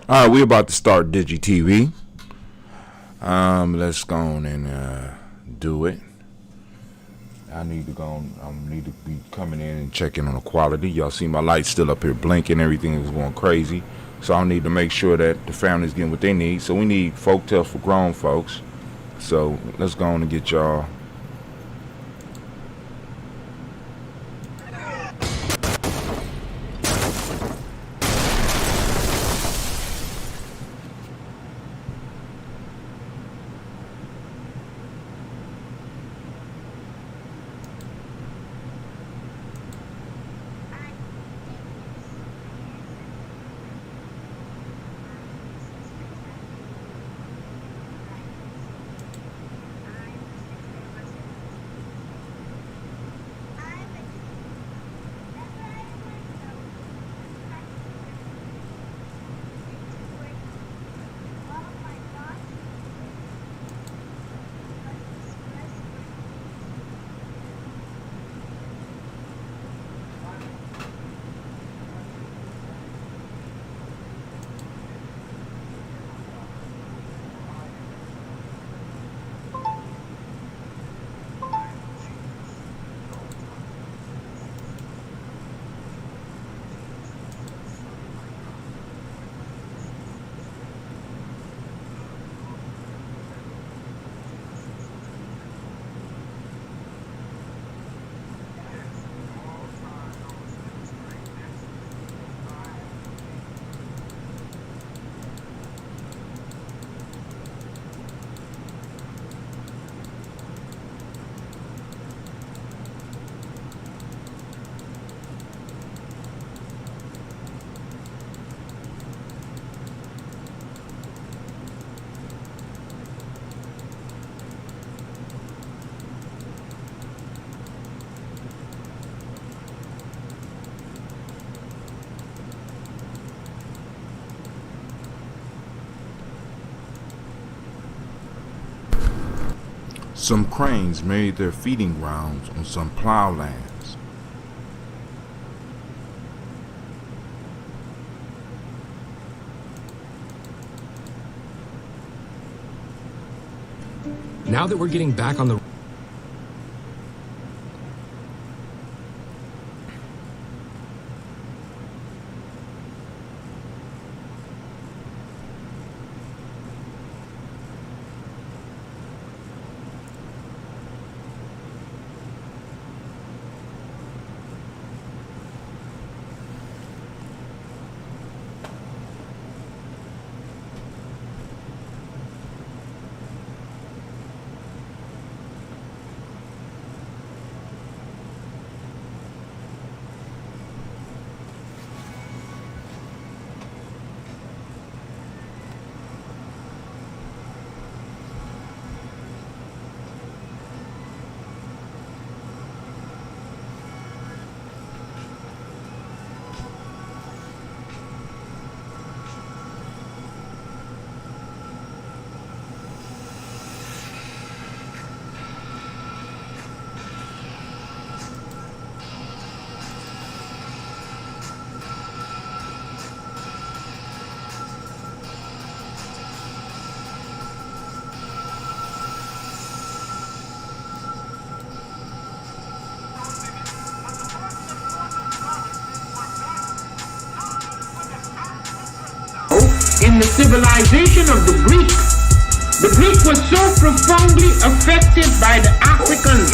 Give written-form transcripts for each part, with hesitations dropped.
All right, we're about to start DiGyeTV. Let's go on and do it. I need to be coming in and checking on the quality. Y'all see my lights still up here blinking. Everything is going crazy. So I need to make sure that the family's getting what they need. So we need folk tales for grown folks. So let's go on and get y'all. Some cranes made their feeding grounds on some plowlands. Now that we're getting back on the in the civilization of the Greek was so profoundly affected by the Africans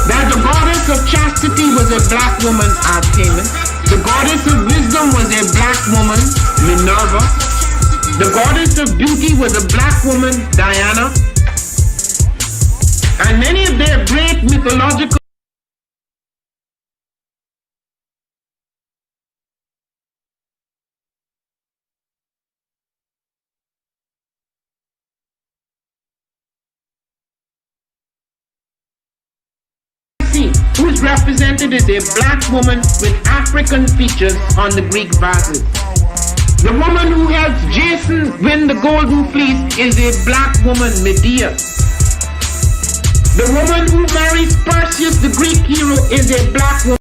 that the goddess of chastity was a black woman, Artemis. The goddess of wisdom was a black woman, Minerva. The goddess of beauty was a black woman, Diana. And many of their great mythological who is represented as a black woman with African features on the Greek vases. The woman who helps Jason win the golden fleece is a black woman, Medea. The woman who marries Perseus, the Greek hero, is a black woman.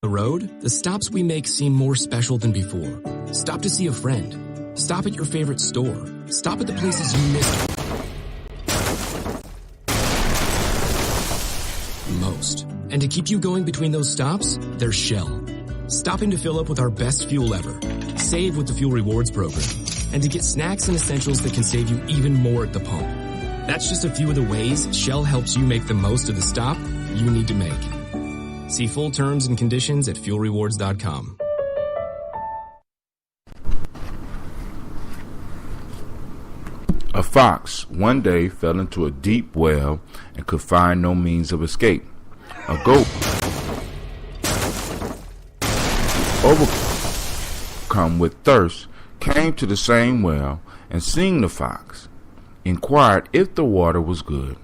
the road, the stops we make seem more special than before. Stop to see a friend. Stop at your favorite store. Stop at the places you miss most. And to keep you going between those stops, there's Shell. Stopping to fill up with our best fuel ever. Save with the Fuel Rewards program. And to get snacks and essentials that can save you even more at the pump. That's just a few of the ways Shell helps you make the most of the stop you need to make. See full terms and conditions at fuelrewards.com. A fox one day fell into a deep well and could find no means of escape. A goat, overcome with thirst, came to the same well and, seeing the fox, inquired if the water was good.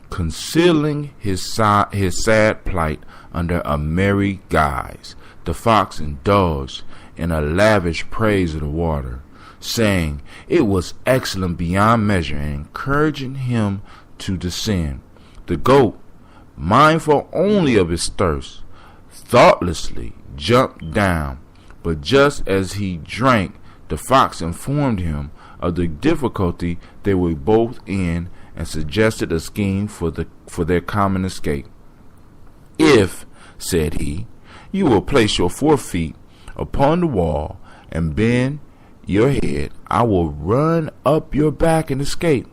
Concealing his sad plight under a merry guise, the fox indulged in a lavish praise of the water, saying it was excellent beyond measure, and encouraging him to descend. The goat, mindful only of his thirst, thoughtlessly jumped down, but just as he drank, the fox informed him of the difficulty they were both in and suggested a scheme for their common escape. "If," said he, "you will place your 4 feet upon the wall and bend your head, I will run up your back and escape,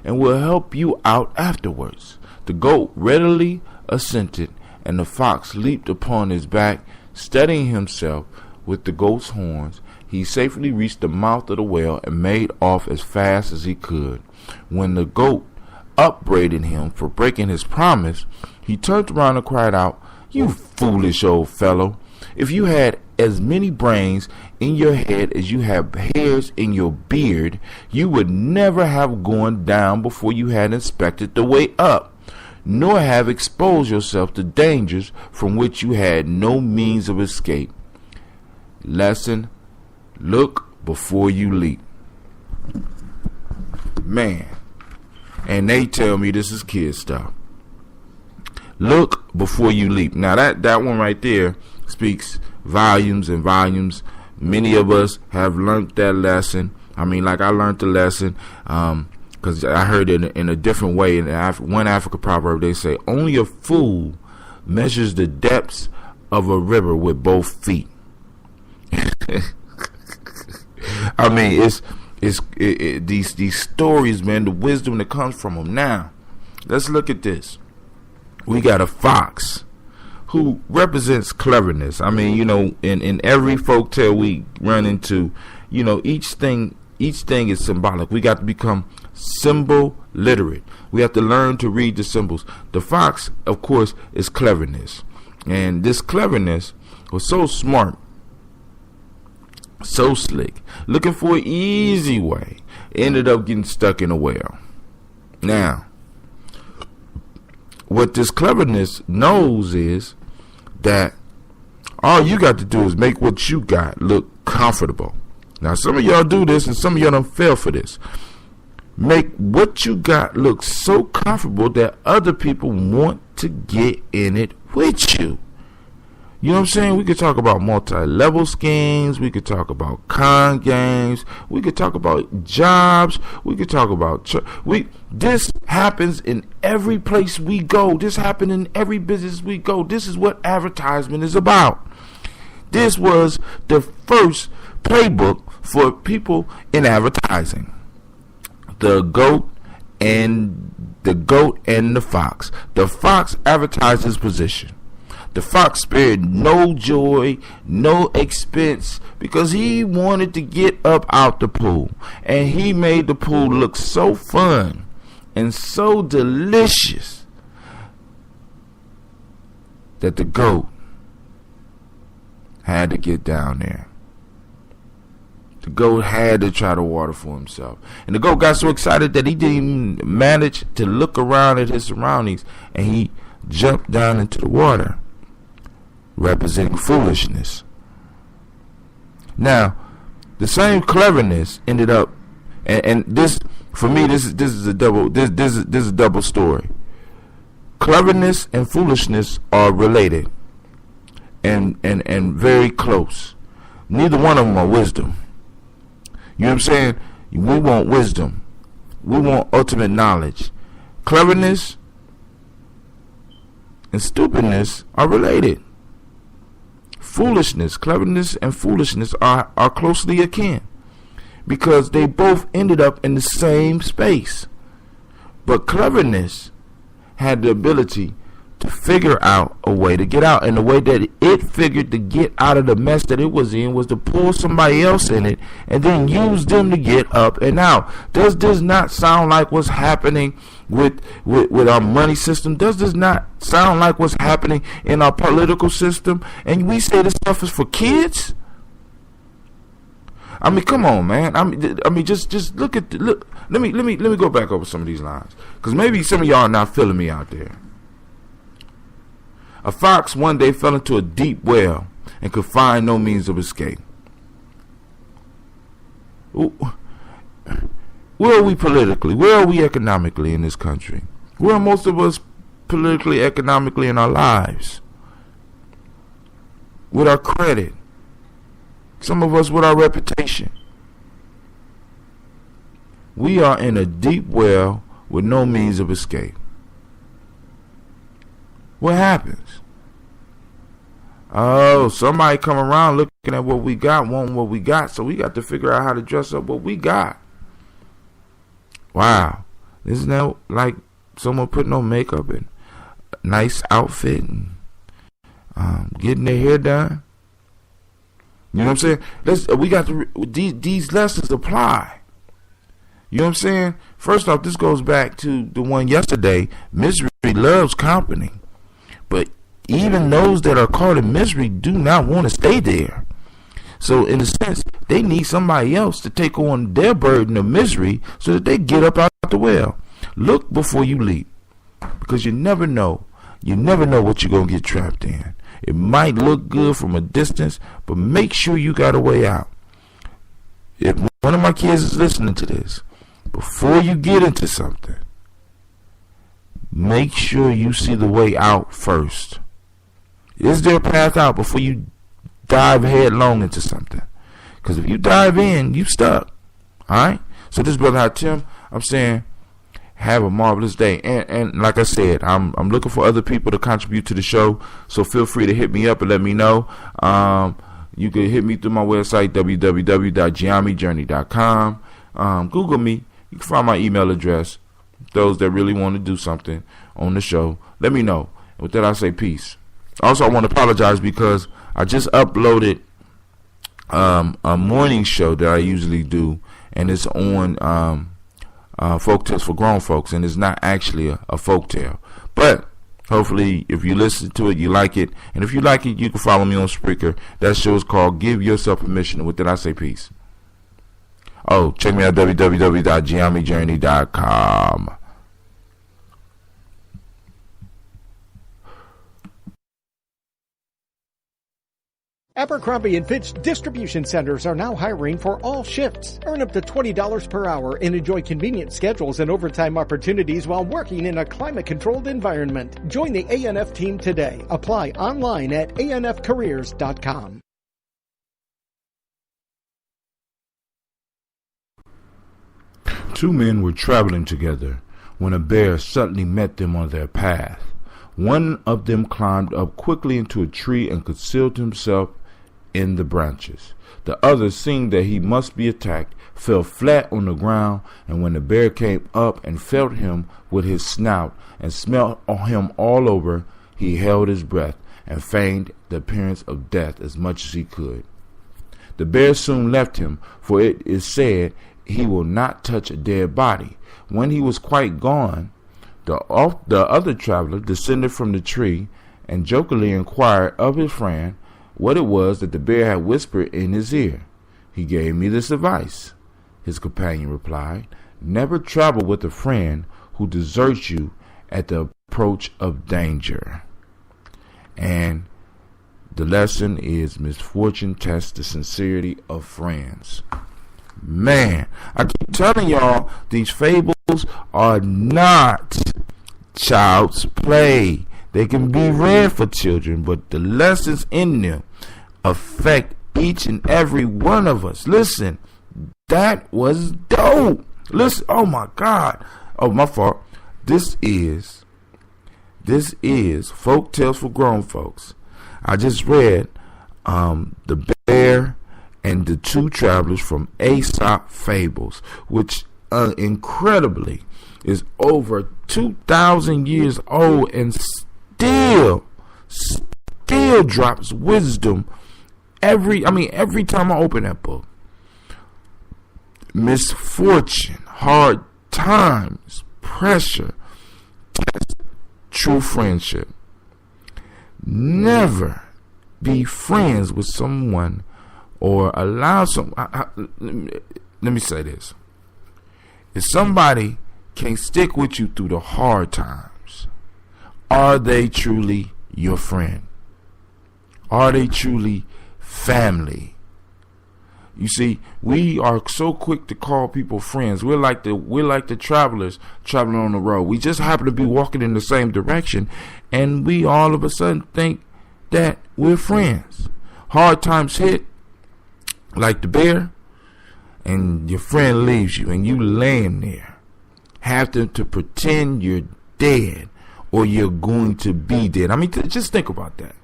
and will help you out afterwards." The goat readily assented, and the fox leaped upon his back. Steadying himself with the goat's horns, he safely reached the mouth of the well and made off as fast as he could. When the goat upbraided him for breaking his promise, he turned around and cried out, "You foolish old fellow! If you had as many brains in your head as you have hairs in your beard, you would never have gone down before you had inspected the way up, nor have exposed yourself to dangers from which you had no means of escape." Lesson: look before you leap. Man, and they tell me this is kid stuff. Look before you leap. Now that one right there speaks volumes and volumes. Many of us have learned that lesson. I mean, like I learned the lesson because I heard it in a different way. In one African proverb, they say, "Only a fool measures the depths of a river with both feet." I mean, it's these stories, man, the wisdom that comes from them. Now, let's look at this. We got a fox who represents cleverness. I mean, in every folktale we run into, each thing is symbolic. We got to become symbol literate. We have to learn to read the symbols. The fox, of course, is cleverness. And this cleverness was so smart, so slick, looking for an easy way, ended up getting stuck in a well. Now, what this cleverness knows is that all you got to do is make what you got look comfortable. Now, some of y'all do this and some of y'all don't fail for this. Make what you got look so comfortable that other people want to get in it with you. You know what I'm saying? We could talk about multi-level schemes. We could talk about con games. We could talk about jobs. We could talk about this happens in every place we go. This happens in every business we go. This is what advertisement is about. This was the first playbook for people in advertising. The goat and the fox. The fox advertised his position. The fox spared no joy, no expense, because he wanted to get up out the pool. And he made the pool look so fun and so delicious that the goat had to get down there. The goat had to try to water for himself. And the goat got so excited that he didn't even manage to look around at his surroundings, and he jumped down into the water, representing foolishness. Now, the same cleverness ended up, and this, for me, this is a double story. Cleverness and foolishness are related, and very close. Neither one of them are wisdom. You know what I'm saying? We want wisdom. We want ultimate knowledge. Cleverness and stupidness are related. Foolishness, cleverness, and foolishness are closely akin because they both ended up in the same space. But cleverness had the ability to figure out a way to get out, and the way that it figured to get out of the mess that it was in was to pull somebody else in it and then use them to get up and out. Does this not sound like what's happening with our money system? Does this not sound like what's happening in our political system? And we say this stuff is for kids? I mean, come on, man. I mean, just look at look. Let me go back over some of these lines, because maybe some of y'all are not feeling me out there. A fox one day fell into a deep well and could find no means of escape. Where are we politically? Where are we economically in this country? Where are most of us politically, economically in our lives? With our credit. Some of us with our reputation. We are in a deep well with no means of escape. What happens? Oh, somebody come around looking at what we got, wanting what we got, so we got to figure out how to dress up what we got. Wow. Isn't that like someone putting on makeup and a nice outfit and getting their hair done? You know what I'm saying? We got to these lessons apply. You know what I'm saying? First off, this goes back to the one yesterday. Misery loves company. But even those that are caught in misery do not want to stay there. So in a sense, they need somebody else to take on their burden of misery so that they get up out the well. Look before you leap, because you never know. You never know what you're going to get trapped in. It might look good from a distance, but make sure you got a way out. If one of my kids is listening to this, before you get into something, make sure you see the way out first. Is there a path out before you dive headlong into something? Because if you dive in, you stuck. Alright? So this brother Hatim, I'm saying, have a marvelous day. And like I said, I'm looking for other people to contribute to the show. So feel free to hit me up and let me know. You can hit me through my website, www.GNJMedia.com. Google me. You can find my email address. Those that really want to do something on the show, let me know. And with that, I say peace. Also, I want to apologize because I just uploaded a morning show that I usually do, and it's on folk tales for grown folks, and it's not actually a folk tale. But hopefully, if you listen to it, you like it. And if you like it, you can follow me on Spreaker. That show is called Give Yourself Permission. And with that, I say peace. Oh, check me out, www.GNJMedia.com. Abercrombie & Fitch distribution centers are now hiring for all shifts. Earn up to $20 per hour and enjoy convenient schedules and overtime opportunities while working in a climate-controlled environment. Join the ANF team today. Apply online at anfcareers.com. Two men were traveling together when a bear suddenly met them on their path. One of them climbed up quickly into a tree and concealed himself in the branches. The other, seeing that he must be attacked, fell flat on the ground, and when the bear came up and felt him with his snout and smelled him all over, he held his breath and feigned the appearance of death as much as he could. The bear soon left him, for it is said he will not touch a dead body. When he was quite gone, the other traveler descended from the tree and jokingly inquired of his friend what it was that the bear had whispered in his ear. He gave me this advice, his companion replied. Never travel with a friend who deserts you at the approach of danger. And the lesson is misfortune tests the sincerity of friends. Man, I keep telling y'all, these fables are not child's play. They can be read for children, but the lessons in them affect each and every one of us. Listen, that was dope. Listen, oh my God. Oh, my fault. This is Folk Tales for Grown Folks. I just read The Bear and the Two Travelers from Aesop Fables, which incredibly is over 2,000 years old and still drops wisdom every time I open that book. Misfortune, hard times, pressure, test true friendship. Never be friends with someone or allow let me say this. If somebody can't stick with you through the hard times, are they truly your friend? Are they truly family? You see, we are so quick to call people friends. We're like the travelers traveling on the road. We just happen to be walking in the same direction, and we all of a sudden think that we're friends. Hard times hit, like the bear, and your friend leaves you, and you laying there, having to pretend you're dead or you're going to be dead. I mean, just think about that.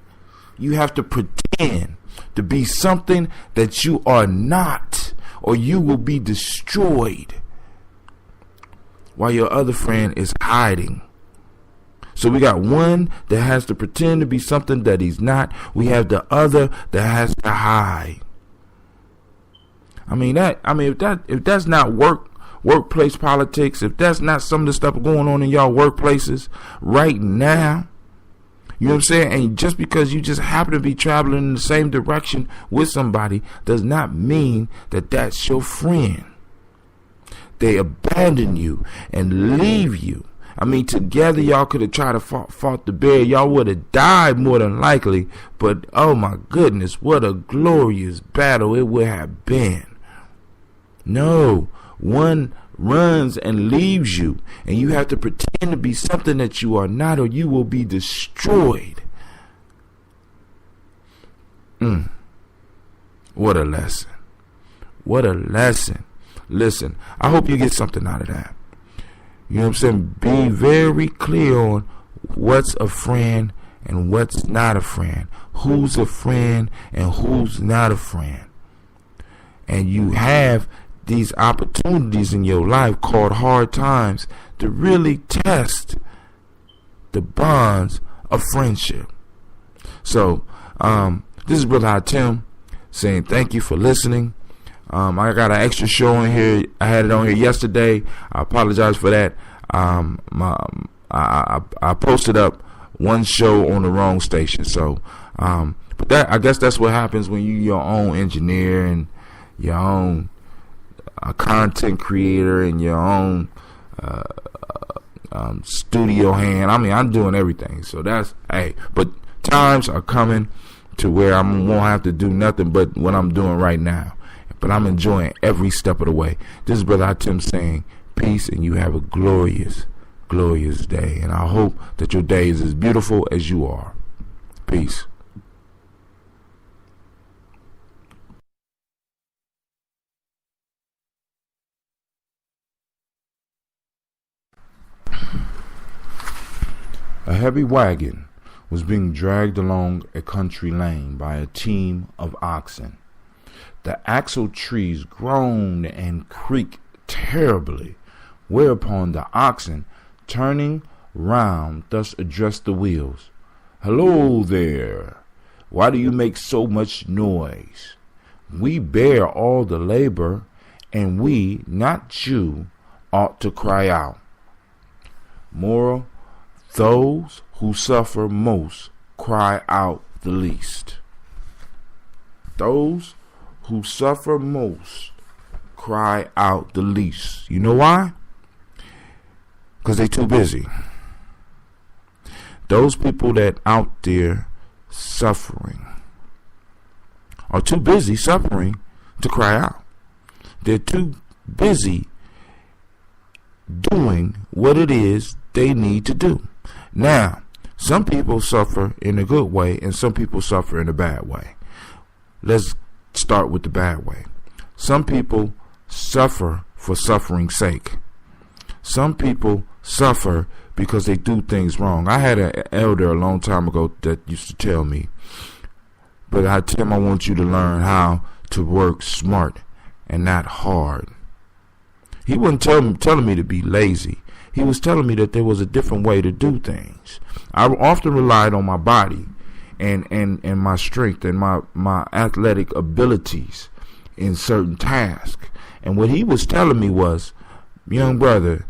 You have to pretend to be something that you are not, or you will be destroyed, while your other friend is hiding. So we got one that has to pretend to be something that he's not. We have the other that has to hide. If that's not workplace politics, if that's not some of the stuff going on in y'all workplaces right now, you know what I'm saying? And just because you just happen to be traveling in the same direction with somebody does not mean that that's your friend. They abandon you and leave you. I mean, together y'all could have tried to fought the bear. Y'all would have died more than likely. But oh my goodness, what a glorious battle it would have been. No, one runs and leaves you, and you have to pretend to be something that you are not, or you will be destroyed. What a lesson. What a lesson. Listen, I hope you get something out of that. You know what I'm saying? Be very clear on what's a friend and what's not a friend. Who's a friend and who's not a friend. And you have these opportunities in your life called hard times to really test the bonds of friendship. So, this is Brother Tim saying thank you for listening. I got an extra show on here. I had it on here yesterday. I apologize for that. I posted up one show on the wrong station. So, but I guess that's what happens when you're your own engineer and your own content creator and your own studio hand. I mean, I'm doing everything. So but times are coming to where I won't have to do nothing but what I'm doing right now. But I'm enjoying every step of the way. This is Brother Tim saying peace, and you have a glorious, glorious day. And I hope that your day is as beautiful as you are. Peace. A heavy wagon was being dragged along a country lane by a team of oxen. The axle trees groaned and creaked terribly, whereupon the oxen, turning round, thus addressed the wheels. "Hello there! Why do you make so much noise? We bear all the labor, and we, not you, ought to cry out." Moral: those who suffer most cry out the least. Those who suffer most cry out the least. You know why? Because they're too busy. Those people that out there suffering are too busy suffering to cry out. They're too busy doing what it is they need to do. Now, Some people suffer in a good way and some people suffer in a bad way. Let's start with the bad way. Some people suffer for suffering's sake. Some people suffer because they do things wrong. I had an elder a long time ago that used to tell me, but I tell him I want you to learn how to work smart and not hard. He wasn't telling me to be lazy. He was telling me that there was a different way to do things. I often relied on my body and my strength and my athletic abilities in certain tasks. And what he was telling me was, young brother,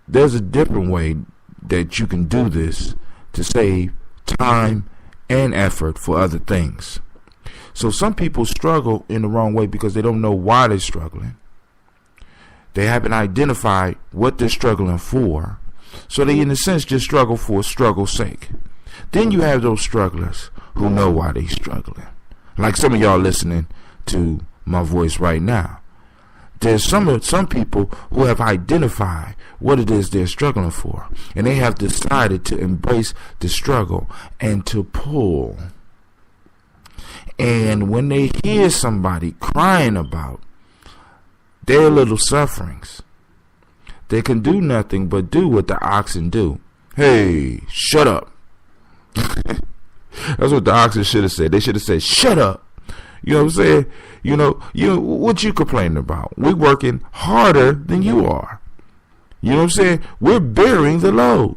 there's a different way that you can do this to save time and effort for other things. So some people struggle in the wrong way because they don't know why they're struggling. They haven't identified what they're struggling for. So they, in a sense, just struggle for struggle's sake. Then you have those strugglers who know why they're struggling. Like some of y'all listening to my voice right now. There's some people who have identified what it is they're struggling for. And they have decided to embrace the struggle and to pull. And when they hear somebody crying about their little sufferings, they can do nothing but do what the oxen do. Hey, shut up. That's what the oxen should have said. They should have said, shut up. You know what I'm saying? You know, what you complaining about? We're working harder than you are. You know what I'm saying? We're bearing the load.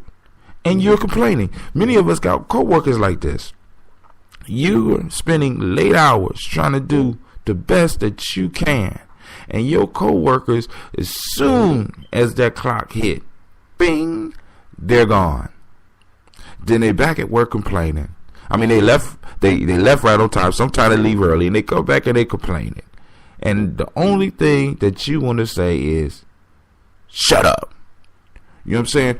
And you're complaining. Many of us got co-workers like this. You're spending late hours trying to do the best that you can. And your co-workers, as soon as that clock hit, bing, they're gone. Then they back at work complaining. I mean, they left right on time. Sometimes they leave early and they come back and they complaining. And the only thing that you want to say is, shut up. You know what I'm saying?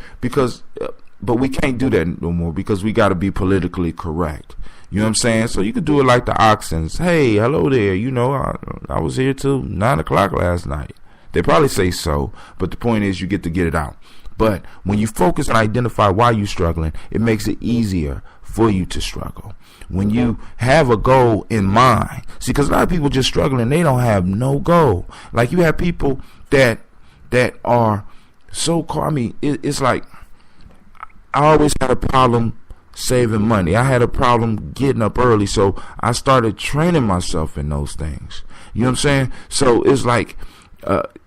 But we can't do that no more because we got to be politically correct. You know what I'm saying? So you could do it like the Oxens. Hey, hello there. You know, I was here till 9 o'clock last night. They probably say so, but the point is you get it out. But when you focus and identify why you're struggling, it makes it easier for you to struggle. When you have a goal in mind. See, because a lot of people just struggling, they don't have no goal. Like you have people that are so called, I mean, it's like I always had a problem saving money. I had a problem getting up early, so I started training myself in those things. You know what I'm saying? So it's like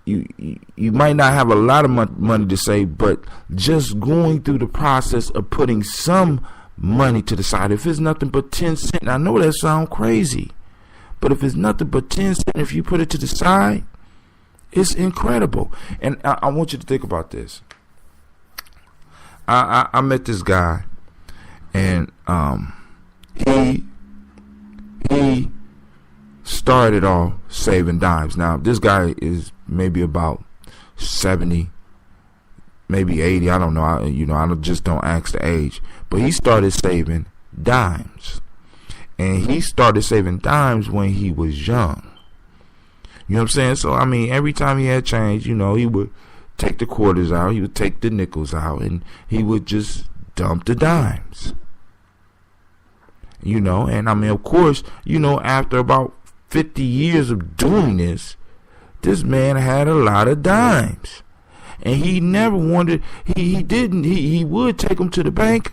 you might not have a lot of money to save, but just going through the process of putting some money to the side. If it's nothing but 10 cents, I know that sounds crazy, but if it's nothing but 10 cents, if you put it to the side, it's incredible. And I want you to think about this. I met this guy, and he started off saving dimes. Now this guy is maybe about 70, maybe 80. I don't know. I just don't ask the age. But he started saving dimes, and he started saving dimes when he was young. You know what I'm saying? So I mean, every time he had change, he would take the quarters out, he would take the nickels out, and he would just dump the dimes. And I mean, of course, after about 50 years of doing this man had a lot of dimes. And he never wanted, he would take them to the bank.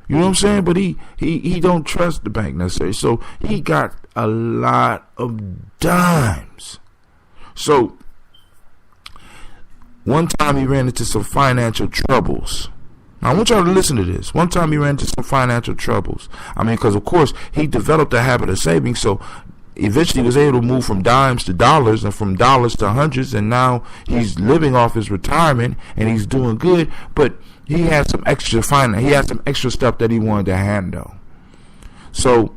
You know what I'm saying? But he don't trust the bank necessarily. So he got a lot of dimes. So one time he ran into some financial troubles. Now, I want y'all to listen to this. One time he ran into some financial troubles. I mean, because, of course, he developed a habit of saving. So eventually he was able to move from dimes to dollars and from dollars to hundreds. And now he's living off his retirement and he's doing good. But he had some extra finance. He had some extra stuff that he wanted to handle. So,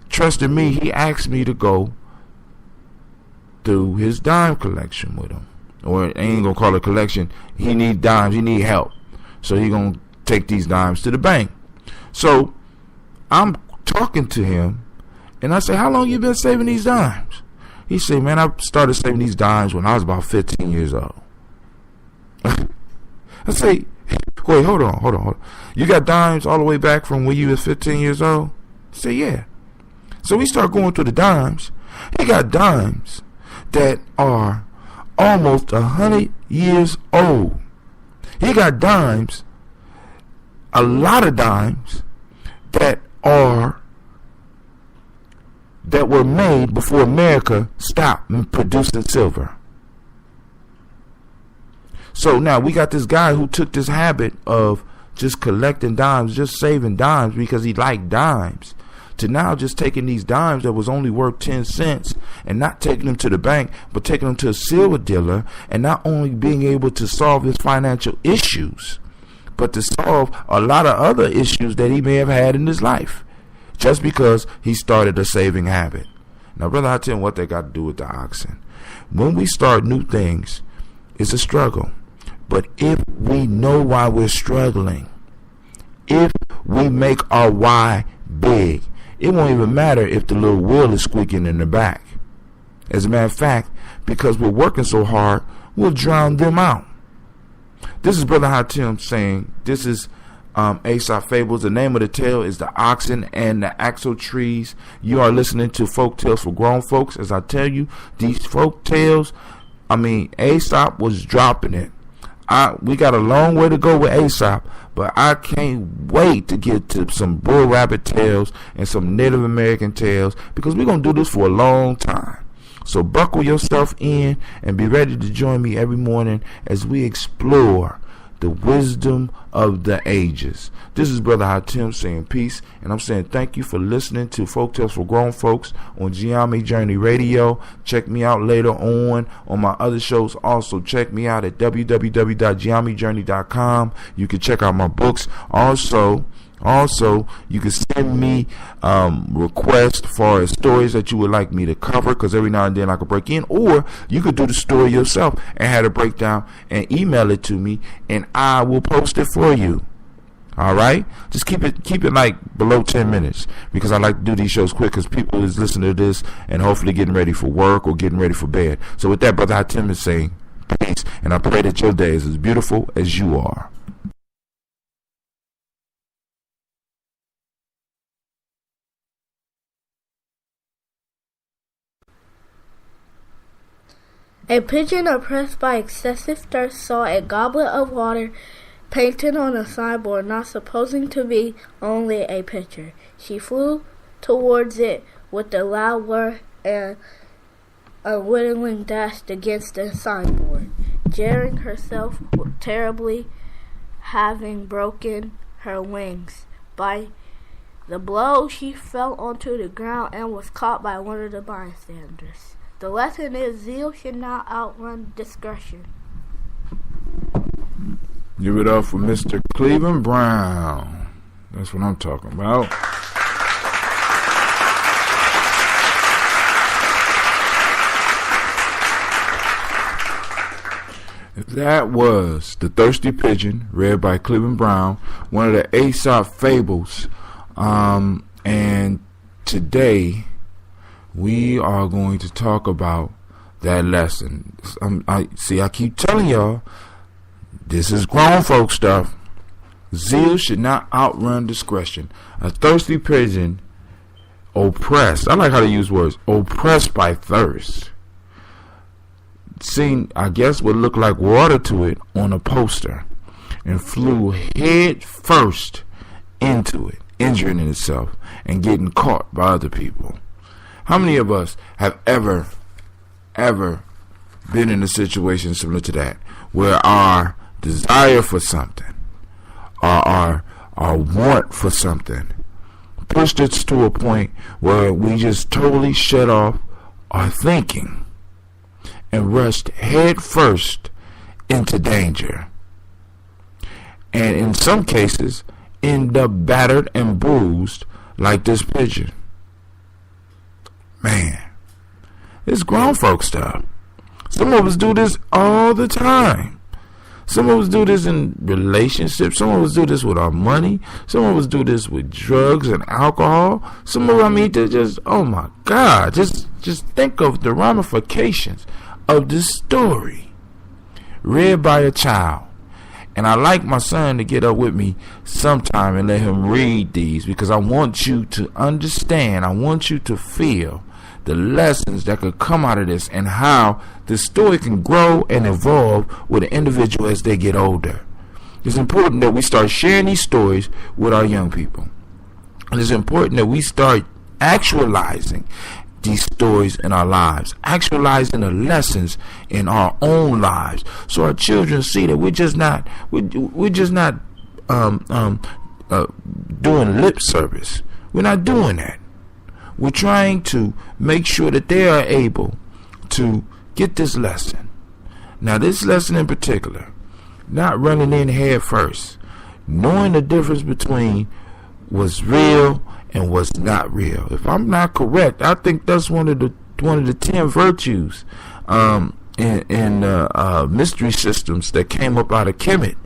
trusting me, he asked me to go through his dime collection with him. Or I ain't gonna call it a collection. He need dimes. He need help. So he gonna take these dimes to the bank. So I'm talking to him, and I say, "How long you been saving these dimes?" He said, "Man, I started saving these dimes when I was about 15 years old." I say, Wait, hold on. You got dimes all the way back from when you was 15 years old? Say, yeah. So we start going through the dimes. He got dimes that are almost 100 years old. He got dimes, a lot of dimes, that were made before America stopped producing silver. So now we got this guy who took this habit of just collecting dimes, just saving dimes because he liked dimes, to now just taking these dimes that was only worth 10 cents and not taking them to the bank, but taking them to a silver dealer, and not only being able to solve his financial issues, but to solve a lot of other issues that he may have had in his life, just because he started a saving habit. Now, brother, I tell you what they got to do with the oxen. When we start new things, it's a struggle. But if we know why we're struggling, if we make our why big, it won't even matter if the little wheel is squeaking in the back. As a matter of fact, because we're working so hard, we'll drown them out. This is Brother Hatim saying, this is Aesop Fables. The name of the tale is The Oxen and the Axle Trees. You are listening to Folk Tales for Grown Folks. As I tell you, these folk tales, Aesop was dropping it. We got a long way to go with Aesop, but I can't wait to get to some bull rabbit tales and some Native American tales, because we're going to do this for a long time. So buckle yourself in and be ready to join me every morning as we explore the wisdom of the ages. This is Brother Hatim saying peace, and I'm saying thank you for listening to Folk Tales for Grown Folks on GNJMedia Radio. Check me out later on my other shows. Also, check me out at www.GNJMedia.com. You can check out my books. Also, you can send me requests for stories that you would like me to cover, because every now and then I could break in, or you could do the story yourself and have a breakdown and email it to me, and I will post it for you. All right, just keep it like below 10 minutes, because I like to do these shows quick, because people is listening to this and hopefully getting ready for work or getting ready for bed. So with that, Brother Hatim is saying peace, and I pray that your day is as beautiful as you are. A pigeon oppressed by excessive thirst saw a goblet of water painted on a signboard, not supposing to be only a pitcher. She flew towards it with a loud whir and unwittingly dashed against the signboard, jarring herself terribly, having broken her wings. By the blow, she fell onto the ground and was caught by one of the bystanders. The lesson is zeal should not outrun discretion. Give it up for Mr. Cleveland Brown. That's what I'm talking about. That was The Thirsty Pigeon, read by Cleveland Brown, one of the Aesop Fables. And today we are going to talk about that lesson. I keep telling y'all, this is grown folk stuff. Zeal should not outrun discretion. A thirsty pigeon, oppressed. I like how to use words. Oppressed by thirst, seen, I guess, what looked like water to it on a poster, and flew head first into it, injuring itself and getting caught by other people. How many of us have ever been in a situation similar to that, where our desire for something, or our want for something, pushed us to a point where we just totally shut off our thinking and rushed head first into danger, and in some cases end up battered and bruised like this pigeon? Man, it's grown folk stuff. Some of us do this all the time. Some of us do this in relationships. Some of us do this with our money. Some of us do this with drugs and alcohol. Some of us, they just, oh my God, just think of the ramifications of this story, read by a child. And I like my son to get up with me sometime and let him read these, because I want you to understand, I want you to feel the lessons that could come out of this, and how the story can grow and evolve with an individual as they get older. It's important that we start sharing these stories with our young people. And it's important that we start actualizing these stories in our lives, actualizing the lessons in our own lives, so our children see that we're just not doing lip service. We're not doing that. We're trying to make sure that they are able to get this lesson. Now, this lesson in particular, not running in head first, knowing the difference between what's real and what's not real. If I'm not correct, I think that's one of the 10 virtues in mystery systems that came up out of Kemet,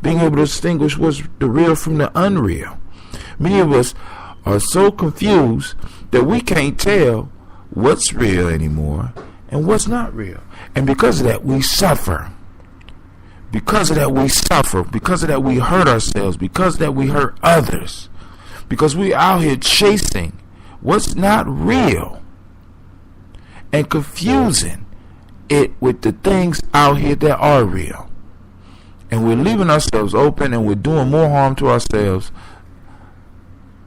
being able to distinguish what's the real from the unreal. Many of us are so confused that we can't tell what's real anymore and what's not real. And because of that, we suffer. Because of that, we suffer. Because of that, we hurt ourselves. Because of that, we hurt others. Because we out here chasing what's not real and confusing it with the things out here that are real. And we're leaving ourselves open, and we're doing more harm to ourselves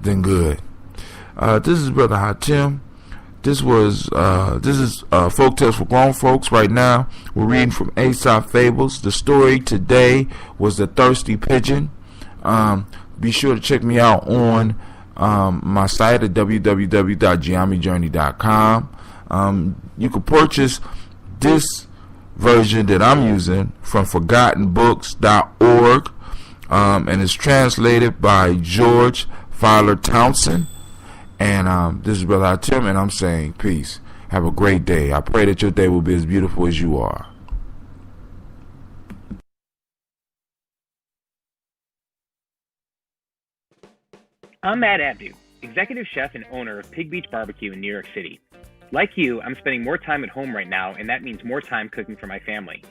than good. This is Brother Hatim. This is Folk Tales for Grown Folks. Right now, we're reading from Aesop Fables. The story today was The Thirsty Pigeon. Be sure to check me out on my site at www.GNJMedia.com. You can purchase this version that I'm using from ForgottenBooks.org, and it's translated by George Fowler Townsend. And this is Brother Tim, and I'm saying peace. Have a great day. I pray that your day will be as beautiful as you are. I'm Matt Abdu, executive chef and owner of Pig Beach Barbecue in New York City. Like you, I'm spending more time at home right now, and that means more time cooking for my family.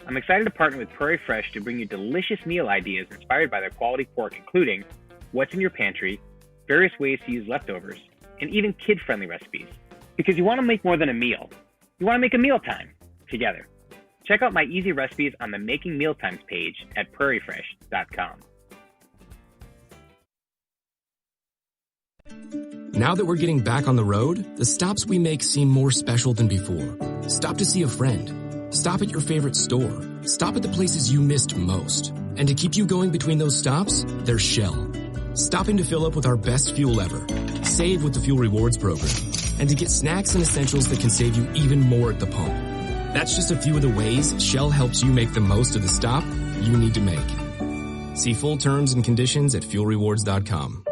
I'm excited to partner with Prairie Fresh to bring you delicious meal ideas inspired by their quality pork, including what's in your pantry, various ways to use leftovers, and even kid-friendly recipes. Because you want to make more than a meal. You want to make a mealtime together. Check out my easy recipes on the Making Mealtimes page at prairiefresh.com. Now that we're getting back on the road, the stops we make seem more special than before. Stop to see a friend. Stop at your favorite store. Stop at the places you missed most. And to keep you going between those stops, there's Shell. Stopping to fill up with our best fuel ever. Save with the Fuel Rewards program. And to get snacks and essentials that can save you even more at the pump. That's just a few of the ways Shell helps you make the most of the stop you need to make. See full terms and conditions at fuelrewards.com.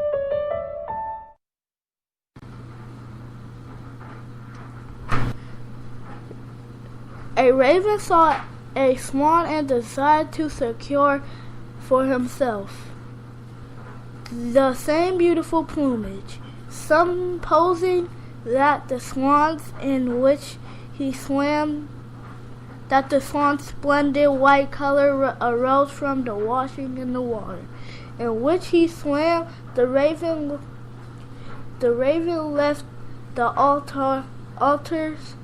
A raven saw a swan and decided to secure for himself the same beautiful plumage, supposing that the swans in which he swam, that the swan's splendid white color arose from the washing in the water in which he swam. The raven left the altars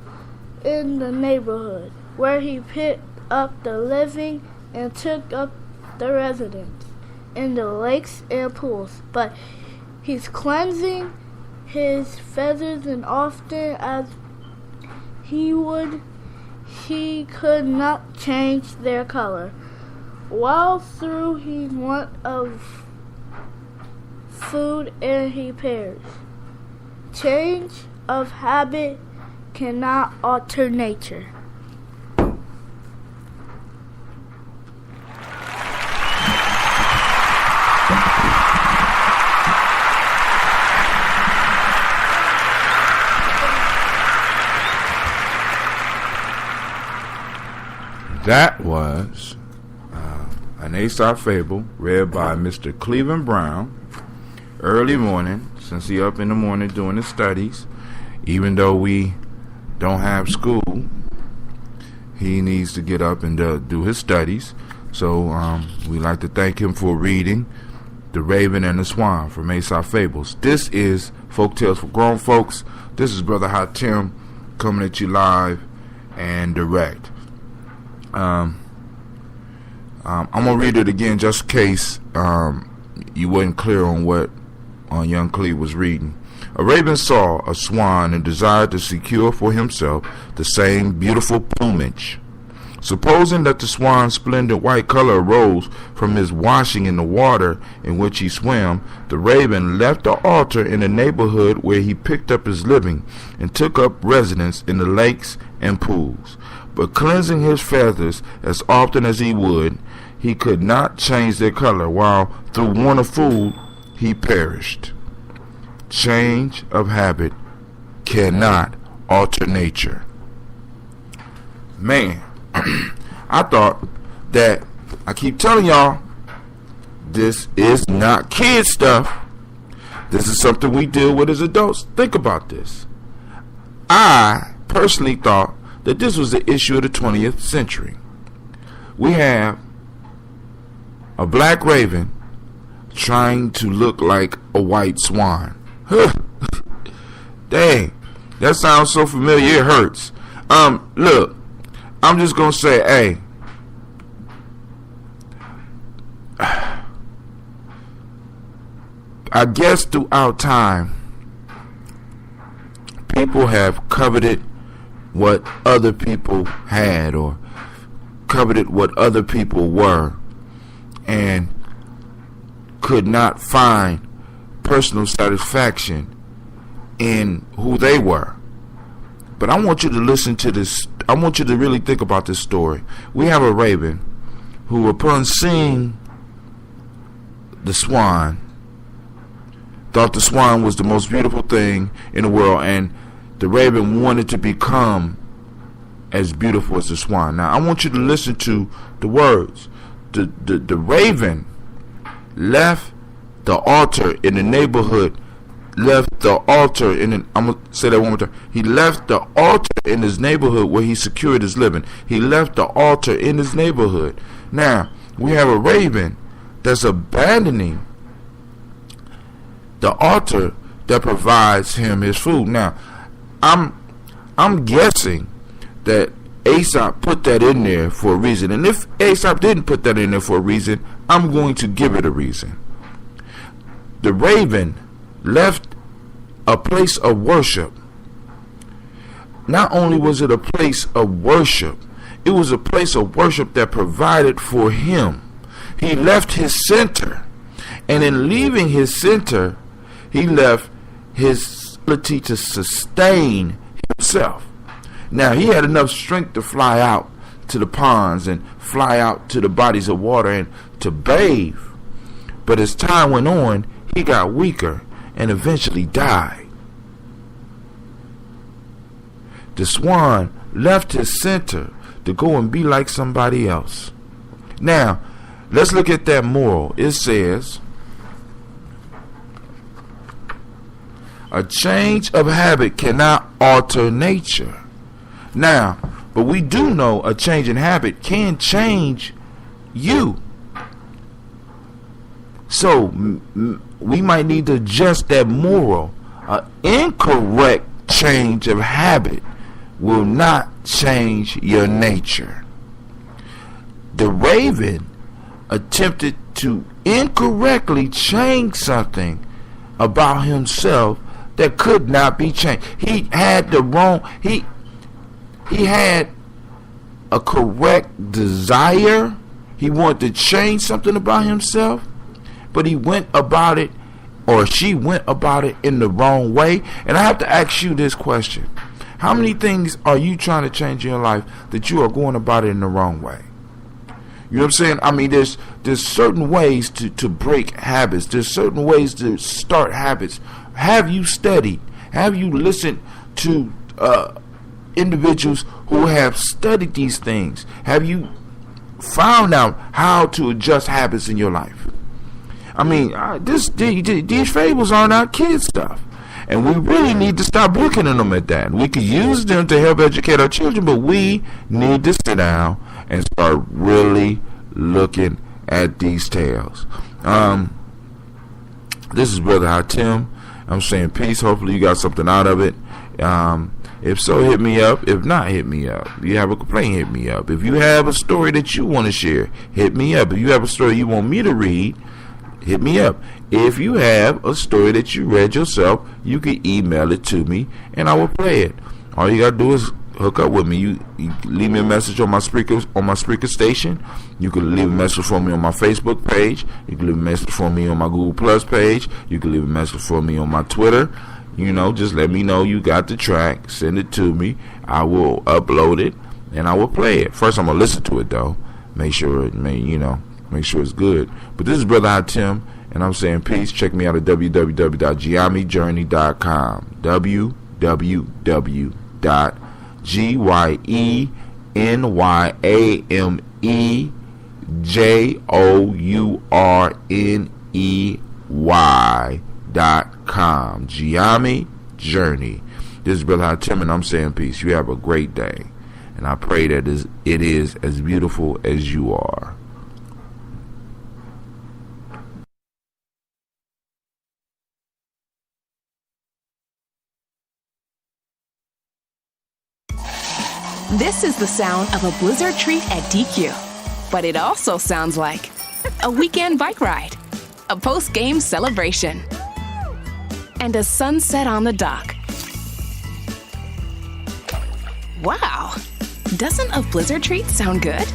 in the neighborhood, where he picked up the living and took up the residence in the lakes and pools. But he's cleansing his feathers, and often as he would, he could not change their color. While through he want of food and he perished. Change of habit cannot alter nature. That was an Aesop fable read by Mr. Cleveland Brown early morning, since he up in the morning doing his studies. Even though we don't have school, he needs to get up and do his studies. So we like to thank him for reading The Raven and the Swan from Aesop Fables. This is Folk Tales for Grown Folks. This is Brother Hot Tim coming at you live and direct. I'm gonna read it again just in case you wasn't clear on what young Cleve was reading. A raven saw a swan and desired to secure for himself the same beautiful plumage. Supposing that the swan's splendid white color arose from his washing in the water in which he swam, the raven left the altar in the neighborhood where he picked up his living and took up residence in the lakes and pools. But cleansing his feathers as often as he would, he could not change their color, while through want of food he perished. Change of habit cannot alter nature. Man, I thought that, I keep telling y'all, this is not kid stuff. This is something we deal with as adults. Think about this. I personally thought that this was the issue of the 20th century. We have a black raven trying to look like a white swan. Dang, that sounds so familiar, it hurts. Look, I'm just gonna say, hey, I guess throughout time, people have coveted what other people had, or coveted what other people were, and could not find personal satisfaction in who they were. But I want you to listen to this. I want you to really think about this story. We have a raven who, upon seeing the swan, thought the swan was the most beautiful thing in the world, and the raven wanted to become as beautiful as the swan. Now I want you to listen to the words. The raven left the altar in the neighborhood. Left the altar I'm gonna say that one more time. He left the altar in his neighborhood where he secured his living. He left the altar in his neighborhood. Now we have a raven that's abandoning the altar that provides him his food. Now I'm guessing that Aesop put that in there for a reason, and if Aesop didn't put that in there for a reason, I'm going to give it a reason. The raven left a place of worship. Not only was it a place of worship, it was a place of worship that provided for him. He left his center, and in leaving his center, he left his ability to sustain himself. Now, he had enough strength to fly out to the ponds and fly out to the bodies of water and to bathe, but as time went on, he got weaker and eventually died. The swan left his center to go and be like somebody else. Now, let's look at that moral. It says, a change of habit cannot alter nature. Now, but we do know a change in habit can change you. So we might need to adjust that moral. An incorrect change of habit will not change your nature. The raven attempted to incorrectly change something about himself that could not be changed. He had he had a correct desire. He wanted to change something about himself, but he went about it, or she went about it, in the wrong way. And I have to ask you this question: how many things are you trying to change in your life that you are going about it in the wrong way? You know what I'm saying? I mean, there's certain ways to break habits. There's certain ways to start habits. Have you studied? Have you listened to individuals who have studied these things? Have you found out how to adjust habits in your life? I mean, these fables are not kid stuff, and we really need to stop looking at them at that. We could use them to help educate our children, but we need to sit down and start really looking at these tales. This is Brother Hatim. I'm saying peace. Hopefully you got something out of it. If so, hit me up. If not, hit me up. If you have a complaint, hit me up. If you have a story that you want to share, hit me up. If you have a story you want me to read, hit me up. If you have a story that you read yourself, you can email it to me and I will play it. All you gotta do is hook up with me. You leave me a message on my Spreaker station. You can leave a message for me on my Facebook page. You can leave a message for me on my Google Plus page. You can leave a message for me on my Twitter. Just let me know you got the track. Send it to me. I will upload it and I will play it. First, I'm gonna listen to it though. Make sure it's good. But this is Brother Hatim, and I'm saying peace. Check me out at www.GNJMedia.com. www.GYENYAMEJOURNEY.com. Giami Journey. This is Brother Hatim, and I'm saying peace. You have a great day, and I pray that it is as beautiful as you are. This is the sound of a blizzard treat at DQ. But it also sounds like a weekend bike ride, a post-game celebration, and a sunset on the dock. Wow! Doesn't a blizzard treat sound good?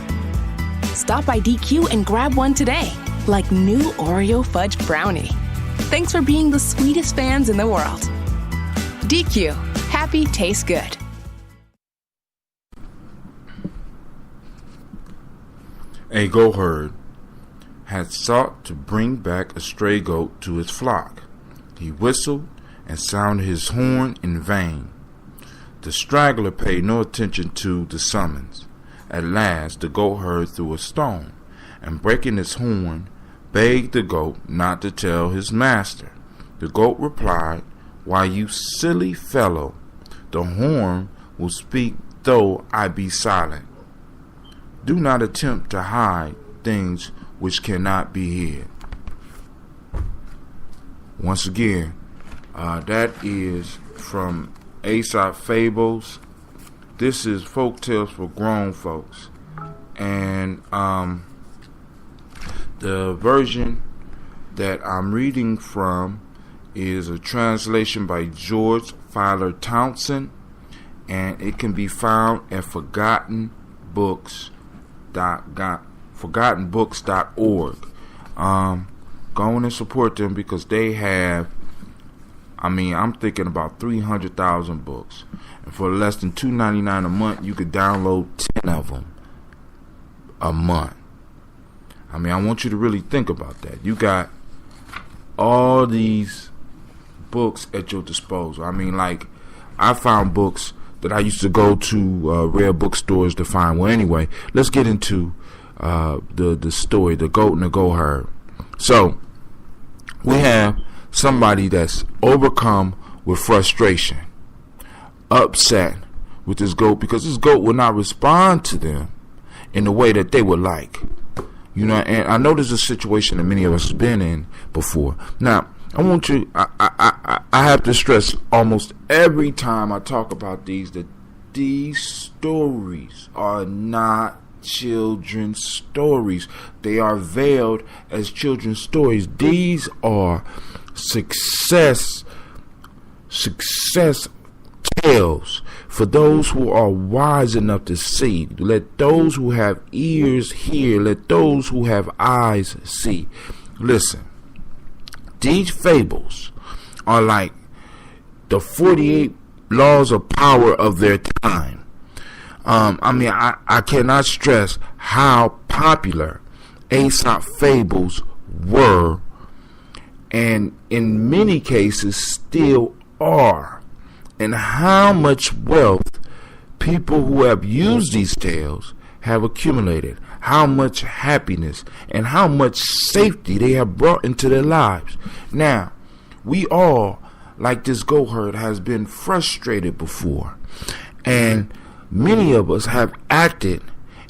Stop by DQ and grab one today, like new Oreo fudge brownie. Thanks for being the sweetest fans in the world. DQ. Happy tastes good. A goatherd had sought to bring back a stray goat to his flock. He whistled and sounded his horn in vain. The straggler paid no attention to the summons. At last the goatherd threw a stone, and breaking his horn, begged the goat not to tell his master. The goat replied, "Why, you silly fellow, the horn will speak though I be silent. Do not attempt to hide things which cannot be hid." Once again, that is from Aesop Fables. This is folk tales for grown folks. And the version that I'm reading from is a translation by George Filer Townsend, and it can be found at forgottenbooks.org. Go on and support them because they have, I'm thinking about 300,000 books. And for less than $2.99 a month, you could download 10 of them a month. I want you to really think about that. You got all these books at your disposal. I found books that I used to go to rare bookstores to find. Well, anyway, let's get into the story, The Goat and the Goatherd. So, we have somebody that's overcome with frustration, upset with this goat because this goat will not respond to them in the way that they would like. And I know this is a situation that many of us have been in before. Now, I want you, I have to stress almost every time I talk about these that these stories are not children's stories. They are veiled as children's stories. These are success tales for those who are wise enough to see. Let those who have ears hear. Let those who have eyes see. Listen. These fables are like the 48 laws of power of their time. I cannot stress how popular Aesop fables were, and in many cases still are, and how much wealth people who have used these tales have accumulated, how much happiness and how much safety they have brought into their lives. Now, we all, like this goatherd, has been frustrated before, and many of us have acted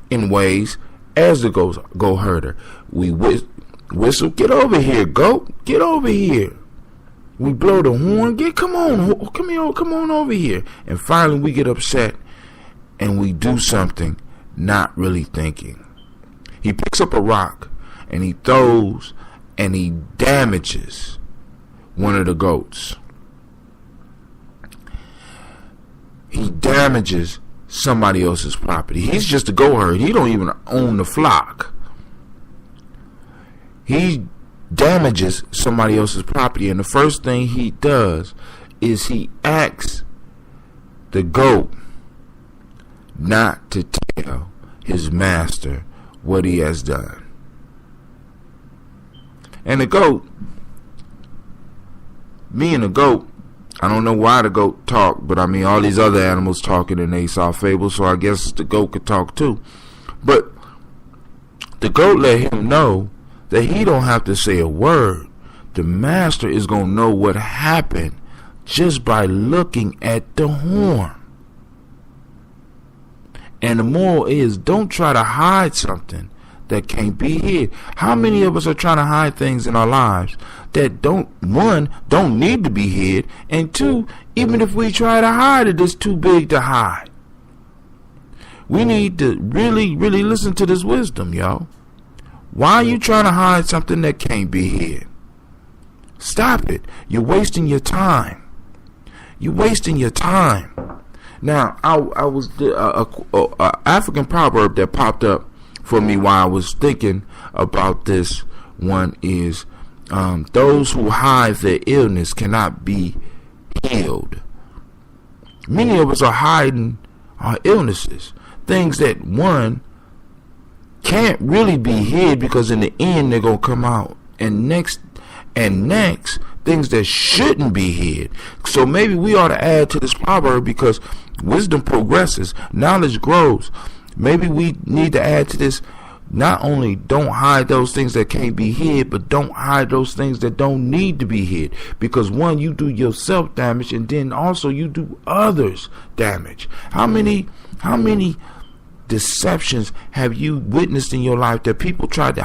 in ways as the goat herder. We whistle, get over here, goat, get over here. We blow the horn, come on over here. And finally we get upset and we do something not really thinking. He picks up a rock and he throws and he damages one of the goats. He damages somebody else's property. He's just a goat herder. He don't even own the flock. He damages somebody else's property, and the first thing he does is he asks the goat not to tell his master what he has done. And the goat, me and the goat, I don't know why the goat talked, but I mean all these other animals talking in Aesop's fable, so I guess the goat could talk too. But the goat let him know that he don't have to say a word. The master is going to know what happened just by looking at the horn. And the moral is, don't try to hide something that can't be hid. How many of us are trying to hide things in our lives that don't need to be hid, and two, even if we try to hide it, it's too big to hide. We need to really listen to this wisdom, y'all. Why are you trying to hide something that can't be hid? Stop it. You're wasting your time. You're wasting your time. Now, I was a African proverb that popped up for me while I was thinking about this one is, those who hide their illness cannot be healed. Many of us are hiding our illnesses, things that one can't really be hid because in the end they're going to come out. And next, things that shouldn't be hid. So maybe we ought to add to this proverb, because wisdom progresses, knowledge grows. Maybe we need to add to this, not only don't hide those things that can't be hid, but don't hide those things that don't need to be hid. Because one, you do yourself damage, and then also you do others damage. How many deceptions have you witnessed in your life that people tried to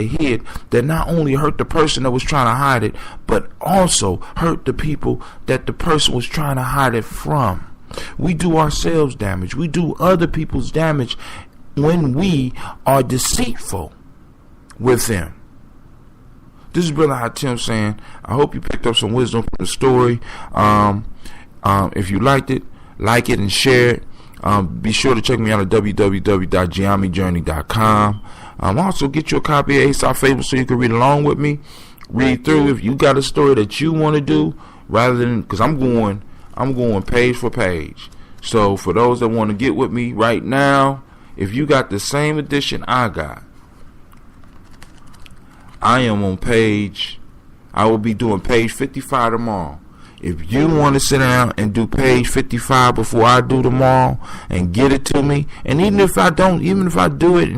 hid that not only hurt the person that was trying to hide it, but also hurt the people that the person was trying to hide it from? We do ourselves damage. We do other people's damage when we are deceitful with them. This is Brother Hatim saying, I hope you picked up some wisdom from the story. If you liked it, like it and share it. Be sure to check me out at www.GNJMedia.com. Also get you a copy of Aesop's Fable so you can read along with me. Read through if you got a story that you want to do, rather than, because I'm going page for page. So for those that want to get with me right now, if you got the same edition I got, I will be doing page 55 tomorrow. If you want to sit down and do page 55 before I do tomorrow and get it to me, and even if I do it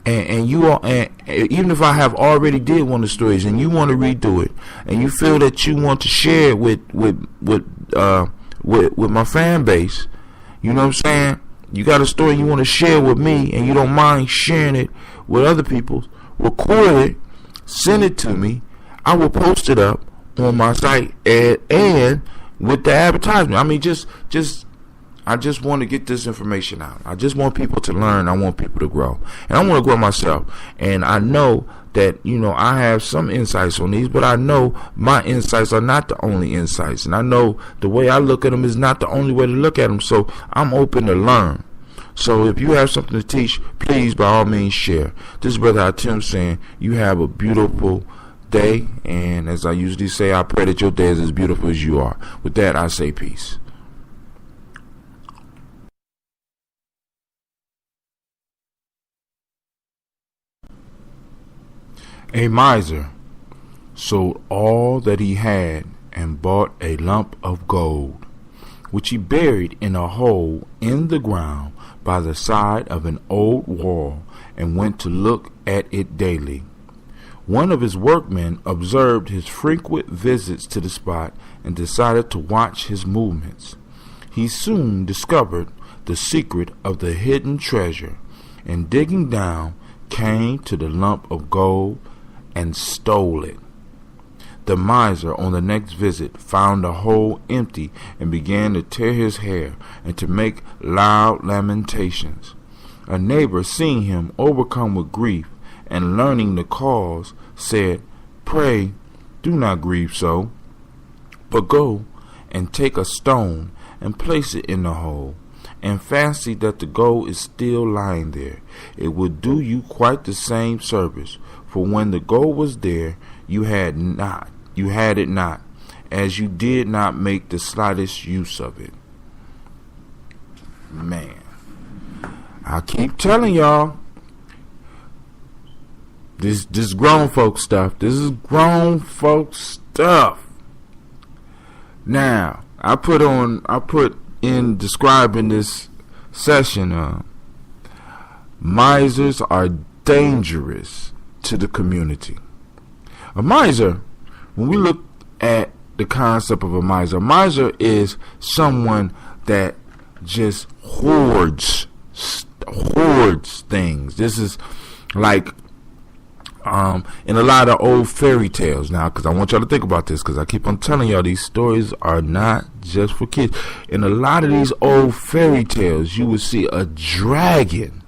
even if I have already did one of the stories and you want to redo it, and you feel that you want to share it with my fan base, you know what I'm saying? You got a story you want to share with me and you don't mind sharing it with other people, record it, send it to me. I will post it up on my site and with the advertisement. I mean, I just want to get this information out. I just want people to learn. I want people to grow, and I want to grow myself. And I know that, I have some insights on these, but I know my insights are not the only insights, and I know the way I look at them is not the only way to look at them. So I'm open to learn. So if you have something to teach, please, by all means, share. This is Brother Hatim saying, you have a beautiful day, and as I usually say, I pray that your day is as beautiful as you are. With that, I say peace. A miser sold all that he had and bought a lump of gold, which he buried in a hole in the ground by the side of an old wall, and went to look at it daily. One of his workmen observed his frequent visits to the spot and decided to watch his movements. He soon discovered the secret of the hidden treasure, and digging down, came to the lump of gold and stole it. The miser on the next visit found the hole empty and began to tear his hair and to make loud lamentations. A neighbor, seeing him overcome with grief and learning the cause, said, "Pray, do not grieve so, but go and take a stone and place it in the hole, and fancy that the gold is still lying there. It would do you quite the same service, for when the gold was there, you had it not, as you did not make the slightest use of it." Man, I keep telling y'all, this grown folk stuff. This is grown folk stuff. Now, I put in describing this session, misers are dangerous to the community. A miser, when we look at the concept of a miser is someone that just hoards things. This is like in a lot of old fairy tales now, because I want y'all to think about this, because I keep on telling y'all these stories are not just for kids. In a lot of these old fairy tales, you would see a dragon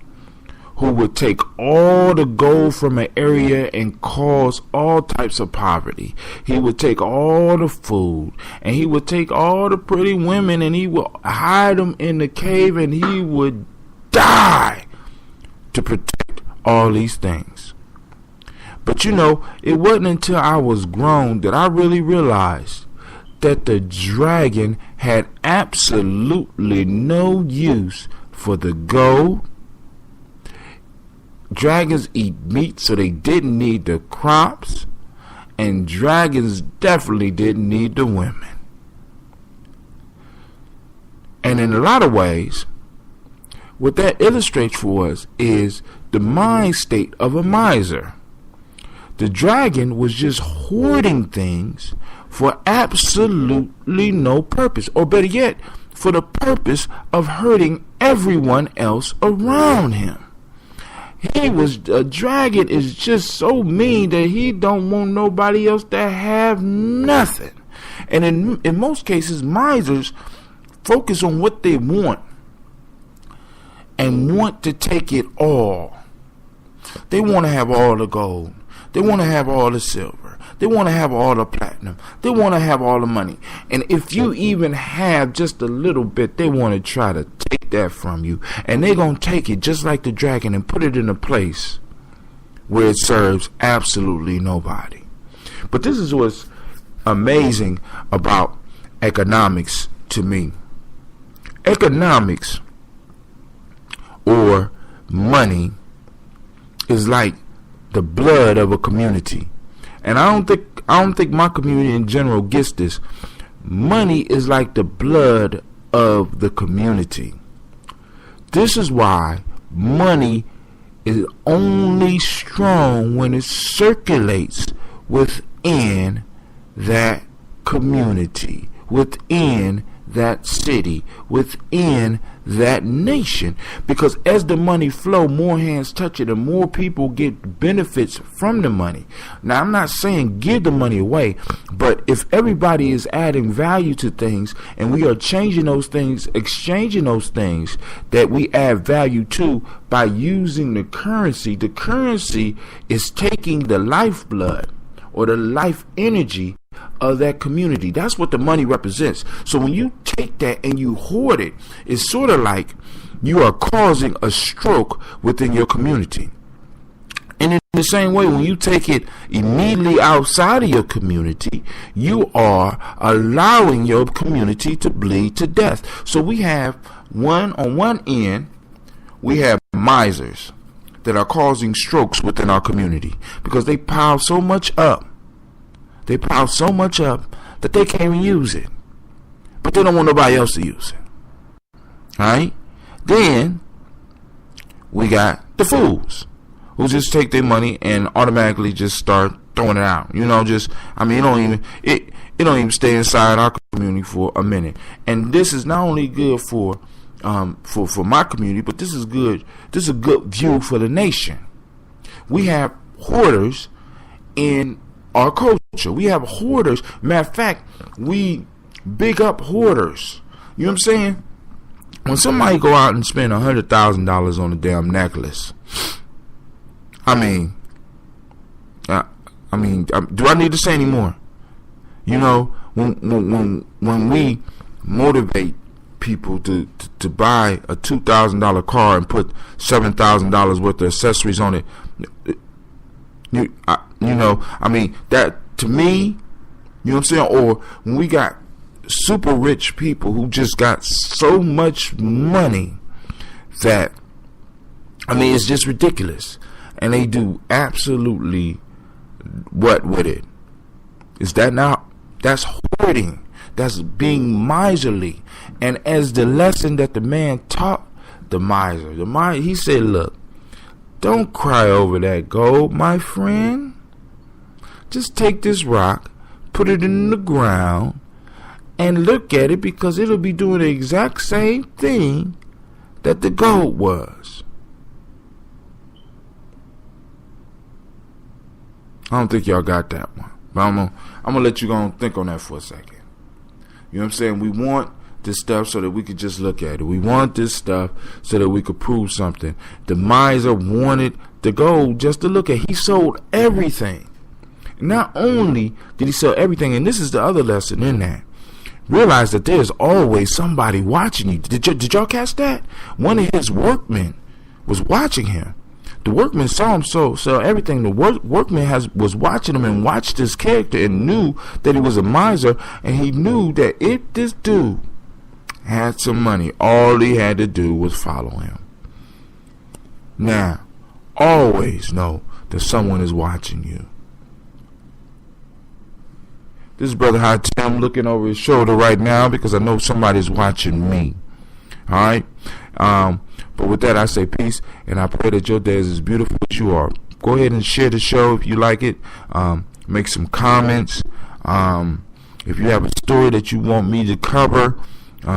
who would take all the gold from an area and cause all types of poverty. He would take all the food, and he would take all the pretty women, and he would hide them in the cave, and he would die to protect all these things. But you know, it wasn't until I was grown that I really realized that the dragon had absolutely no use for the gold. Dragons eat meat, so they didn't need the crops, and dragons definitely didn't need the women. And in a lot of ways, what that illustrates for us is the mind state of a miser. The dragon was just hoarding things for absolutely no purpose, or better yet, for the purpose of hurting everyone else around him. A dragon is just so mean that he don't want nobody else to have nothing. And in most cases, misers focus on what they want and want to take it all. They want to have all the gold. They want to have all the silver. They want to have all the platinum. They want to have all the money. And if you even have just a little bit, they want to try to take that from you. And they're going to take it just like the dragon and put it in a place where it serves absolutely nobody. But this is what's amazing about economics to me. Economics, or money, is like the blood of a community. And I don't think my community in general gets this. Money is like the blood of the community. This is why money is only strong when it circulates within that community, within that city, within that nation. Because as the money flow, more hands touch it and more people get benefits from the money. Now, I'm not saying give the money away, but if everybody is adding value to things and we are changing those things, exchanging those things that we add value to by using the currency is taking the lifeblood or the life energy of that community. That's what the money represents. So when you take that and you hoard it, it's sort of like you are causing a stroke within your community. And in the same way, when you take it immediately outside of your community, you are allowing your community to bleed to death. So we have on one end, we have misers that are causing strokes within our community because they pile so much up. They pile so much up that they can't even use it. But they don't want nobody else to use it. Alright? Then we got the fools who just take their money and automatically just start throwing it out. You know, it don't even stay inside our community for a minute. And this is not only good for for my community, but this is good. This is a good view for the nation. We have hoarders in our culture. We have hoarders. Matter of fact, we big up hoarders. You know what I'm saying? When somebody go out and spend $100,000 on a damn necklace, I mean, do I need to say any more? You know, when we motivate people to buy a $2,000 car and put $7,000 worth of accessories on it, that to me, you know what I'm saying? Or when we got super rich people who just got so much money that, it's just ridiculous. And they do absolutely what with it? Is that not? That's hoarding. That's being miserly. And as the lesson that the man taught the miser, he said, look, don't cry over that gold, my friend. Just take this rock, put it in the ground, and look at it, because it'll be doing the exact same thing that the gold was. I don't think y'all got that one. But I'm gonna let you go and think on that for a second. You know what I'm saying? We want this stuff so that we could just look at it. We want this stuff so that we could prove something. The miser wanted the gold just to look at. He sold everything. Not only did he sell everything, and this is the other lesson in that. Realize that there's always somebody watching you. Did y'all catch that? One of his workmen was watching him. The workman saw him sell everything. The workman was watching him and watched his character and knew that he was a miser, and he knew that if this dude had some money, all he had to do was follow him. Now, always know that someone is watching you. This is Brother High Tim looking over his shoulder right now because I know somebody's watching me. Alright? But with that, I say peace, and I pray that your day is as beautiful as you are. Go ahead and share the show if you like it. Make some comments. If you have a story that you want me to cover,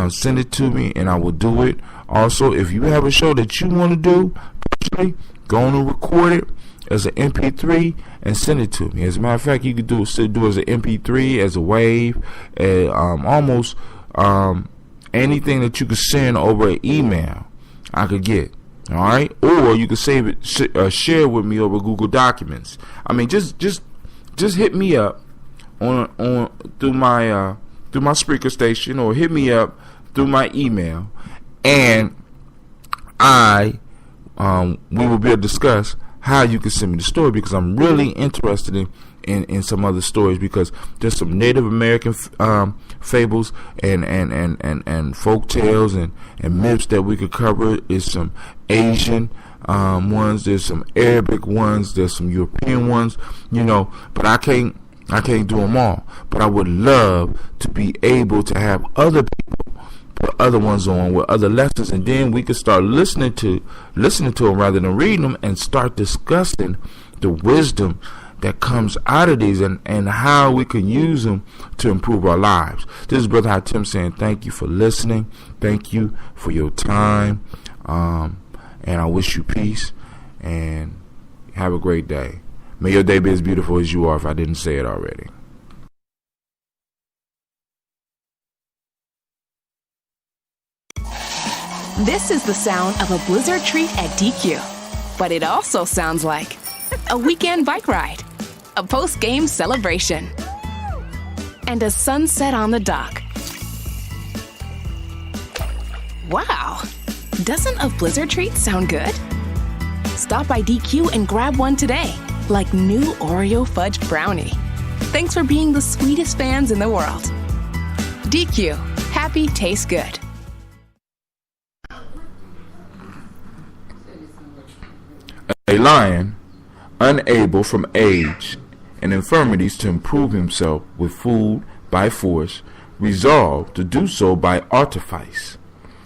send it to me, and I will do it. Also, if you have a show that you want to do, personally, go on and record it as an MP3 and send it to me. As a matter of fact, you could do it as an MP3, as a wave, almost anything that you could send over an email, I could get. All right, or you could save it, share with me over Google Documents. Just hit me up on through my Spreaker station, or hit me up through my email, and we will be able to discuss how you can send me the story, because I'm really interested in some other stories, because there's some Native American fables and folk tales and myths that we could cover. There's some Asian ones, there's some Arabic ones, there's some European ones, but I can't do them all. But I would love to be able to have other people put other ones on with other lessons, and then we could start listening to them rather than reading them, and start discussing the wisdom that comes out of these, and how we can use them to improve our lives. This is Brother High Tim saying thank you for listening. Thank you for your time. And I wish you peace, and have a great day. May your day be as beautiful as you are, if I didn't say it already. This is the sound of a blizzard treat at DQ. But it also sounds like a weekend bike ride, a post-game celebration, and a sunset on the dock. Wow! Doesn't a blizzard treat sound good? Stop by DQ and grab one today, like new Oreo fudge brownie. Thanks for being the sweetest fans in the world. DQ, happy tastes good. A lion, unable from age and infirmities to improve himself with food by force, resolved to do so by artifice.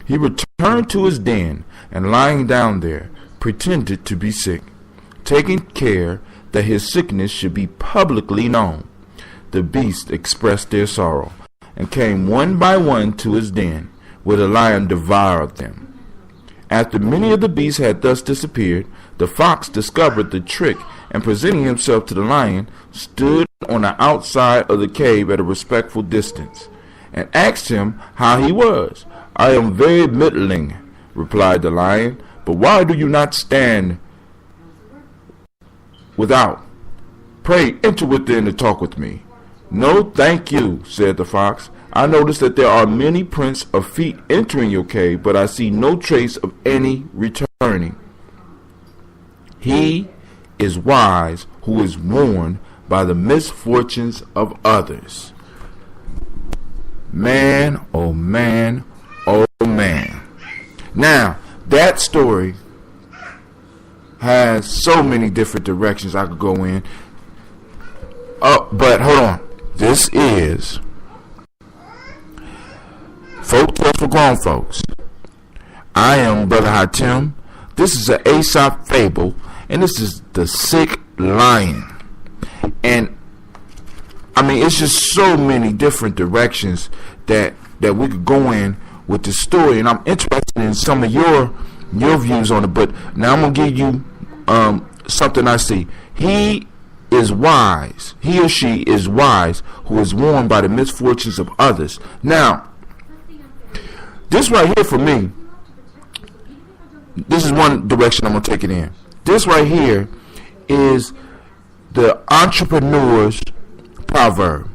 He returned to his den, and lying down there, pretended to be sick, taking care that his sickness should be publicly known. The beasts expressed their sorrow, and came one by one to his den, where the lion devoured them. After many of the beasts had thus disappeared, the fox discovered the trick and, presenting himself to the lion, stood on the outside of the cave at a respectful distance, and asked him how he was. "I am very middling," replied the lion, "but why do you not stand without? Pray enter within to talk with me." "No, thank you," said the fox. "I notice that there are many prints of feet entering your cave, but I see no trace of any returning. He is wise who is warned by the misfortunes of others." Man, oh man, oh man. Now, that story has so many different directions I could go in. Oh, but hold on. This is Folk Tales for Grown Folks. I am Brother Hatim. This is an Aesop fable, and this is The Sick Lion. And I mean, it's just so many different directions that we could go in with the story, and I'm interested in some of your views on it. But now I'm gonna give you something I see. He is wise. He or she is wise who is warned by the misfortunes of others. Now, this right here for me, this is one direction I'm gonna take it in. This right here is the entrepreneur's proverb.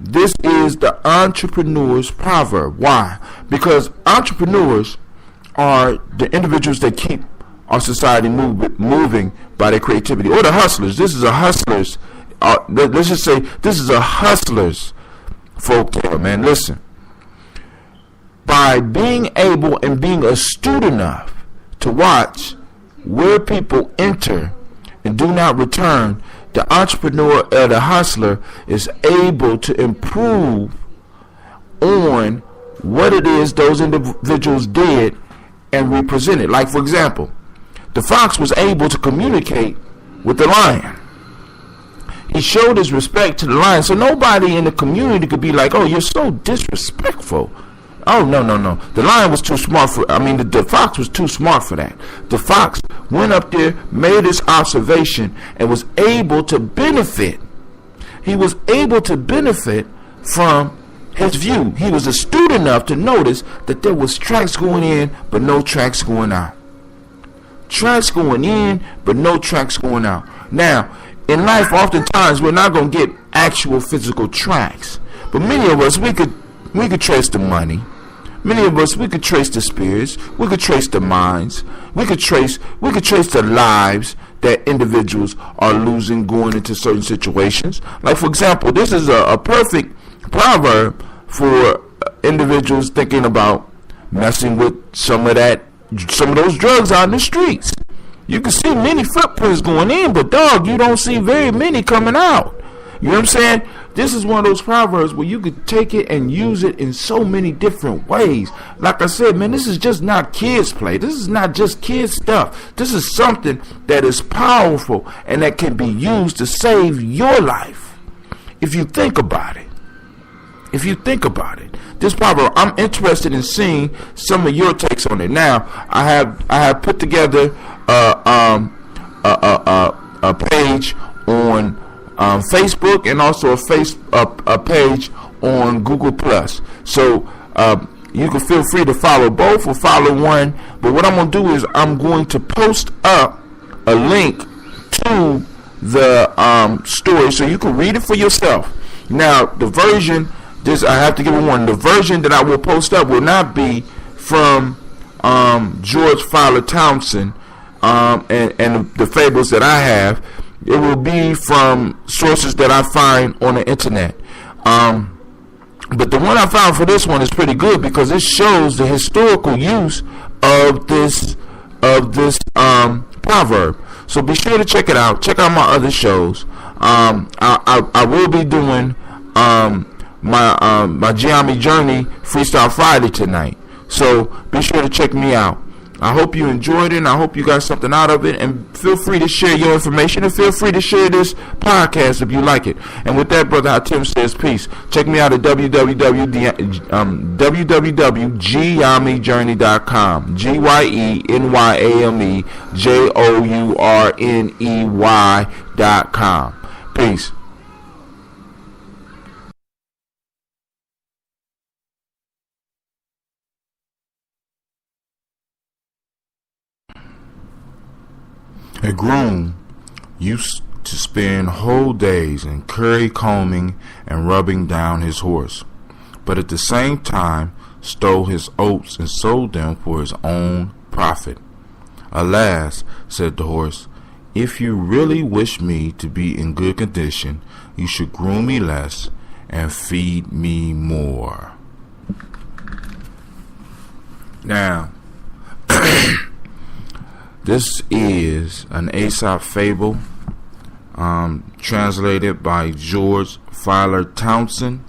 This is the entrepreneur's proverb. Why? Because entrepreneurs are the individuals that keep our society moving by their creativity, or the hustlers. This is a hustler's. Let's just say this is a hustler's folk tale, man. Listen. By being able and being astute enough to watch where people enter and do not return, the entrepreneur or the hustler is able to improve on what it is those individuals did and represent it. Like, for example, the fox was able to communicate with the lion. He showed his respect to the lion, so nobody in the community could be like, "Oh, you're so disrespectful." Oh, no. The lion was too smart for, the fox was too smart for that. The fox went up there, made his observation, and was able to benefit. He was able to benefit from his view. He was astute enough to notice that there was tracks going in, but no tracks going out. Tracks going in, but no tracks going out. Now, in life, oftentimes, we're not going to get actual physical tracks. But many of us, we could trace the money. Many of us, we could trace the spirits. We could trace the minds. We could trace the lives that individuals are losing going into certain situations. Like, for example, this is a perfect proverb for individuals thinking about messing with some of those drugs out in the streets. You can see many footprints going in, but dog, you don't see very many coming out. You know what I'm saying? This is one of those proverbs where you could take it and use it in so many different ways. Like I said, man, this is just not kids play. This is not just kids stuff. This is something that is powerful and that can be used to save your life. If you think about it. This proverb, I'm interested in seeing some of your takes on it. Now, I have put together a page on Facebook, and also a page on Google Plus. So you can feel free to follow both or follow one. But what I'm going to do is I'm going to post up a link to the story so you can read it for yourself. Now, the version, I have to give it one. The version that I will post up will not be from George Fowler Townsend and the fables that I have. It will be from sources that I find on the internet. But the one I found for this one is pretty good because it shows the historical use of this proverb. So be sure to check it out. Check out my other shows. I will be doing my Gianni Journey Freestyle Friday tonight. So be sure to check me out. I hope you enjoyed it, and I hope you got something out of it. And feel free to share your information, and feel free to share this podcast if you like it. And with that, Brother Tim says peace. Check me out at www.GNJMejourney.com. GYENYAMEJOURNEY.com. Peace. A groom used to spend whole days in curry combing and rubbing down his horse, but at the same time stole his oats and sold them for his own profit. Alas, said the horse, if you really wish me to be in good condition, you should groom me less and feed me more. Now, this is an Aesop fable, translated by George Filer Townsend.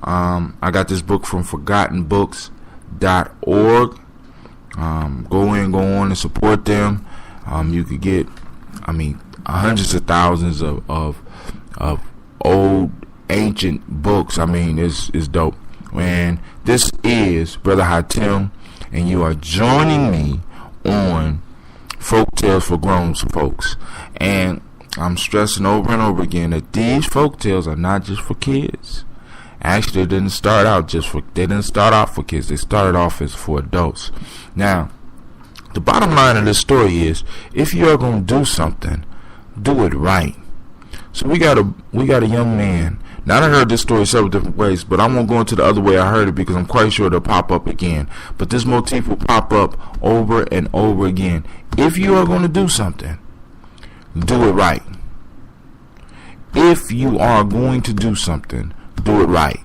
I got this book from ForgottenBooks.org. Go on and support them. You could get, hundreds of thousands of old ancient books. It's dope. And this is Brother Hatim, and you are joining me on Folk Tales for Grown Folks. And I'm stressing over and over again that these folk tales are not just for kids. Actually, they didn't start off for kids. They started off as for adults. Now, the bottom line of this story is, if you are going to do something, do it right. So we got a young man. Now, I heard this story several different ways, but I won't go into the other way I heard it because I'm quite sure it'll pop up again. But this motif will pop up over and over again. If you are going to do something, do it right. If you are going to do something, do it right.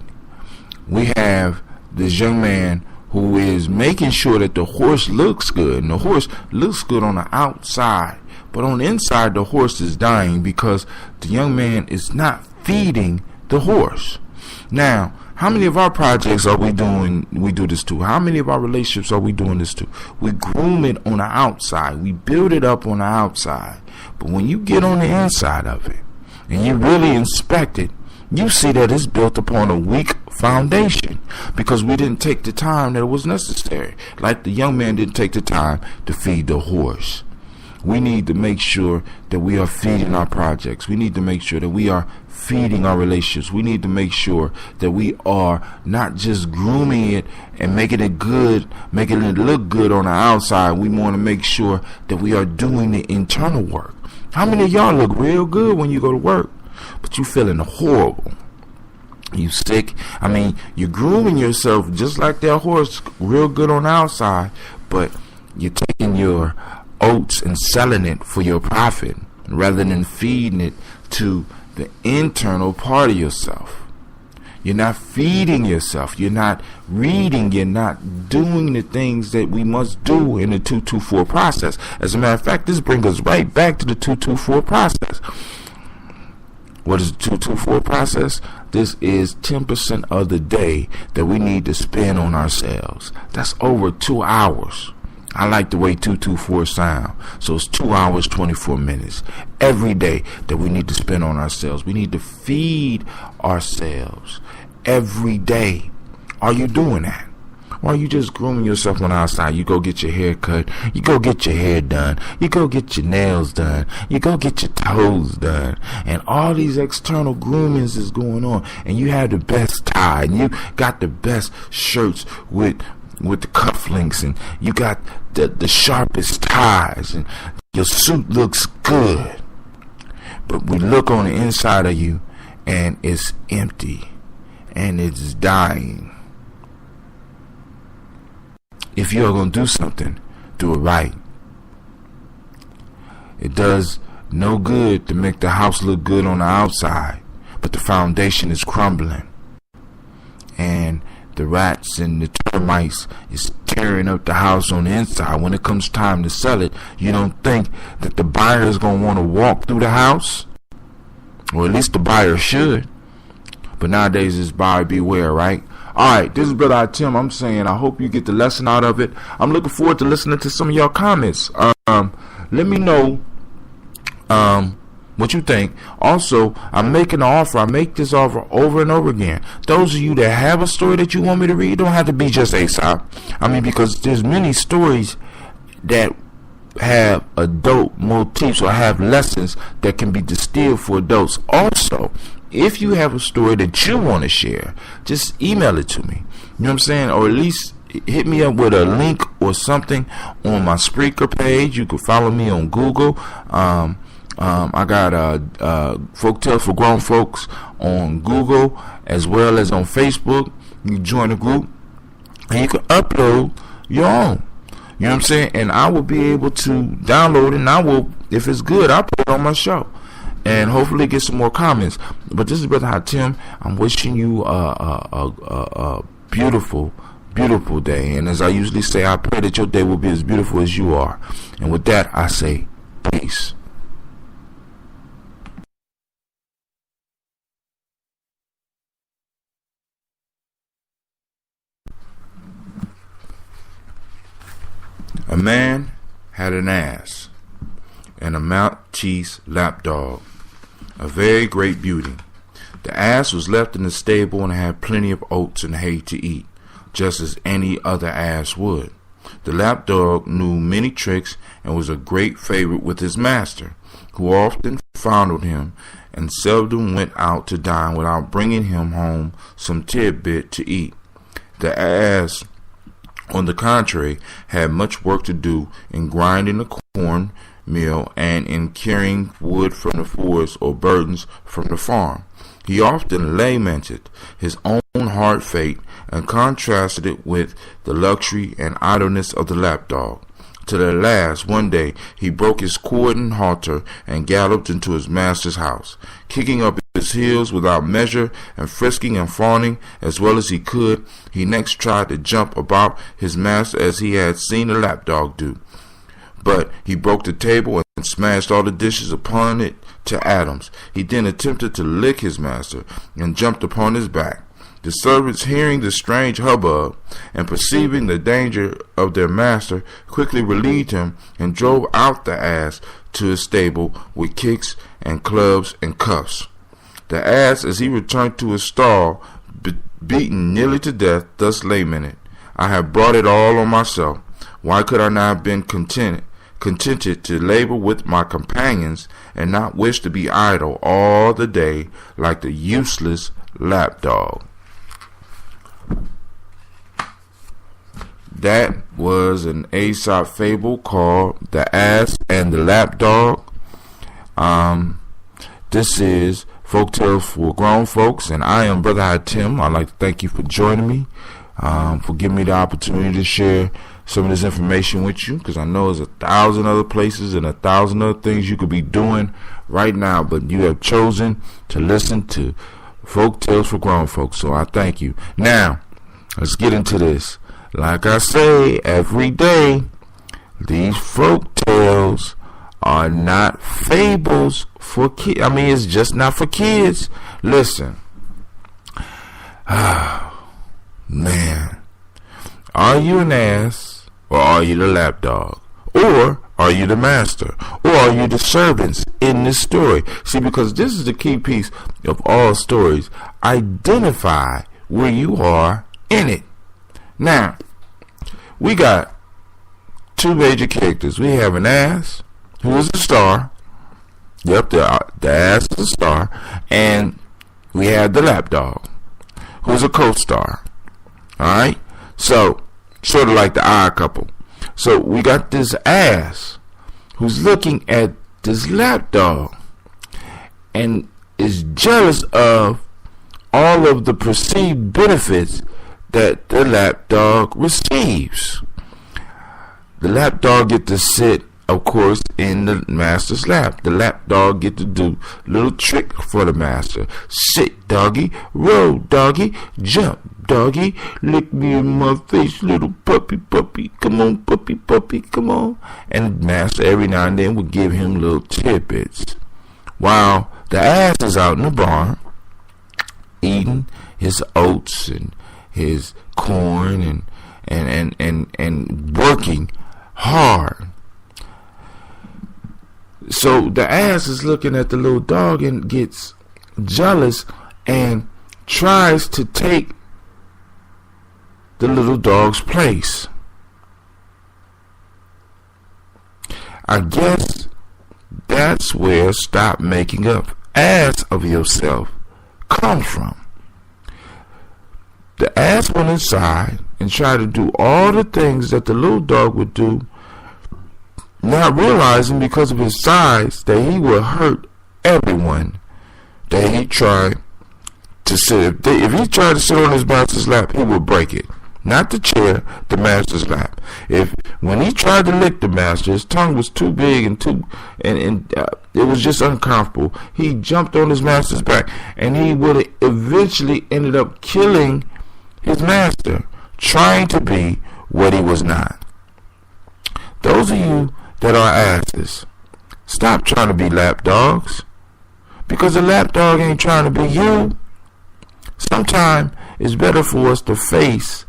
We have this young man who is making sure that the horse looks good. And the horse looks good on the outside, but on the inside, the horse is dying because the young man is not feeding the horse. Now, how many of our projects are we do this to? How many of our relationships are we doing this to? We groom it on the outside. We build it up on the outside. But when you get on the inside of it and you really inspect it, you see that it's built upon a weak foundation because we didn't take the time that was necessary. Like the young man didn't take the time to feed the horse. We need to make sure that we are feeding our projects. We need to make sure that we are feeding our relationships. We need to make sure that we are not just grooming it and making it good, making it look good on the outside. We want to make sure that we are doing the internal work. How many of y'all look real good when you go to work, but you feeling horrible? You sick? You're grooming yourself just like that horse, real good on the outside, but you're taking your oats and selling it for your profit rather than feeding it to the internal part of yourself. You're not feeding yourself. You're not reading. You're not doing the things that we must do in the 224 process. As a matter of fact, this brings us right back to the 224 process. What is the 224 process? This is 10% of the day that we need to spend on ourselves. That's over 2 hours. I like the way 224 sound. So it's 2 hours, 24 minutes every day that we need to spend on ourselves. We need to feed ourselves every day. Are you doing that? Or are you just grooming yourself on the outside? You go get your hair cut. You go get your hair done. You go get your nails done. You go get your toes done. And all these external groomings is going on. And you have the best tie. And you got the best shirts with the cufflinks, and you got the sharpest ties, and your suit looks good, but we look on the inside of you and it's empty and it's dying. If you're going to do something, do it right. It does no good to make the house look good on the outside, but the foundation is crumbling, and the rats and the termites is tearing up the house on the inside. When it comes time to sell it, you don't think that the buyer is going to want to walk through the house? Or at least the buyer should. But nowadays it's buyer beware, right? Alright, this is Brother Tim. I'm saying I hope you get the lesson out of it. I'm looking forward to listening to some of y'all comments. Let me know what you think. Also, I'm making an offer. I make this offer over and over again. Those of you that have a story that you want me to read, don't have to be just Aesop. I mean, because there's many stories that have adult motifs or have lessons that can be distilled for adults. Also, if you have a story that you want to share, just email it to me. You know what I'm saying? Or at least hit me up with a link or something on my Spreaker page. You can follow me on Google. I got Folk Tales for Grown Folks on Google as well as on Facebook. You can join the group and you can upload your own. You know what I'm saying? And I will be able to download it, and I will, if it's good, I'll put it on my show and hopefully get some more comments. But this is Brother Tim. I'm wishing you a beautiful, beautiful day. And as I usually say, I pray that your day will be as beautiful as you are. And with that, I say peace. A man had an ass and a Maltese lapdog, a very great beauty. The ass was left in the stable and had plenty of oats and hay to eat, just as any other ass would. The lapdog knew many tricks and was a great favorite with his master, who often fondled him and seldom went out to dine without bringing him home some tidbit to eat. The ass, on the contrary, had much work to do in grinding the corn meal and in carrying wood from the forest or burdens from the farm. He often lamented his own hard fate and contrasted it with the luxury and idleness of the lapdog. Till at last, one day, he broke his cord and halter and galloped into his master's house, kicking up his heels without measure and frisking and fawning as well as he could. He next tried to jump about his master as he had seen the lapdog do. But he broke the table and smashed all the dishes upon it to atoms. He then attempted to lick his master and jumped upon his back. The servants, hearing the strange hubbub and perceiving the danger of their master, quickly relieved him and drove out the ass to his stable with kicks and clubs and cuffs. The ass, as he returned to his stall, beaten nearly to death, thus lamented, "I have brought it all on myself. Why could I not have been contented to labor with my companions and not wish to be idle all the day like the useless lapdog?" That was an Aesop fable called The Ass and the Lapdog. This is Folk Tales for Grown Folks, and I am Brother Tim. I'd like to thank you for joining me, for giving me the opportunity to share some of this information with you, because I know there's 1,000 other places and 1,000 other things you could be doing right now, but you have chosen to listen to Folk Tales for Grown Folks, so I thank you. Now, let's get into this. Like I say every day, these folk tales are not fables for kids. I mean, it's just not for kids. Listen. Man. Are you an ass, or are you the lapdog? Or are you the master? Or are you the servants in this story? See, because this is the key piece of all stories. Identify where you are in it. Now, we got two major characters. We have an ass, who is a star. Yep, the ass is a star. And we have the lapdog, who's a co-star. Alright? So, sort of like the odd couple. So, we got this ass, who's looking at this lapdog, and is jealous of all of the perceived benefits that the lapdog receives. The lapdog get to sit, of course, in the master's lap. The lapdog get to do a little trick for the master. Sit, doggy. Roll, doggy. Jump, doggy. Lick me in my face, little puppy, puppy. Come on, puppy, puppy, come on. And the master every now and then would give him little tidbits, while the ass is out in the barn eating his oats and his corn and working hard. So the ass is looking at the little dog and gets jealous and tries to take the little dog's place. I guess that's where stop making up ass of yourself comes from. The ass went inside and tried to do all the things that the little dog would do, not realizing because of his size that he would hurt everyone that he tried to sit. If he tried to sit on his master's lap, he would break it. Not the chair, the master's lap. When he tried to lick the master, his tongue was too big and it was just uncomfortable. He jumped on his master's back, and he would have eventually ended up killing his master, trying to be what he was not. Those of you that are asses, stop trying to be lap dogs, because a lap dog ain't trying to be you. Sometimes it's better for us to face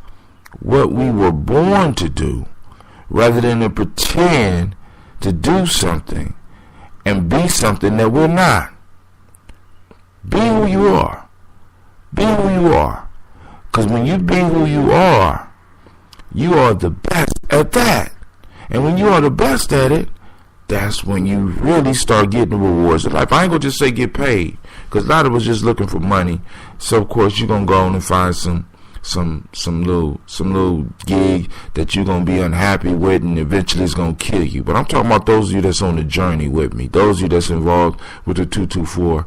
what we were born to do rather than to pretend to do something and be something that we're not. Be who you are. Be who you are. Because when you be who you are the best at that. And when you are the best at it, that's when you really start getting the rewards of life. I ain't gonna just say get paid, because a lot of us just looking for money. So of course you're gonna go on and find some little gig that you're gonna be unhappy with, and eventually it's gonna kill you. But I'm talking about those of you that's on the journey with me, those of you that's involved with the 224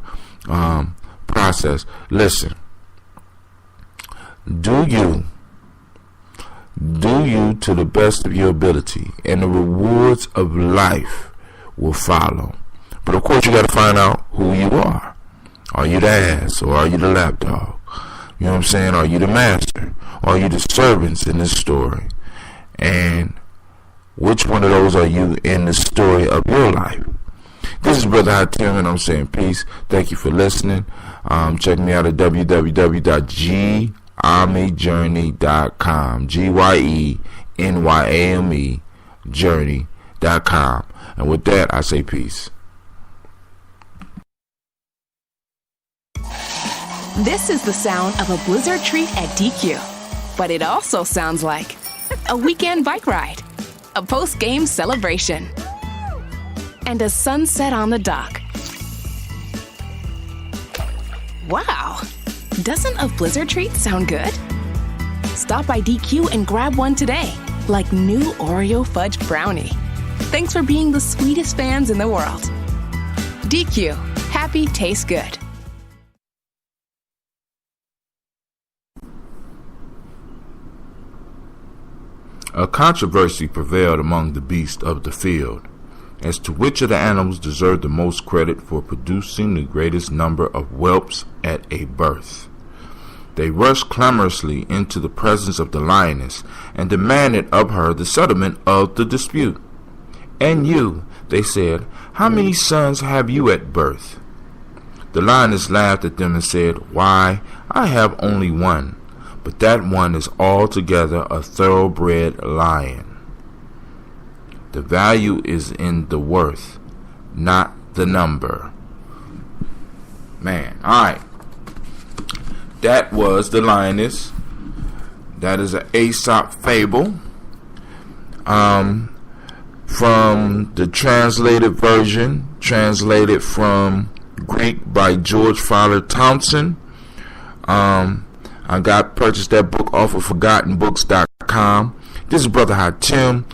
process. Listen, do you to the best of your ability, and the rewards of life will follow. But of course you got to find out who you are. Are you the ass, or are you the lap dog? You know what I'm saying? Are you the master? Or are you the servants in this story? And which one of those are you in the story of your life? This is Brother Hatim, and I'm saying peace. Thank you for listening. Check me out at www.GNJMedia.com. GYENYAME journey.com. And with that, I say peace. This is the sound of a blizzard treat at DQ. But it also sounds like a weekend bike ride, a post-game celebration, and a sunset on the dock. Wow! Doesn't a blizzard treat sound good? Stop by DQ and grab one today, like new Oreo fudge brownie. Thanks for being the sweetest fans in the world. DQ, happy tastes good. A controversy prevailed among the beasts of the field as to which of the animals deserved the most credit for producing the greatest number of whelps at a birth. They rushed clamorously into the presence of the lioness and demanded of her the settlement of the dispute. "And you," they said, "how many sons have you at birth?" The lioness laughed at them and said, "Why, I have only one, but that one is altogether a thoroughbred lion. The value is in the worth, not the number." Man, alright. That was the lioness. That is an Aesop fable. From the translated version, translated from Greek by George Fowler Thompson. I purchased that book off of ForgottenBooks.com. This is Brother Hatim.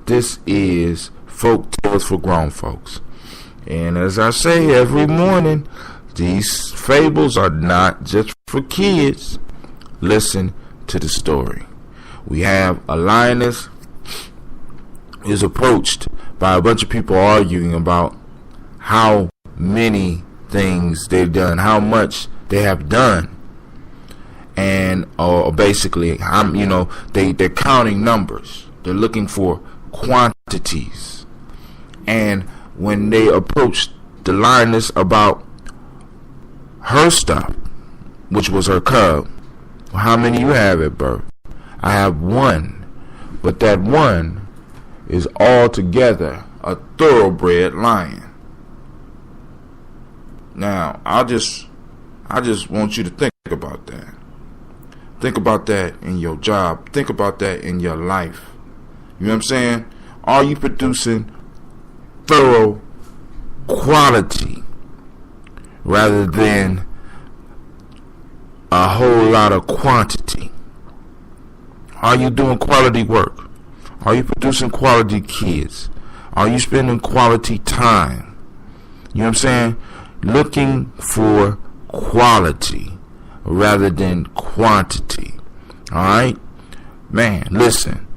This is Folk Tales for Grown Folks. And as I say every morning, these fables are not just for kids. Listen to the story. We have a lioness is approached by a bunch of people arguing about how many things they've done, how much they have done. And basically, they're counting numbers. They're looking for quantities. And when they approached the lioness about her stuff, which was her cub, Well, how many you have at birth? I have one, but that one is altogether a thoroughbred lion. Now, I just want you to think about that. Think about that in your job. Think about that in your life. You know what I'm saying? Are you producing thorough quality rather than a whole lot of quantity? Are you doing quality work? Are you producing quality kids? Are you spending quality time? You know what I'm saying? Looking for quality rather than quantity. Alright? Man, listen.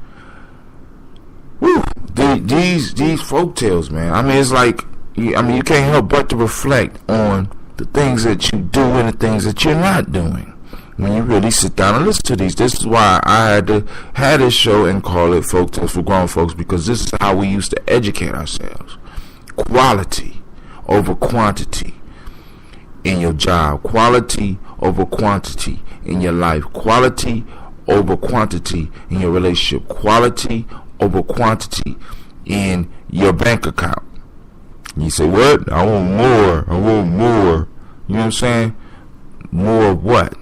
Woo, these folk tales, man. I mean, it's like, you can't help but to reflect on the things that you do and the things that you're not doing when you really sit down and listen to these. This is why I had to have this show and call it Folk Tales for Grown Folks, because this is how we used to educate ourselves. Quality over quantity in your job. Quality over quantity in your life. Quality over quantity in your relationship. Quality over quantity in your bank account. You say, what? I want more. I want more. You know what I'm saying? More of what?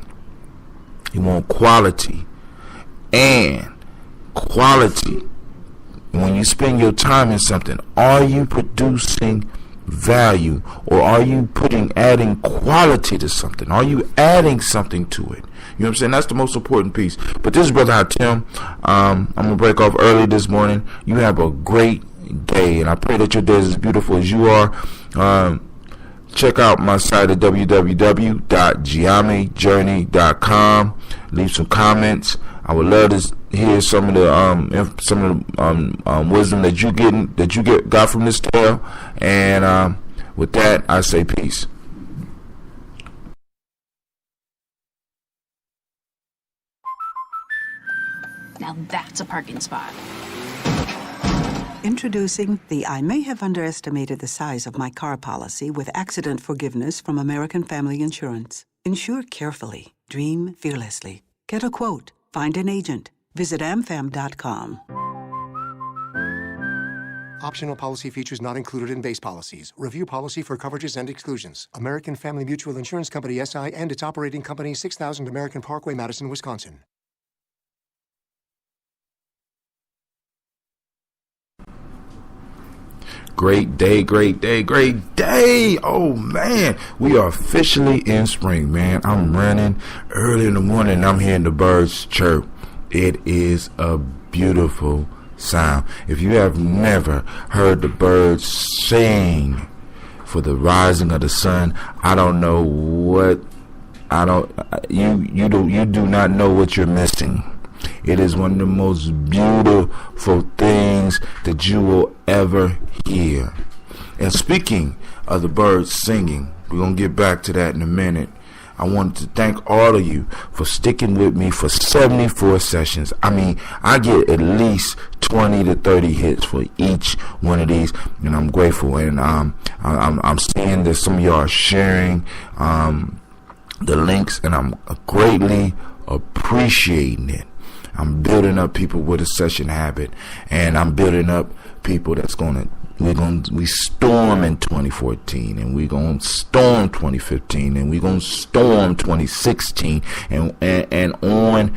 You want quality. And quality, when you spend your time in something, are you producing value, or are you adding quality to something? Are you adding something to it? You know what I'm saying? That's the most important piece. But this is Brother Hatim. I'm going to break off early this morning. You have a great day, and I pray that your day is as beautiful as you are. Check out my site at www.GNJMedia.com. Leave some comments. I would love to hear some of the wisdom that you got from this tale. And with that, I say peace. Now that's a parking spot. Introducing the I may have underestimated the size of my car policy with accident forgiveness from American Family Insurance. Insure carefully. Dream fearlessly. Get a quote. Find an agent. Visit amfam.com. Optional policy features not included in base policies. Review policy for coverages and exclusions. American Family Mutual Insurance Company, SI, and its operating company, 6000 American Parkway, Madison, Wisconsin. Great day, great day, great day. Oh, man. We are officially in spring, man. I'm running early in the morning. I'm hearing the birds chirp. It is a beautiful sound. If you have never heard the birds sing for the rising of the sun, I don't know what, you do not know what you're missing. It is one of the most beautiful things that you will ever hear. And speaking of the birds singing, we're going to get back to that in a minute. I wanted to thank all of you for sticking with me for 74 sessions. I mean, I get at least 20 to 30 hits for each one of these, and I'm grateful. And I'm seeing that some of y'all are sharing the links, and I'm greatly appreciating it. I'm building up people with a session habit, and I'm building up people that's we storm in 2014, and we're going to storm 2015, and we're going to storm 2016, and on,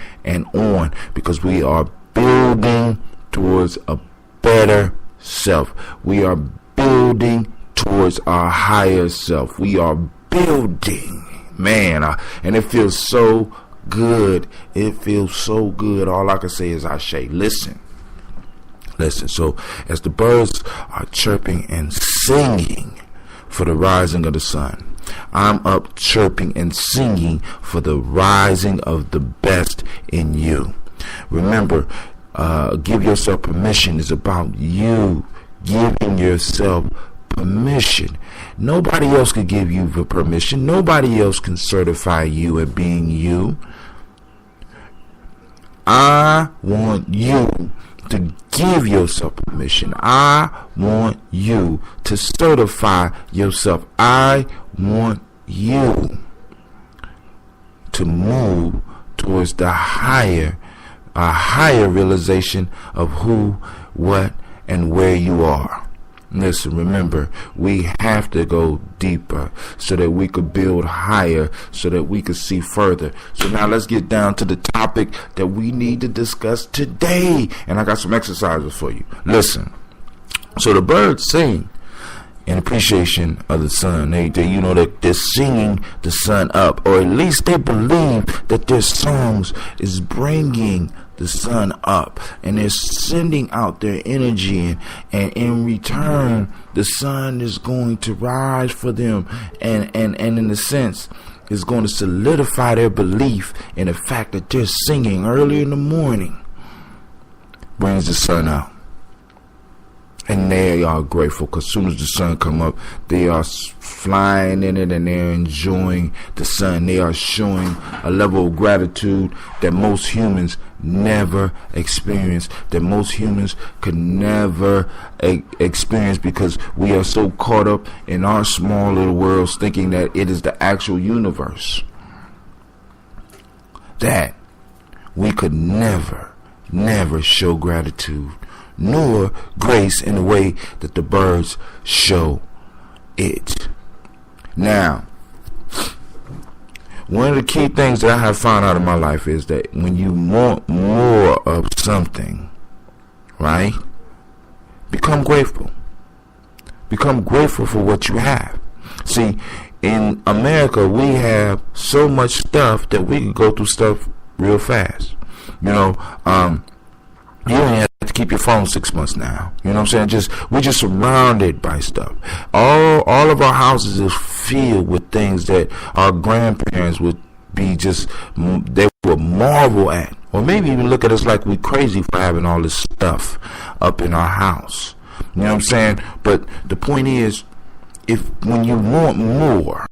because we are building towards a better self. We are building towards our higher self. We are building, man, and it feels so good. It feels so good. All I can say is Ashe. Listen. So as the birds are chirping and singing for the rising of the sun, I'm up chirping and singing for the rising of the best in you. Remember, give yourself permission is about you giving yourself permission. Nobody else can give you the permission. Nobody else can certify you as being you. I want you to give yourself permission. I want you to certify yourself. I want you to move towards a higher realization of who, what, and where you are. Listen, remember, we have to go deeper so that we could build higher, so that we could see further. So now let's get down to the topic that we need to discuss today. And I got some exercises for you. Listen. So the birds sing in appreciation of the sun. They you know, they're singing the sun up, or at least they believe that their songs is bringing the sun up, and they're sending out their energy, and in return the sun is going to rise for them, and in a sense is going to solidify their belief in the fact that they're singing early in the morning brings the sun out. And they are grateful because as soon as the sun come up, they are flying in it and they're enjoying the sun. They are showing a level of gratitude that most humans never experience, that most humans could never experience, because we are so caught up in our small little worlds thinking that it is the actual universe, that we could never show gratitude nor grace in the way that the birds show it. Now, one of the key things that I have found out in my life is that when you want more of something, right, become grateful. Become grateful for what you have. See, in America, we have so much stuff that we can go through stuff real fast. You know, you don't have to keep your phone 6 months now. You know what I'm saying? We're just surrounded by stuff. All of our houses is filled with things that our grandparents would be they would marvel at, or maybe even look at us like we crazy for having all this stuff up in our house. You know what I'm saying? But the point is, when you want more,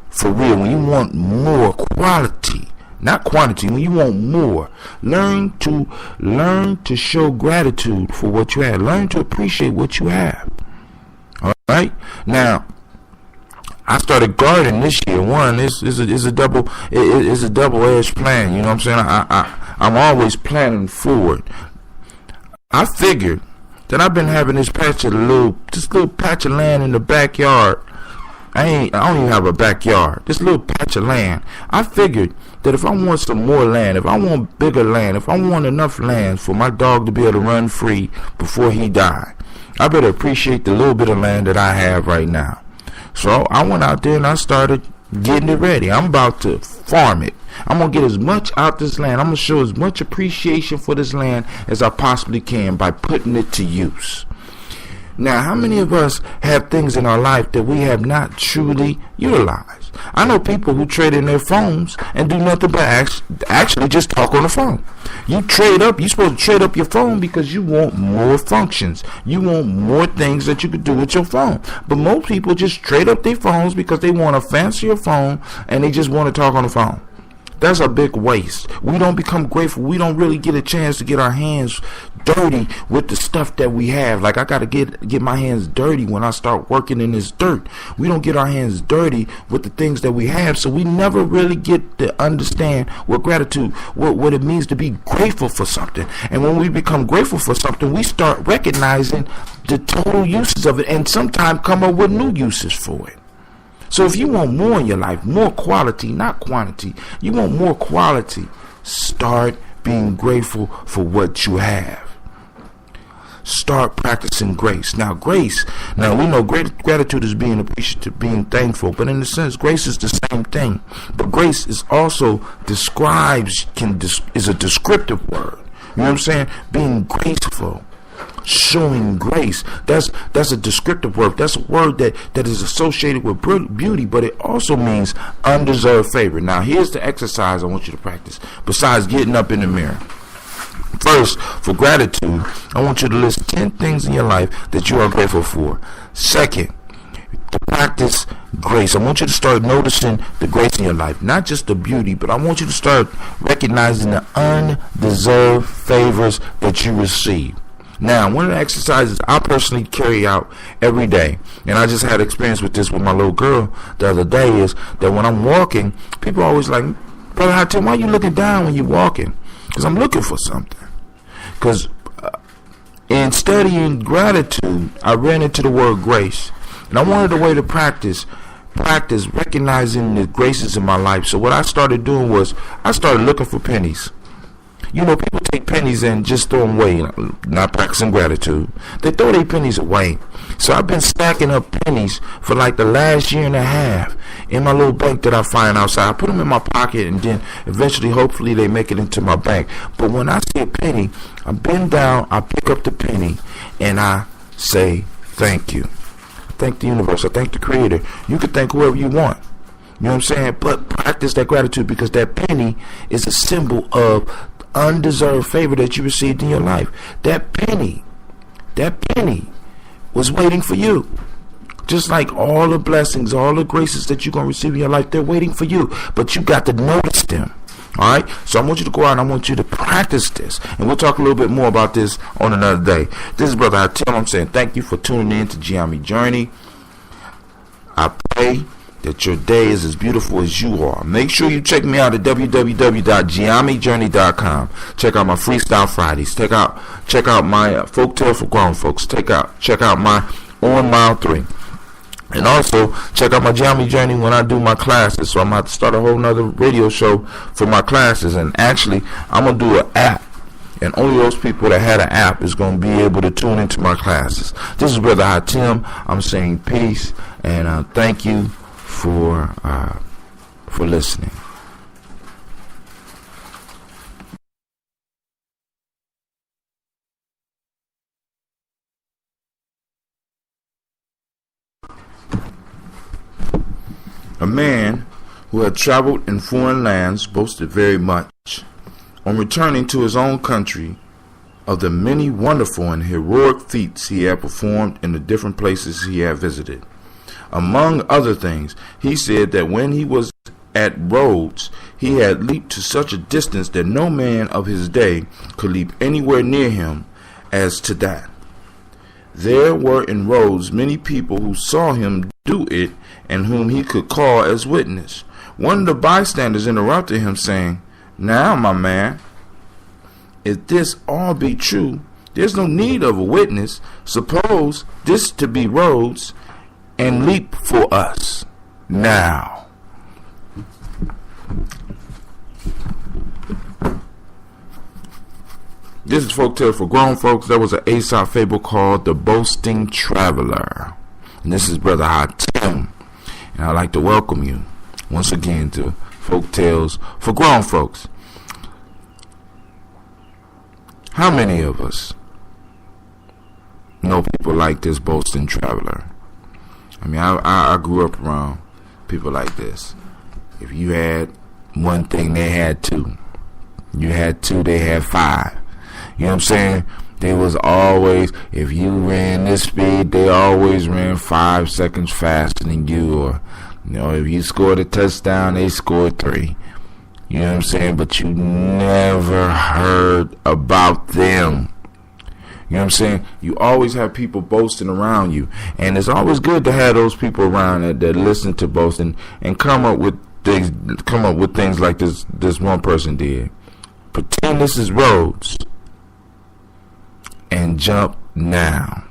for real, when you want more quality, not quantity, when you want more, learn to show gratitude for what you have. Learn to appreciate what you have. All right. Now, I started gardening this year. One is a double-edged plan. You know what I'm saying? I'm always planning forward. I figured that I've been having this little patch of land in the backyard. I don't even have a backyard. This little patch of land. I figured that if I want some more land, if I want bigger land, if I want enough land for my dog to be able to run free before he died, I better appreciate the little bit of land that I have right now. So I went out there and I started getting it ready. I'm about to farm it. I'm going to get as much out this land. I'm going to show as much appreciation for this land as I possibly can by putting it to use. Now, how many of us have things in our life that we have not truly utilized? I know people who trade in their phones and do nothing but actually just talk on the phone. You're supposed to trade up your phone because you want more functions. You want more things that you could do with your phone. But most people just trade up their phones because they want a fancier phone and they just want to talk on the phone. That's a big waste. We don't become grateful. We don't really get a chance to get our hands dirty with the stuff that we have. Like, I got to get my hands dirty when I start working in this dirt. We don't get our hands dirty with the things that we have, so we never really get to understand what gratitude, what it means to be grateful for something. And when we become grateful for something, we start recognizing the total uses of it and sometimes come up with new uses for it. So if you want more in your life, more quality, not quantity, you want more quality, start being grateful for what you have. Start practicing grace. Now we know gratitude is being appreciative, being thankful, but in a sense, grace is the same thing. But grace is also is a descriptive word. You know what I'm saying? Being graceful. Showing grace, that's a descriptive word. That's a word that is associated with beauty, but it also means undeserved favor. Now here's the exercise I want you to practice besides getting up in the mirror. First, for gratitude, I want you to list 10 things in your life that you are grateful for. Second, to practice grace, I want you to start noticing the grace in your life, not just the beauty, but I want you to start recognizing the undeserved favors that you receive. Now, one of the exercises I personally carry out every day, and I just had experience with this with my little girl the other day, is that when I'm walking, people are always like, Brother Hatim, why you looking down when you walking? Because I'm looking for something. Because in studying gratitude, I ran into the word grace. And I wanted a way to practice recognizing the graces in my life. So what I started doing was I started looking for pennies. You know, people take pennies and just throw them away, not practicing gratitude. They throw their pennies away. So I've been stacking up pennies for like the last year and a half in my little bank that I find outside. I put them in my pocket, and then eventually, hopefully, they make it into my bank. But when I see a penny, I bend down, I pick up the penny, and I say thank you. I thank the universe. I thank the Creator. You can thank whoever you want. You know what I'm saying? But practice that gratitude, because that penny is a symbol of undeserved favor that you received in your life. That penny was waiting for you. Just like all the blessings, all the graces that you're going to receive in your life, they're waiting for you. But you got to notice them. All right? So I want you to go out and I want you to practice this. And we'll talk a little bit more about this on another day. This is Brother Hatim. I'm saying thank you for tuning in to GNJMedia Journey. I pray that your day is as beautiful as you are. Make sure you check me out at www.GNJMedia.com. Check out my Freestyle Fridays. Check out my Folktale for Grown Folks. Check out my On Mile 3. And also, check out my GNJMedia Journey when I do my classes. So I'm about to start a whole nother radio show for my classes. And actually, I'm going to do an app. And only those people that had an app is going to be able to tune into my classes. This is Brother Hatim. I'm saying peace. And thank you for listening. A man who had traveled in foreign lands boasted very much, on returning to his own country, of the many wonderful and heroic feats he had performed in the different places he had visited. Among other things, he said that when he was at Rhodes, he had leaped to such a distance that no man of his day could leap anywhere near him as to that. There were in Rhodes many people who saw him do it and whom he could call as witness. One of the bystanders interrupted him, saying, "Now, my man, if this all be true, there's no need of a witness. Suppose this to be Rhodes, and leap for us now." This is Folktale for Grown Folks. There was an Aesop fable called The Boasting Traveler. And this is Brother Hatim. And I'd like to welcome you once again to Folktales for Grown Folks. How many of us know people like this boasting traveler? I mean, I grew up around people like this. If you had one thing, they had two. You had two, they had five. You know what I'm saying? They was always, if you ran this speed, they always ran 5 seconds faster than you. Or, you know, if you scored a touchdown, they scored 3. You know what I'm saying? But you never heard about them. You know what I'm saying? You always have people boasting around you. And it's always good to have those people around that listen to boasting and come up with things like this one person did. Pretend this is Rhodes and jump now.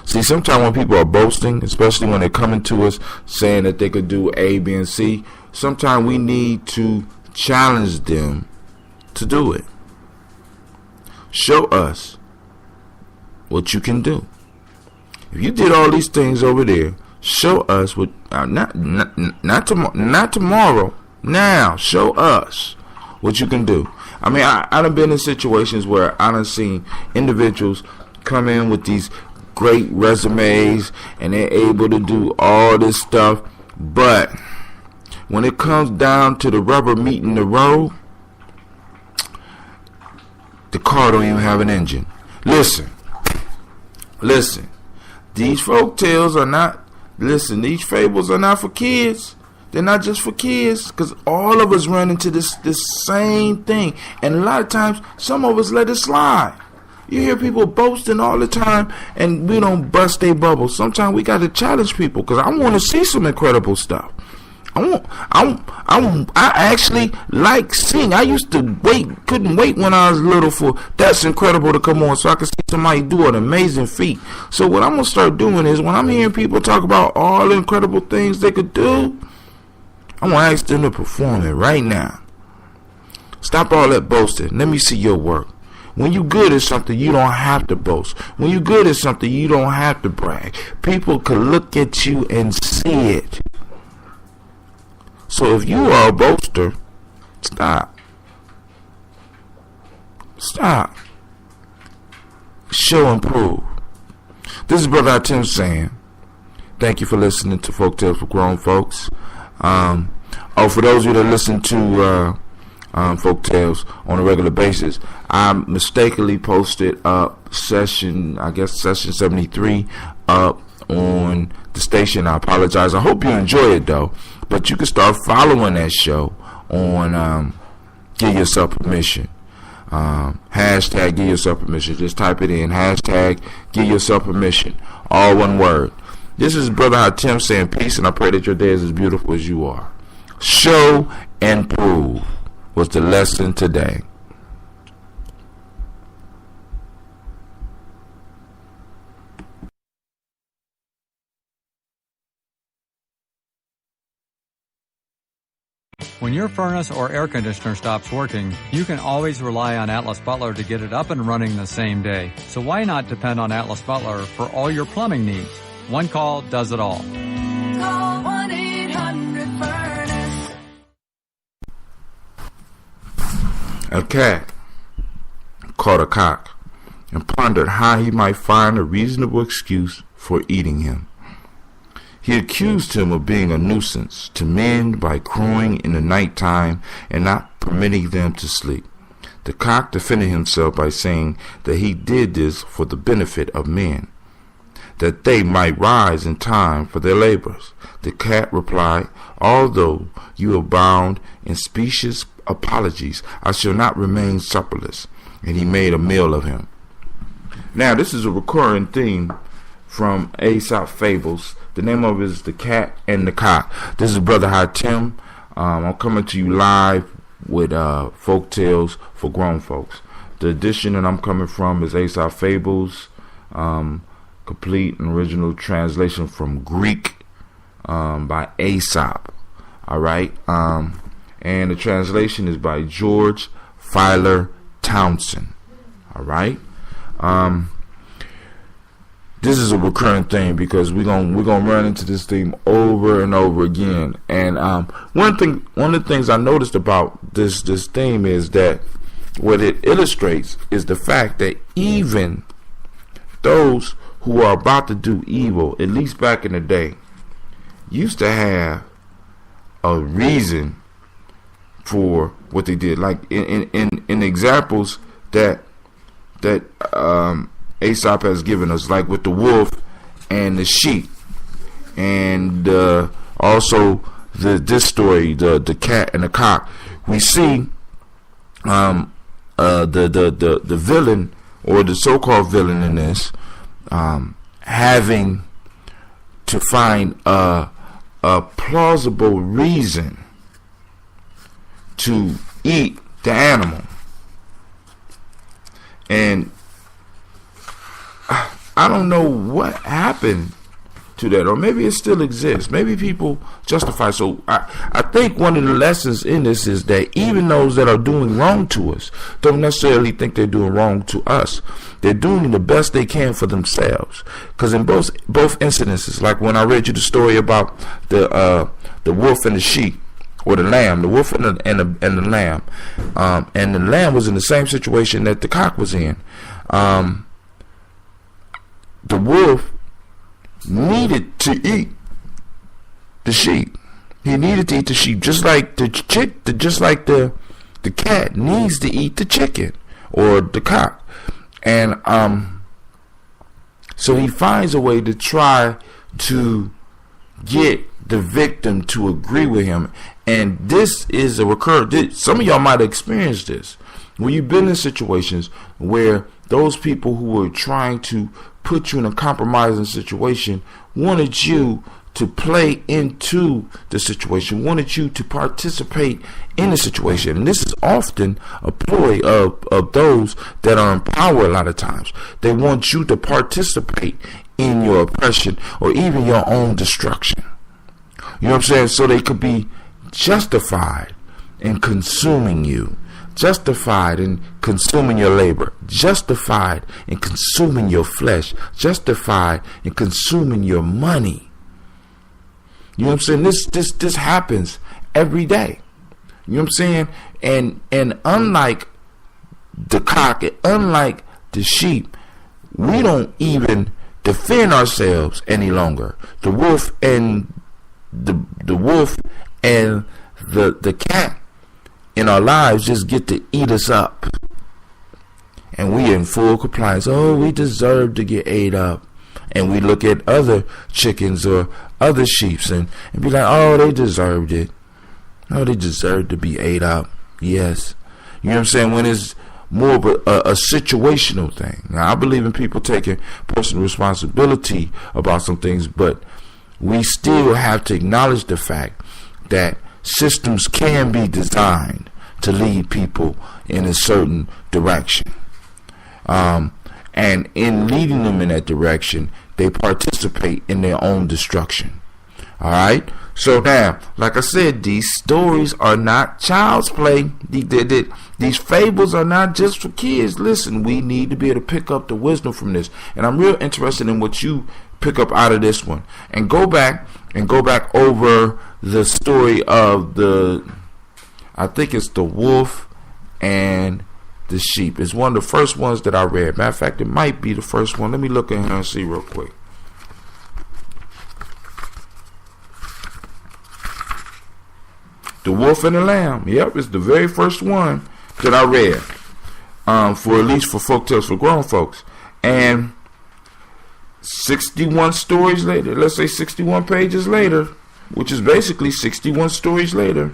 See, sometimes when people are boasting, especially when they're coming to us saying that they could do A, B, and C, sometimes we need to challenge them to do it. Show us what you can do. If you did all these things over there, show us what. Not tomorrow. Now, show us what you can do. I mean, I done been in situations where I done seen individuals come in with these great resumes and they're able to do all this stuff, but when it comes down to the rubber meeting the road, the car don't even have an engine. Listen. These folktales are not. Listen, these fables are not for kids. They're not just for kids, because all of us run into this same thing, and a lot of times some of us let it slide. You hear people boasting all the time, and we don't bust their bubble. Sometimes we got to challenge people, because I want to see some incredible stuff. I actually like seeing. I used to couldn't wait when I was little for That's Incredible to come on so I could see somebody do an amazing feat. So what I'm gonna start doing is when I'm hearing people talk about all the incredible things they could do, I'm gonna ask them to perform it right now. Stop all that boasting. Let me see your work. When you good at something, you don't have to boast. When you good at something, you don't have to brag. People can look at you and see it. So if you are a boaster, stop. Stop. Show and prove. This is Brother Tim saying, thank you for listening to Folk Tales for Grown Folks. For those of you that listen to Folk Tales on a regular basis, I mistakenly posted up session 73 up on the station. I apologize. I hope you enjoy it though. But you can start following that show on Give Yourself Permission. Hashtag Give Yourself Permission. Just type it in. Hashtag Give Yourself Permission. All one word. This is Brother Tim saying peace, and I pray that your day is as beautiful as you are. Show and prove was the lesson today. When your furnace or air conditioner stops working, you can always rely on Atlas Butler to get it up and running the same day. So why not depend on Atlas Butler for all your plumbing needs? One call does it all. Call 1-800-FURNACE. A cat caught a cock and pondered how he might find a reasonable excuse for eating him. He accused him of being a nuisance to men by crowing in the nighttime and not permitting them to sleep. The cock defended himself by saying that he did this for the benefit of men, that they might rise in time for their labors. The cat replied, although you abound in specious apologies, I shall not remain supperless. And he made a meal of him. Now, this is a recurring theme from Aesop Fables. The name of it is The Cat and the Cock. This is Brother Tim. I'm coming to you live with Folk Tales for Grown Folks. The edition that I'm coming from is Aesop Fables, complete and original translation from Greek by Aesop. All right. And the translation is by George Filer Townsend. All right. This is a recurring thing because we're gonna run into this theme over and over again. And one of the things I noticed about this theme is that what it illustrates is the fact that even those who are about to do evil, at least back in the day, used to have a reason for what they did. Like in examples that Aesop has given us, like with the wolf and the sheep, and also this story, the cat and the cock. We see the villain, or the so-called villain in this, having to find a plausible reason to eat the animal. And I don't know what happened to that, or maybe it still exists. Maybe people justify. So I think one of the lessons in this is that even those that are doing wrong to us don't necessarily think they're doing wrong to us. They're doing the best they can for themselves. Because in both incidences, like when I read you the story about the wolf and the sheep, or the lamb, the wolf and the lamb, and the lamb was in the same situation that the cock was in. The wolf needed to eat the sheep. He needed to eat the sheep, just like the cat needs to eat the chicken or the cock. And so he finds a way to try to get the victim to agree with him. And this is a recurrent. Some of y'all might have experienced this, where you've been in situations where those people who were trying to put you in a compromising situation wanted you to play into the situation, wanted you to participate in the situation. And this is often a ploy of those that are in power a lot of times. They want you to participate in your oppression or even your own destruction. You know what I'm saying? So they could be justified in consuming you, justified in consuming your labor, justified in consuming your flesh, justified in consuming your money. You know what I'm saying? This happens every day. You know what I'm saying? And unlike the cock, unlike the sheep, we don't even defend ourselves any longer. The wolf and the wolf and the cat in our lives just get to eat us up. And we in full compliance. Oh, we deserve to get ate up. And we look at other chickens or other sheeps and be like, oh, they deserved it. Oh, they deserve to be ate up. Yes. You know what I'm saying? When it's more of a situational thing. Now, I believe in people taking personal responsibility about some things, but we still have to acknowledge the fact that systems can be designed to lead people in a certain direction. And in leading them in that direction, they participate in their own destruction. All right? So now, like I said, these stories are not child's play. These fables are not just for kids. Listen, we need to be able to pick up the wisdom from this. And I'm real interested in what you pick up out of this one. And go back over the story of I think it's the wolf and the sheep. It's one of the first ones that I read. Matter of fact, it might be the first one. Let me look in here and see real quick. The Wolf and the Lamb. Yep, it's the very first one that I read. For at least for folk tales for grown folks. And 61 stories later, let's say 61 pages later, which is basically 61 stories later,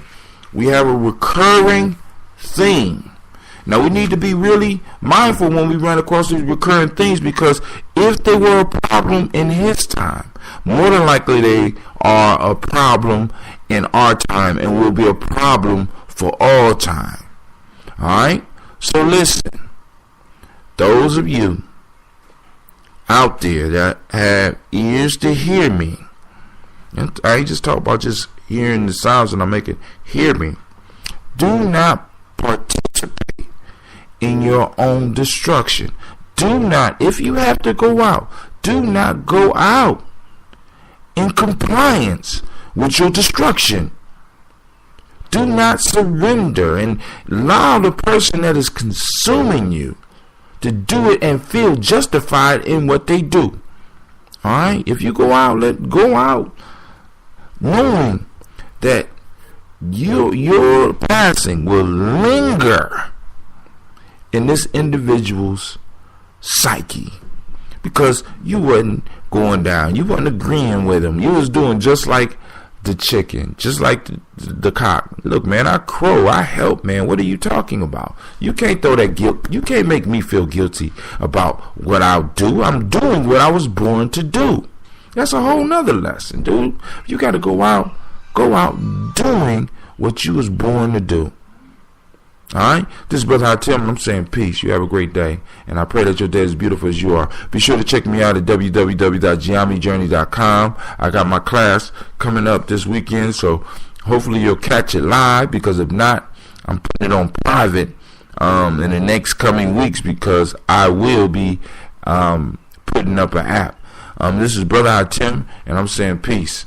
we have a recurring theme. Now, we need to be really mindful when we run across these recurring things, because if they were a problem in his time, more than likely they are a problem in our time and will be a problem for all time. All right? So listen, those of you out there that have ears to hear me, and I ain't just talk about just hearing the sounds and I'm making hear me, do not participate in your own destruction. Do not, if you have to go out, do not go out in compliance with your destruction. Do not surrender and allow the person that is consuming you to do it and feel justified in what they do. Alright? If you go out, go out knowing that your passing will linger in this individual's psyche, because you wasn't going down, you wasn't agreeing with him, you was doing just like the chicken, just like the cock. Look, man, I crow, I help, man. What are you talking about? You can't throw that guilt. You can't make me feel guilty about what I do. I'm doing what I was born to do. That's a whole nother lesson, dude. You got to go out doing what you was born to do. Alright, this is Brother Tim, and I'm saying peace. You have a great day, and I pray that your day is beautiful as you are. Be sure to check me out at www.GNJMedia.com. I got my class coming up this weekend, so hopefully you'll catch it live, because if not, I'm putting it on private in the next coming weeks, because I will be putting up an app. This is Brother Tim, and I'm saying peace.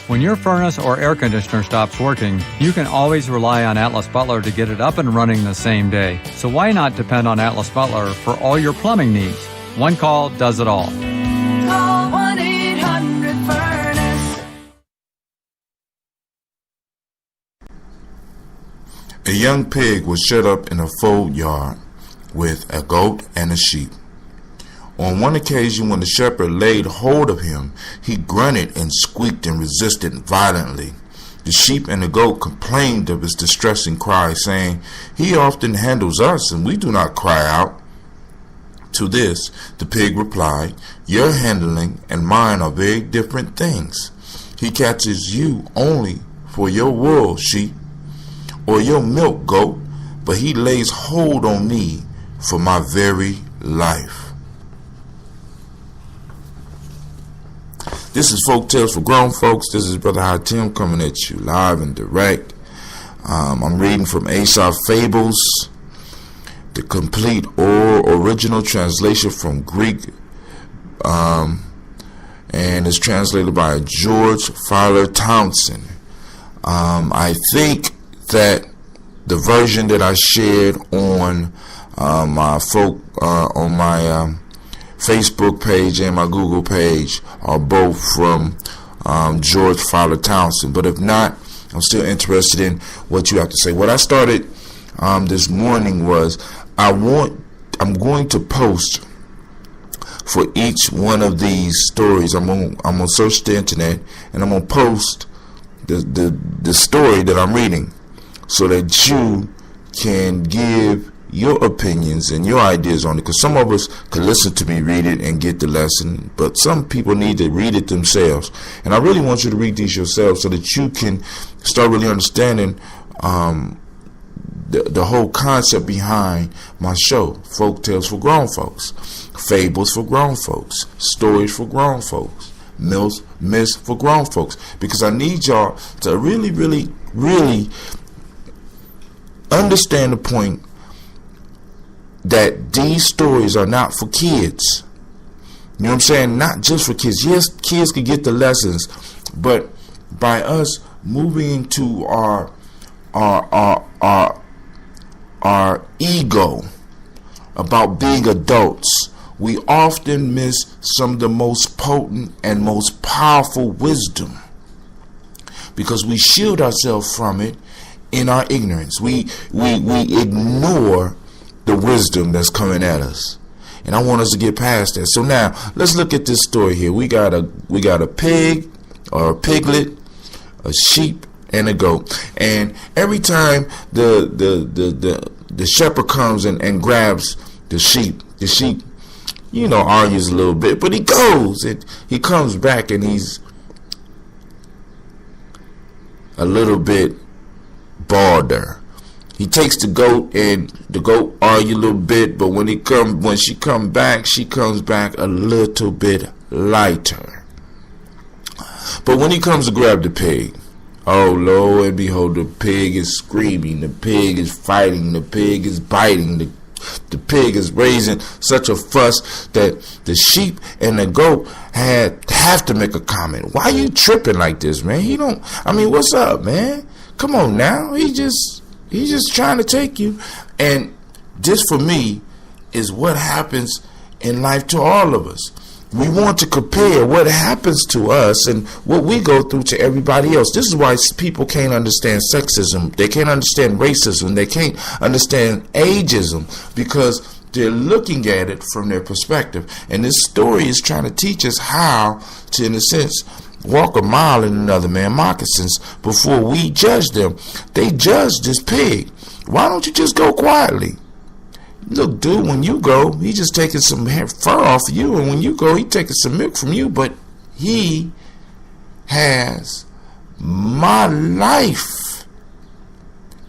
When your furnace or air conditioner stops working, you can always rely on Atlas Butler to get it up and running the same day. So why not depend on Atlas Butler for all your plumbing needs? One call does it all. Call 1-800-FURNACE. A young pig was shut up in a fold yard with a goat and a sheep. On one occasion, when the shepherd laid hold of him, he grunted and squeaked and resisted violently. The sheep and the goat complained of his distressing cry, saying, "He often handles us, and we do not cry out." To this, the pig replied, "Your handling and mine are very different things. He catches you only for your wool, sheep, or your milk, goat, but he lays hold on me for my very life." This is Folk Tales for Grown Folks. This is Brother High Tim coming at you live and direct. I'm reading from Aesop Fables, the complete or original translation from Greek, and it's translated by George Fowler Townsend. I think that the version that I shared on my Facebook page and my Google page are both from George Fowler Townsend. But if not, I'm still interested in what you have to say. What I started this morning was I'm going to post for each one of these stories. I'm gonna search the internet and I'm gonna post the story that I'm reading, so that you can give your opinions and your ideas on it. Because some of us can listen to me read it and get the lesson, but some people need to read it themselves. And I really want you to read these yourself so that you can start really understanding the whole concept behind my show. Folk Tales for Grown Folks, Fables for Grown Folks, Stories for Grown Folks, Myths for Grown Folks. Because I need y'all to really, really, really understand the point that these stories are not for kids. You know what I'm saying? Not just for kids. Yes, kids can get the lessons, but by us moving into our ego about being adults, we often miss some of the most potent and most powerful wisdom, because we shield ourselves from it in our ignorance. We ignore the wisdom that's coming at us, and I want us to get past that. So now let's look at this story here. We got a pig or a piglet, a sheep, and a goat. And every time the shepherd comes and grabs the sheep, argues a little bit, but he goes and he comes back and he's a little bit balder. He takes the goat and the goat argue a little bit, but when she comes back a little bit lighter. But when he comes to grab the pig, oh, lo and behold, the pig is screaming, the pig is fighting, the pig is biting, the pig is raising such a fuss that the sheep and the goat have to make a comment. Why you tripping like this, man? What's up, man? Come on now. He's just trying to take you. And this, for me, is what happens in life to all of us. We want to compare what happens to us and what we go through to everybody else. This is why people can't understand sexism. They can't understand racism. They can't understand ageism, because they're looking at it from their perspective. And this story is trying to teach us how to, in a sense, walk a mile in another man's moccasins before we judge them. They judge this pig. Why don't you just go quietly? Look, dude, when you go, he just taking some fur off of you, and when you go, he taking some milk from you, but he has my life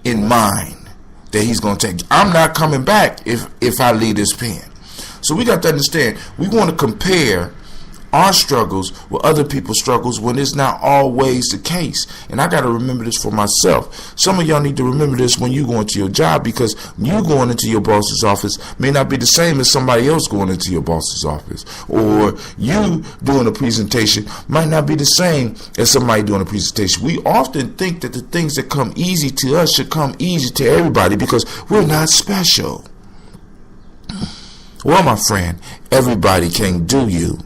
in mind that he's going to take. I'm not coming back if I leave this pen. So we got to understand, we want to compare our struggles with other people's struggles when it's not always the case. And I got to remember this for myself. Some of y'all need to remember this when you go into your job, because you going into your boss's office may not be the same as somebody else going into your boss's office. Or you doing a presentation might not be the same as somebody doing a presentation. We often think that the things that come easy to us should come easy to everybody because we're not special. Well, my friend, everybody can do you.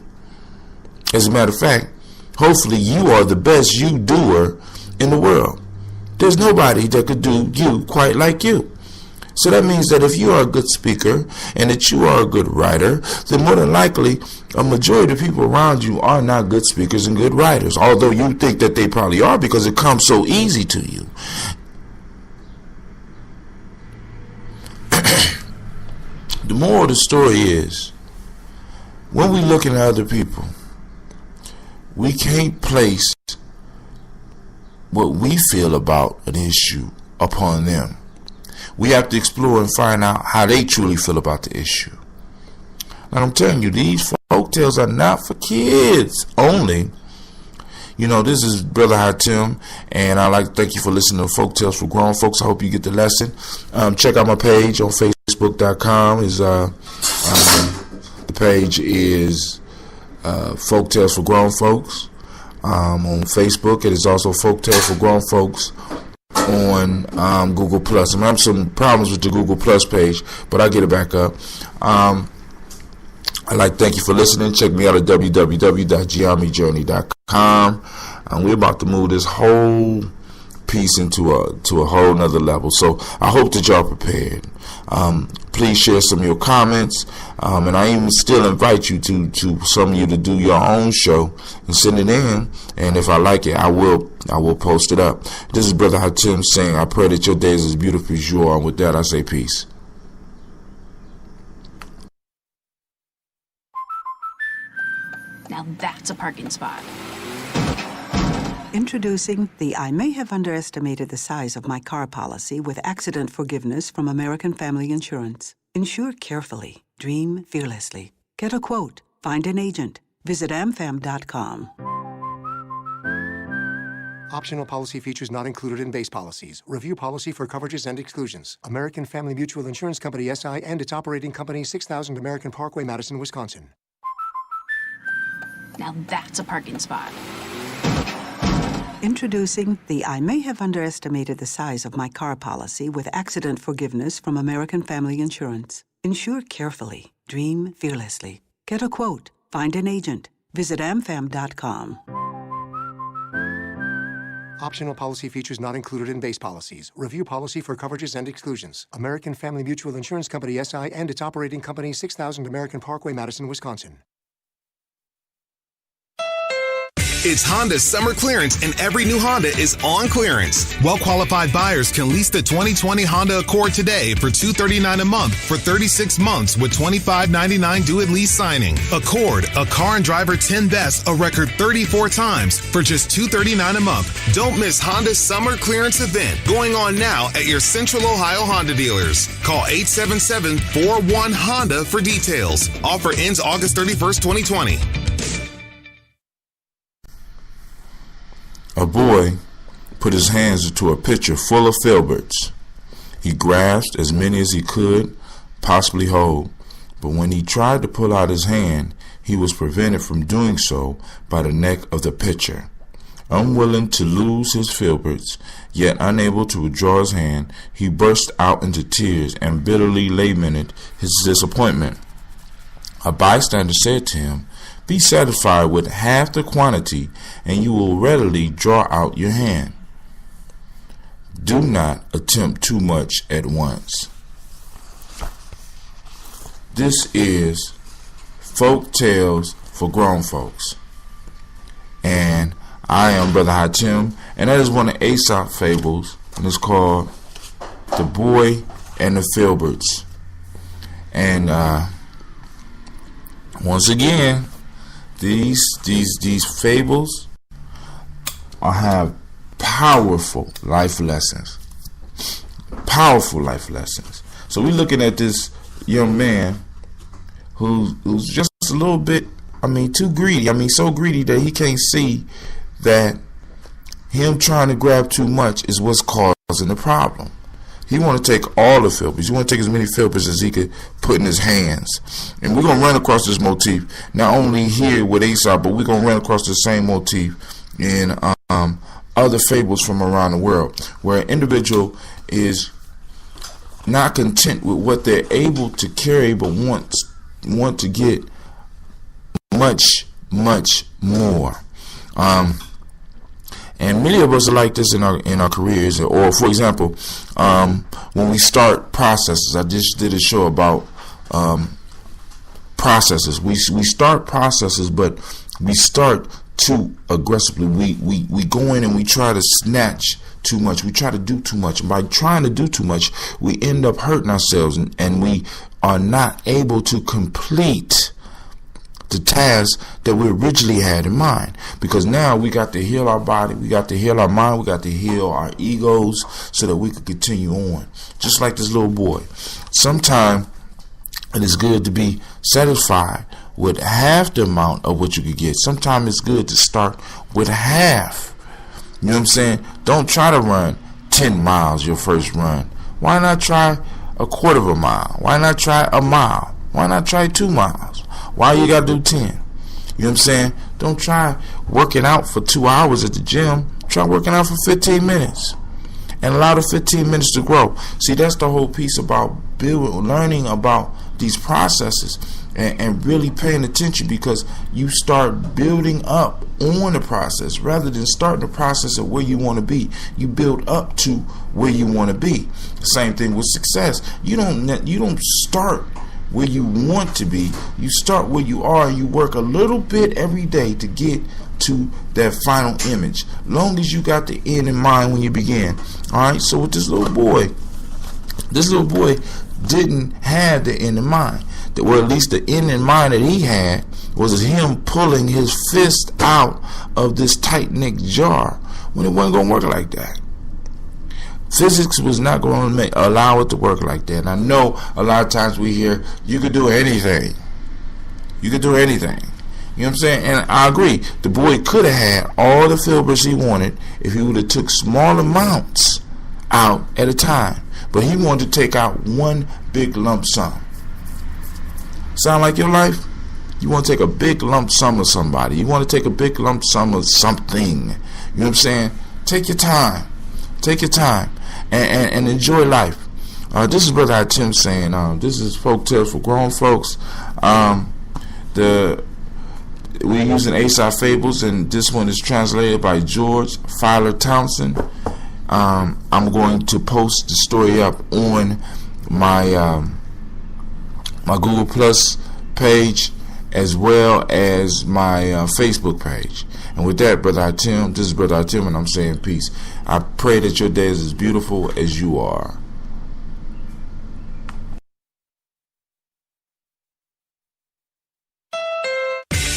As a matter of fact, hopefully you are the best you doer in the world. There's nobody that could do you quite like you. So that means that if you are a good speaker and that you are a good writer, then more than likely a majority of people around you are not good speakers and good writers, although you think that they probably are because it comes so easy to you. the moral of the story is, when we looking at other people, we can't place what we feel about an issue upon them. We have to explore and find out how they truly feel about the issue. And I'm telling you, these folk tales are not for kids only. You know, this is Brother Hatim, and I'd like to thank you for listening to Folk Tales for Grown Folks. I hope you get the lesson. Check out my page on Facebook.com. The page is Folk Tales for Grown Folks. On Facebook, it is also Folk Tales for Grown Folks on Google Plus. I'm having some problems with the Google Plus page, but I'll get it back up. I'd like to thank you for listening. Check me out at www.GNJMedia.com. And we're about to move this whole piece into a whole nother level. So I hope that y'all prepared. Please share some of your comments. And I even still invite you to some of you to do your own show and send it in. And if I like it, I will post it up. This is Brother Hatim saying, I pray that your day is as beautiful as you are. And with that, I say peace. Now that's a parking spot. Introducing the I may have underestimated the size of my car policy with accident forgiveness from American Family Insurance. Insure carefully. Dream fearlessly. Get a quote. Find an agent. Visit amfam.com. Optional policy features not included in base policies. Review policy for coverages and exclusions. American Family Mutual Insurance Company, SI, and its operating company, 6000 American Parkway, Madison, Wisconsin. Now that's a parking spot. Introducing the I may have underestimated the size of my car policy with accident forgiveness from American Family Insurance. Insure carefully. Dream fearlessly. Get a quote. Find an agent. Visit amfam.com. Optional policy features not included in base policies. Review policy for coverages and exclusions. American Family Mutual Insurance Company, SI, and its operating company, 6000 American Parkway, Madison, Wisconsin. It's Honda's summer clearance, and every new Honda is on clearance. Well-qualified buyers can lease the 2020 Honda Accord today for $239 a month for 36 months with $25.99 due at lease signing. Accord, a car and driver 10 best a record 34 times for just $239 a month. Don't miss Honda's summer clearance event going on now at your Central Ohio Honda dealers. Call 877-41-HONDA for details. Offer ends August 31st, 2020. A boy put his hands into a pitcher full of filberts. He grasped as many as he could possibly hold, but when he tried to pull out his hand, he was prevented from doing so by the neck of the pitcher. Unwilling to lose his filberts, yet unable to withdraw his hand, he burst out into tears and bitterly lamented his disappointment. A bystander said to him, "Be satisfied with half the quantity, and you will readily draw out your hand. Do not attempt too much at once." This is Folk Tales for Grown Folks. And I am Brother Hatim, and that is one of Aesop fables, and it's called The Boy and the Filberts. And once again, these fables have powerful life lessons. Powerful life lessons. So we're looking at this young man who's just a little bit, too greedy. So greedy that he can't see that him trying to grab too much is what's causing the problem. He want to take all the filberts. He want to take as many filberts as he could put in his hands. And we're going to run across this motif, not only here with Aesop, but we're going to run across the same motif in other fables from around the world, where an individual is not content with what they're able to carry, but want to get much, much more. And many of us are like this in our careers. Or, for example, when we start processes, I just did a show about processes. We start processes, but we start too aggressively. We go in and we try to snatch too much. We try to do too much. And by trying to do too much, we end up hurting ourselves, and we are not able to complete the task that we originally had in mind. Because now we got to heal our body, we got to heal our mind, we got to heal our egos so that we can continue on. Just like this little boy. Sometimes it is good to be satisfied with half the amount of what you could get. Sometimes it's good to start with half. You know what I'm saying? Don't try to run 10 miles your first run. Why not try a quarter of a mile? Why not try a mile? Why not try 2 miles? Why you got to do 10? You know what I'm saying? Don't try working out for 2 hours at the gym. Try working out for 15 minutes. And allow the 15 minutes to grow. See, that's the whole piece about learning about these processes and really paying attention, because you start building up on the process rather than starting the process of where you want to be. You build up to where you want to be. Same thing with success. You don't start where you want to be. You start where you are, and you work a little bit every day to get to that final image. Long as you got the end in mind when you begin. Alright, so with this little boy didn't have the end in mind. Well, at least the end in mind that he had was him pulling his fist out of this tight-knit jar when it wasn't going to work like that. Physics was not going to allow it to work like that. And I know a lot of times we hear, you could do anything. You could do anything. You know what I'm saying? And I agree. The boy could have had all the fibers he wanted if he would have took small amounts out at a time. But he wanted to take out one big lump sum. Sound like your life? You want to take a big lump sum of somebody. You want to take a big lump sum of something. You know what I'm saying? Take your time. Take your time. And enjoy life. This is Brother Tim saying, this is Folk Tales for Grown Folks. We're using Aesop Fables, and this one is translated by George Filer Townsend. I'm going to post the story up on my my Google Plus page as well as my Facebook page. And with that, Brother Tim, this is Brother Tim, and I'm saying peace. I pray that your day is as beautiful as you are.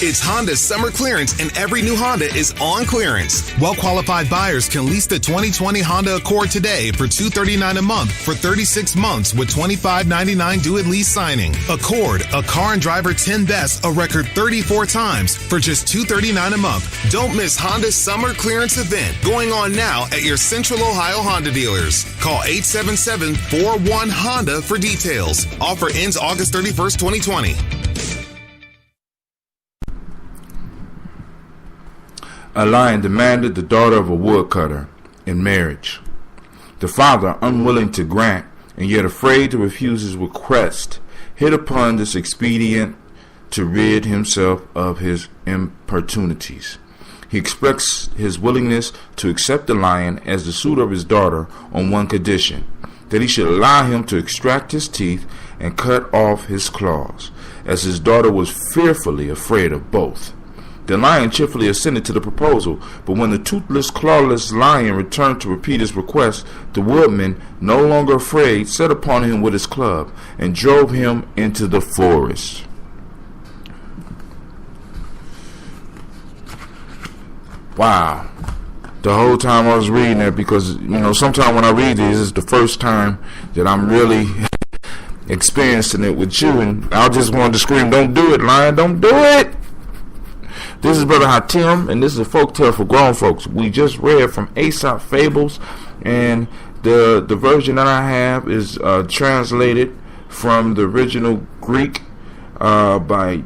It's Honda's summer clearance, and every new Honda is on clearance. Well-qualified buyers can lease the 2020 Honda Accord today for $239 a month for 36 months with $25.99 due at lease signing. Accord, a car and driver 10 best a record 34 times for just $239 a month. Don't miss Honda's summer clearance event going on now at your Central Ohio Honda dealers. Call 877-41-HONDA for details. Offer ends August 31st, 2020. A lion demanded the daughter of a woodcutter in marriage. The father, unwilling to grant and yet afraid to refuse his request, hit upon this expedient to rid himself of his importunities. He expressed his willingness to accept the lion as the suitor of his daughter on one condition, that he should allow him to extract his teeth and cut off his claws, as his daughter was fearfully afraid of both. The lion cheerfully assented to the proposal, but when the toothless, clawless lion returned to repeat his request, the woodman, no longer afraid, set upon him with his club and drove him into the forest. Wow. The whole time I was reading that, because, sometimes when I read these, it's the first time that I'm really experiencing it with you, and I just wanted to scream, don't do it, lion, don't do it! This is Brother Hatim, and this is a folk tale for grown folks. We just read from Aesop Fables, and the version that I have is translated from the original Greek by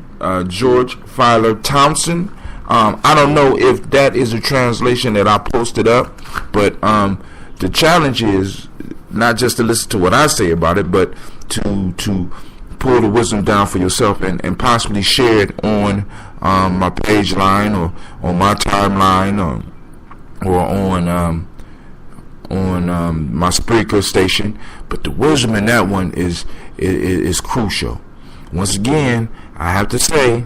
George Filer Townsend. I don't know if that is a translation that I posted up, but the challenge is not just to listen to what I say about it, but to pull the wisdom down for yourself and possibly share it on my page line or on my timeline or on my Spreaker station. But the wisdom in that one is crucial. Once again, I have to say,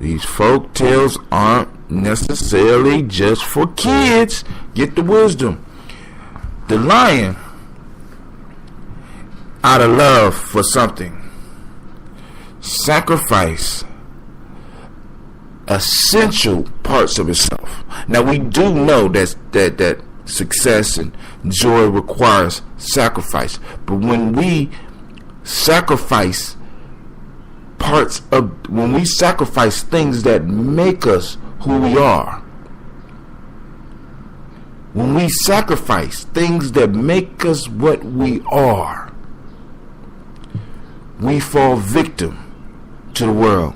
these folk tales aren't necessarily just for kids. Get the wisdom. The lion, out of love for something, sacrifice essential parts of itself. Now we do know that success and joy requires sacrifice, but when we sacrifice when we sacrifice things that make us who we are, when we sacrifice things that make us what we are, we fall victim to the world.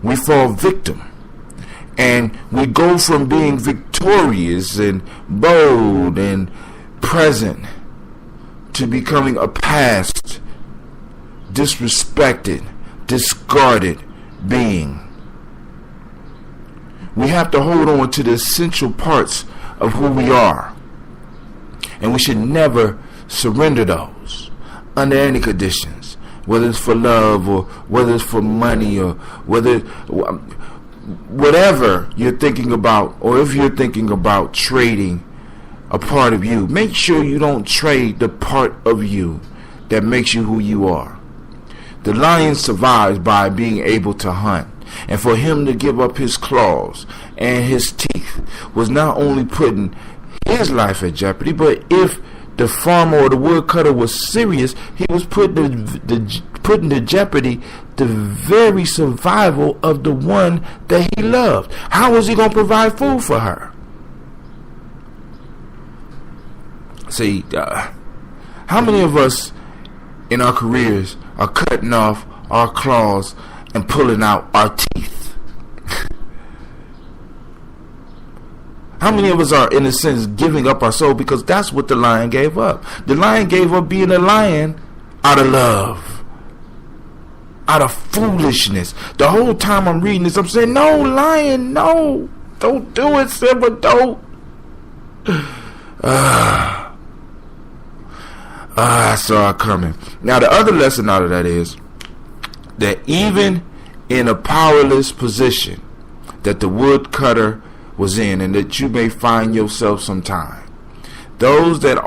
We fall victim, and we go from being victorious and bold and present to becoming a past, disrespected, discarded being. We have to hold on to the essential parts of who we are, and we should never surrender those under any conditions, whether it's for love or whether it's for money or whatever you're thinking about, or if you're thinking about trading a part of you, make sure you don't trade the part of you that makes you who you are. The lion survives by being able to hunt, and for him to give up his claws and his teeth was not only putting his life at jeopardy, but if the farmer or the woodcutter was serious, he was putting to jeopardy the very survival of the one that he loved. How was he going to provide food for her? See, how many of us in our careers are cutting off our claws and pulling out our teeth? How many of us are, in a sense, giving up our soul? Because that's what the lion gave up. The lion gave up being a lion out of love, out of foolishness. The whole time I'm reading this, I'm saying, no, lion, no. Don't do it, Simba, don't. I saw it coming. Now, the other lesson out of that is that even in a powerless position that the woodcutter was in, and that you may find yourself sometime, those that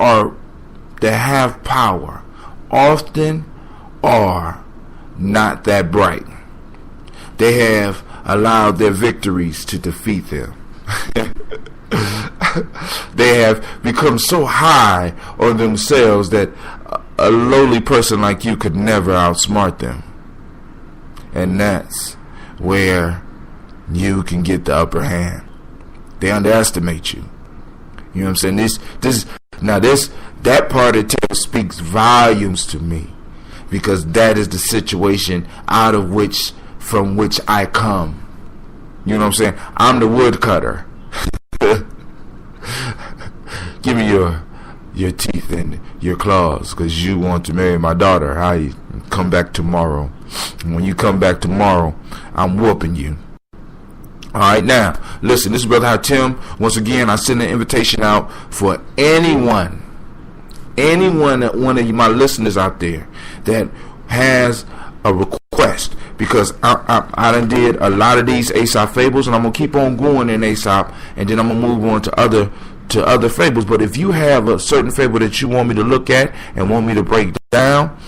have power often are not that bright. They have allowed their victories to defeat them. They have become so high on themselves that a lowly person like you could never outsmart them. And that's where you can get the upper hand. They underestimate you. You know what I'm saying? That part of the tale speaks volumes to me, because that is the situation from which I come. You know what I'm saying? I'm the woodcutter. Give me your teeth and your claws, because you want to marry my daughter. I come back tomorrow. And when you come back tomorrow, I'm whooping you. Alright, now, listen, this is Brother Hatim. Once again, I send an invitation out for anyone that one of my listeners out there that has a request, because I done did a lot of these Aesop fables, and I'm going to keep on going in Aesop, and then I'm going to move on to other fables. But if you have a certain fable that you want me to look at and want me to break down,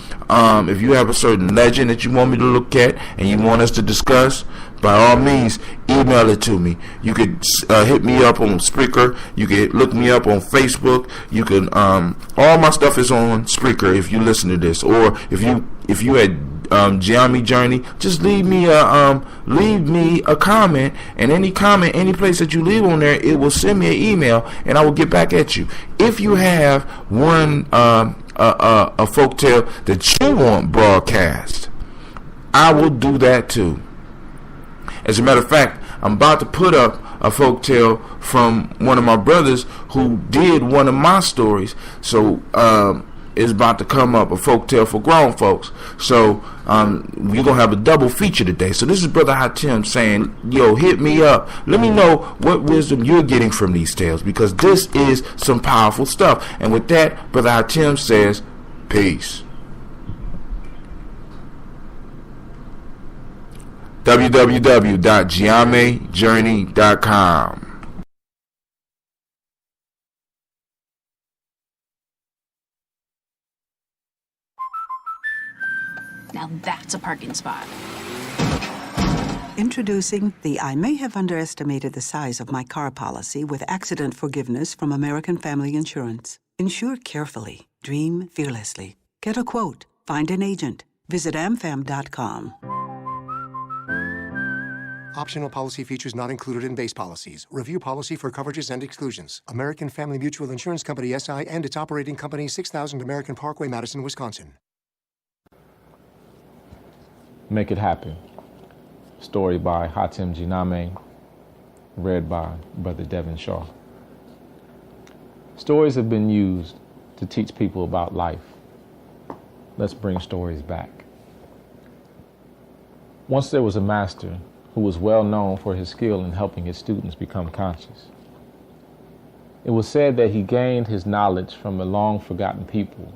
if you have a certain legend that you want me to look at and you want us to discuss, by all means, email it to me. You could hit me up on Spreaker. You can look me up on Facebook. You can all my stuff is on Spreaker if you listen to this, or if you had Gianni Journey, just leave me a comment, and any comment, any place that you leave on there, it will send me an email, and I will get back at you. If you have one a folktale that you want broadcast, I will do that too. As a matter of fact, I'm about to put up a folktale from one of my brothers who did one of my stories. So it's about to come up, a folktale for grown folks. So we're going to have a double feature today. So this is Brother Hatim saying, yo, hit me up. Let me know what wisdom you're getting from these tales, because this is some powerful stuff. And with that, Brother Hatim says, peace. www.GNJMedia.com. Now that's a parking spot. Introducing the I may have underestimated the size of my car policy with accident forgiveness from American Family Insurance. Insure carefully. Dream fearlessly. Get a quote. Find an agent. Visit amfam.com. Optional policy features not included in base policies. Review policy for coverages and exclusions. American Family Mutual Insurance Company, SI, and its operating company, 6000 American Parkway, Madison, Wisconsin. Make It Happen. Story by Hatem Jiname, read by Brother Devin Shaw. Stories have been used to teach people about life. Let's bring stories back. Once there was a master who was well known for his skill in helping his students become conscious. It was said that he gained his knowledge from a long-forgotten people,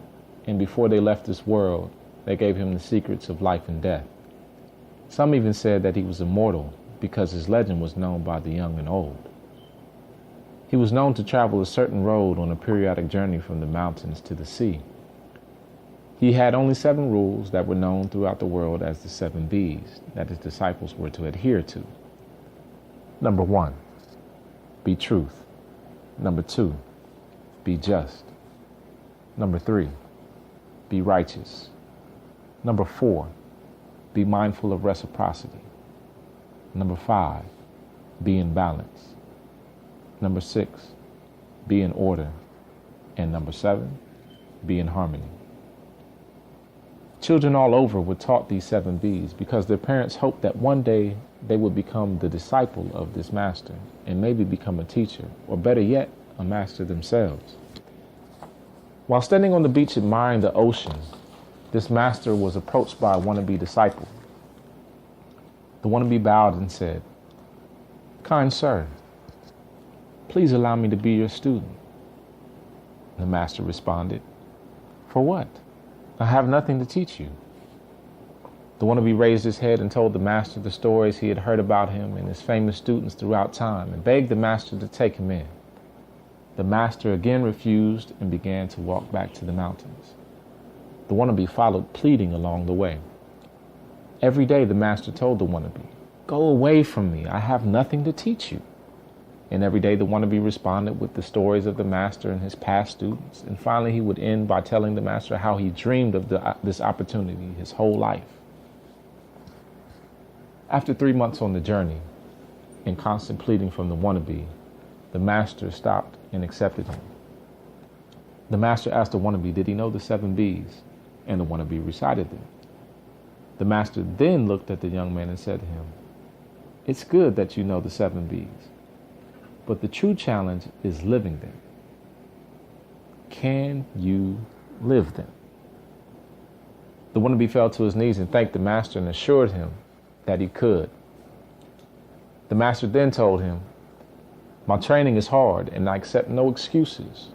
and before they left this world, they gave him the secrets of life and death. Some even said that he was immortal because his legend was known by the young and old. He was known to travel a certain road on a periodic journey from the mountains to the sea. He had only 7 rules that were known throughout the world as the 7 B's that his disciples were to adhere to. Number 1, be truth. Number 2, be just. Number 3, be righteous. Number 4, be mindful of reciprocity. Number 5, be in balance. Number 6, be in order. And number 7, be in harmony. Children all over were taught these 7 B's because their parents hoped that one day they would become the disciple of this master and maybe become a teacher, or better yet, a master themselves. While standing on the beach admiring the ocean, this master was approached by a wannabe disciple. The wannabe bowed and said, "Kind sir, please allow me to be your student." The master responded, "For what? I have nothing to teach you." The wannabe raised his head and told the master the stories he had heard about him and his famous students throughout time and begged the master to take him in. The master again refused and began to walk back to the mountains. The wannabe followed, pleading along the way. Every day the master told the wannabe, "Go away from me, I have nothing to teach you." And every day the wannabe responded with the stories of the master and his past students, and finally he would end by telling the master how he dreamed of this opportunity his whole life. After 3 months on the journey, and constant pleading from the wannabe, the master stopped and accepted him. The master asked the wannabe, did he know the 7 B's? And the wannabe recited them. The master then looked at the young man and said to him, "It's good that you know the 7 B's, but the true challenge is living them. Can you live them?" The wannabe fell to his knees and thanked the master and assured him that he could. The master then told him, "My training is hard and I accept no excuses.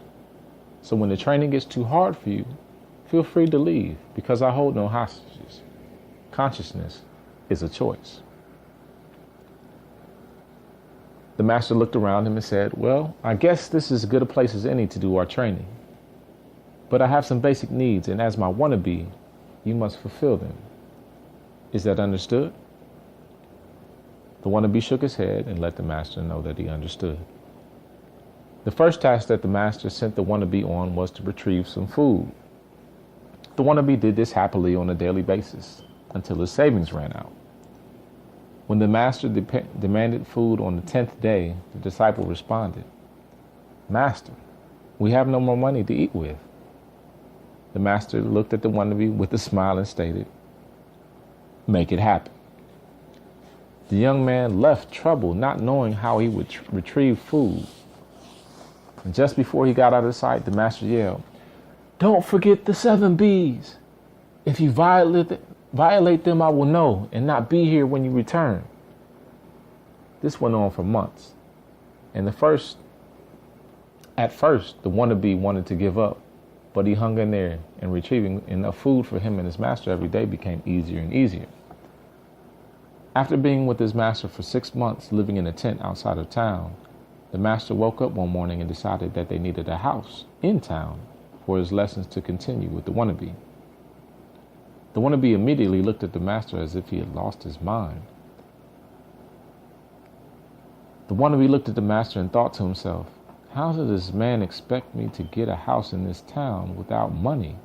So when the training gets too hard for you, feel free to leave because I hold no hostages. Consciousness is a choice." The master looked around him and said, "Well, I guess this is as good a place as any to do our training. But I have some basic needs, and as my wannabe, you must fulfill them. Is that understood?" The wannabe shook his head and let the master know that he understood. The first task that the master sent the wannabe on was to retrieve some food. The wannabe did this happily on a daily basis until his savings ran out. When the master demanded food on the 10th day, the disciple responded, "Master, we have no more money to eat with." The master looked at the wannabe with a smile and stated, "Make it happen." The young man left troubled, not knowing how he would retrieve food. And just before he got out of sight, the master yelled, "Don't forget the 7 B's. If you violate them, I will know and not be here when you return." This went on for months. And at first, the wannabe wanted to give up, but he hung in there, and retrieving enough food for him and his master every day became easier and easier. After being with his master for 6 months, living in a tent outside of town, the master woke up one morning and decided that they needed a house in town for his lessons to continue with the wannabe. The wannabe immediately looked at the master as if he had lost his mind. The wannabe looked at the master and thought to himself, how does this man expect me to get a house in this town without money?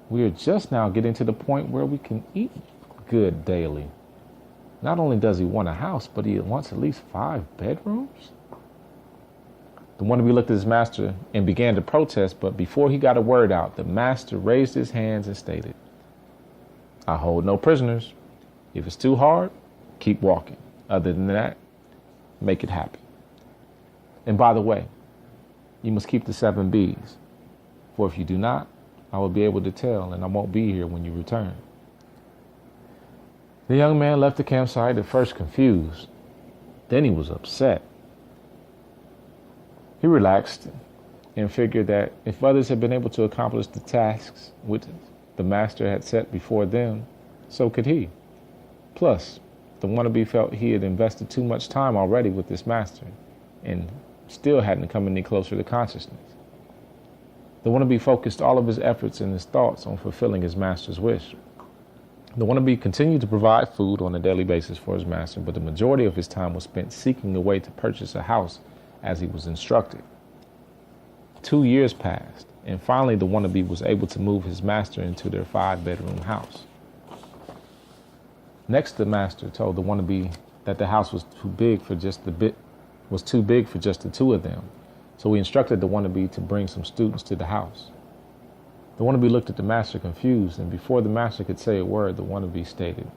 We are just now getting to the point where we can eat good daily. Not only does he want a house, but he wants at least 5 bedrooms? The wannabe looked at his master and began to protest, but before he got a word out, the master raised his hands and stated, I hold no prisoners. If it's too hard, keep walking. Other than that, make it happen. And by the way, you must keep the 7 Bs, for if you do not, I will be able to tell and I won't be here when you return. The young man left the campsite at first confused. Then he was upset. He relaxed and figured that if others had been able to accomplish the tasks which the master had set before them, so could he. Plus, the wannabe felt he had invested too much time already with this master and still hadn't come any closer to consciousness. The wannabe focused all of his efforts and his thoughts on fulfilling his master's wish. The wannabe continued to provide food on a daily basis for his master, but the majority of his time was spent seeking a way to purchase a house as he was instructed. 2 years passed, and finally the wannabe was able to move his master into their 5-bedroom house. Next, the master told the wannabe that the house was too big for just the 2 of them, so he instructed the wannabe to bring some students to the house. The wannabe looked at the master confused, and before the master could say a word, the wannabe stated,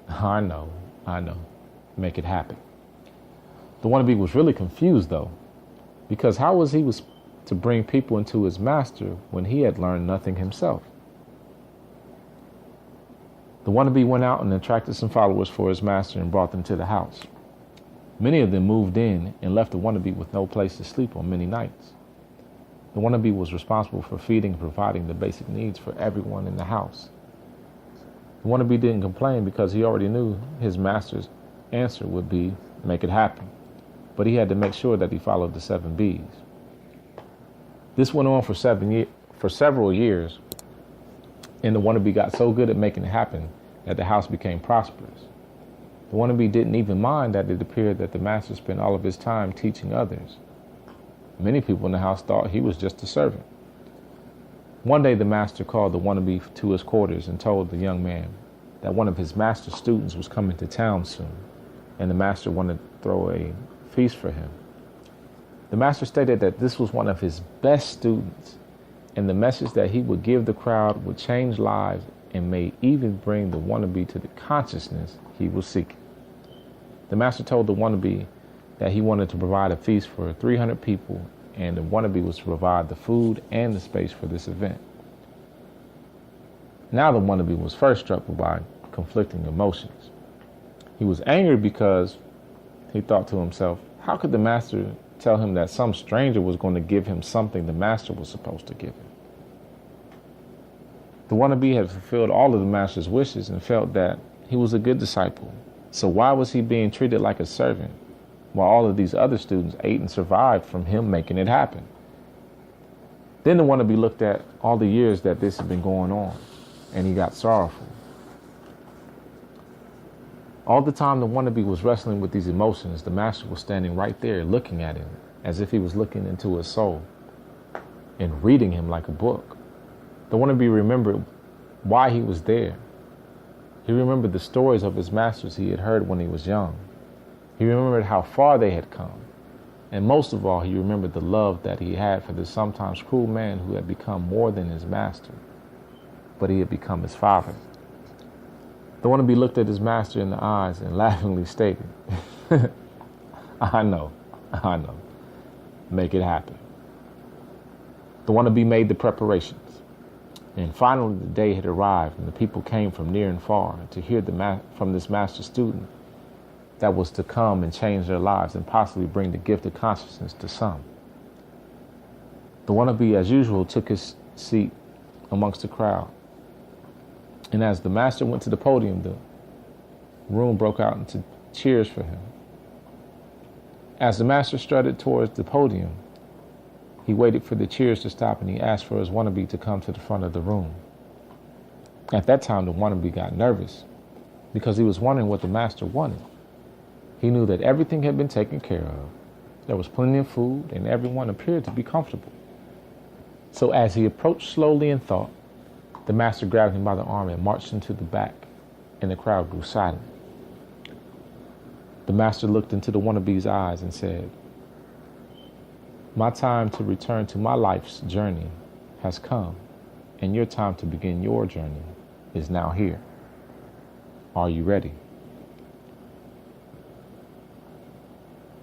I know, make it happen. The wannabe was really confused though, because how was he to bring people into his master when he had learned nothing himself? The wannabe went out and attracted some followers for his master and brought them to the house. Many of them moved in and left the wannabe with no place to sleep on many nights. The wannabe was responsible for feeding and providing the basic needs for everyone in the house. The wannabe didn't complain because he already knew his master's answer would be, make it happen. But he had to make sure that he followed the 7 Bs. This went on for several years, and the wannabe got so good at making it happen that the house became prosperous. The wannabe didn't even mind that it appeared that the master spent all of his time teaching others. Many people in the house thought he was just a servant. One day the master called the wannabe to his quarters and told the young man that one of his master's students was coming to town soon, and the master wanted to throw a feast for him. The master stated that this was one of his best students, and the message that he would give the crowd would change lives and may even bring the wannabe to the consciousness he was seeking. The master told the wannabe that he wanted to provide a feast for 300 people, and the wannabe was to provide the food and the space for this event. Now the wannabe was first struck by conflicting emotions. He was angry because he thought to himself, how could the master tell him that some stranger was going to give him something the master was supposed to give him? The wannabe had fulfilled all of the master's wishes and felt that he was a good disciple. So why was he being treated like a servant while all of these other students ate and survived from him making it happen? Then the wannabe looked at all the years that this had been going on, and he got sorrowful. All the time the wannabe was wrestling with these emotions, the master was standing right there looking at him as if he was looking into his soul and reading him like a book. The wannabe remembered why he was there. He remembered the stories of his masters he had heard when he was young. He remembered how far they had come. And most of all, he remembered the love that he had for this sometimes cruel man who had become more than his master, but he had become his father. The wannabe looked at his master in the eyes and laughingly stated, I know, make it happen. The wannabe made the preparations. And finally the day had arrived, and the people came from near and far to hear from this master student that was to come and change their lives and possibly bring the gift of consciousness to some. The wannabe, as usual, took his seat amongst the crowd. And as the master went to the podium, room broke out into cheers for him. As the master strutted towards the podium, he waited for the cheers to stop and he asked for his wannabe to come to the front of the room. At that time, the wannabe got nervous because he was wondering what the master wanted. He knew that everything had been taken care of. There was plenty of food and everyone appeared to be comfortable. So as he approached slowly in thought, the master grabbed him by the arm and marched him to the back, and the crowd grew silent. The master looked into the wannabe's eyes and said, "My time to return to my life's journey has come, and your time to begin your journey is now here. Are you ready?"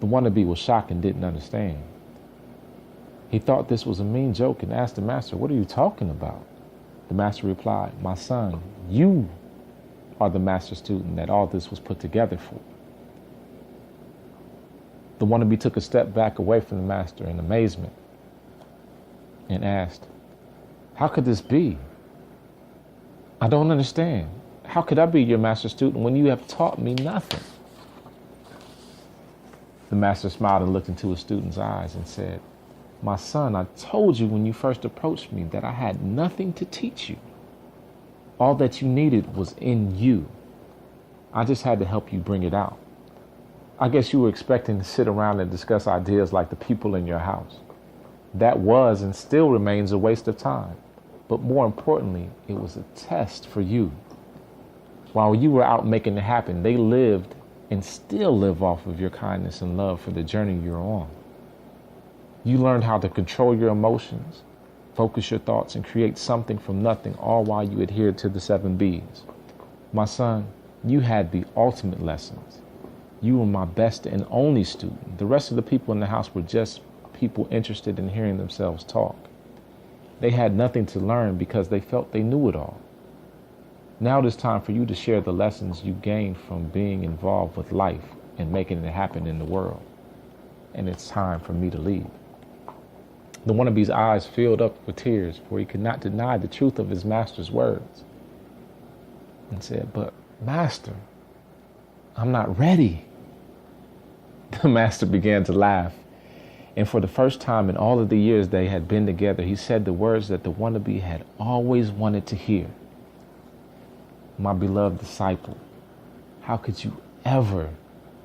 The wannabe was shocked and didn't understand. He thought this was a mean joke and asked the master, "What are you talking about?" The master replied, "My son, you are the master student that all this was put together for." The wannabe took a step back away from the master in amazement and asked, "How could this be? I don't understand. How could I be your master student when you have taught me nothing?" The master smiled and looked into his student's eyes and said, "My son, I told you when you first approached me that I had nothing to teach you. All that you needed was in you. I just had to help you bring it out. I guess you were expecting to sit around and discuss ideas like the people in your house. That was and still remains a waste of time. But more importantly, it was a test for you. While you were out making it happen, they lived and still live off of your kindness and love for the journey you're on. You learned how to control your emotions, focus your thoughts, and create something from nothing, all while you adhered to the 7 B's. My son, you had the ultimate lessons. You were my best and only student. The rest of the people in the house were just people interested in hearing themselves talk. They had nothing to learn because they felt they knew it all. Now it is time for you to share the lessons you gained from being involved with life and making it happen in the world. And it's time for me to leave." The wannabe's eyes filled up with tears, for he could not deny the truth of his master's words, and said, "But master, I'm not ready." The master began to laugh, and for the first time in all of the years they had been together, he said the words that the wannabe had always wanted to hear. "My beloved disciple, how could you ever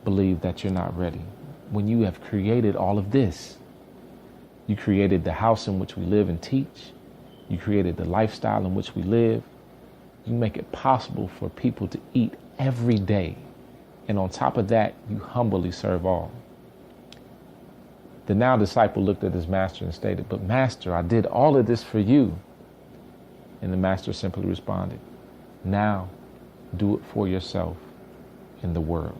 believe that you're not ready when you have created all of this? You created the house in which we live and teach. You created the lifestyle in which we live. You make it possible for people to eat every day. And on top of that, you humbly serve all." The now disciple looked at his master and stated, "But master, I did all of this for you." And the master simply responded, "Now do it for yourself and the world."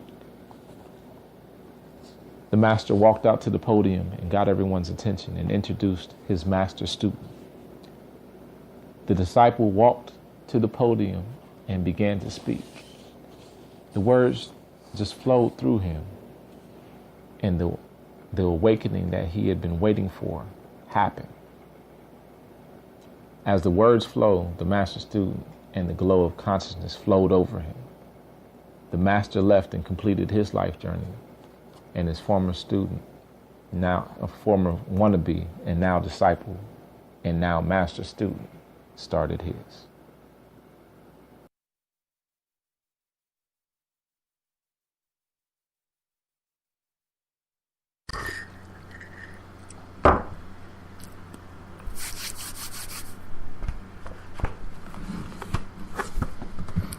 The master walked out to the podium and got everyone's attention and introduced his master student. The disciple walked to the podium and began to speak. The words just flowed through him, and the awakening that he had been waiting for happened. As the words flowed, the master student and the glow of consciousness flowed over him. The master left and completed his life journey, and his former student, now a former wannabe and now disciple and now master student, started his.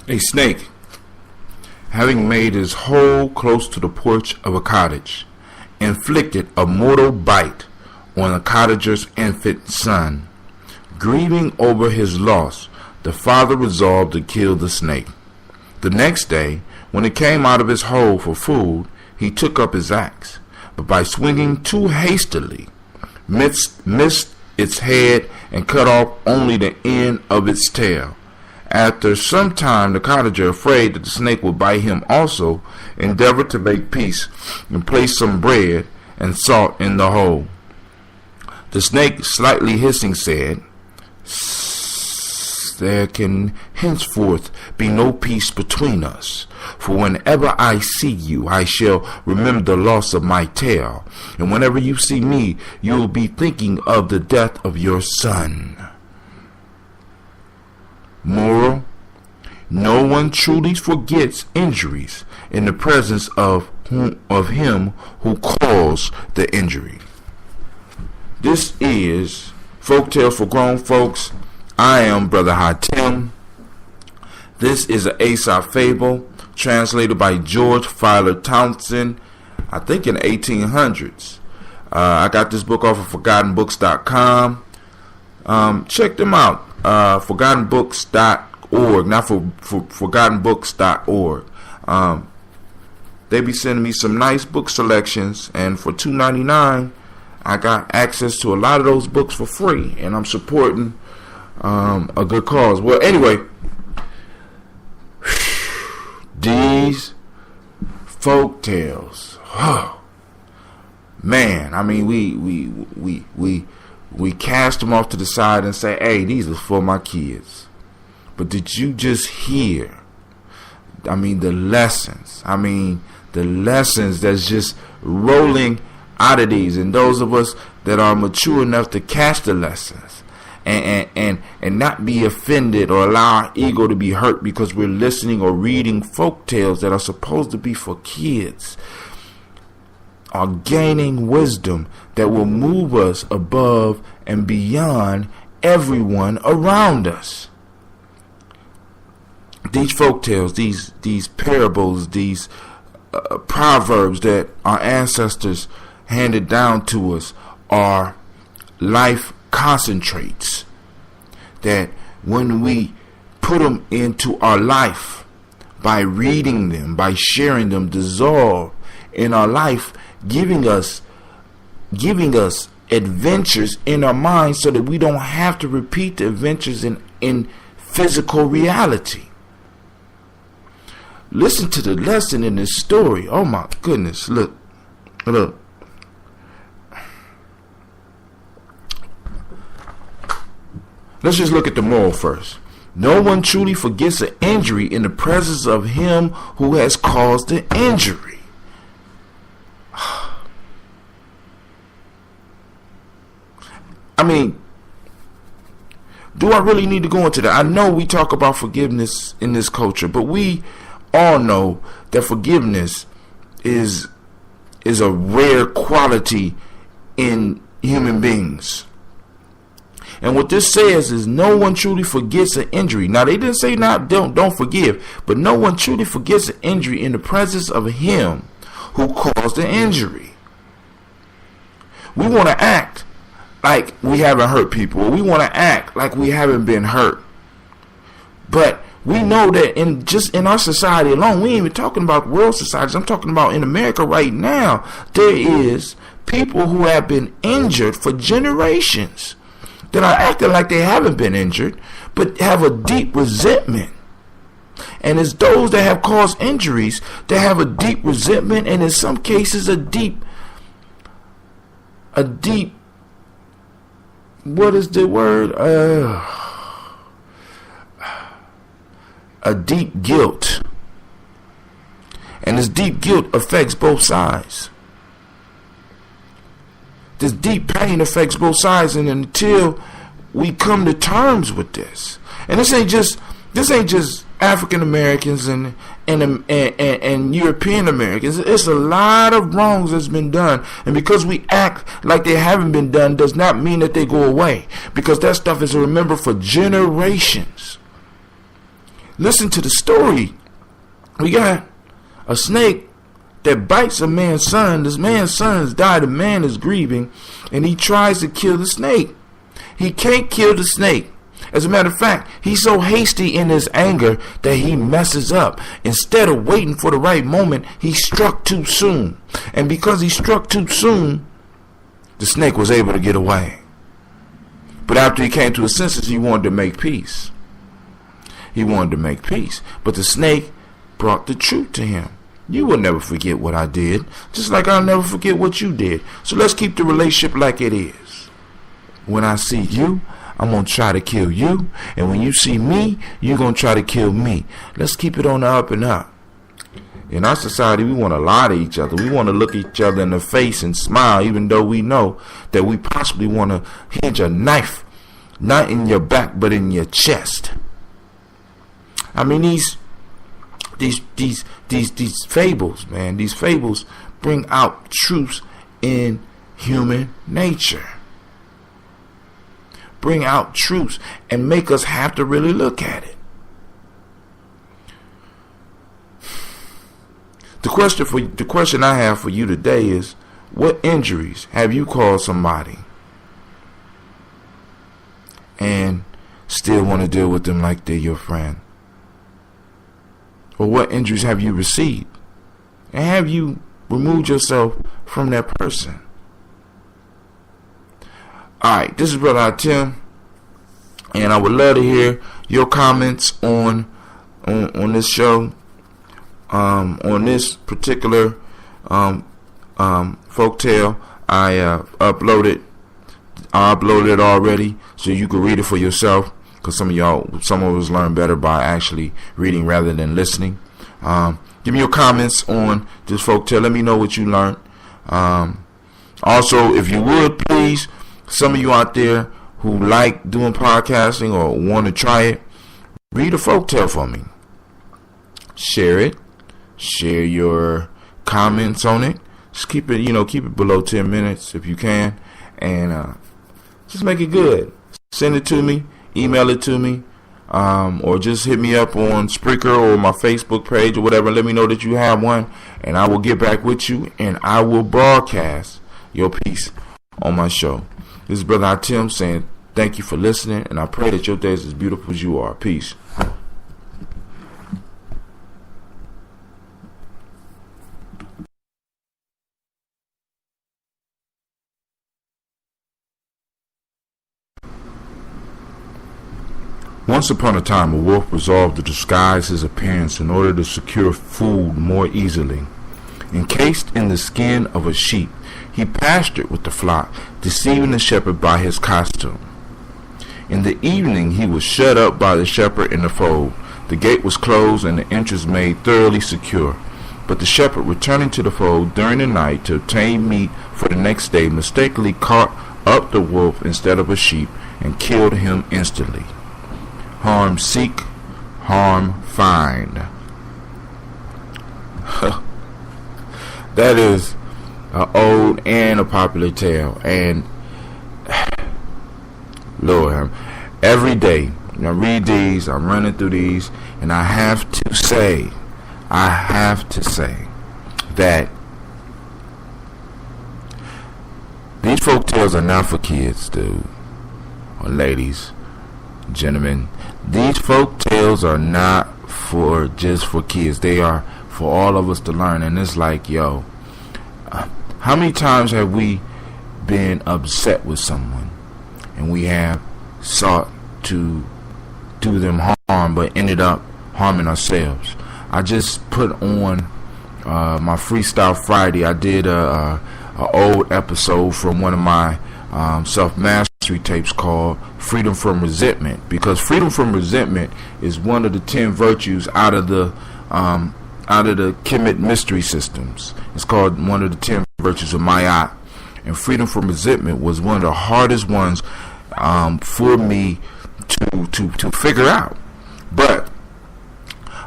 A snake, having made his hole close to the porch of a cottage, inflicted a mortal bite on the cottager's infant son. Grieving over his loss, the father resolved to kill the snake. The next day, when it came out of his hole for food, he took up his axe, but by swinging too hastily, missed its head and cut off only the end of its tail. After some time, the cottager, afraid that the snake would bite him also, endeavored to make peace and place some bread and salt in the hole. The snake, slightly hissing, said, there can henceforth be no peace between us. For whenever I see you, I shall remember the loss of my tail. And whenever you see me, you will be thinking of the death of your son. Moral: no one truly forgets injuries in the presence of him who caused the injury. This is Folktales for Grown Folks. I am Brother Hatim. This is an Aesop fable translated by George Filer Townsend, I think in the 1800s. I got this book off of ForgottenBooks.com. Check them out. ForgottenBooks.org, not for ForgottenBooks.org. They be sending me some nice book selections, and for $2.99, I got access to a lot of those books for free, and I'm supporting a good cause. Well, anyway, these folk tales, man. I mean, we cast them off to the side and say, "Hey, these are for my kids." But did you just hear? I mean, the lessons. The lessons that's just rolling out of these, and those of us that are mature enough to catch the lessons and not be offended or allow our ego to be hurt because we're listening or reading folk tales that are supposed to be for kids, are gaining wisdom that will move us above and beyond everyone around us. These folk tales, these parables, these proverbs that our ancestors handed down to us are life concentrates that when we put them into our life by reading them, by sharing them, dissolve in our life, giving us adventures in our minds so that we don't have to repeat the adventures in physical reality. Listen to the lesson in this story. Oh my goodness, look. Let's just look at the moral first. No one truly forgets an injury in the presence of him who has caused the injury. I mean, do I really need to go into that? I know we talk about forgiveness in this culture, but we all know that forgiveness is a rare quality in human beings. And what this says is no one truly forgets an injury. Now, they didn't say don't forgive, but no one truly forgets an injury in the presence of him who caused the injury. We want to act like we haven't hurt people. We want to act like we haven't been hurt. But we know that in our society alone, we ain't even talking about world societies. I'm talking about in America right now, there is people who have been injured for generations that are acting like they haven't been injured, but have a deep resentment. And it's those that have caused injuries that have a deep resentment, and in some cases a deep, what is the word? A deep guilt. And this deep guilt affects both sides. This deep pain affects both sides, and until we come to terms with this, and this ain't just African Americans and European Americans. It's a lot of wrongs that's been done, and because we act like they haven't been done does not mean that they go away, because that stuff is remembered for generations. Listen to the story. We got a snake that bites a man's son. This man's son has died. The man is grieving, and he tries to kill the snake. He can't kill the snake. As a matter of fact, he's so hasty in his anger that he messes up. Instead of waiting for the right moment, he struck too soon. And because he struck too soon, the snake was able to get away. But after he came to his senses, he wanted to make peace. But the snake brought the truth to him. You will never forget what I did, just like I'll never forget what you did. So let's keep the relationship like it is. When I see you, I'm going to try to kill you. And when you see me, you're going to try to kill me. Let's keep it on the up and up. In our society, we want to lie to each other. We want to look each other in the face and smile, even though we know that we possibly want to hinge a knife, not in your back, but in your chest. I mean, these fables, man, these fables bring out truths in human nature. Bring out truths and make us have to really look at it. The question I have for you today is, what injuries have you caused somebody and still want to deal with them like they're your friend? Or what injuries have you received? And have you removed yourself from that person? Alright, this is Brother Tim, and I would love to hear your comments on this show. On this particular folktale, I uploaded it already, so you can read it for yourself. Because some of us learn better by actually reading rather than listening. Give me your comments on this folktale. Let me know what you learned. Also, if you would please, some of you out there who like doing podcasting or want to try it, read a folktale for me. Share it. Share your comments on it. Just keep it below 10 minutes if you can, and just make it good. Send it to me, email it to me, or just hit me up on Spreaker or my Facebook page or whatever. Let me know that you have one, and I will get back with you, and I will broadcast your piece on my show. This is Brother Tim saying thank you for listening, and I pray that your day is as beautiful as you are. Peace. Once upon a time, a wolf resolved to disguise his appearance in order to secure food more easily. Encased in the skin of a sheep, he pastured with the flock, deceiving the shepherd by his costume. In the evening, he was shut up by the shepherd in the fold. The gate was closed and the entrance made thoroughly secure. But the shepherd, returning to the fold during the night to obtain meat for the next day, mistakenly caught up the wolf instead of a sheep and killed him instantly. Harm seek, harm find. That is an old and a popular tale. And Lord, every day I read these, I'm running through these, and I have to say that these folk tales are not for kids, dude, or ladies, gentlemen. These folk tales are not just for kids. They are for all of us to learn. And it's like, yo, how many times have we been upset with someone and we have sought to do them harm but ended up harming ourselves? I just put on my Freestyle Friday. I did a old episode from one of my self-mastery tapes called Freedom from Resentment, because freedom from resentment is one of the 10 virtues out of the Kemet mystery systems. It's called one of the 10 virtues of Ma'at, and freedom from resentment was one of the hardest ones for me to figure out. But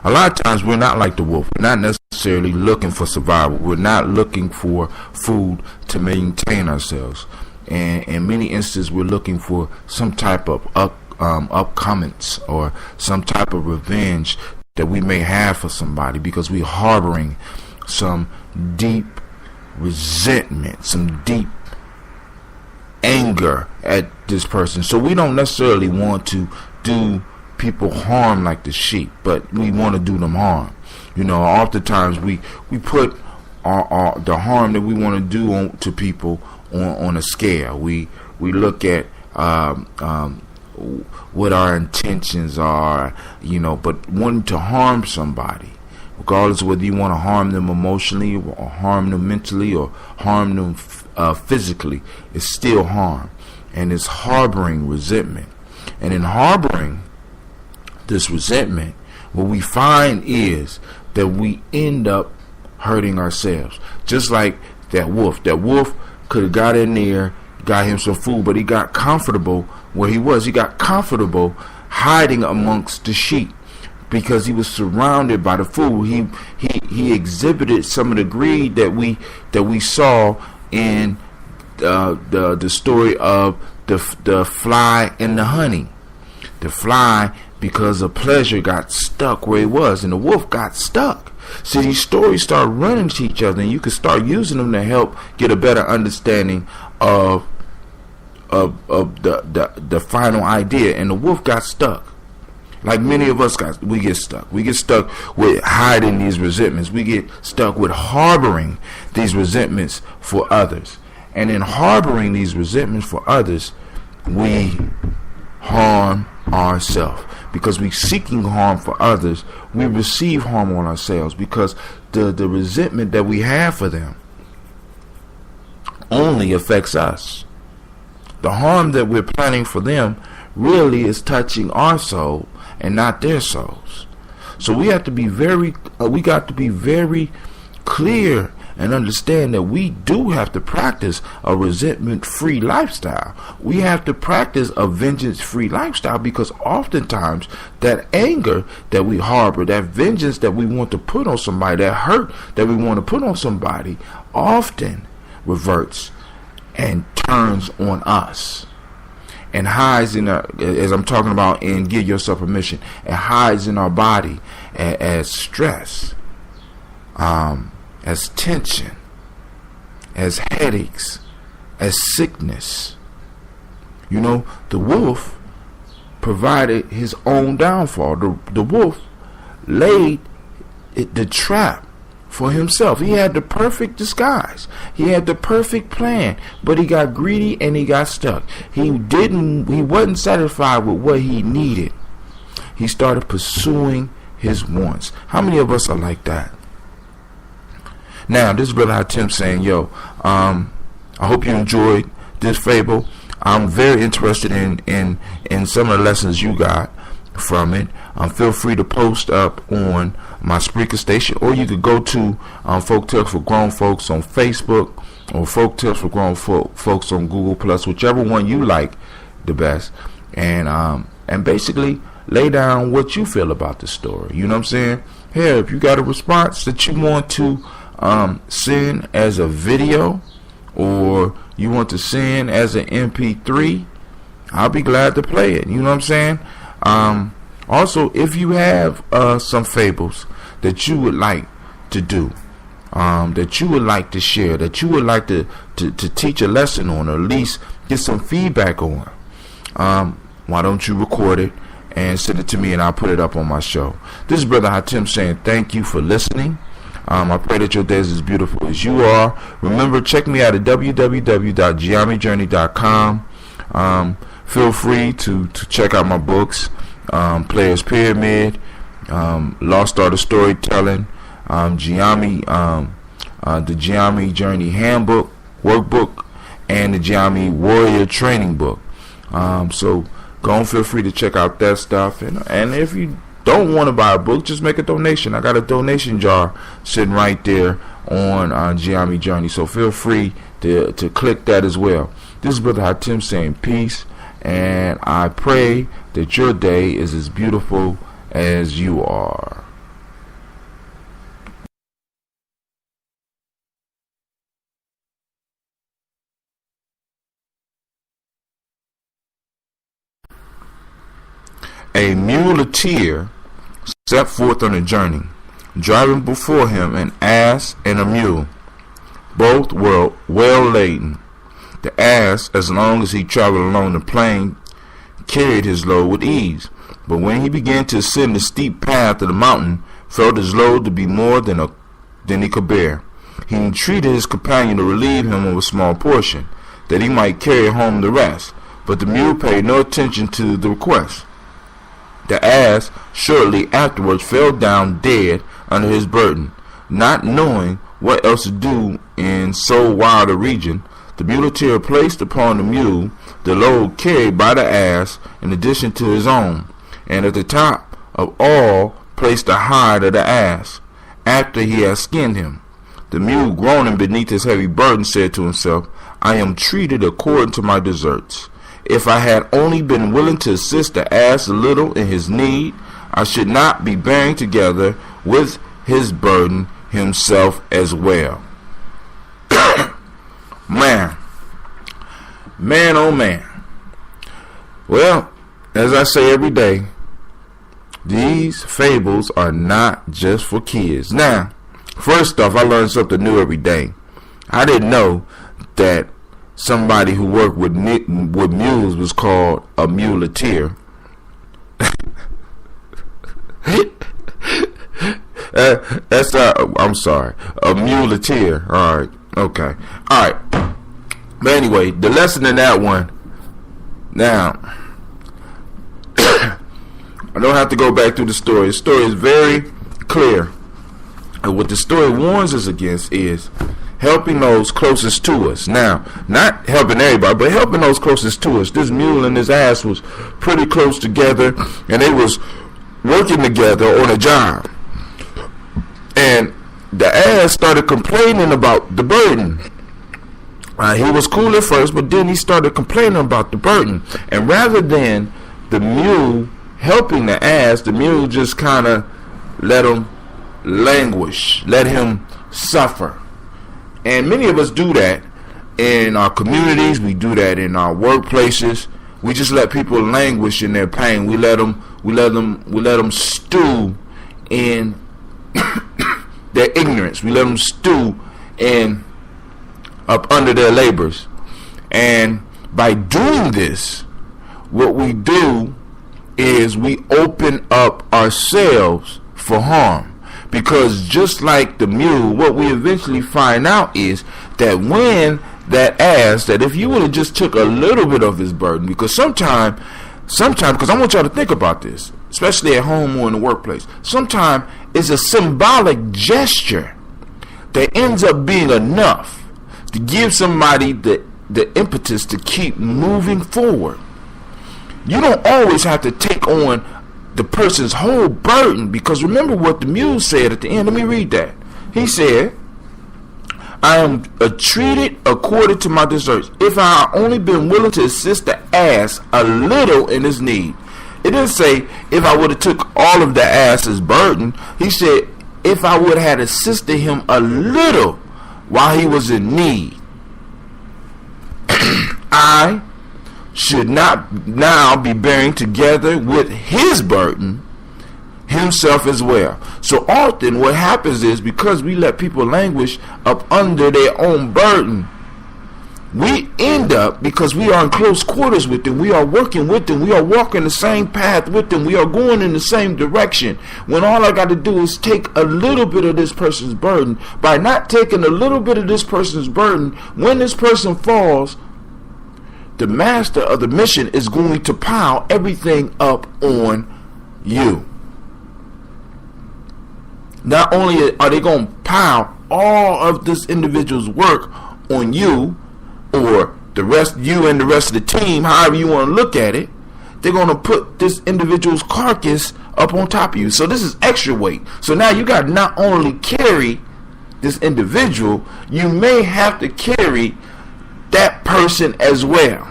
a lot of times we're not like the wolf. We're not necessarily looking for survival. We're not looking for food to maintain ourselves. And in many instances, we're looking for some type of upcomings or some type of revenge that we may have for somebody, because we're harboring some deep resentment, some deep anger at this person. So we don't necessarily want to do people harm like the sheep, but we want to do them harm. Oftentimes we put the harm that we want to do to people on a scale. We look at what our intentions are, but wanting to harm somebody, regardless of whether you want to harm them emotionally or harm them mentally or harm them physically, it's still harm, and it's harboring resentment. And in harboring this resentment, what we find is that we end up hurting ourselves. Just like that wolf. That wolf could have got in there, got him some food, but he got comfortable where he was. He got comfortable hiding amongst the sheep because he was surrounded by the food. He exhibited some of the greed that we saw in the story of the fly and the honey. The fly, because of pleasure, got stuck where he was, and the wolf got stuck. See, these stories start running to each other, and you can start using them to help get a better understanding of the final idea. And the wolf got stuck. Like many of us we get stuck. We get stuck with hiding these resentments. We get stuck with harboring these resentments for others. And in harboring these resentments for others, we harm ourselves. Because we seeking harm for others, we receive harm on ourselves, because the resentment that we have for them only affects us. The harm that we're planning for them really is touching our soul and not their souls. So we got to be very clear and understand that we do have to practice a resentment-free lifestyle. We have to practice a vengeance-free lifestyle, because oftentimes that anger that we harbor, that vengeance that we want to put on somebody, that hurt that we want to put on somebody, often reverts and turns on us and hides in our, as I'm talking about in Give Yourself Permission, it hides in our body as stress, as tension, as headaches, as sickness. You know, the wolf provided his own downfall. The wolf laid the trap for himself. He had the perfect disguise. He had the perfect plan, but he got greedy and he got stuck. He wasn't satisfied with what he needed. He started pursuing his wants. How many of us are like that? Now, this is Brother Hatim saying, I hope you enjoyed this fable. I'm very interested in some of the lessons you got from it. Feel free to post up on my Spreaker station, or you could go to Folk Tales for Grown Folks on Facebook, or Folk Tales for Grown Folks on Google Plus, whichever one you like the best, and basically lay down what you feel about the story. You know what I'm saying? Hey, if you got a response that you want to send as a video, or you want to send as an MP3, I'll be glad to play it. You know what I'm saying? Also, if you have some fables that you would like to do, that you would like to share, that you would like to teach a lesson on, or at least get some feedback on, why don't you record it and send it to me, and I'll put it up on my show. This is Brother Hatim saying thank you for listening. I pray that your day is as beautiful as you are. Remember, check me out at www.GNJMedia.com. Feel free to check out my books, Players Pyramid, Lost Art of Storytelling, the Giami Journey Handbook, Workbook, and the Giami Warrior Training Book. So go and feel free to check out that stuff. And if you don't want to buy a book, just make a donation. I got a donation jar sitting right there on Giami Journey, so feel free to click that as well. This is Brother Hatim saying peace, and I pray that your day is as beautiful as you are. A muleteer set forth on a journey, driving before him an ass and a mule. Both were well laden. The ass, as long as he traveled along the plain, carried his load with ease, but when he began to ascend the steep path of the mountain, felt his load to be more than he could bear. He entreated his companion to relieve him of a small portion, that he might carry home the rest, but the mule paid no attention to the request. The ass shortly afterwards fell down dead under his burden. Not knowing what else to do in so wild a region, The muleteer placed upon the mule the load carried by the ass in addition to his own, and at the top of all placed the hide of the ass, after he had skinned him. The mule, groaning beneath his heavy burden, said to himself, I am treated according to my deserts. If I had only been willing to assist the ass a little in his need, I should not be bearing together with his burden himself as well. Man, oh man. Well, as I say every day, these fables are not just for kids. Now, first off, I learned something new every day. I didn't know that somebody who worked with mules was called a muleteer. I'm sorry, a muleteer. All right, okay, all right. But anyway, the lesson in that one. Now, I don't have to go back through the story. The story is very clear. And what the story warns us against is helping those closest to us. Now, not helping everybody, but helping those closest to us. This mule and his ass was pretty close together, and they was working together on a job. And the ass started complaining about the burden. He was cool at first, but then he started complaining about the burden. And rather than the mule helping the ass, the mule just kind of let him languish, let him suffer. And many of us do that in our communities. We do that in our workplaces. We just let people languish in their pain. We let them stew in their ignorance. We let them stew in up under their labors. And by doing this, what we do is we open up ourselves for harm. Because just like the mule, what we eventually find out is that when that ass, that if you would have just took a little bit of his burden, because sometimes, because I want y'all to think about this, especially at home or in the workplace, sometimes it's a symbolic gesture that ends up being enough to give somebody the impetus to keep moving forward. You don't always have to take on the person's whole burden, because remember what the mule said at the end. Let me read that. He said, I am treated according to my deserts. If I had only been willing to assist the ass a little in his need. It didn't say if I would have took all of the ass's burden. He said if I would have assisted him a little while he was in need, I should not now be bearing together with his burden himself as well. So often what happens is, because we let people languish up under their own burden, we end up, because we are in close quarters with them, we are working with them, we are walking the same path with them, we are going in the same direction, when all I got to do is take a little bit of this person's burden. By not taking a little bit of this person's burden, when this person falls, the master of the mission is going to pile everything up on you. Not only are they going to pile all of this individual's work on you, or you and the rest of the team, however you want to look at it, they're going to put this individual's carcass up on top of you. So this is extra weight. So now you got to not only carry this individual, you may have to carry that person as well.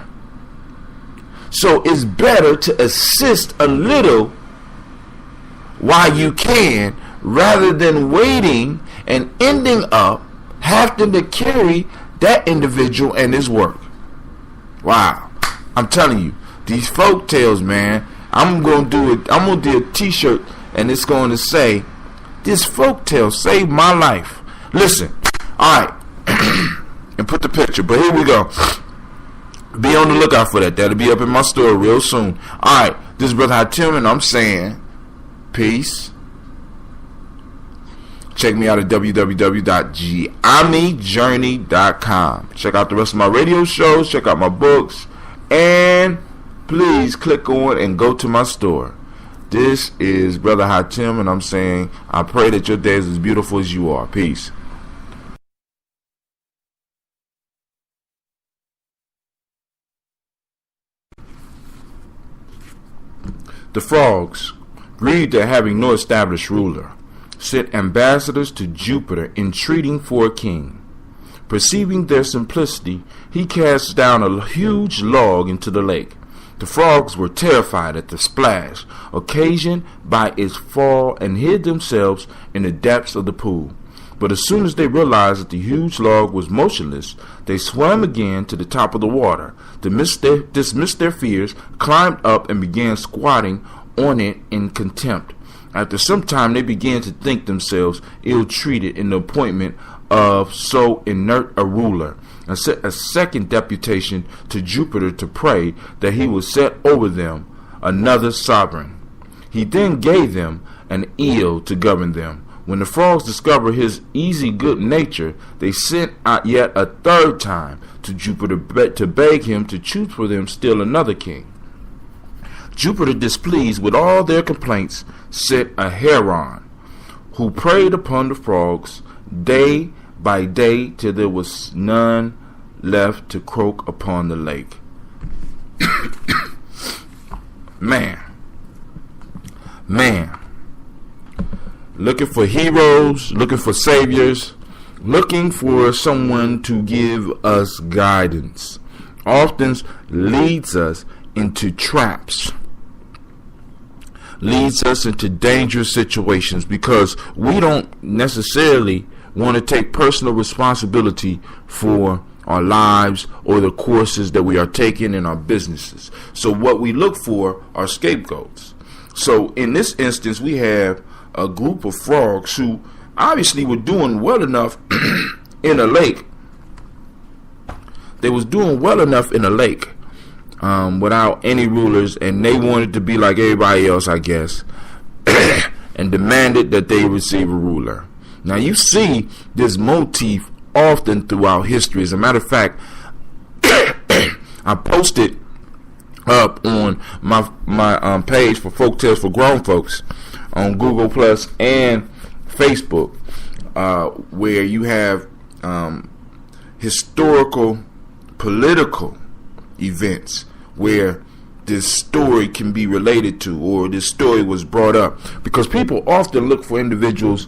So it's better to assist a little while you can, rather than waiting and ending up having to carry that individual and his work. Wow. I'm telling you, these folk tales, man, I'm gonna do a t-shirt, and it's going to say, this folk tale saved my life. Listen, alright, and put the picture, but here we go. Be on the lookout for that. That'll be up in my store real soon. Alright, this is Brother Hatim, and I'm saying peace. Check me out at www.GNJMedia.com. Check out the rest of my radio shows. Check out my books. And please click on and go to my store. This is Brother Hatim, and I'm saying I pray that your day is as beautiful as you are. Peace. The frogs, grieved at having no established ruler, sent ambassadors to Jupiter entreating for a king. Perceiving their simplicity, he cast down a huge log into the lake. The frogs were terrified at the splash occasioned by its fall and hid themselves in the depths of the pool. But as soon as they realized that the huge log was motionless, they swam again to the top of the water, dismissed their fears, climbed up, and began squatting on it in contempt. After some time, they began to think themselves ill-treated in the appointment of so inert a ruler, and sent a second deputation to Jupiter to pray that he would set over them another sovereign. He then gave them an eel to govern them. When the frogs discovered his easy good nature, they sent out yet a third time to Jupiter to beg him to choose for them still another king. Jupiter, displeased with all their complaints, sent a heron, who preyed upon the frogs day by day till there was none left to croak upon the lake. Man. Looking for heroes, looking for saviors, looking for someone to give us guidance, often leads us into traps, leads us into dangerous situations, because we don't necessarily want to take personal responsibility for our lives or the courses that we are taking in our businesses. So what we look for are scapegoats. So in this instance, we have a group of frogs who obviously were doing well enough in a lake. They was doing well enough in a lake without any rulers, and they wanted to be like everybody else, I guess, and demanded that they receive a ruler. Now you see this motif often throughout history. As a matter of fact, I posted up on my page for Folk Tales for Grown Folks on Google Plus and Facebook, where you have historical, political events where this story can be related to, or this story was brought up, because people often look for individuals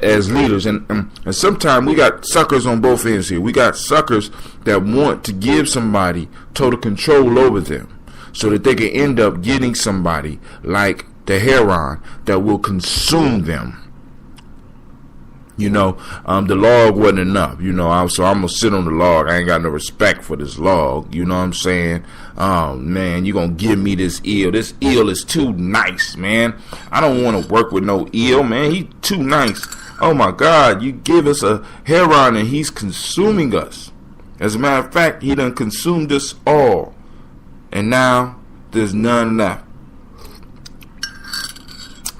as leaders, and sometimes we got suckers on both ends here. We got suckers that want to give somebody total control over them so that they can end up getting somebody like the heron that will consume them. You know, the log wasn't enough, you know, so I'm gonna sit on the log. I ain't got no respect for this log, you know what I'm saying? Oh man, you gonna give me this eel. This eel is too nice, man. I don't want to work with no eel, man. He too nice. Oh my God, you give us a heron and he's consuming us. As a matter of fact, he done consumed us all, and now there's none left.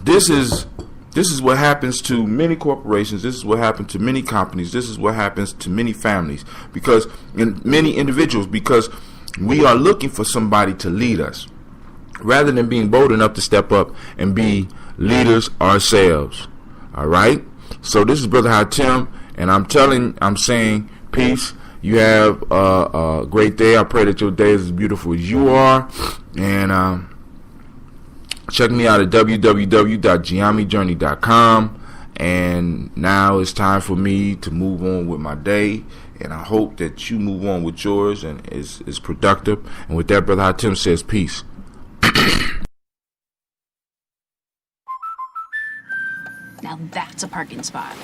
This is what happens to many corporations. This is what happens to many companies. This is what happens to many families, because in many individuals, because we are looking for somebody to lead us rather than being bold enough to step up and be leaders ourselves. All right. So this is Brother Hatim, and I'm saying peace. You have a great day. I pray that your day is as beautiful as you are. And check me out at www.GNJMedia.com. And now it's time for me to move on with my day. And I hope that you move on with yours and is productive. And with that, Brother Hatim says peace. Now that's a parking spot.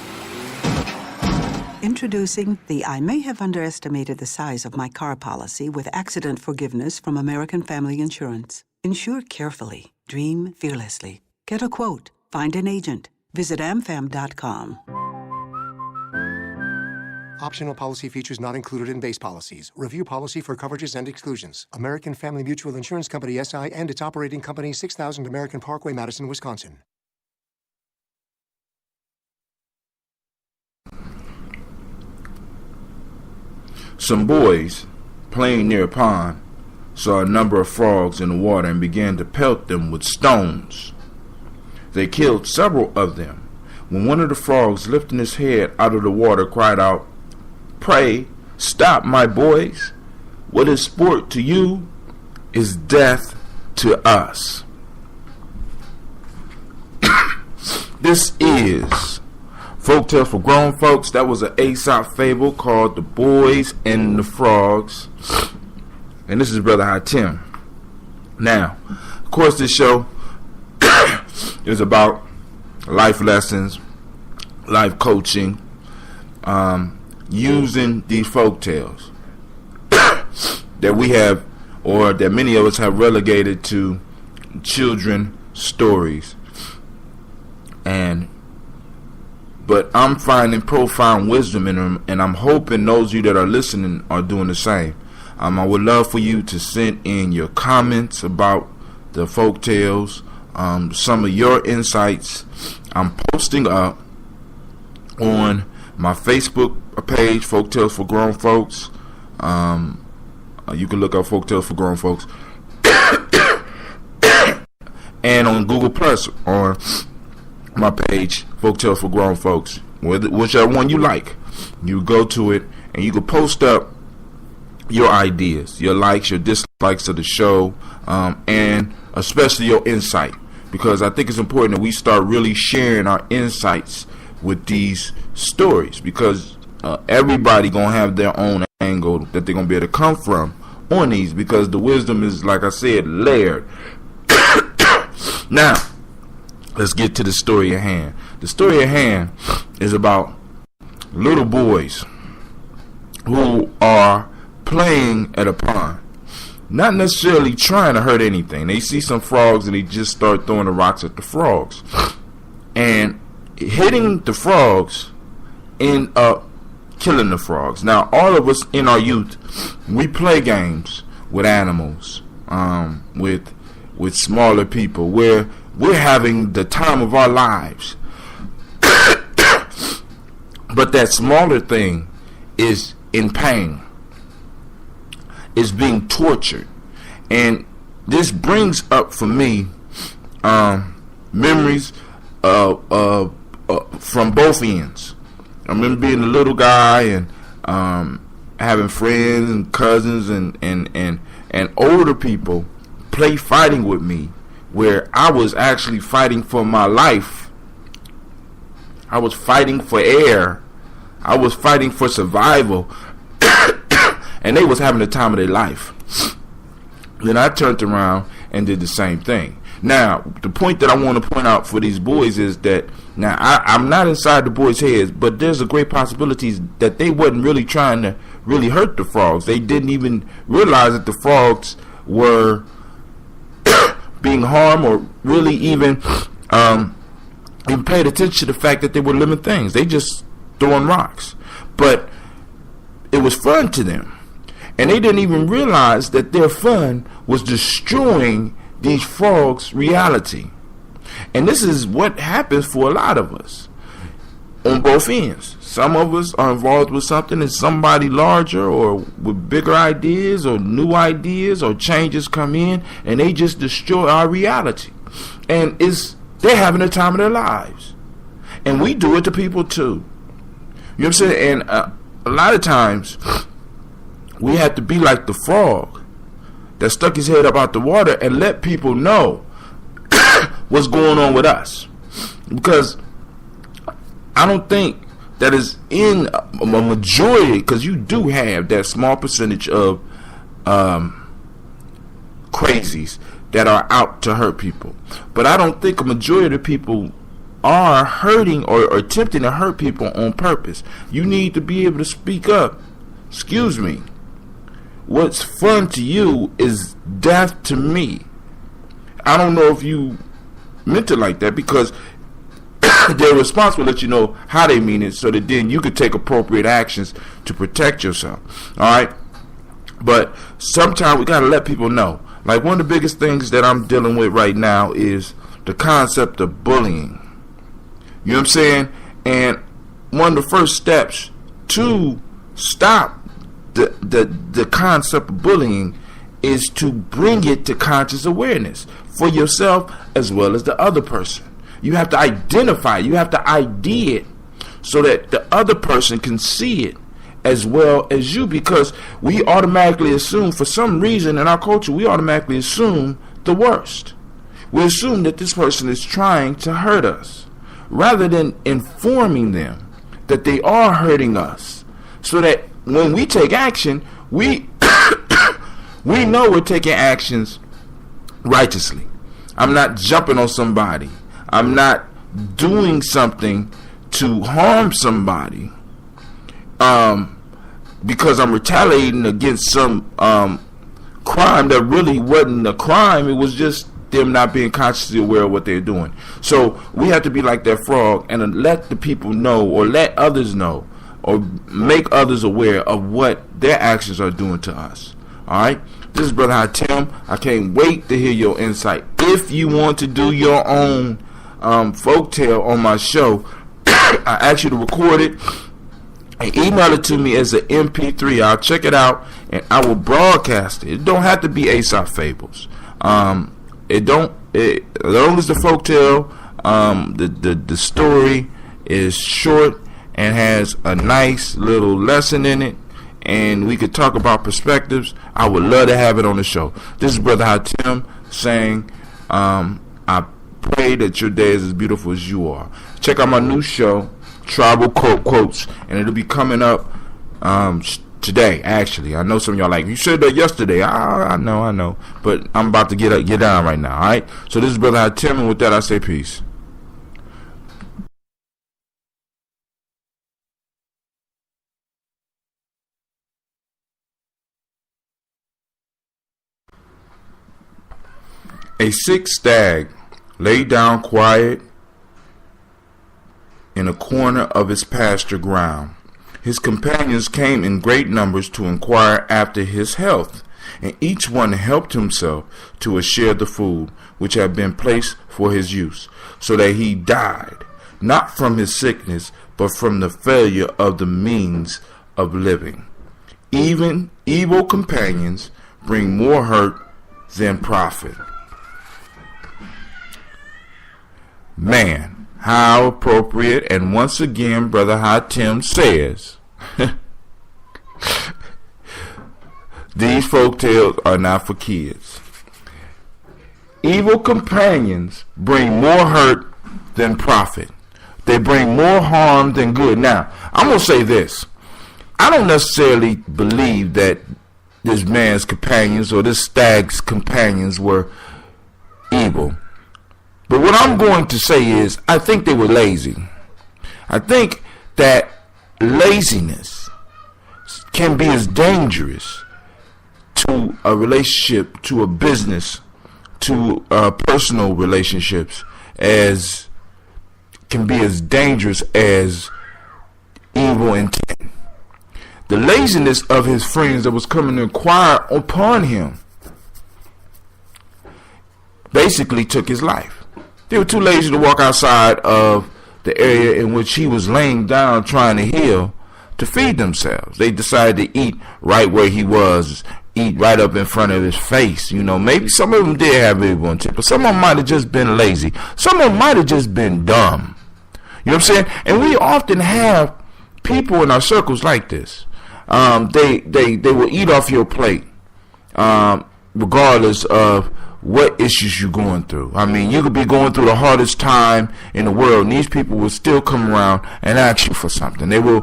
Introducing the I may have underestimated the size of my car policy with accident forgiveness from American Family Insurance. Insure carefully. Dream fearlessly. Get a quote. Find an agent. Visit amfam.com. Optional policy features not included in base policies. Review policy for coverages and exclusions. American Family Mutual Insurance Company, SI, and its operating company, 6000 American Parkway, Madison, Wisconsin. Some boys playing near a pond saw a number of frogs in the water and began to pelt them with stones. They killed several of them, when one of the frogs, lifting his head out of the water, cried out, "Pray, stop, my boys. What is sport to you is death to us." This is Folktales for Grown Folks. That was an Aesop fable called The Boys and the Frogs. And this is Brother High Tim. Now, of course, this show is about life lessons, life coaching, using these folktales that we have, or that many of us have relegated to children stories. But I'm finding profound wisdom in them, and I'm hoping those of you that are listening are doing the same. I would love for you to send in your comments about the folktales, some of your insights. I'm posting up on my Facebook page, Folktales for Grown Folks. You can look up Folktales for Grown Folks. And on Google Plus on my page, Folktales for Grown Folks. Whichever one you like, you go to it and you can post up your ideas, your likes, your dislikes of the show, and especially your insight, because I think it's important that we start really sharing our insights with these stories, because everybody gonna have their own angle that they're gonna be able to come from on these, because the wisdom is, like I said, layered. Now, let's get to the story at hand. The story at hand is about little boys who are playing at a pond, not necessarily trying to hurt anything. They see some frogs and they just start throwing the rocks at the frogs, and hitting the frogs end up killing the frogs. Now, all of us in our youth, we play games with animals, with smaller people, where we're having the time of our lives. But that smaller thing is in pain, is being tortured. And this brings up for me memories from both ends. I remember being a little guy and having friends and cousins and older people play fighting with me, where I was actually fighting for my life. I was fighting for air. I was fighting for survival. And they was having the time of their life. Then I turned around and did the same thing. Now, the point that I want to point out for these boys is that, now, I'm not inside the boys' heads, but there's a great possibility that they wasn't really trying to really hurt the frogs. They didn't even realize that the frogs were being harmed, or really even paid attention to the fact that they were living things. They just throwing rocks. But it was fun to them. And they didn't even realize that their fun was destroying these frogs' reality. And this is what happens for a lot of us on both ends. Some of us are involved with something, and somebody larger or with bigger ideas or new ideas or changes come in, and they just destroy our reality. And they're having the time of their lives. And we do it to people too. You know what I'm saying? And a lot of times we have to be like the frog that stuck his head up out the water and let people know what's going on with us. Because I don't think that is in a majority, because you do have that small percentage of crazies that are out to hurt people. But I don't think a majority of people are hurting or attempting to hurt people on purpose. You need to be able to speak up. Excuse me. What's fun to you is death to me. I don't know if you meant it like that, because their response will let you know how they mean it, so that then you could take appropriate actions to protect yourself. Alright? But sometimes we gotta let people know. Like, one of the biggest things that I'm dealing with right now is the concept of bullying. You know what I'm saying? And one of the first steps to stop the concept of bullying is to bring it to conscious awareness for yourself as well as the other person. You have to identify, you have to ID it so that the other person can see it as well as you, because we automatically assume, for some reason in our culture, we automatically assume the worst. We assume that this person is trying to hurt us, rather than informing them that they are hurting us, so that when we take action, we we know we're taking actions righteously. I'm not jumping on somebody. I'm not doing something to harm somebody because I'm retaliating against some crime that really wasn't a crime. It was just them not being consciously aware of what they're doing. So we have to be like that frog and let the people know, or let others know, or make others aware of what their actions are doing to us. All right? This is Brother Hatim. I can't wait to hear your insight. If you want to do your own folktale on my show, I ask you to record it and email it to me as an MP3. I'll check it out and I will broadcast it. It don't have to be Aesop Fables. As long as the folktale, the story is short and has a nice little lesson in it, and we could talk about perspectives, I would love to have it on the show. This is Brother Hatim saying, I pray that your day is as beautiful as you are. Check out my new show, Tribal Quotes, and it'll be coming up today, actually. I know some of y'all like, you said that yesterday. I know. But I'm about to get down right now, alright? So this is Brother Hatim, and with that I say peace. A sick stag lay down quiet in a corner of his pasture ground. His companions came in great numbers to inquire after his health, and each one helped himself to a share of the food which had been placed for his use, so that he died, not from his sickness, but from the failure of the means of living. Even evil companions bring more hurt than profit. Man, how appropriate. And once again, Brother Hatim says, these folktales are not for kids. Evil companions bring more hurt than profit. They bring more harm than good. Now, I'm going to say this. I don't necessarily believe that this man's companions or this stag's companions were evil. But what I'm going to say is, I think they were lazy. I think that laziness can be as dangerous to a relationship, to a business, to personal relationships, as can be as dangerous as evil intent. The laziness of his friends that was coming to inquire upon him basically took his life. They were too lazy to walk outside of the area in which he was laying down trying to heal to feed themselves. They decided to eat right where he was, eat right up in front of his face. You know, maybe some of them did have evil intent, but some of them might have just been lazy. Some of them might have just been dumb. You know what I'm saying? And we often have people in our circles like this. They will eat off your plate, regardless of what issues you're going through. I mean, you could be going through the hardest time in the world, and these people will still come around and ask you for something. They will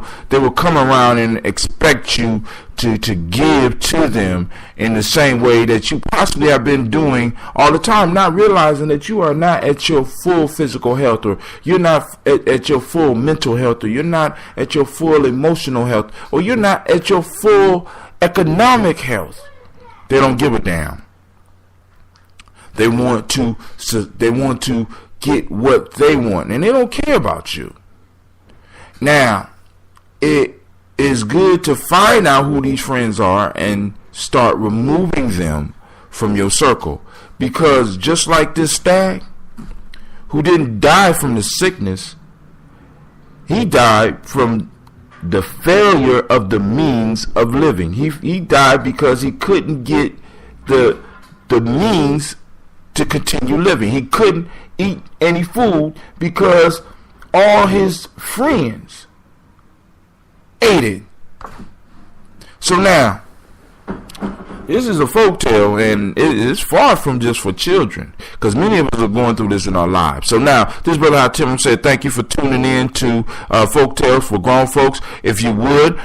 come around and expect you to give to them in the same way that you possibly have been doing all the time, not realizing that you are not at your full physical health, or you're not at your full mental health, or you're not at your full emotional health, or you're not at your full economic health. They don't give a damn. They want to get what they want, and they don't care about you. Now, it is good to find out who these friends are and start removing them from your circle, because just like this stag who didn't die from the sickness, he died from the failure of the means of living. He died because he couldn't get the means to continue living. He couldn't eat any food because all his friends ate it. So now, This is a folktale, and it's far from just for children, because many of us are going through this in our lives. So now, this brother Tim said, thank you for tuning in to Folktales for Grown Folks. If you would,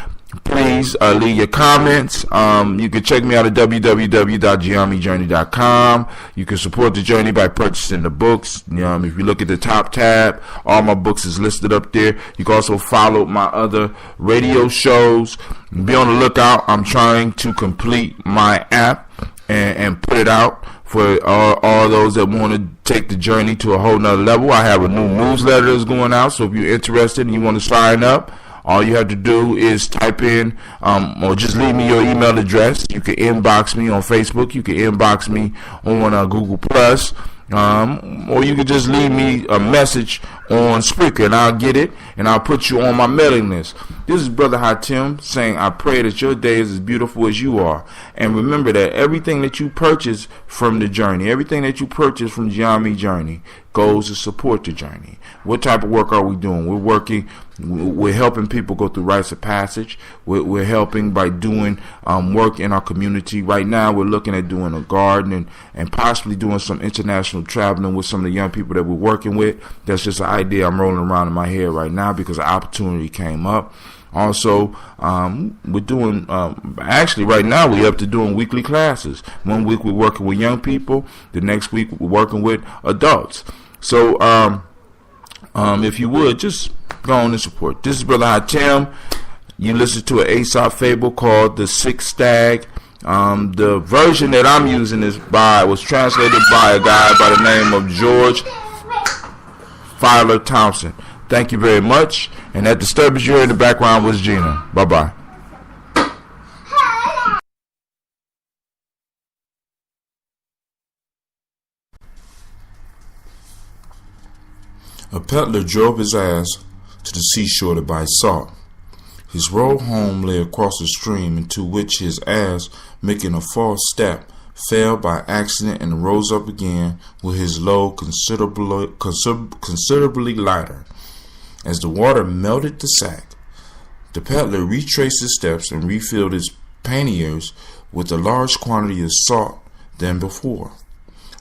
please leave your comments. You can check me out at www.GNJMedia.com. You can support the journey by purchasing the books. If you look at the top tab, all my books is listed up there. You can also follow my other radio shows. Be on the lookout. I'm trying to complete my app and put it out for all those that want to take the journey to a whole nother level. I have a new newsletter that's going out, so if you're interested and you want to sign up, all you have to do is type in or just leave me your email address. You can inbox me on Facebook. You can inbox me on Google Plus. Or you can just leave me a message on Spreaker, and I'll get it, and I'll put you on my mailing list. This is Brother Hatim saying, I pray that your day is as beautiful as you are. And remember that everything that you purchase from the journey, everything that you purchase from GNJMedia Journey goes to support the journey. What type of work are we doing? We're helping people go through rites of passage. We're helping by doing work in our community. Right now, we're looking at doing a garden and possibly doing some international traveling with some of the young people that we're working with. That's just an idea I'm rolling around in my head right now because an opportunity came up. Also, we're doing, actually right now we're up to doing weekly classes. 1 week we're working with young people. The next week we're working with adults. So, if you would, just go on and support. This is Brother Hatim. You listen to an Aesop fable called The Sixth Stag. The version that I'm using was translated by a guy by the name of George Filer Thompson. Thank you very much. And that disturbance you heard in the background was Gina. Bye-bye. A peddler drove his ass to the seashore to buy salt. His road home lay across a stream into which his ass, making a false step, fell by accident and rose up again with his load considerably lighter. As the water melted the sack, the peddler retraced his steps and refilled his panniers with a large quantity of salt than before.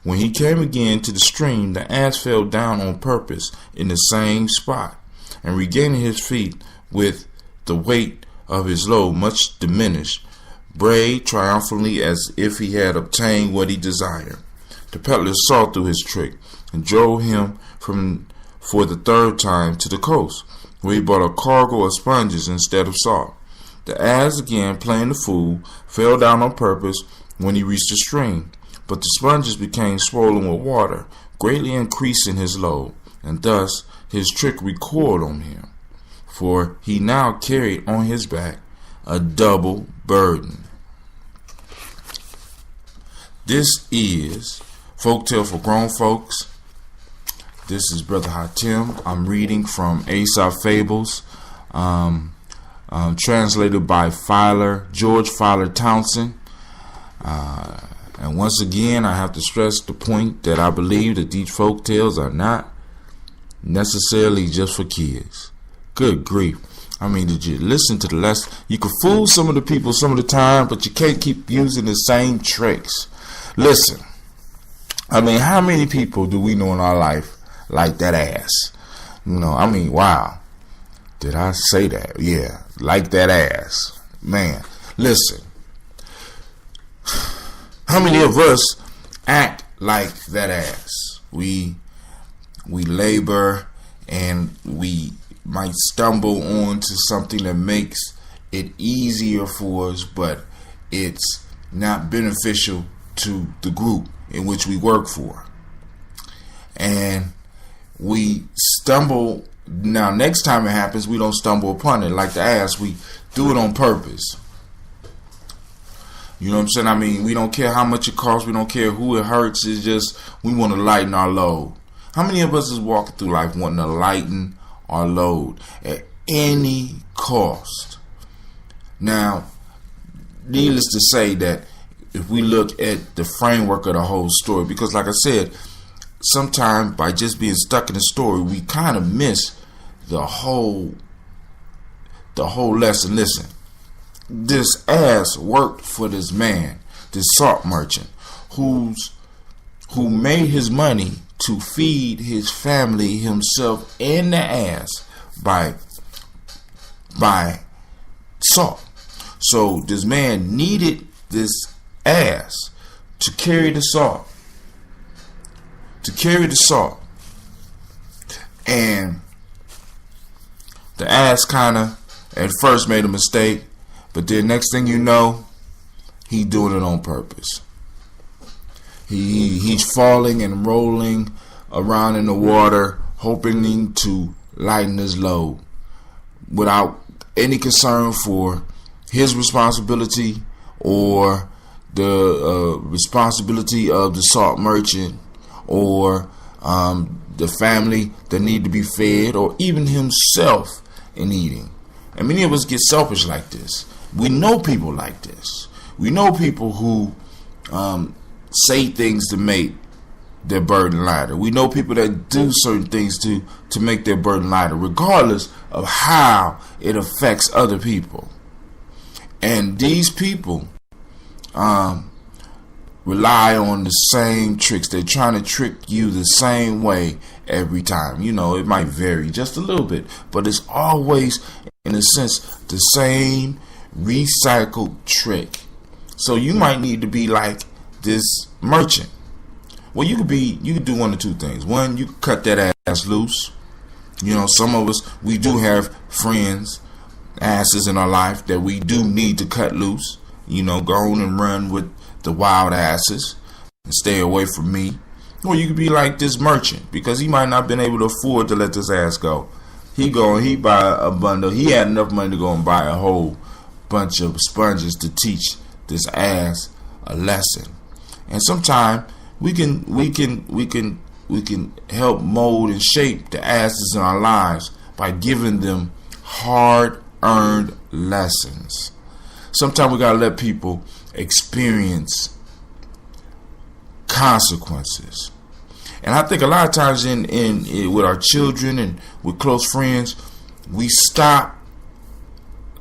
When he came again to the stream, the ass fell down on purpose in the same spot, and regaining his feet with the weight of his load much diminished, brayed triumphantly as if he had obtained what he desired. The peddler saw through his trick and drove him for the third time to the coast, where he bought a cargo of sponges instead of salt. The ass, again playing the fool, fell down on purpose when he reached the stream, but the sponges became swollen with water, greatly increasing his load, and thus his trick recoiled on him, for he now carried on his back a double burden. This is Folktale for Grown Folks. This is Brother Hatim. I'm reading from Aesop Fables, translated by George Filer Townsend. And once again, I have to stress the point that I believe that these folk tales are not necessarily just for kids. Good grief. I mean, did you listen to the lesson? You can fool some of the people some of the time, but you can't keep using the same tricks. Listen, I mean, how many people do we know in our life like that ass? I mean, wow. Did I say that? Yeah, like that ass. Man, listen. How many of us act like that ass? We labor and we might stumble onto something that makes it easier for us, but it's not beneficial to the group in which we work for. And we stumble. Now, next time it happens, we don't stumble upon it like the ass. We do it on purpose. You know what I'm saying? I mean, we don't care how much it costs. We don't care who it hurts. It's just we want to lighten our load. How many of us is walking through life wanting to lighten our load at any cost? Now, needless to say that if we look at the framework of the whole story, because like I said, sometimes by just being stuck in the story, we kind of miss the whole lesson. Listen. This ass worked for this man. this salt merchant who made his money to feed his family, himself, and the ass by salt. So this man needed this ass to carry the salt. And the ass kind of at first made a mistake, but then next thing you know, he's doing it on purpose. He's falling and rolling around in the water, hoping to lighten his load without any concern for his responsibility or the responsibility of the salt merchant or the family that need to be fed, or even himself in eating. And many of us get selfish like this. We know people like this. We know people who say things to make their burden lighter. We know people that do certain things to make their burden lighter, regardless of how it affects other people. And these people rely on the same tricks. They're trying to trick you the same way every time. You know, it might vary just a little bit, but it's always, in a sense, the same recycled trick. So you might need to be like this merchant. Well, you could do one of two things. One, you could cut that ass loose. You know, some of us, we do have friends, asses in our life that we do need to cut loose. You know, go on and run with the wild asses and stay away from me. Or you could be like this merchant, because he might not have been able to afford to let this ass go. He buy a bundle. He had enough money to go and buy a whole bunch of sponges to teach this ass a lesson. And sometimes we can help mold and shape the asses in our lives by giving them hard-earned lessons. Sometimes we gotta let people experience consequences. And I think a lot of times in with our children and with close friends, we stop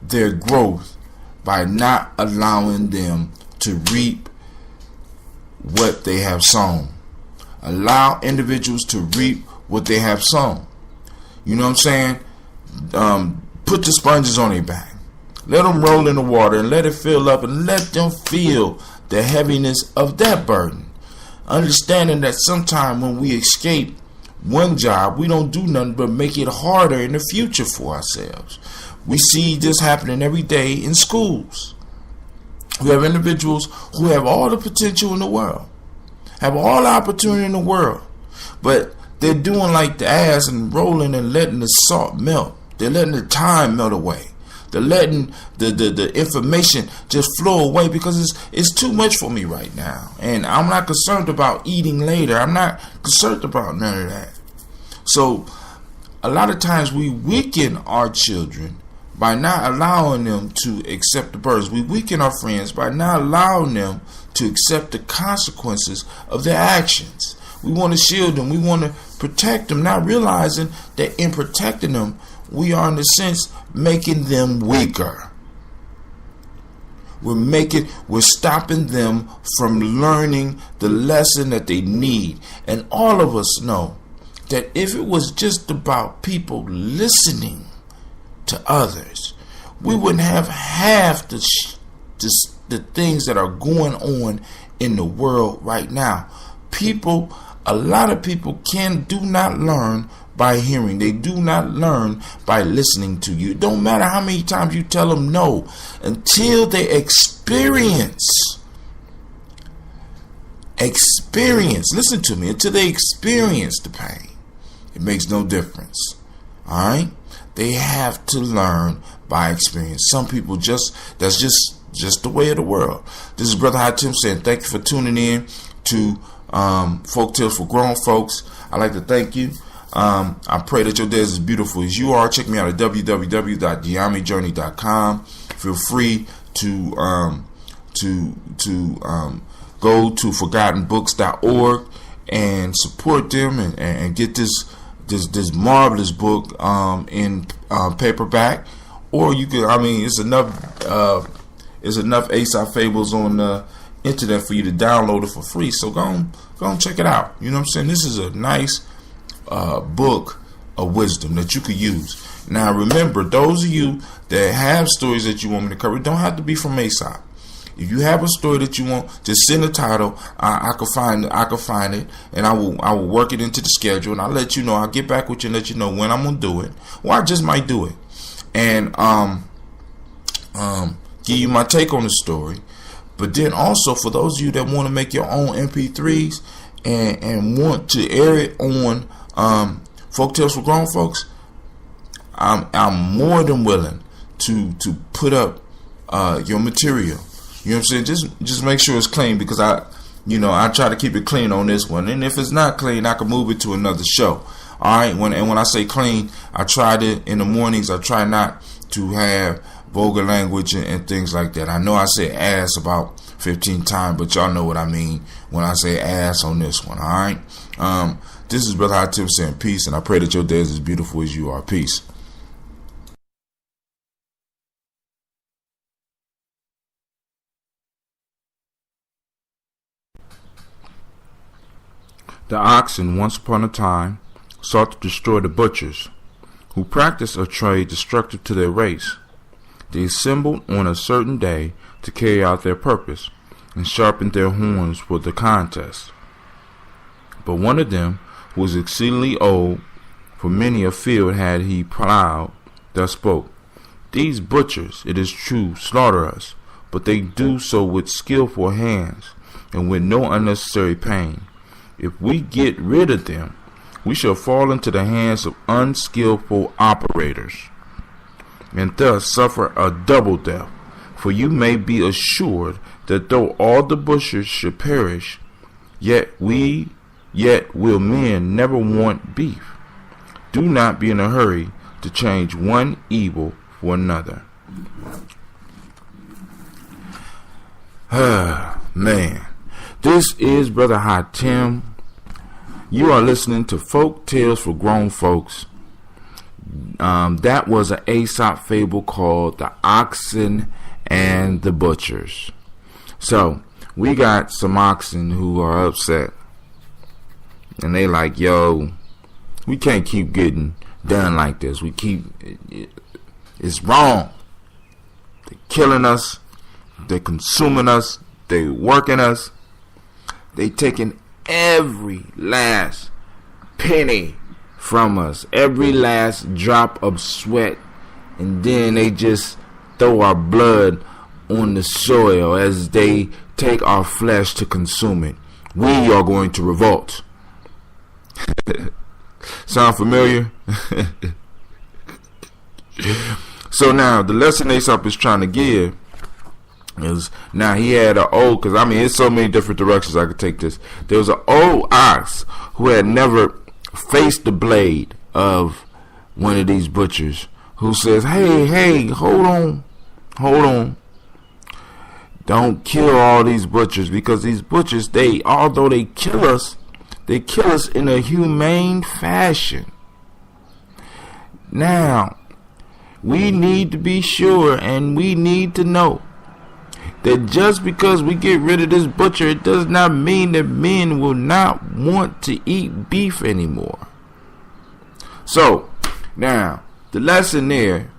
their growth by not allowing them to reap what they have sown. Allow individuals to reap what they have sown. You know what I'm saying? Put the sponges on their back. Let them roll in the water and let it fill up, and let them feel the heaviness of that burden. Understanding that sometimes when we escape one job, we don't do nothing but make it harder in the future for ourselves. We see this happening every day in schools. We have individuals who have all the potential in the world, have all the opportunity in the world, but they're doing like the ass and rolling and letting the salt melt. They're letting the time melt away. They're letting the information just flow away because it's too much for me right now. And I'm not concerned about eating later. I'm not concerned about none of that. So a lot of times we weaken our children by not allowing them to accept the burdens. We weaken our friends by not allowing them to accept the consequences of their actions. We want to shield them. We want to protect them, not realizing that in protecting them, we are in a sense making them weaker. We're stopping them from learning the lesson that they need. And all of us know that if it was just about people listening to others, we wouldn't have half the things that are going on in the world right now. A lot of people do not learn by hearing. They do not learn by listening to you. It don't matter how many times you tell them no, until they experience, listen to me, until they experience the pain, it makes no difference. All right? They have to learn by experience. Some people that's just the way of the world. This is Brother High Tim saying thank you for tuning in to Folk Tales for Grown Folks. I'd like to thank you. I pray that your day is as beautiful as you are. Check me out at www.DiGyeTV.com. Feel free to go to ForgottenBooks.org and support them and get this marvelous book in paperback. Or you can, it's enough Aesop fables on internet for you to download it for free. So go on check it out. You know what I'm saying? This is a nice book of wisdom that you could use. Now remember, those of you that have stories that you want me to cover, don't have to be from Aesop. If you have a story that you want, just send a title. I can find it, and I will work it into the schedule, and I'll let you know. I'll get back with you and let you know when I'm gonna do it, or I just might do it, and give you my take on the story. But then also for those of you that want to make your own MP3s and want to air it on Folktales for Grown Folks, I'm more than willing to put up your material. You know what I'm saying? Just make sure it's clean, because I try to keep it clean on this one. And if it's not clean, I can move it to another show. All right. When I say clean, I try to, in the mornings, I try not to have vulgar language and things like that. I know I say ass about 15 times, but y'all know what I mean when I say ass on this one. All right. This is Brother Hatim saying peace, and I pray that your day is as beautiful as you are. Peace. The oxen once upon a time sought to destroy the butchers, who practiced a trade destructive to their race. They assembled on a certain day to carry out their purpose, and sharpened their horns for the contest. But one of them, who was exceedingly old, for many a field had he plowed, thus spoke: These butchers, it is true, slaughter us, but they do so with skillful hands, and with no unnecessary pain. If we get rid of them, we shall fall into the hands of unskillful operators, and thus suffer a double death. For you may be assured that though all the butchers should perish, yet will men never want beef. Do not be in a hurry to change one evil for another. Man, this is Brother Hatim. You are listening to Folk Tales for Grown Folks. That was an Aesop fable called The Oxen and the Butchers. So we got some oxen who are upset, and they like, yo, we can't keep getting done like this. It's wrong. They're killing us. They're consuming us. They're working us. They taking every last penny from us, every last drop of sweat, and then they just throw our blood on the soil as they take our flesh to consume it. We are going to revolt. Sound familiar? So now the lesson Aesop is trying to give is, now he had an old, because I mean it's so many different directions I could take this. There was an old ox who had never faced the blade of one of these butchers, who says, hey, hold on, don't kill all these butchers, because these butchers, although they kill us in a humane fashion. Now we need to be sure, and we need to know that just because we get rid of this butcher, it does not mean that men will not want to eat beef anymore. So now the lesson there,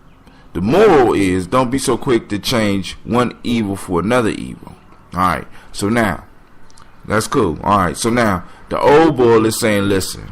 the moral is, don't be so quick to change one evil for another evil. Alright, so now that's cool. Alright, so now the old bull is saying, listen,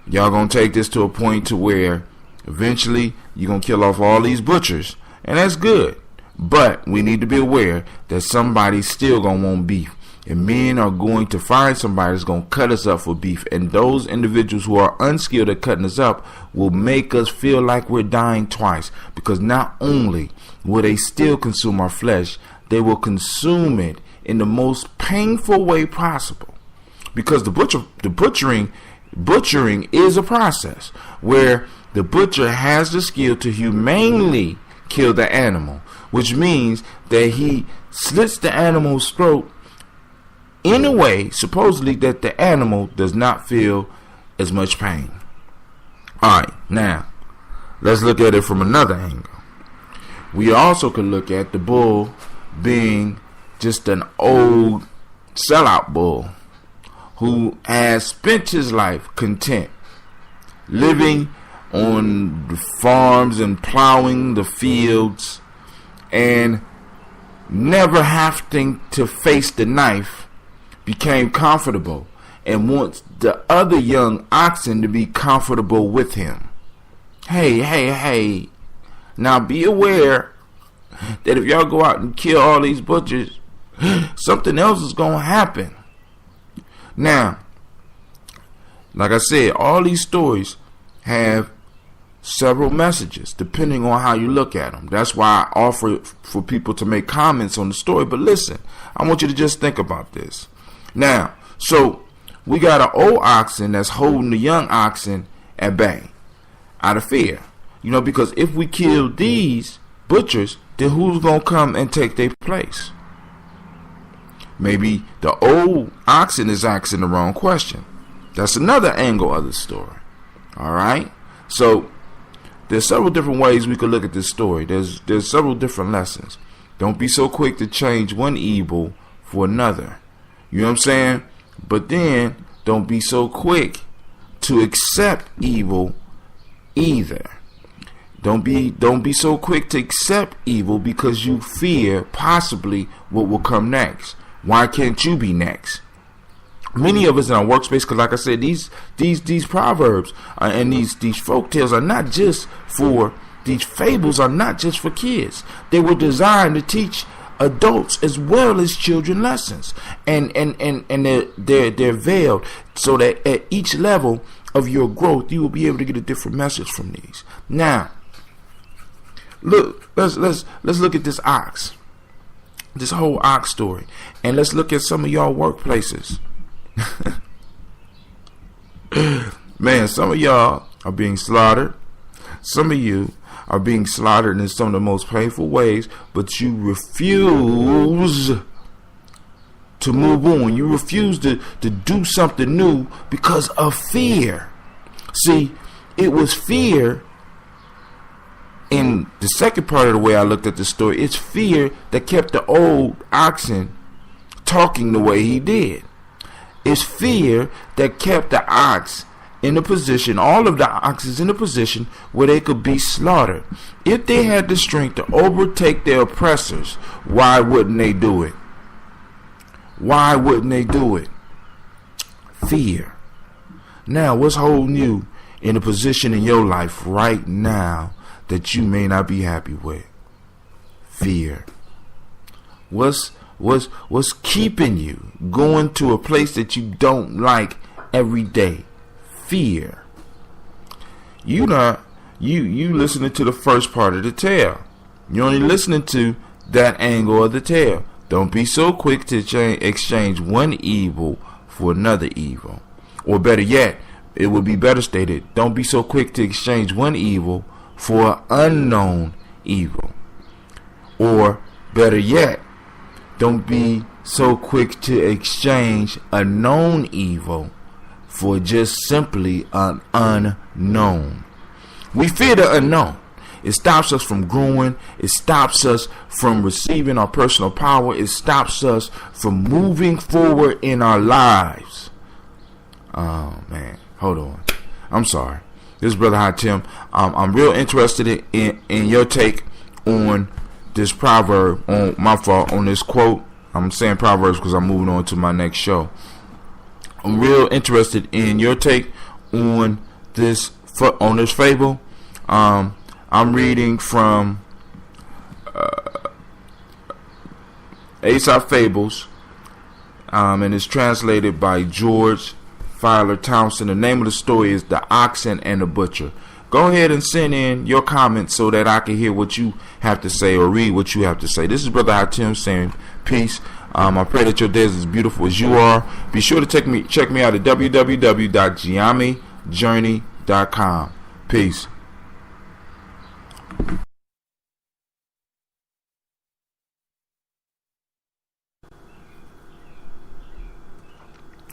y'all gonna take this to a point to where eventually you're gonna kill off all these butchers, and that's good. But we need to be aware that somebody's still gonna want beef, and men are going to find somebody that's gonna cut us up for beef, and those individuals who are unskilled at cutting us up will make us feel like we're dying twice, because not only will they still consume our flesh, they will consume it in the most painful way possible, because the butchering is a process where the butcher has the skill to humanely kill the animal, which means that he slits the animal's throat in a way, supposedly, that the animal does not feel as much pain. Alright, now let's look at it from another angle. We also could look at the bull being just an old sellout bull who has spent his life content, living on the farms and plowing the fields and never having to face the knife, became comfortable and wants the other young oxen to be comfortable with him. Hey. Now be aware that if y'all go out and kill all these butchers, something else is going to happen. Now, like I said, all these stories have several messages depending on how you look at them. That's why I offer for people to make comments on the story. But listen, I want you to just think about this. Now, so we got an old oxen that's holding the young oxen at bay out of fear. You know, because if we kill these butchers, then who's going to come and take their place? Maybe the old oxen is asking the wrong question. That's another angle of the story. All right? So there's several different ways we could look at this story. There's several different lessons. Don't be so quick to change one evil for another. You know what I'm saying? But then don't be so quick to accept evil either. Don't be so quick to accept evil because you fear possibly what will come next. Why can't you be next? Many of us in our workspace, because like I said, these proverbs and these folk tales are not just for, these fables are not just for kids. They were designed to teach adults as well as children lessons, and they're veiled so that at each level of your growth you will be able to get a different message from these. Now, look, let's look at this ox, this whole ox story, and let's look at some of y'all workplaces. Man, some of y'all are being slaughtered. Some of you are being slaughtered in some of the most painful ways, but you refuse to move on. You refuse to do something new because of fear. See, it was fear. In the second part of the way I looked at the story, it's fear that kept the old oxen talking the way he did. It's fear that kept the ox in a position, all of the oxes in a position where they could be slaughtered. If they had the strength to overtake their oppressors, why wouldn't they do it? Why wouldn't they do it? Fear. Now, what's holding you in a position in your life right now that you may not be happy with? Fear. What's keeping you going to a place that you don't like every day? Fear. You listening to the first part of the tale. You're only listening to that angle of the tale. Don't be so quick to exchange one evil for another evil. Or better yet, it would be better stated, don't be so quick to exchange one evil for an unknown evil. Or better yet, don't be so quick to exchange a known evil for just simply an unknown. We fear the unknown. It stops us from growing. It stops us from receiving our personal power. It stops us from moving forward in our lives. Oh, man. Hold on. I'm sorry. This is Brother High Tim. I'm real interested in your take on this proverb, on my fault, on this quote. I'm saying proverbs because I'm moving on to my next show. I'm real interested in your take on this fable. I'm reading from Aesop Fables, and it's translated by George Filer Townsend. The name of the story is The Oxen and the Butcher. Go ahead and send in your comments so that I can hear what you have to say or read what you have to say. This is Brother High Tim saying peace. I pray that your day is as beautiful as you are. Be sure to check me out at www.GNJMedia.com. Peace.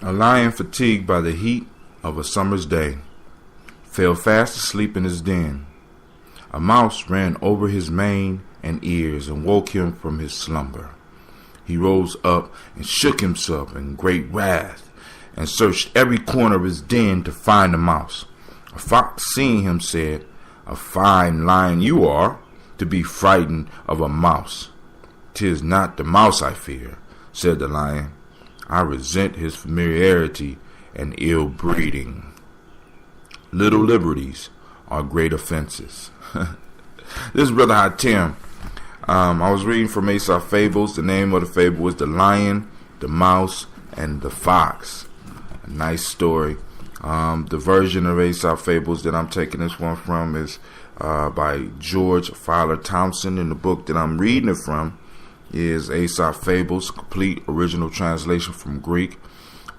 A lion fatigued by the heat of a summer's day fell fast asleep in his den. A mouse ran over his mane and ears and woke him from his slumber. He rose up and shook himself in great wrath and searched every corner of his den to find the mouse. A fox, seeing him, said, "A fine lion you are, to be frightened of a mouse." "'Tis not the mouse I fear," said the lion. "I resent his familiarity and ill breeding." Little liberties are great offenses. This is Brother Hatim. I was reading from Aesop Fables. The name of the fable was The Lion, the Mouse, and the Fox. A nice story. The version of Aesop Fables that I'm taking this one from is by George Fowler Thompson. And the book that I'm reading it from is Aesop Fables, complete original translation from Greek.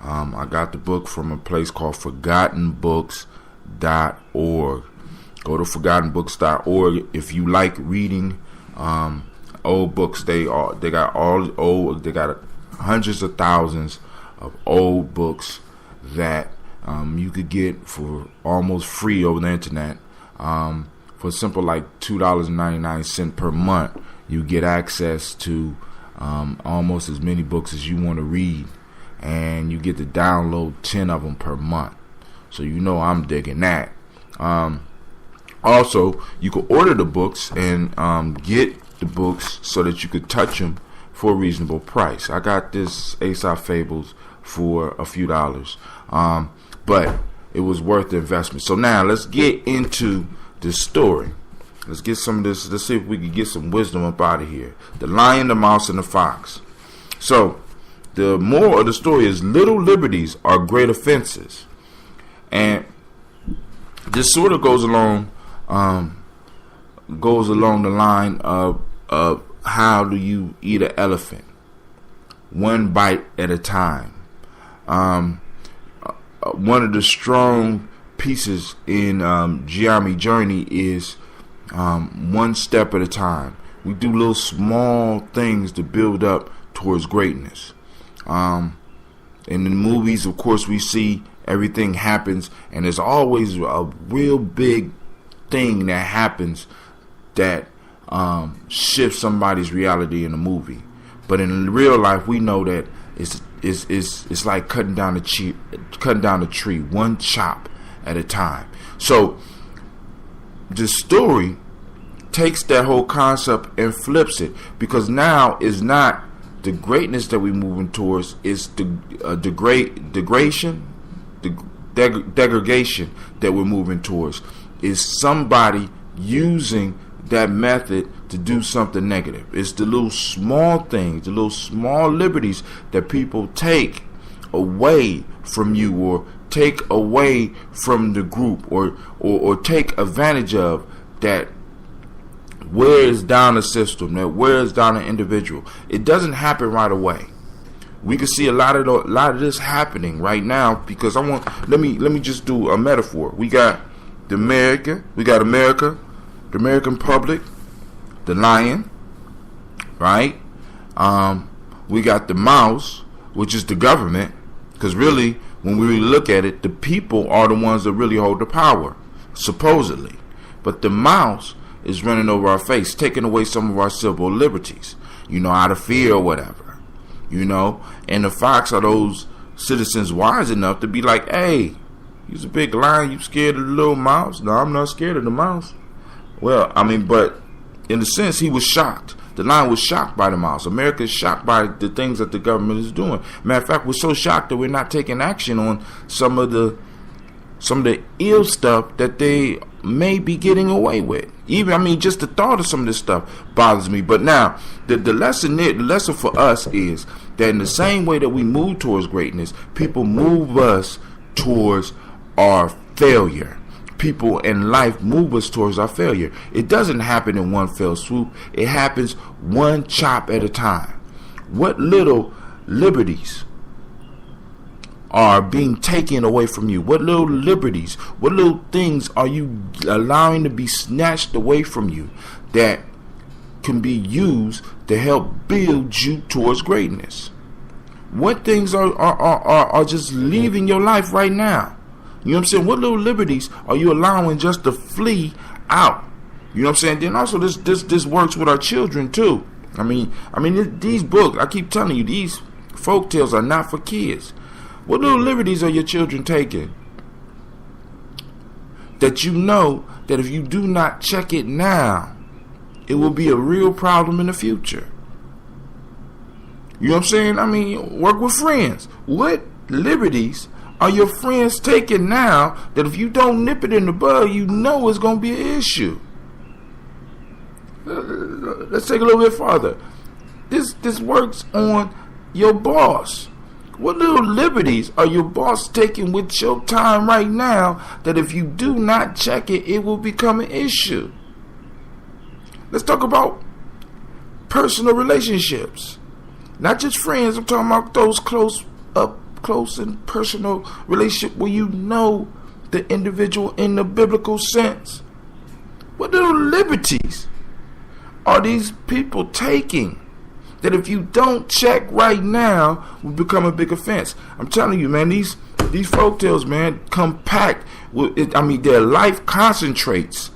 I got the book from a place called ForgottenBooks.org. Go to ForgottenBooks.org if you like reading old books. They got hundreds of thousands of old books that you could get for almost free over the internet. For simple like $2.99 per month, you get access to almost as many books as you want to read, and you get to download 10 of them per month. So you know I'm digging that. Also, you can order the books and get the books so that you could touch them for a reasonable price. I got this Aesop Fables for a few dollars, but it was worth the investment. So now let's get into this story. Let's get some of this. Let's see if we can get some wisdom up out of here. The Lion, the Mouse, and the Fox. So the moral of the story is little liberties are great offenses, and this sort of goes along the line of how do you eat an elephant? One bite at a time. One of the strong pieces in Gianni Journey is one step at a time. We do little small things to build up towards greatness. In the movies, of course, we see everything happens, and there's always a real big thing that happens that shifts somebody's reality in a movie. But in real life, we know that it's like cutting down a tree one chop at a time. So the story takes that whole concept and flips it, because now is not the greatness that we're moving towards, is the degradation that we're moving towards. Is somebody using that method to do something negative. It's the little small things, the little small liberties that people take away from you, or take away from the group, or take advantage of, that wears down the system, that wears down an individual. It doesn't happen right away. We can see a lot of this happening right now, because let me just do a metaphor. We got America, the American public, the lion, right? We got the mouse, which is the government, because really, when we really look at it, the people are the ones that really hold the power, supposedly. But the mouse is running over our face, taking away some of our civil liberties, out of fear or whatever, And the fox are those citizens wise enough to be like, hey, you's a big lion, you scared of the little mouse? No, I'm not scared of the mouse. Well, but in a sense, he was shocked. The lion was shocked by the mouse. America is shocked by the things that the government is doing. Matter of fact, we're so shocked that we're not taking action on some of the ill stuff that they may be getting away with. Even, just the thought of some of this stuff bothers me. But now, the lesson for us is that in the same way that we move towards greatness, people move us towards our failure. People in life move us towards our failure. It doesn't happen in one fell swoop. It happens one chop at a time. What little liberties are being taken away from you? What little liberties, what little things are you allowing to be snatched away from you that can be used to help build you towards greatness? What things are just leaving your life right now? You know what I'm saying? What little liberties are you allowing just to flee out You know what I'm saying? Then also this works with our children too. I mean these books, I keep telling you, these folk tales are not for kids. What little liberties are your children taking? That you know that if you do not check it now, it will be a real problem in the future. You know what I'm saying? I mean, work with friends. What liberties are your friends taking now that if you don't nip it in the bud, you know it's going to be an issue? Let's take a little bit farther. This works on your boss. What little liberties are your boss taking with your time right now that if you do not check it, it will become an issue? Let's talk about personal relationships. Not just friends. I'm talking about those close and personal relationship where you know the individual in the biblical sense. What little liberties are these people taking that if you don't check right now will become a big offense? I'm telling you, man, these folktales, man, compact with it. I mean, their life concentrates.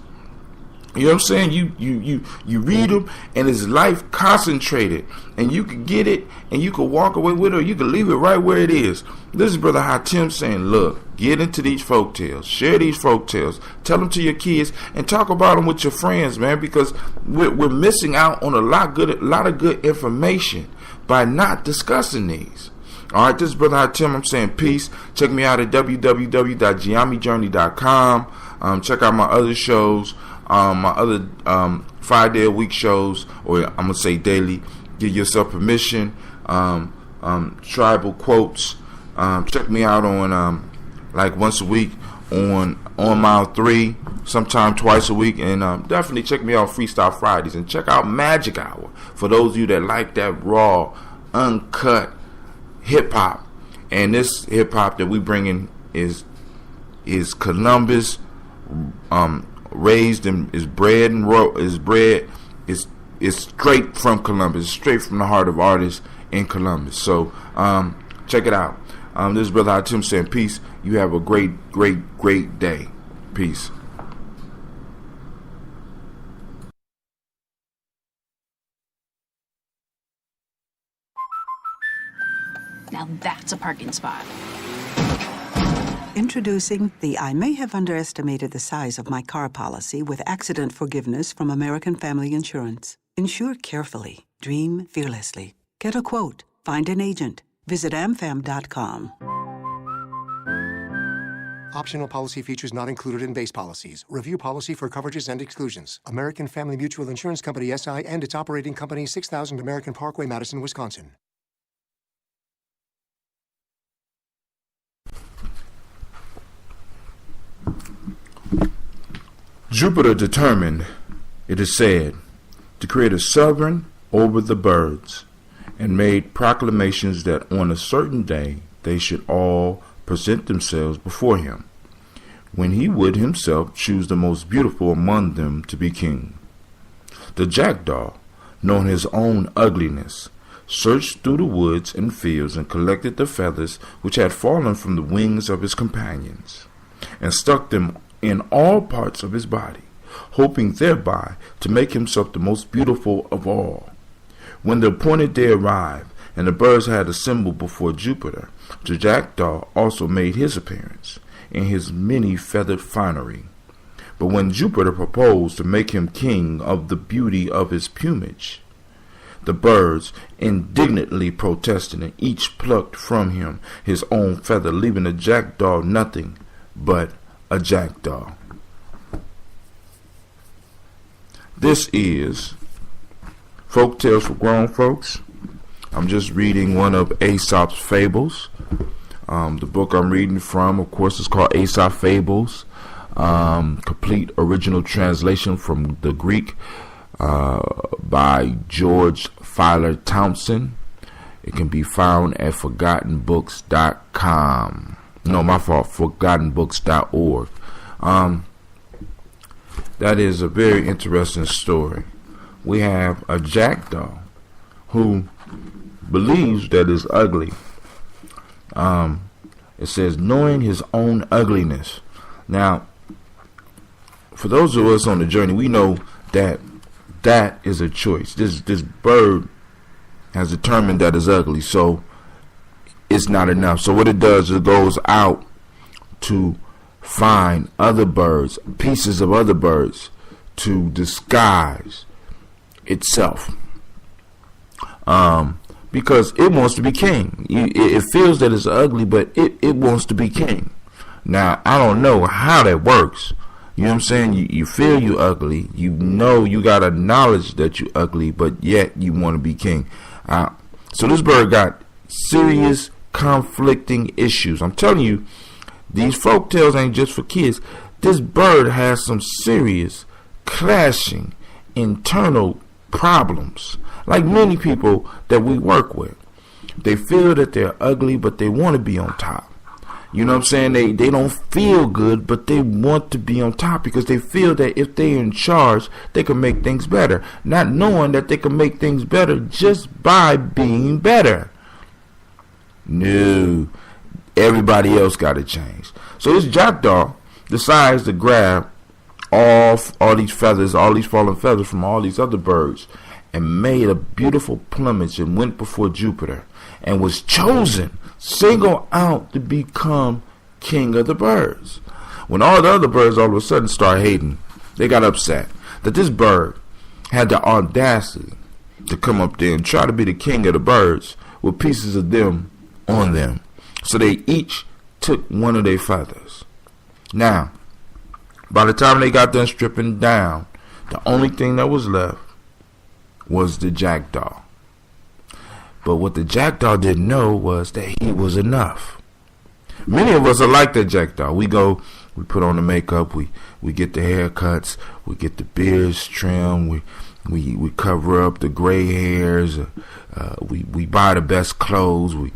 You know what I'm saying? You read them and it's life concentrated, and you can get it and you can walk away with it, or you can leave it right where it is. This is Brother Hatim saying, look, get into these folk tales, share these folk tales, tell them to your kids, and talk about them with your friends, man, because we're missing out on a lot of good information by not discussing these. All right, this is Brother Hatim. I'm saying peace. Check me out at www.GNJMedia.com. Check out my other shows. My other 5-day-a-week shows, or I'm gonna say daily. Give yourself permission. Tribal quotes. Check me out on like once a week on Mile 3, sometime twice a week, and definitely check me out Freestyle Fridays, and check out Magic Hour for those of you that like that raw, uncut hip hop. And this hip hop that we bring in is Columbus. Raised and is bred is straight from Columbus, straight from the heart of artists in Columbus. So check it out. This is Brother Hatim saying peace. You have a great day. Peace. Now that's a parking spot. Introducing the I may have underestimated the size of my car policy with accident forgiveness from American Family Insurance. Insure carefully. Dream fearlessly. Get a quote. Find an agent. Visit amfam.com. Optional policy features not included in base policies. Review policy for coverages and exclusions. American Family Mutual Insurance Company, SI, and its operating company, 6000 American Parkway, Madison, Wisconsin. Jupiter determined, it is said, to create a sovereign over the birds, and made proclamations that on a certain day they should all present themselves before him, when he would himself choose the most beautiful among them to be king. The jackdaw, knowing his own ugliness, searched through the woods and fields and collected the feathers which had fallen from the wings of his companions, and stuck them in all parts of his body, hoping thereby to make himself the most beautiful of all. When the appointed day arrived, and the birds had assembled before Jupiter, the jackdaw also made his appearance in his many feathered finery. But when Jupiter proposed to make him king of the beauty of his plumage, the birds indignantly protested, and each plucked from him his own feather, leaving the jackdaw nothing but a jackdaw. This is Folk Tales for Grown Folks. I'm just reading one of Aesop's Fables. The book I'm reading from, of course, is called Aesop Fables. Complete original translation from the Greek by George Filer Townsend. It can be found at forgottenbooks.com. No, my fault, forgottenbooks.org. That is a very interesting story. We have a jackdaw who believes that is ugly. It says, knowing his own ugliness. Now, for those of us on the journey, we know that that is a choice. This bird has determined that it's ugly, so it's not enough. So what it does, it goes out to find other birds, pieces of other birds, to disguise itself, because it wants to be king. It feels that it's ugly, but it wants to be king. Now, I don't know how that works. You know what I'm saying? You feel you ugly. You know you got a knowledge that you ugly, but yet you want to be king. So this bird got serious conflicting issues. I'm telling you, these folk tales ain't just for kids. This bird has some serious clashing internal problems, like many people that we work with. They feel that they're ugly, but they want to be on top. You know what I'm saying? They don't feel good, but they want to be on top because they feel that if they're in charge, they can make things better, not knowing that they can make things better just by being better. No, everybody else got to change. So this jackdaw decides to grab all these feathers, all these fallen feathers from all these other birds, and made a beautiful plumage and went before Jupiter and was chosen, singled out to become king of the birds. When all the other birds all of a sudden start hating, they got upset that this bird had the audacity to come up there and try to be the king of the birds with pieces of them on them. So they each took one of their feathers. Now, by the time they got done stripping down, the only thing that was left was the jackdaw. But what the jackdaw didn't know was that he was enough. Many of us are like that jackdaw. We go, we put on the makeup, we get the haircuts, we get the beards trimmed, we cover up the gray hairs, we buy the best clothes, we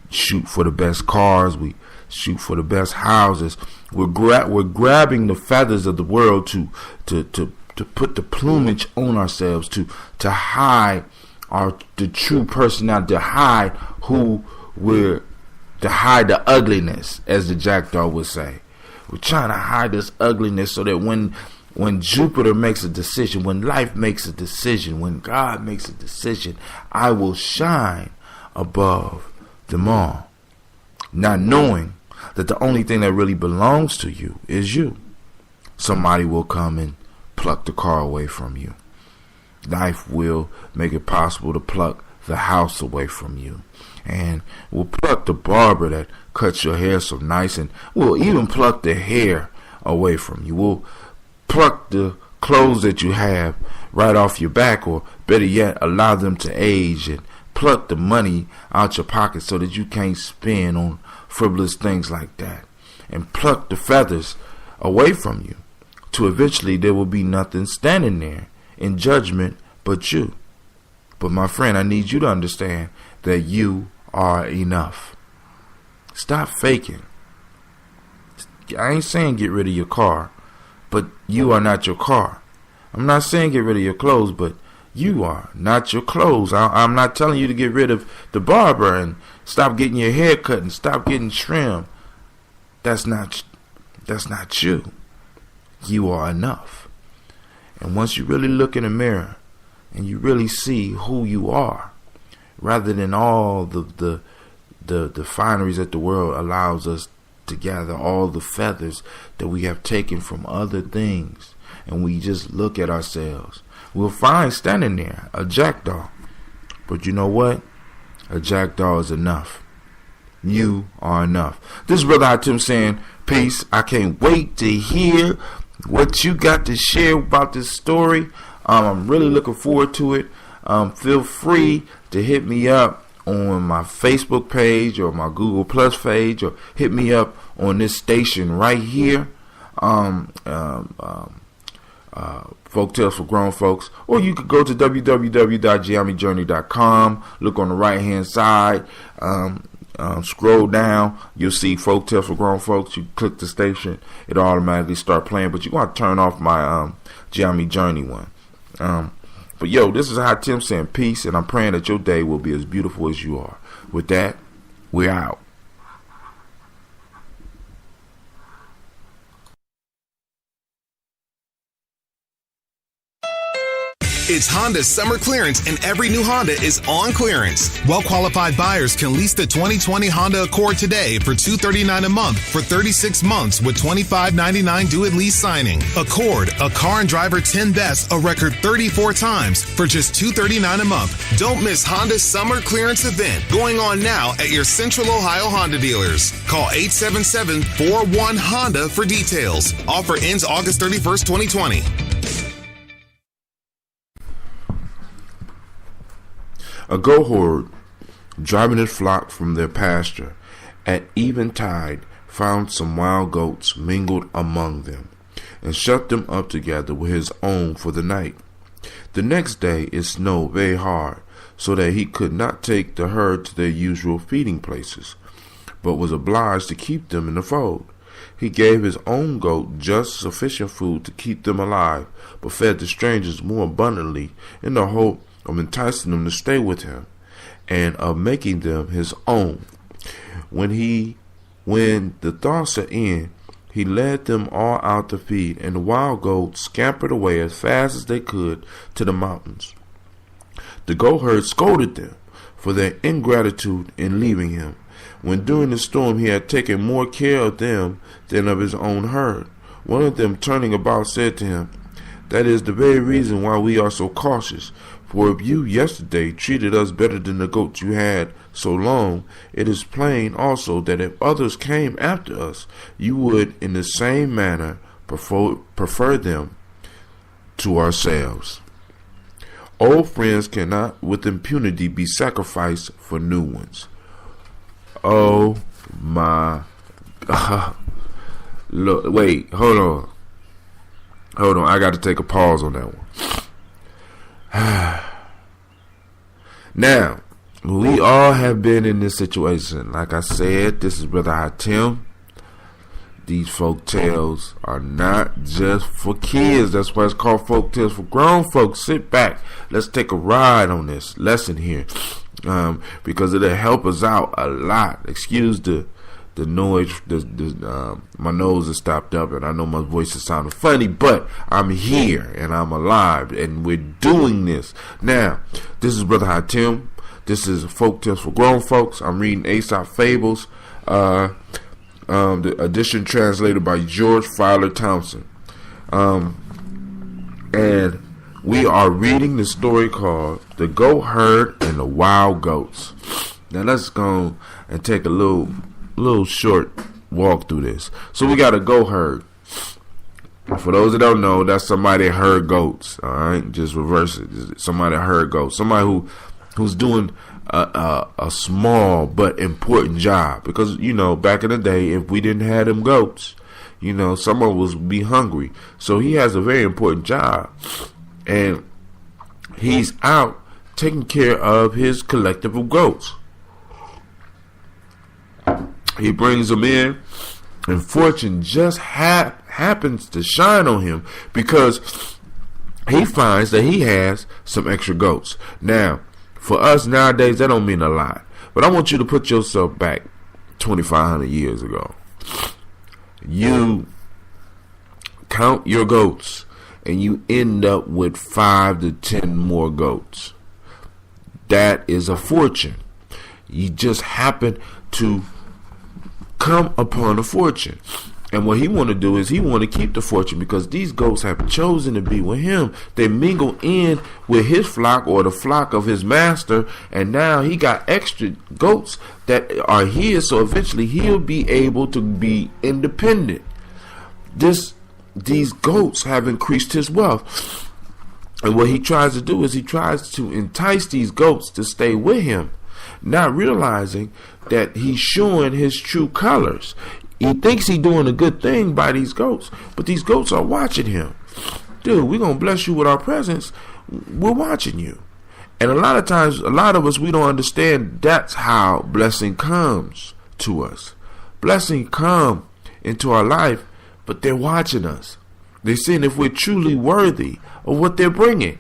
shoot for the best cars, we shoot for the best houses. We're grabbing the feathers of the world to put the plumage on ourselves, to hide the true personality, to hide to hide the ugliness, as the jackdaw would say. We're trying to hide this ugliness so that when Jupiter makes a decision, when life makes a decision, when God makes a decision, I will shine above them all. Not knowing that the only thing that really belongs to you is you. Somebody will come and pluck the car away from you. Life will make it possible to pluck the house away from you. And we'll pluck the barber that cuts your hair so nice, and we'll even pluck the hair away from you. We'll pluck the clothes that you have right off your back, or better yet, allow them to age, and pluck the money out your pocket so that you can't spend on frivolous things like that, and pluck the feathers away from you, to eventually there will be nothing standing there in judgment but you. But my friend, I need you to understand that you are enough. Stop faking. I ain't saying get rid of your car, but you are not your car. I'm not saying get rid of your clothes, but you are not your clothes. I'm not telling you to get rid of the barber and stop getting your hair cut and stop getting trimmed. That's not you. You are enough. And once you really look in the mirror and you really see who you are, rather than all the fineries that the world allows us to gather, all the feathers that we have taken from other things, and we just look at ourselves, we'll find standing there a jackdaw. But you know what? A jackdaw is enough. You are enough. This is Brother Hatim saying peace. I can't wait to hear what you got to share about this story. I'm really looking forward to it. Feel free to hit me up on my Facebook page or my Google Plus page, or hit me up on this station right here. Folk Tales for Grown Folks, or you could go to www.GNJMedia.com. Look on the right hand side, scroll down, you'll see Folk Tales for Grown Folks. You click the station, it'll automatically start playing, but you want to turn off my Gianni Journey one. But yo, this is Hatim saying peace, and I'm praying that your day will be as beautiful as you are. With that, we're out. It's Honda's summer clearance, and every new Honda is on clearance. Well-qualified buyers can lease the 2020 Honda Accord today for $239 a month for 36 months with $25.99 due at lease signing. Accord, a car and driver 10 best a record 34 times for just $239 a month. Don't miss Honda's summer clearance event going on now at your Central Ohio Honda dealers. Call 877-41-HONDA for details. Offer ends August 31st, 2020. A goat driving his flock from their pasture at eventide found some wild goats mingled among them, and shut them up together with his own for the night. The next day it snowed very hard, so that he could not take the herd to their usual feeding places, but was obliged to keep them in the fold. He gave his own goat just sufficient food to keep them alive, but fed the strangers more abundantly in the hope of enticing them to stay with him and of making them his own. When the thaw set in, he led them all out to feed, and the wild goats scampered away as fast as they could to the mountains. The goat herd scolded them for their ingratitude in leaving him, when during the storm he had taken more care of them than of his own herd. One of them, turning about, said to him, "That is the very reason why we are so cautious. For if you yesterday treated us better than the goats you had so long, it is plain also that if others came after us, you would in the same manner prefer them to ourselves." Old friends cannot with impunity be sacrificed for new ones. Oh my God. Look, wait, hold on. I got to take a pause on that one. Now, we all have been in this situation. Like I said, this is Brother Hatim. These folk tales are not just for kids. That's why it's called folk tales for grown folks. Sit back. Let's take a ride on this lesson here, because it'll help us out a lot. Excuse the noise. My nose is stopped up, and I know my voice is sounding funny, but I'm here and I'm alive, and we're doing this. Now, this is Brother Hatim. This is Folk Tales for Grown Folks. I'm reading Aesop Fables, the edition translated by George Fowler Townsend. And we are reading the story called The Goat Herd and the Wild Goats. Now let's go and take a little short walk through this. So we got a goat herd. For those that don't know, that's somebody that herd goats. All right, just reverse it. Somebody that herd goats. Somebody who's doing a small but important job. Because back in the day, if we didn't have them goats, some of us would be hungry. So he has a very important job, and he's out taking care of his collective of goats. He brings them in, and fortune just happens to shine on him, because he finds that he has some extra goats. Now, for us nowadays, that don't mean a lot, but I want you to put yourself back 2,500 years ago. You count your goats, and you end up with 5 to 10 more goats. That is a fortune. You just happen to come upon a fortune. And what he want to do is he want to keep the fortune, because these goats have chosen to be with him. They mingle in with his flock, or the flock of his master, and now he got extra goats that are his, so eventually he'll be able to be independent. These goats have increased his wealth. And what he tries to do is he tries to entice these goats to stay with him, not realizing that he's showing his true colors. He thinks he's doing a good thing by these goats, but these goats are watching him. Dude, we're going to bless you with our presence. We're watching you. And a lot of times, a lot of us, we don't understand that's how blessing comes to us. Blessing come into our life, but they're watching us. They're seeing if we're truly worthy of what they're bringing.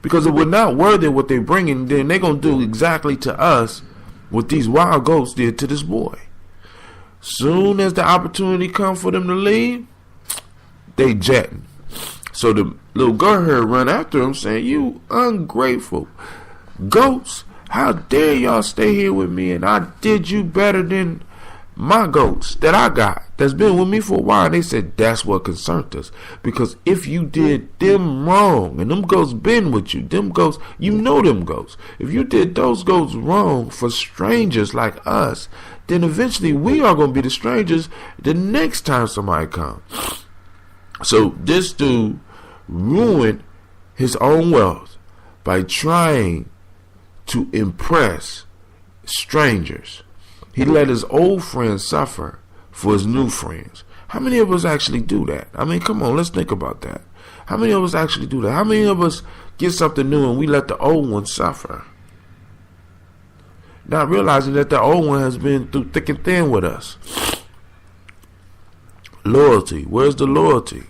Because if we're not worthy of what they're bringing, then they're going to do exactly to us what these wild goats did to this boy. Soon as the opportunity comes for them to leave, they jetting. So the little goat herd run after him saying, "You ungrateful goats, how dare y'all stay here with me, and I did you better than my goats that I got that's been with me for a while." And they said, "That's what concerned us, because if you did them wrong, and them goats been with you, them goats, you know them goats, if you did those goats wrong for strangers like us, then eventually we are going to be the strangers the next time somebody comes." So this dude ruined his own wealth by trying to impress strangers. He let his old friends suffer for his new friends. How many of us actually do that? I mean, come on, let's think about that. How many of us actually do that? How many of us get something new and we let the old one suffer? Not realizing that the old one has been through thick and thin with us. Loyalty. Where's the loyalty?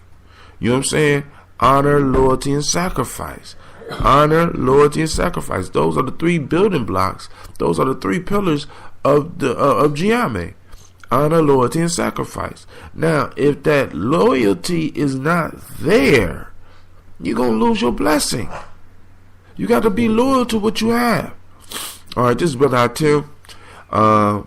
You know what I'm saying? Honor, loyalty, and sacrifice. Honor, loyalty, and sacrifice. Those are the three building blocks. Those are the three pillars of the of GNJMedia. Honor, loyalty, and sacrifice. Now, if that loyalty is not there, you're going to lose your blessing. You got to be loyal to what you have. All right, this is Brother Tim. I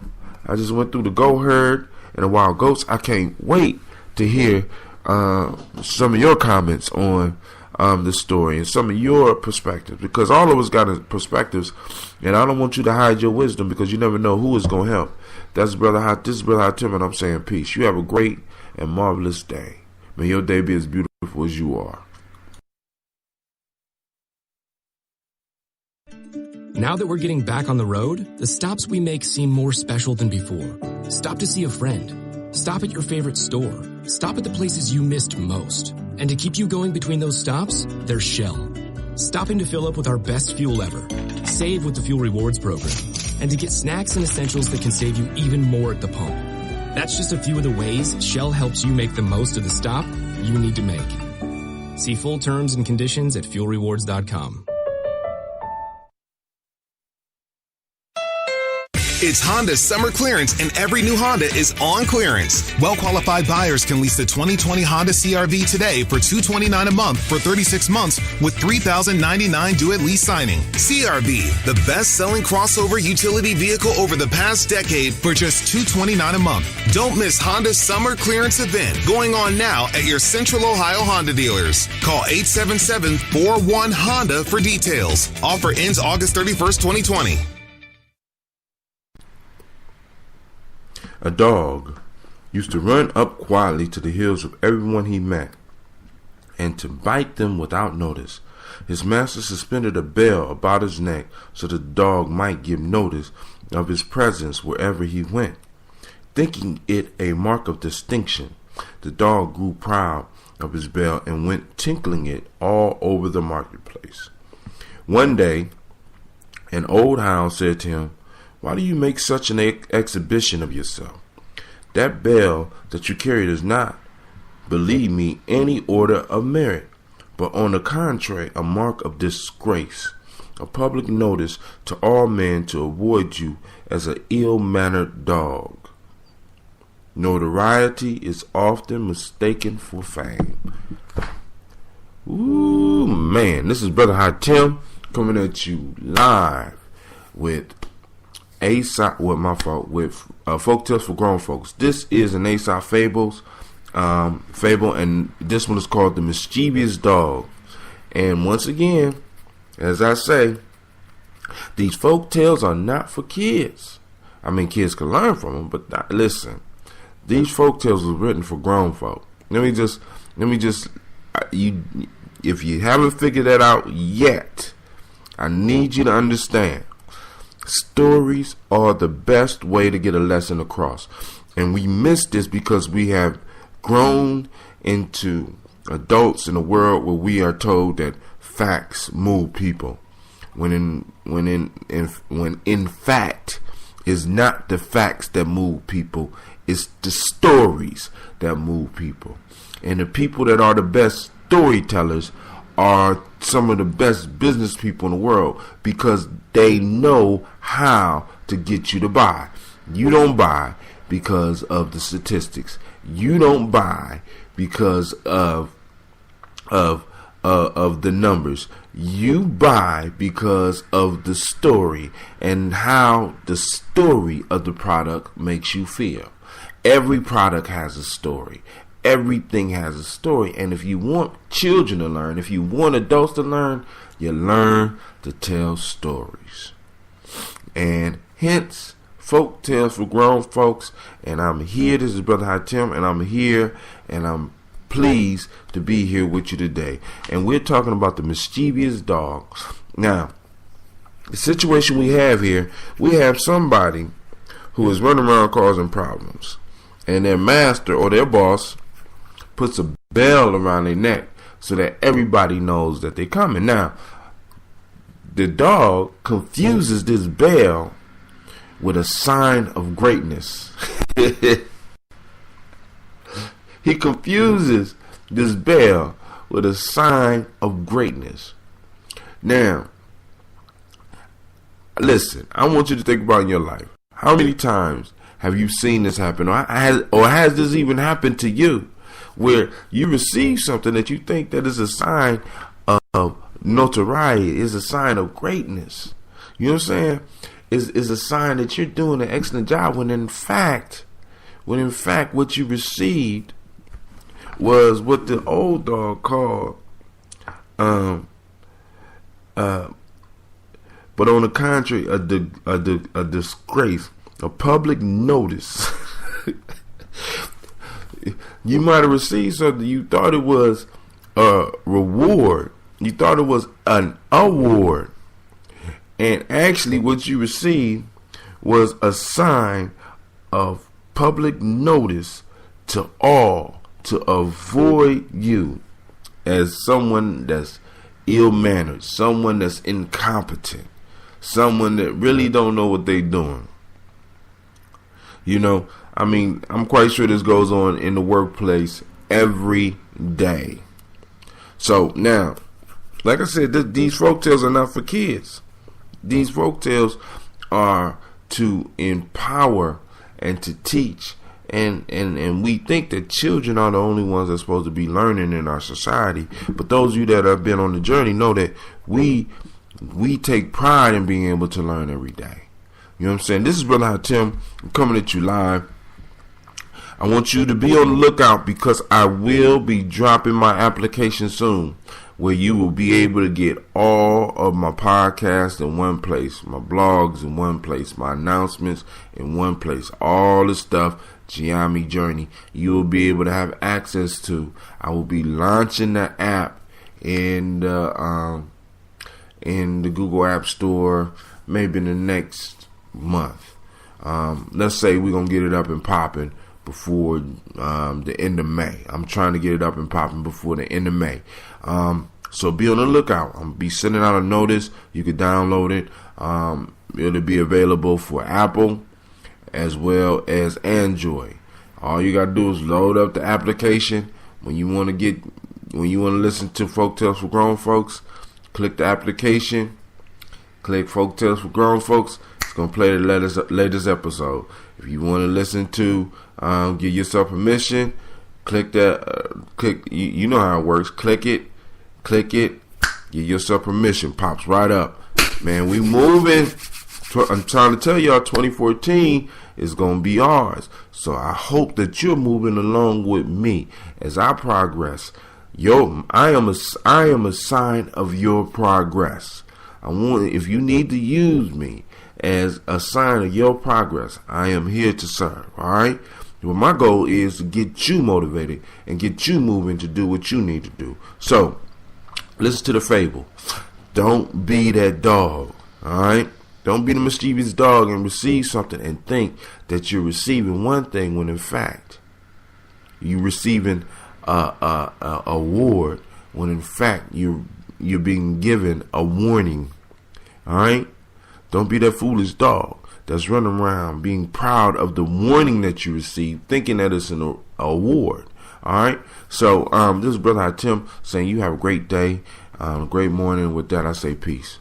just went through the goat herd and the wild goats. I can't wait to hear some of your comments on the story and some of your perspectives, because all of us got perspectives, and I don't want you to hide your wisdom, because you never know who is going to help. This is Brother Tim, and I'm saying peace. You have a great and marvelous day. May your day be as beautiful as you are. Now that we're getting back on the road, the stops we make seem more special than before. Stop to see a friend. Stop at your favorite store. Stop at the places you missed most. And to keep you going between those stops, there's Shell. Stopping to fill up with our best fuel ever. Save with the Fuel Rewards program. And to get snacks and essentials that can save you even more at the pump. That's just a few of the ways Shell helps you make the most of the stop you need to make. See full terms and conditions at fuelrewards.com. It's Honda's summer clearance, and every new Honda is on clearance. Well-qualified buyers can lease the 2020 Honda CR-V today for $229 a month for 36 months with $3,099 due at lease signing. CR-V, the best-selling crossover utility vehicle over the past decade, for just $229 a month. Don't miss Honda's summer clearance event going on now at your Central Ohio Honda dealers. Call 877-41-HONDA for details. Offer ends August 31st, 2020. A dog used to run up quietly to the heels of everyone he met and to bite them without notice. His master suspended a bell about his neck so the dog might give notice of his presence wherever he went. Thinking it a mark of distinction, the dog grew proud of his bell and went tinkling it all over the marketplace. One day, an old hound said to him, "Why do you make such an exhibition of yourself? That bell that you carry does not, believe me, any order of merit, but on the contrary, a mark of disgrace, a public notice to all men to avoid you as an ill-mannered dog. Notoriety is often mistaken for fame." Ooh, man, this is Brother Tim coming at you live with Folk Tales for Grown Folks. This is an Aesop fable, and this one is called The Mischievous Dog. And once again, as I say, these folk tales are not for kids. I mean, kids can learn from them, but listen, these folk tales were written for grown folk. Let me just, if you haven't figured that out yet, I need you to understand. Stories are the best way to get a lesson across. And we miss this because we have grown into adults in a world where we are told that facts move people. When in fact, it's not the facts that move people, it's the stories that move people. And the people that are the best storytellers are some of the best business people in the world, because they know how to get you to buy. You don't buy because of the statistics. You don't buy because of of the numbers. You buy because of the story and how the story of the product makes you feel. Every product has a story. Everything has a story. And if you want children to learn, if you want adults to learn, you learn to tell stories. And hence, folk tales for grown folks. And I'm here. This is Brother Hatim, and I'm here, and I'm pleased to be here with you today. And we're talking about the mischievous dog. Now, the situation we have here, we have somebody who is running around causing problems, and their master or their boss puts a bell around their neck so that everybody knows that they're coming. Now, the dog confuses this bell with a sign of greatness. He confuses this bell with a sign of greatness. Now, listen, I want you to think about in your life. How many times have you seen this happen? Or has this even happened to you? Where you receive something that you think that is a sign of notoriety, is a sign of greatness. You know what I'm saying? Is a sign that you're doing an excellent job, when in fact what you received was what the old dog called but on the contrary, a disgrace, a public notice. You might have received something, you thought it was a reward, you thought it was an award, and actually what you received was a sign of public notice to all, to avoid you as someone that's ill-mannered, someone that's incompetent, someone that really don't know what they're doing. You know, I mean, I'm quite sure this goes on in the workplace every day. So now, like I said, these folktales are not for kids. These folktales are to empower and to teach. And we think that children are the only ones that are supposed to be learning in our society. But those of you that have been on the journey know that we take pride in being able to learn every day. You know what I'm saying? This is Brother Hatim. I'm coming at you live. I want you to be on the lookout, because I will be dropping my application soon, where you will be able to get all of my podcasts in one place, my blogs in one place, my announcements in one place, all the stuff Giami Journey you will be able to have access to. I will be launching the app in the Google App Store maybe in the next month. Let's say we're gonna get it up and popping before the end of May. I'm trying to get it up and popping before the end of May. So be on the lookout. I'm gonna be sending out a notice. You can download it. It'll be available for Apple as well as Android. All you gotta do is load up the application. When you want to listen to Folktales for Grown Folks, click the application, click Folktales for Grown Folks. It's gonna play the latest episode. If you want to listen to, give yourself permission, click that. You know how it works. Click it. Give yourself permission. Pops right up. Man, we moving. I'm trying to tell y'all, 2014 is gonna be ours. So I hope that you're moving along with me as I progress. I am a sign of your progress. If you need to use me as a sign of your progress, I am here to serve. All right. Well, my goal is to get you motivated and get you moving to do what you need to do. So listen to the fable. Don't be that dog. All right. Don't be the mischievous dog and receive something and think that you're receiving one thing when in fact you're receiving a award, when in fact you're being given a warning. All right. Don't be that foolish dog that's running around being proud of the warning that you received, thinking that it's an award. All right. So this is Brother Hatim saying you have a great day, a great morning. With that, I say peace.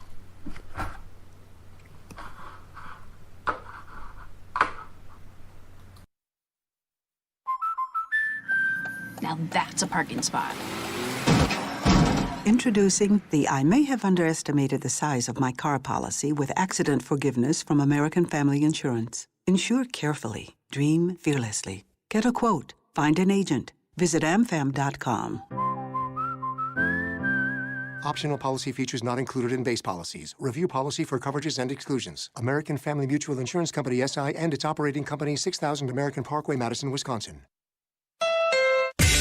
Now that's a parking spot. Introducing the I may have underestimated the size of my car policy with accident forgiveness from American Family Insurance. Insure carefully. Dream fearlessly. Get a quote. Find an agent. Visit amfam.com. Optional policy features not included in base policies. Review policy for coverages and exclusions. American Family Mutual Insurance Company, SI, and its operating company, 6000 American Parkway, Madison, Wisconsin.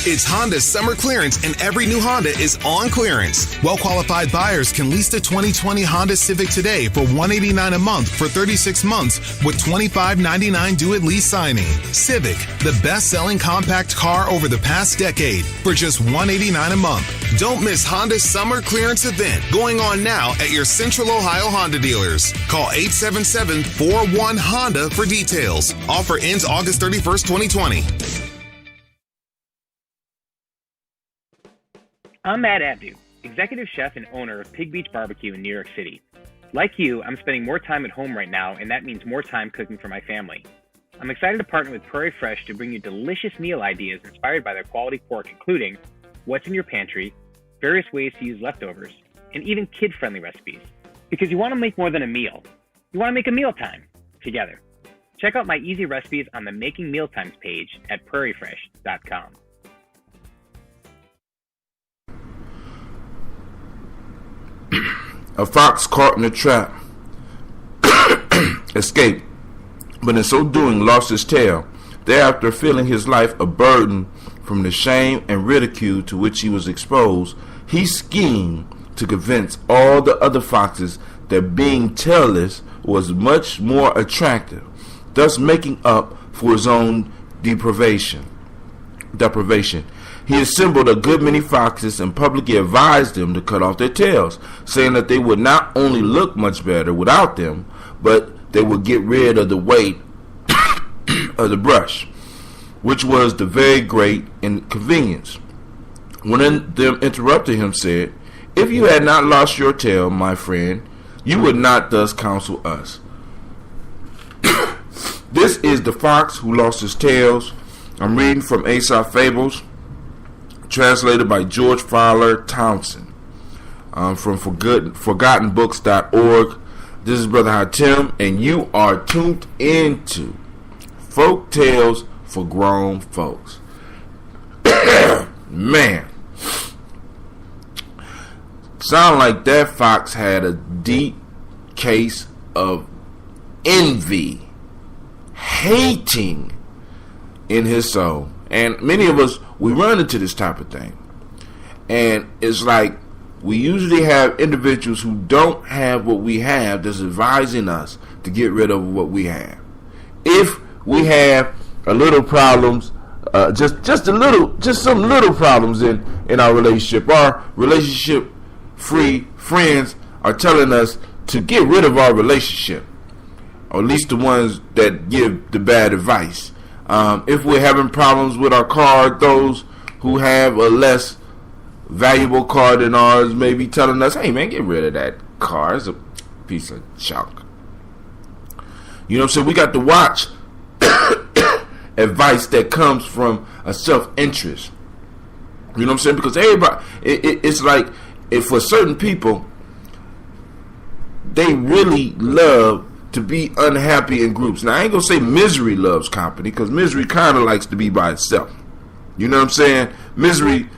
It's Honda's summer clearance, and every new Honda is on clearance. Well-qualified buyers can lease the 2020 Honda Civic today for $189 a month for 36 months with $25.99 due at lease signing. Civic, the best-selling compact car over the past decade, for just $189 a month. Don't miss Honda's summer clearance event going on now at your Central Ohio Honda dealers. Call 877-41-HONDA for details. Offer ends August 31st, 2020. I'm Matt Abdu, executive chef and owner of Pig Beach Barbecue in New York City. Like you, I'm spending more time at home right now, and that means more time cooking for my family. I'm excited to partner with Prairie Fresh to bring you delicious meal ideas inspired by their quality pork, including what's in your pantry, various ways to use leftovers, and even kid-friendly recipes. Because you want to make more than a meal. You want to make a mealtime together. Check out my easy recipes on the Making Mealtimes page at prairiefresh.com. A fox caught in a trap escaped, but in so doing lost his tail, thereafter feeling his life a burden from the shame and ridicule to which he was exposed. He schemed to convince all the other foxes that being tailless was much more attractive, thus making up for his own deprivation. He assembled a good many foxes and publicly advised them to cut off their tails, saying that they would not only look much better without them, but they would get rid of the weight of the brush, which was the very great inconvenience. One of them interrupted him, said, "If you had not lost your tail, my friend, you would not thus counsel us." This is the fox who lost his tails. I'm reading from Aesop Fables, translated by George Fowler Townsend, from ForgottenBooks.org. This is Brother Hatim, and you are tuned into Folk Tales for Grown Folks. Man, sound like that fox had a deep case of envy, hating in his soul. And many of us, we run into this type of thing. And it's like we usually have individuals who don't have what we have that's advising us to get rid of what we have. If we have a little problems, just some little problems in our relationship, our relationship-free friends are telling us to get rid of our relationship, or at least the ones that give the bad advice. If we're having problems with our car, those who have a less valuable car than ours may be telling us, "Hey man, get rid of that car. It's a piece of junk." You know what I'm saying? We got to watch advice that comes from a self-interest. You know what I'm saying? Because everybody, it's like, for certain people, they really love to be unhappy in groups. Now, I ain't gonna say misery loves company, because misery kind of likes to be by itself. You know what I'm saying?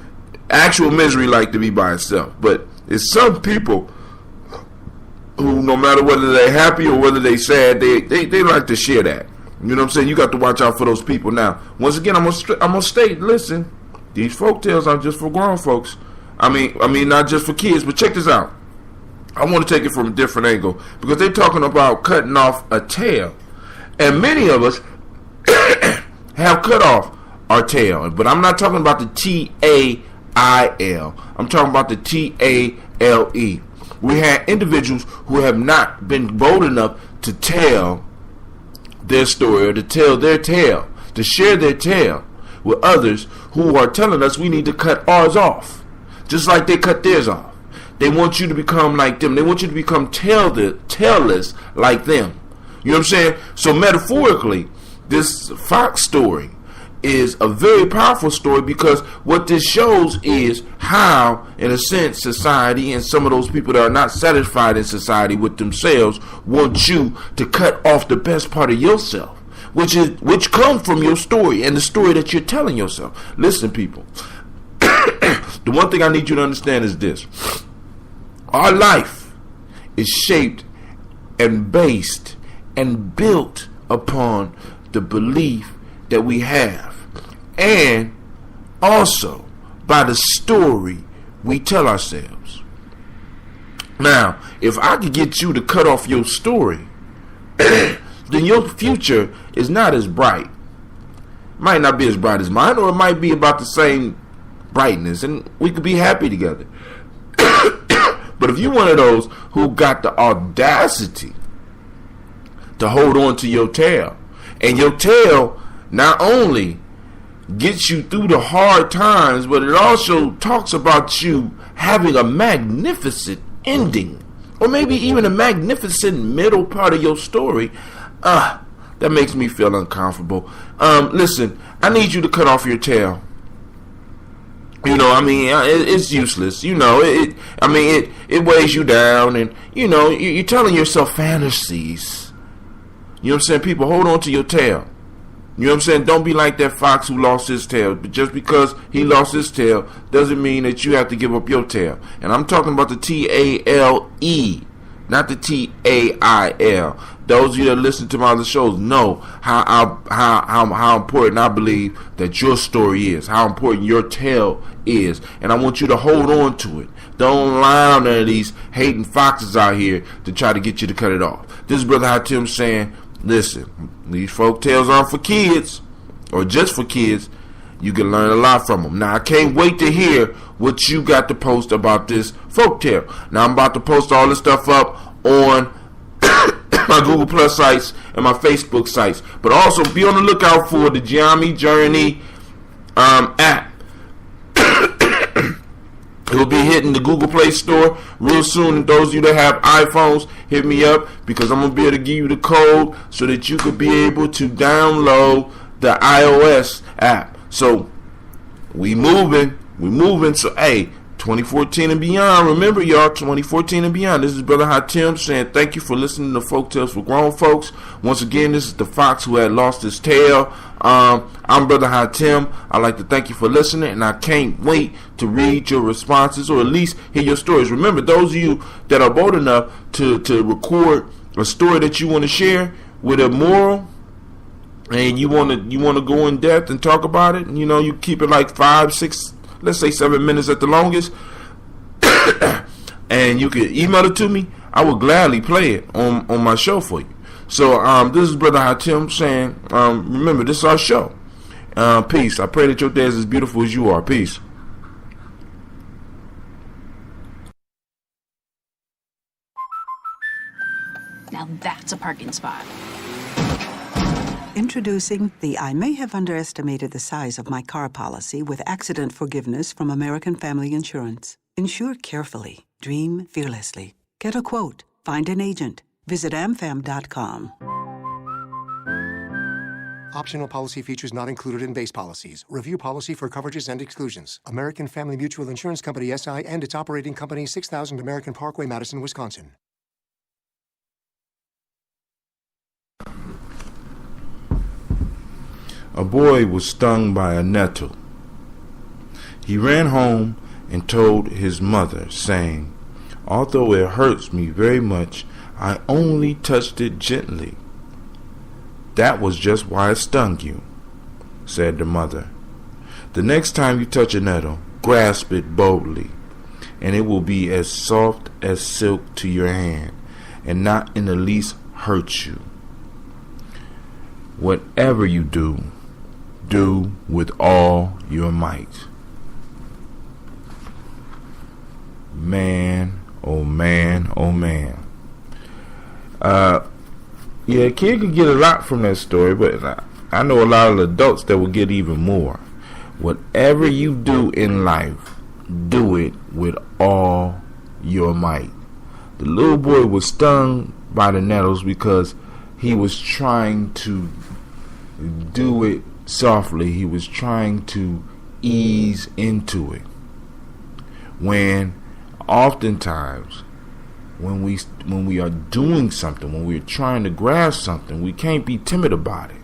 Actual misery like to be by itself. But it's some people who, no matter whether they're happy or whether they're sad, they like to share that. You know what I'm saying? You got to watch out for those people. Now, once again, I'm gonna state, listen, these folk tales are just for grown folks. I mean, not just for kids. But check this out. I want to take it from a different angle, because they're talking about cutting off a tail, and many of us have cut off our tail. But I'm not talking about the TAIL. I'm talking about the TALE. We had individuals who have not been bold enough to tell their story, or to tell their tale, to share their tale with others who are telling us we need to cut ours off, just like they cut theirs off. They want you to become like them. They want you to become tailless like them. You know what I'm saying? So metaphorically, this fox story is a very powerful story, because what this shows is how, in a sense, society and some of those people that are not satisfied in society with themselves want you to cut off the best part of yourself, which comes from your story and the story that you're telling yourself. Listen, people, the one thing I need you to understand is this: our life is shaped and based and built upon the belief that we have, and also by the story we tell ourselves. Now, if I could get you to cut off your story, then your future is not as bright. Might not be as bright as mine, or it might be about the same brightness, and we could be happy together. But if you're one of those who got the audacity to hold on to your tail, and your tail not only gets you through the hard times, but it also talks about you having a magnificent ending, or maybe even a magnificent middle part of your story, that makes me feel uncomfortable. Listen, I need you to cut off your tail. You know, I mean, it's useless. You know, it weighs you down, and you know, you're telling yourself fantasies. You know what I'm saying? People, hold on to your tail. You know what I'm saying? Don't be like that fox who lost his tail. But just because he lost his tail doesn't mean that you have to give up your tail. And I'm talking about the T-A-L-E, not the T-A-I-L. Those of you that listen to my other shows know how important I believe that your story is, how important your tale is, and I want you to hold on to it. Don't allow none of these hating foxes out here to try to get you to cut it off. This is Brother Hatim saying, listen, these folk tales aren't for kids, or just for kids. You can learn a lot from them. Now, I can't wait to hear what you got to post about this folk tale. Now, I'm about to post all this stuff up on my Google Plus sites and my Facebook sites. But also be on the lookout for the GNJMedia app. It will be hitting the Google Play Store real soon. And those of you that have iPhones, hit me up, because I'm going to be able to give you the code so that you could be able to download the iOS app. So we moving. So hey, 2014 and beyond. Remember, y'all, 2014 and beyond. This is Brother Hatim saying thank you for listening to Folk Tales for Grown Folks. Once again, this is the fox who had lost his tail. I'm Brother Hatim. I'd like to thank you for listening, and I can't wait to read your responses, or at least hear your stories. Remember, those of you that are bold enough to record a story that you want to share with a moral, and you want to go in depth and talk about it, and you know, you keep it like 5, 6, let's say 7 minutes at the longest, and you can email it to me, I will gladly play it on my show for you. So this is Brother Hatim saying, remember, this is our show. Peace. I pray that your day is as beautiful as you are. Peace. Now that's a parking spot. Introducing the I may have underestimated the size of my car policy with accident forgiveness from American Family Insurance. Insure carefully. Dream fearlessly. Get a quote. Find an agent. Visit amfam.com. Optional policy features not included in base policies. Review policy for coverages and exclusions. American Family Mutual Insurance Company, SI, and its operating company, 6000 American Parkway, Madison, Wisconsin. A boy was stung by a nettle. He ran home and told his mother, saying, "Although it hurts me very much, I only touched it gently." "That was just why it stung you," said the mother. "The next time you touch a nettle, grasp it boldly, and it will be as soft as silk to your hand, and not in the least hurt you. Whatever you do, do with all your might." Man, oh man, oh man. Yeah, a kid could get a lot from that story, but I know a lot of adults that will get even more. Whatever you do in life, do it with all your might. The little boy was stung by the nettles because he was trying to do it softly. He was trying to ease into it. When oftentimes when we are doing something, when we're trying to grasp something, we can't be timid about it.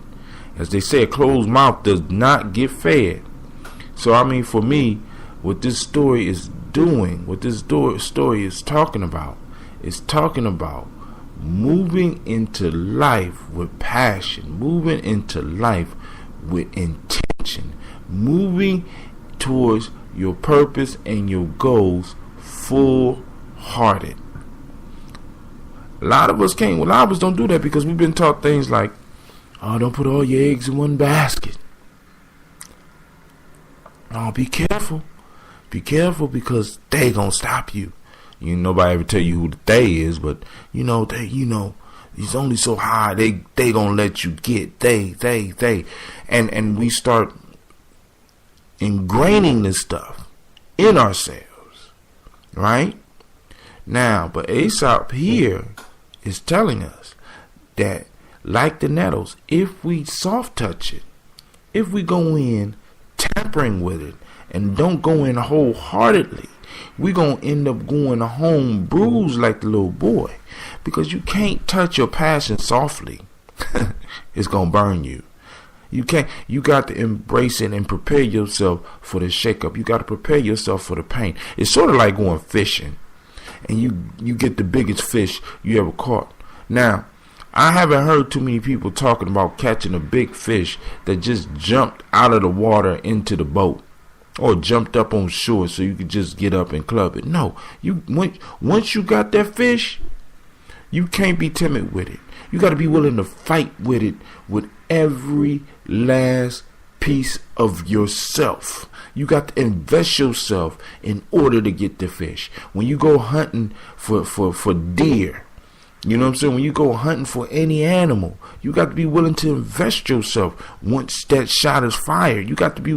As they say, a closed mouth does not get fed. So I mean, for me, what this story is doing, what this story is talking about moving into life with passion, moving into life with intention, moving towards your purpose and your goals full-hearted. A lot of us can't. A lot of us don't do that because we've been taught things like, oh, don't put all your eggs in one basket. Oh, be careful. Be careful because they gonna stop you. Nobody ever tell you who the they is, but he's only so high. They gonna let you get they. And we start ingraining this stuff in ourselves, right? Now, but Aesop here is telling us that, like the nettles, if we soft touch it, if we go in tampering with it and don't go in wholeheartedly, we're going to end up going home bruised like the little boy, because you can't touch your passion softly. It's going to burn you. You can't. You got to embrace it and prepare yourself for the shakeup. You got to prepare yourself for the pain. It's sort of like going fishing, and you get the biggest fish you ever caught. Now, I haven't heard too many people talking about catching a big fish that just jumped out of the water into the boat, or jumped up on shore so you could just get up and club it. No, once you got that fish, you can't be timid with it. You got to be willing to fight with it with every last piece of yourself. You got to invest yourself in order to get the fish. When you go hunting for deer, you know what I'm saying? When you go hunting for any animal, you got to be willing to invest yourself once that shot is fired. You got to be,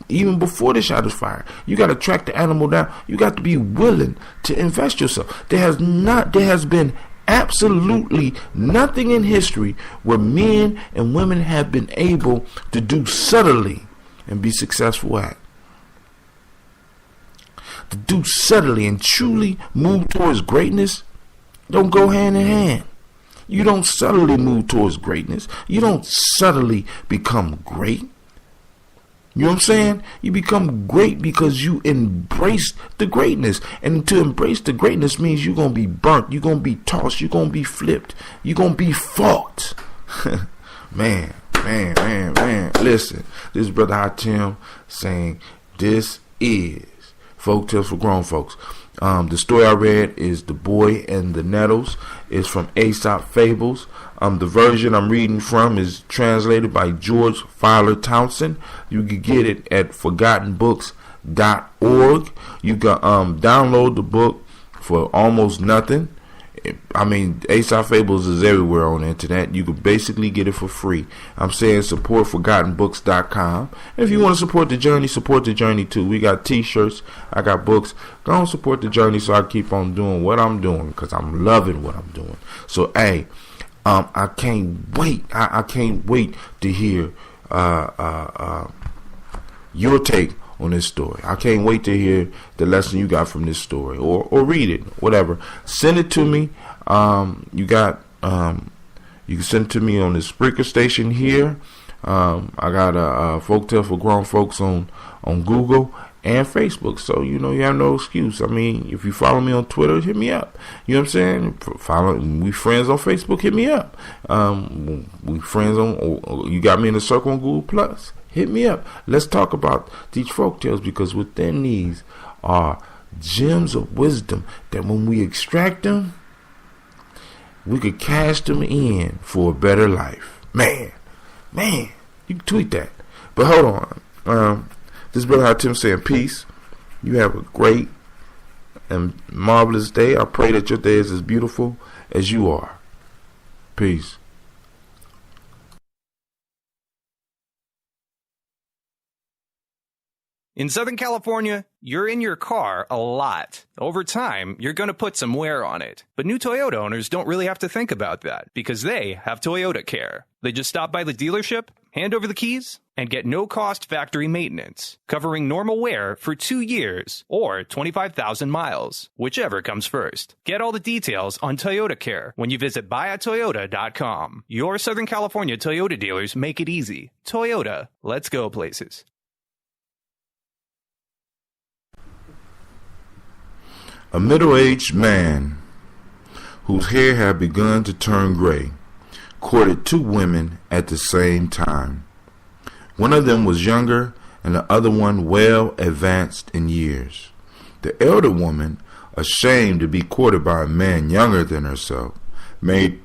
even before the shot is fired, you got to track the animal down. You got to be willing to invest yourself. There has been absolutely nothing in history where men and women have been able to do subtly and be successful at. To do subtly and truly move towards greatness don't go hand in hand. You don't subtly move towards greatness. You don't subtly become great. You know what I'm saying? You become great because you embrace the greatness. And to embrace the greatness means you're going to be burnt. You're going to be tossed. You're going to be flipped. You're going to be fought. Man. Listen, this is Brother Hatim saying this is Folk Tales for Grown Folks. The story I read is The Boy and the Nettles. It's from Aesop Fables. The version I'm reading from is translated by George Fowler Townsend. You can get it at forgottenbooks.org. You can download the book for almost nothing. I mean, Aesop Fables is everywhere on the internet. You can basically get it for free. I'm saying support ForgottenBooks.com. If you want to support the journey too. We got t-shirts. I got books. Go and support the journey so I keep on doing what I'm doing, because I'm loving what I'm doing. So, hey, I can't wait. I can't wait to hear your take on this story. I can't wait to hear the lesson you got from this story, or read it, whatever. Send it to me. You can send it to me on the Spreaker station here. I got a Folktale for Grown Folks on Google and Facebook, so you have no excuse. I mean, if you follow me on Twitter, hit me up. You know what I'm saying? We friends on Facebook, hit me up. We friends on, you got me in the circle on Google Plus, hit me up. Let's talk about these folktales, because within these are gems of wisdom that when we extract them, we could cash them in for a better life. Man, you can tweet that. But hold on. This is Brother Hatim saying peace. You have a great and marvelous day. I pray that your day is as beautiful as you are. Peace. In Southern California, you're in your car a lot. Over time, you're going to put some wear on it. But new Toyota owners don't really have to think about that because they have Toyota Care. They just stop by the dealership, hand over the keys, and get no-cost factory maintenance, covering normal wear for 2 years or 25,000 miles, whichever comes first. Get all the details on Toyota Care when you visit buyatoyota.com. Your Southern California Toyota dealers make it easy. Toyota, let's go places. A middle-aged man whose hair had begun to turn gray courted 2 women at the same time. One of them was younger and the other one well advanced in years. The elder woman, ashamed to be courted by a man younger than herself, made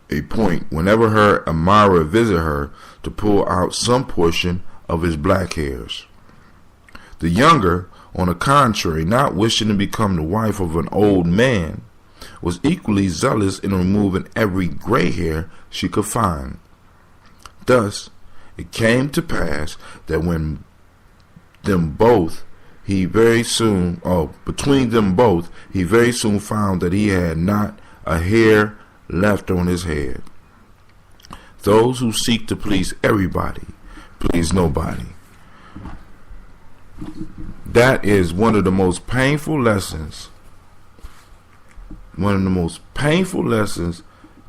a point whenever her admirer visited her to pull out some portion of his black hairs. The younger, on the contrary, not wishing to become the wife of an old man, was equally zealous in removing every gray hair she could find. Thus, it came to pass that between them both, he very soon found that he had not a hair left on his head. Those who seek to please everybody please nobody. That is one of the most painful lessons. One of the most painful lessons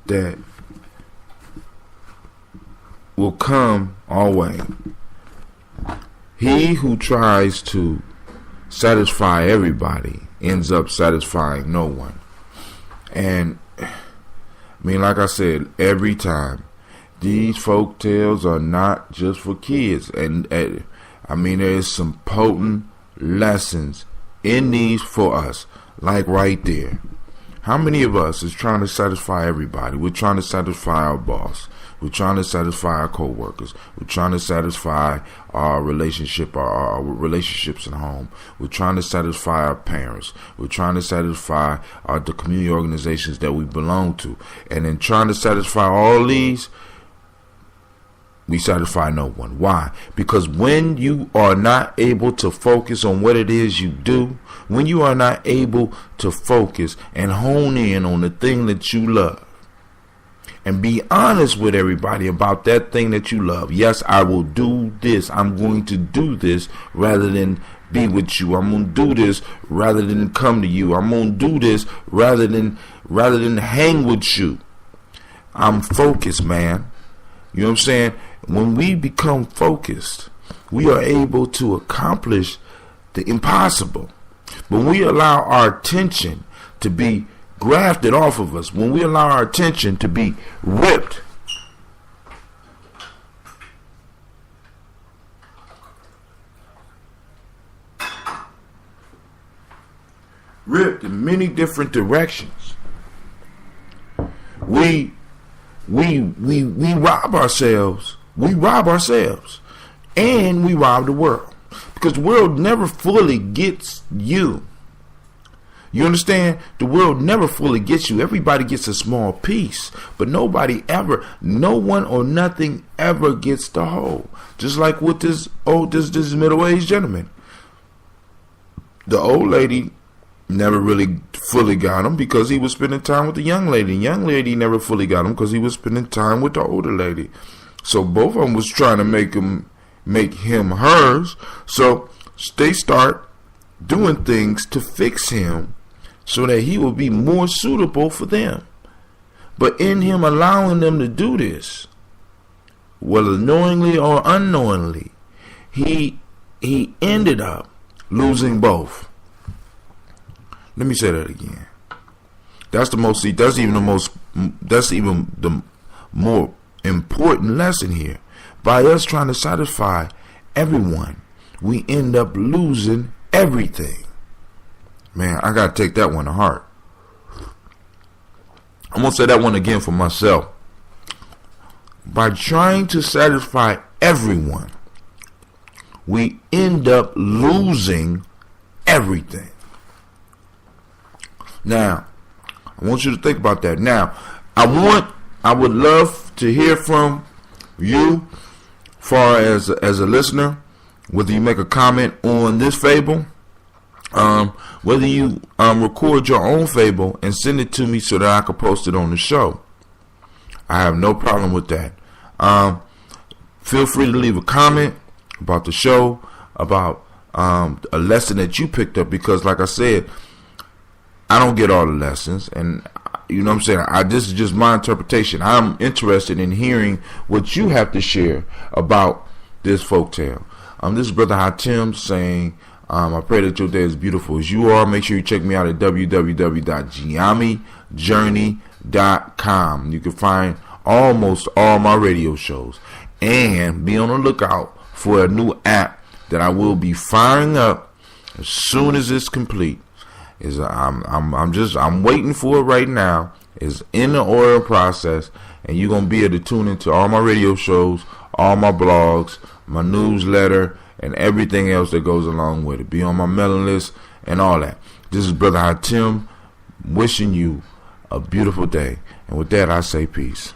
that will come our way. He who tries to satisfy everybody ends up satisfying no one. And I mean, like I said, every time, these folk tales are not just for kids. And I mean, there is some potent lessons in these for us, like right there. How many of us is trying to satisfy everybody? We're trying to satisfy our boss. We're trying to satisfy our co-workers. We're trying to satisfy our relationship, our relationships at home. We're trying to satisfy our parents. We're trying to satisfy the community organizations that we belong to. And in trying to satisfy all these, we satisfy no one. Why? Because when you are not able to focus on what it is you do, when you are not able to focus and hone in on the thing that you love, and be honest with everybody about that thing that you love. Yes, I will do this. I'm going to do this rather than be with you. I'm going to do this rather than come to you. I'm going to do this rather than hang with you. I'm focused, man. You know what I'm saying? When we become focused, we are able to accomplish the impossible. When we allow our attention to be grafted off of us, when we allow our attention to be ripped in many different directions, we rob ourselves. We rob ourselves, and we rob the world, because the world never fully gets you. You understand? The world never fully gets you. Everybody gets a small piece, but no one or nothing ever gets the whole. Just like with this middle-aged gentleman. The old lady never really fully got him because he was spending time with the young lady. The young lady never fully got him because he was spending time with the older lady. So both of them was trying to make him hers. So they start doing things to fix him so that he will be more suitable for them. But in him allowing them to do this, whether knowingly or unknowingly, he ended up losing both. Let me say that again. That's even the more important lesson here. By us trying to satisfy everyone, we end up losing everything. Man, I gotta take that one to heart. I'm gonna say that one again for myself. By trying to satisfy everyone, we end up losing everything. Now, I want you to think about that. Now, I would love to hear from you, far as a listener. whether you make a comment on this fable, whether you record your own fable and send it to me so that I can post it on the show. I have no problem with that. Feel free to leave a comment about the show, about a lesson that you picked up, because like I said, I don't get all the lessons, and you know what I'm saying, this is just my interpretation. I'm interested in hearing what you have to share about this folktale. This is Brother Hatim saying, I pray that your day is beautiful as you are. Make sure you check me out at www.GNJMedia.com. You can find almost all my radio shows, and be on the lookout for a new app that I will be firing up as soon as it's complete. I'm waiting for it right now. It's in the oil process, and you're gonna be able to tune into all my radio shows, all my blogs, my newsletter, and everything else that goes along with it. Be on my mailing list and all that. This is Brother Hatim wishing you a beautiful day, and with that I say peace.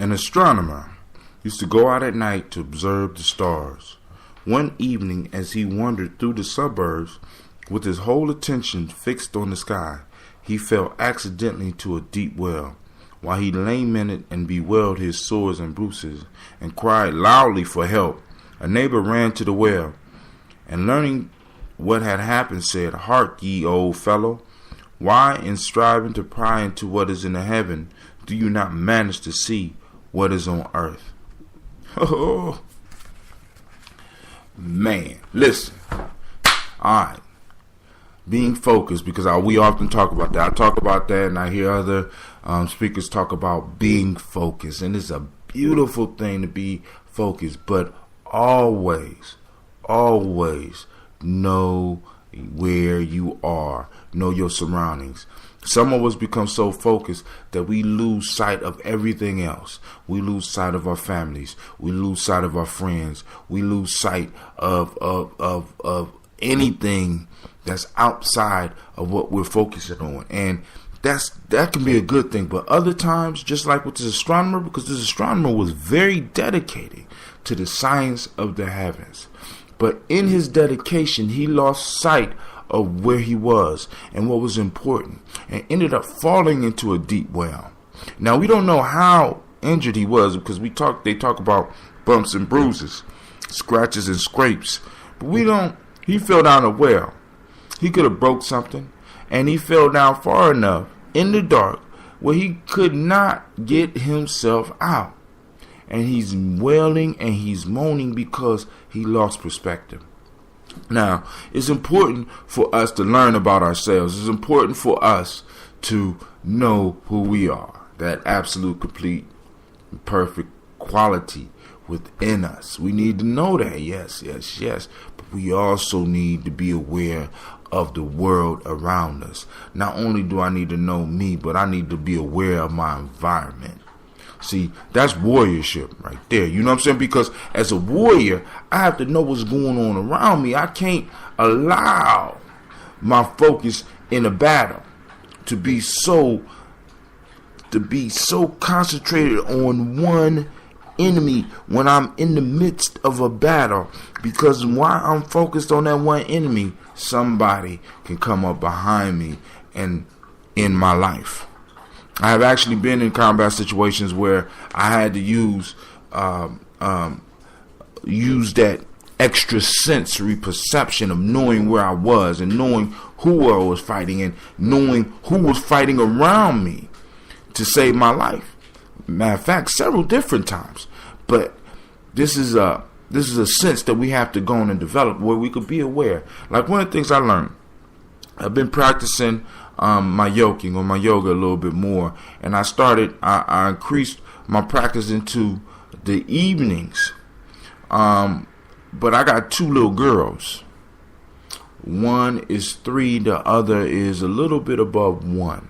An astronomer used to go out at night to observe the stars. One evening, as he wandered through the suburbs with his whole attention fixed on the sky, he fell accidentally to a deep well. While he lamented and bewailed his sores and bruises, and cried loudly for help, a neighbor ran to the well, and learning what had happened, said, "Hark ye, old fellow, why in striving to pry into what is in the heaven do you not manage to see what is on earth?" Oh, man, listen. All right. Being focused, because we often talk about that. I talk about that, and I hear other speakers talk about being focused. And it's a beautiful thing to be focused, but always know where you are. Know your surroundings. Some of us become so focused that we lose sight of everything else. We lose sight of our families. We lose sight of our friends. We lose sight of anything that's outside of what we're focusing on. And that can be a good thing. But other times, just like with this astronomer, because this astronomer was very dedicated to the science of the heavens. But in his dedication, he lost sight of where he was and what was important, and ended up falling into a deep well. Now, we don't know how injured he was, because they talk about bumps and bruises, scratches and scrapes, but he fell down a well. He could have broke something, and he fell down far enough in the dark where he could not get himself out. And he's wailing and he's moaning because he lost perspective. Now, it's important for us to learn about ourselves. It's important for us to know who we are. That absolute, complete, perfect quality within us. We need to know that. Yes. But we also need to be aware of the world around us. Not only do I need to know me, but I need to be aware of my environment. See, that's warriorship right there. You know what I'm saying? Because as a warrior, I have to know what's going on around me. I can't allow my focus in a battle to be so concentrated on one enemy when I'm in the midst of a battle. Because while I'm focused on that one enemy, somebody can come up behind me and end my life. I have actually been in combat situations where I had to use that extra sensory perception of knowing where I was and knowing who I was fighting and knowing who was fighting around me to save my life. Matter of fact, several different times. But this is a sense that we have to go on and develop where we could be aware. Like one of the things I learned, I've been practicing my yoking or my yoga a little bit more, and I increased my practice into the evenings. But I got two little girls. One is 3, the other is a little bit above 1,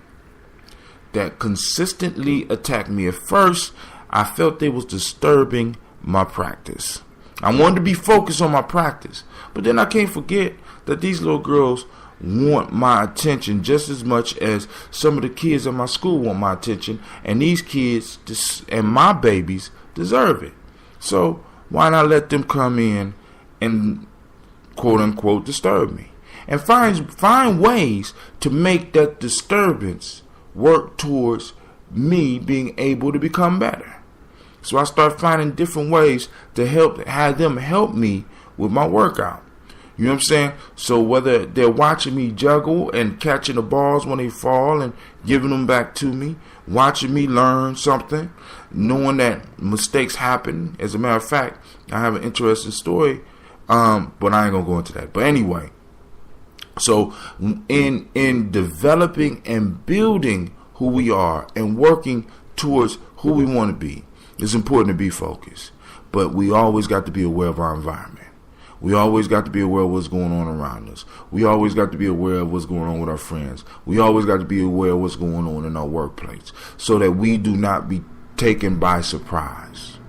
that consistently attacked me. At first, I felt they was disturbing my practice. I wanted to be focused on my practice, but then I can't forget that these little girls want my attention just as much as some of the kids at my school want my attention, and these kids and my babies deserve it. So why not let them come in and quote unquote disturb me, and find ways to make that disturbance work towards me being able to become better. So I start finding different ways to have them help me with my workout. You know what I'm saying? So whether they're watching me juggle and catching the balls when they fall and giving them back to me, watching me learn something, knowing that mistakes happen. As a matter of fact, I have an interesting story, but I ain't gonna go into that. But anyway, so in developing and building who we are and working towards who we want to be, it's important to be focused. But we always got to be aware of our environment. We always got to be aware of what's going on around us. We always got to be aware of what's going on with our friends. We always got to be aware of what's going on in our workplace so that we do not be taken by surprise.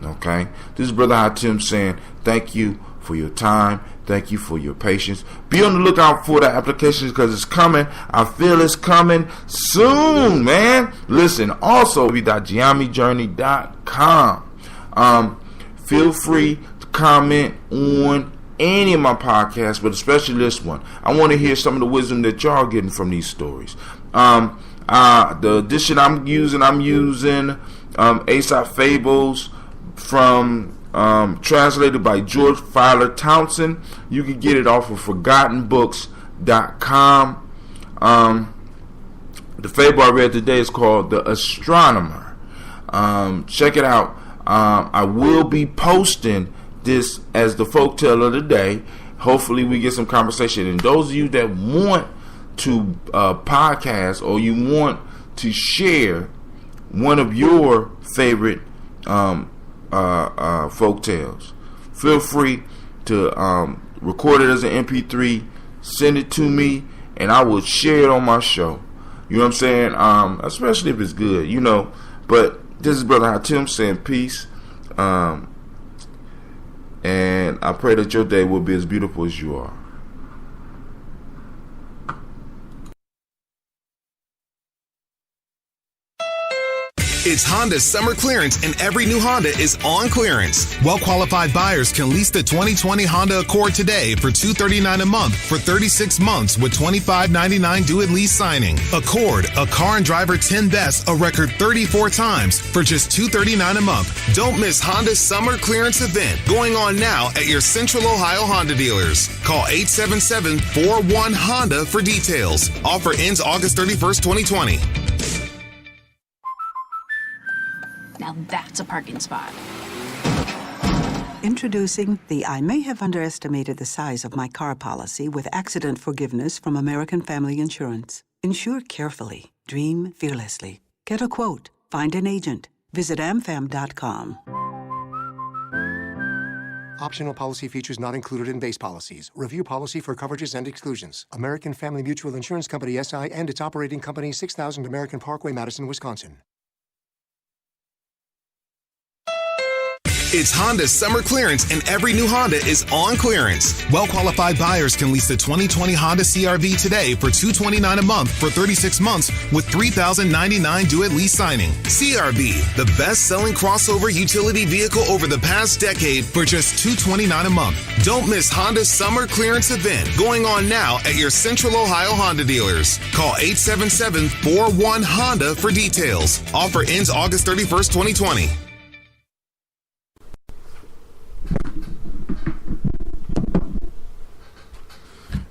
Okay? This is Brother Hatim saying thank you for your time. Thank you for your patience. Be on the lookout for the applications because it's coming. I feel it's coming soon, man. Listen, also, www.GNJMedia.com. Feel free to comment on any of my podcasts, but especially this one. I want to hear some of the wisdom that y'all getting from these stories. The edition I'm using Aesop Fables from translated by George Fowler Townsend. You can get it off of ForgottenBooks.com. The fable I read today is called The Astronomer. Check it out. I will be posting this as the folktale of the day. Hopefully we get some conversation. And those of you that want to podcast or you want to share one of your favorite folk tales, feel free to record it as an MP3, send it to me, and I will share it on my show. You know what I'm saying? Especially if it's good, you know. But this is Brother Hatim saying peace, and I pray that your day will be as beautiful as you are. It's Honda's summer clearance, and every new Honda is on clearance. Well-qualified buyers can lease the 2020 Honda Accord today for $239 a month for 36 months with $25.99 due at lease signing. Accord, a car and driver 10 best a record 34 times for just $239 a month. Don't miss Honda's summer clearance event going on now at your Central Ohio Honda dealers. Call 877-41-HONDA for details. Offer ends August 31st, 2020. Now that's a parking spot. Introducing the I may have underestimated the size of my car policy with accident forgiveness from American Family Insurance. Insure carefully. Dream fearlessly. Get a quote. Find an agent. Visit amfam.com. Optional policy features not included in base policies. Review policy for coverages and exclusions. American Family Mutual Insurance Company, SI, and its operating company, 6000 American Parkway, Madison, Wisconsin. It's Honda's summer clearance, and every new Honda is on clearance. Well-qualified buyers can lease the 2020 Honda CR-V today for $229 a month for 36 months with $3,099 due at lease signing. CR-V, the best-selling crossover utility vehicle over the past decade for just $229 a month. Don't miss Honda's summer clearance event going on now at your Central Ohio Honda dealers. Call 877-41-HONDA for details. Offer ends August 31st, 2020.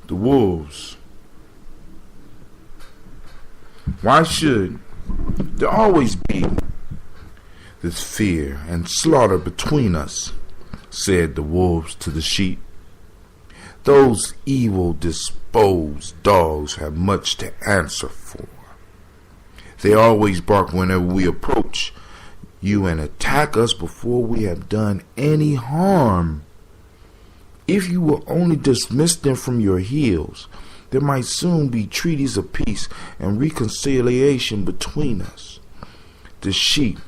The wolves. Why should there always be this fear and slaughter between us? Said the wolves to the sheep. Those evil disposed dogs have much to answer for. They always bark whenever we approach you and attack us before we have done any harm. If you will only dismiss them from your heels, there might soon be treaties of peace and reconciliation between us. The sheep,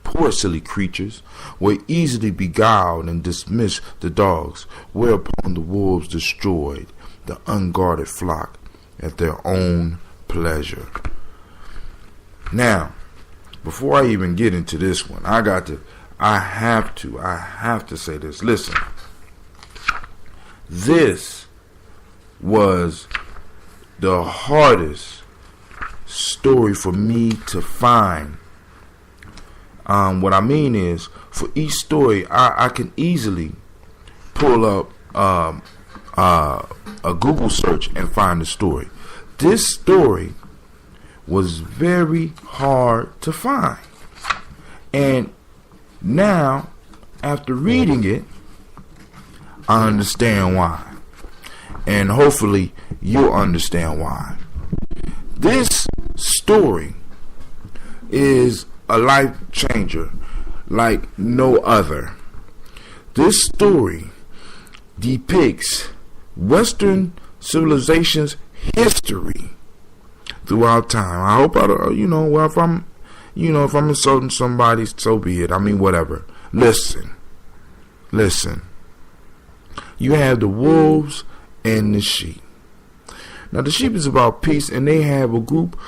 poor silly creatures, were easily beguiled and dismissed the dogs, whereupon the wolves destroyed the unguarded flock at their own pleasure. Now, before I even get into this one, I have to say this. Listen, this was the hardest story for me to find. What I mean is, for each story, I can easily pull up a Google search and find the story. This story was very hard to find. And now, after reading it, I understand why. And hopefully you'll understand why. This story is a life changer like no other. This story depicts Western civilization's history throughout time. I hope if I'm insulting somebody, so be it. I mean, whatever. Listen. You have the wolves and the sheep. Now, the sheep is about peace, and they have a group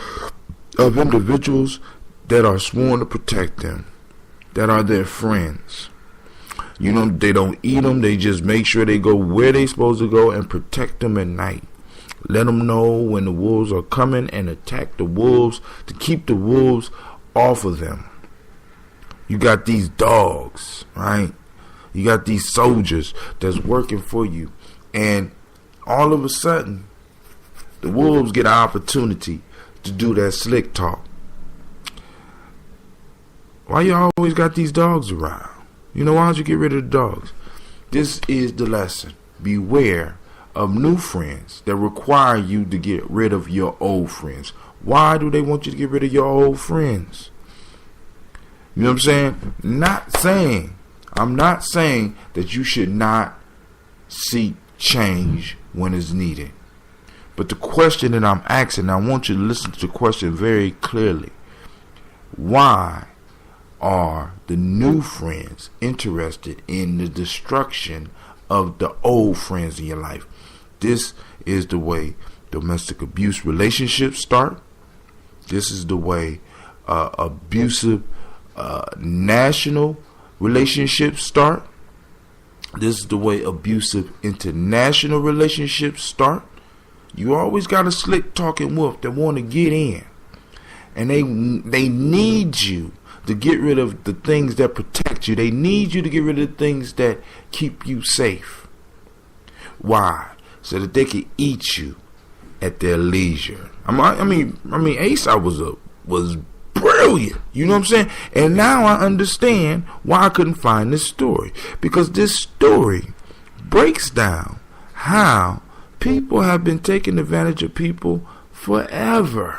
of individuals that are sworn to protect them, that are their friends. They don't eat them. They just make sure they go where they're supposed to go and protect them at night. Let them know when the wolves are coming and attack the wolves to keep the wolves off of them. You got these dogs, right? You got these soldiers that's working for you. And all of a sudden, the wolves get an opportunity to do that slick talk. Why you always got these dogs around? Why don't you get rid of the dogs? This is the lesson. Beware of new friends that require you to get rid of your old friends. Why do they want you to get rid of your old friends? You know what I'm saying? I'm not saying that you should not seek change when it's needed. But the question that I'm asking, I want you to listen to the question very clearly. Why are the new friends interested in the destruction of the old friends in your life? This is the way domestic abuse relationships start. This is the way abusive national relationships start. This is the way abusive international relationships start. You always got a slick talking wolf that want to get in, and they need you to get rid of the things that protect you. They need you to get rid of the things that keep you safe. Why? So that they can eat you at their leisure. I mean, Esau was brilliant. You know what I'm saying? And now I understand why I couldn't find this story, because this story breaks down how people have been taking advantage of people forever,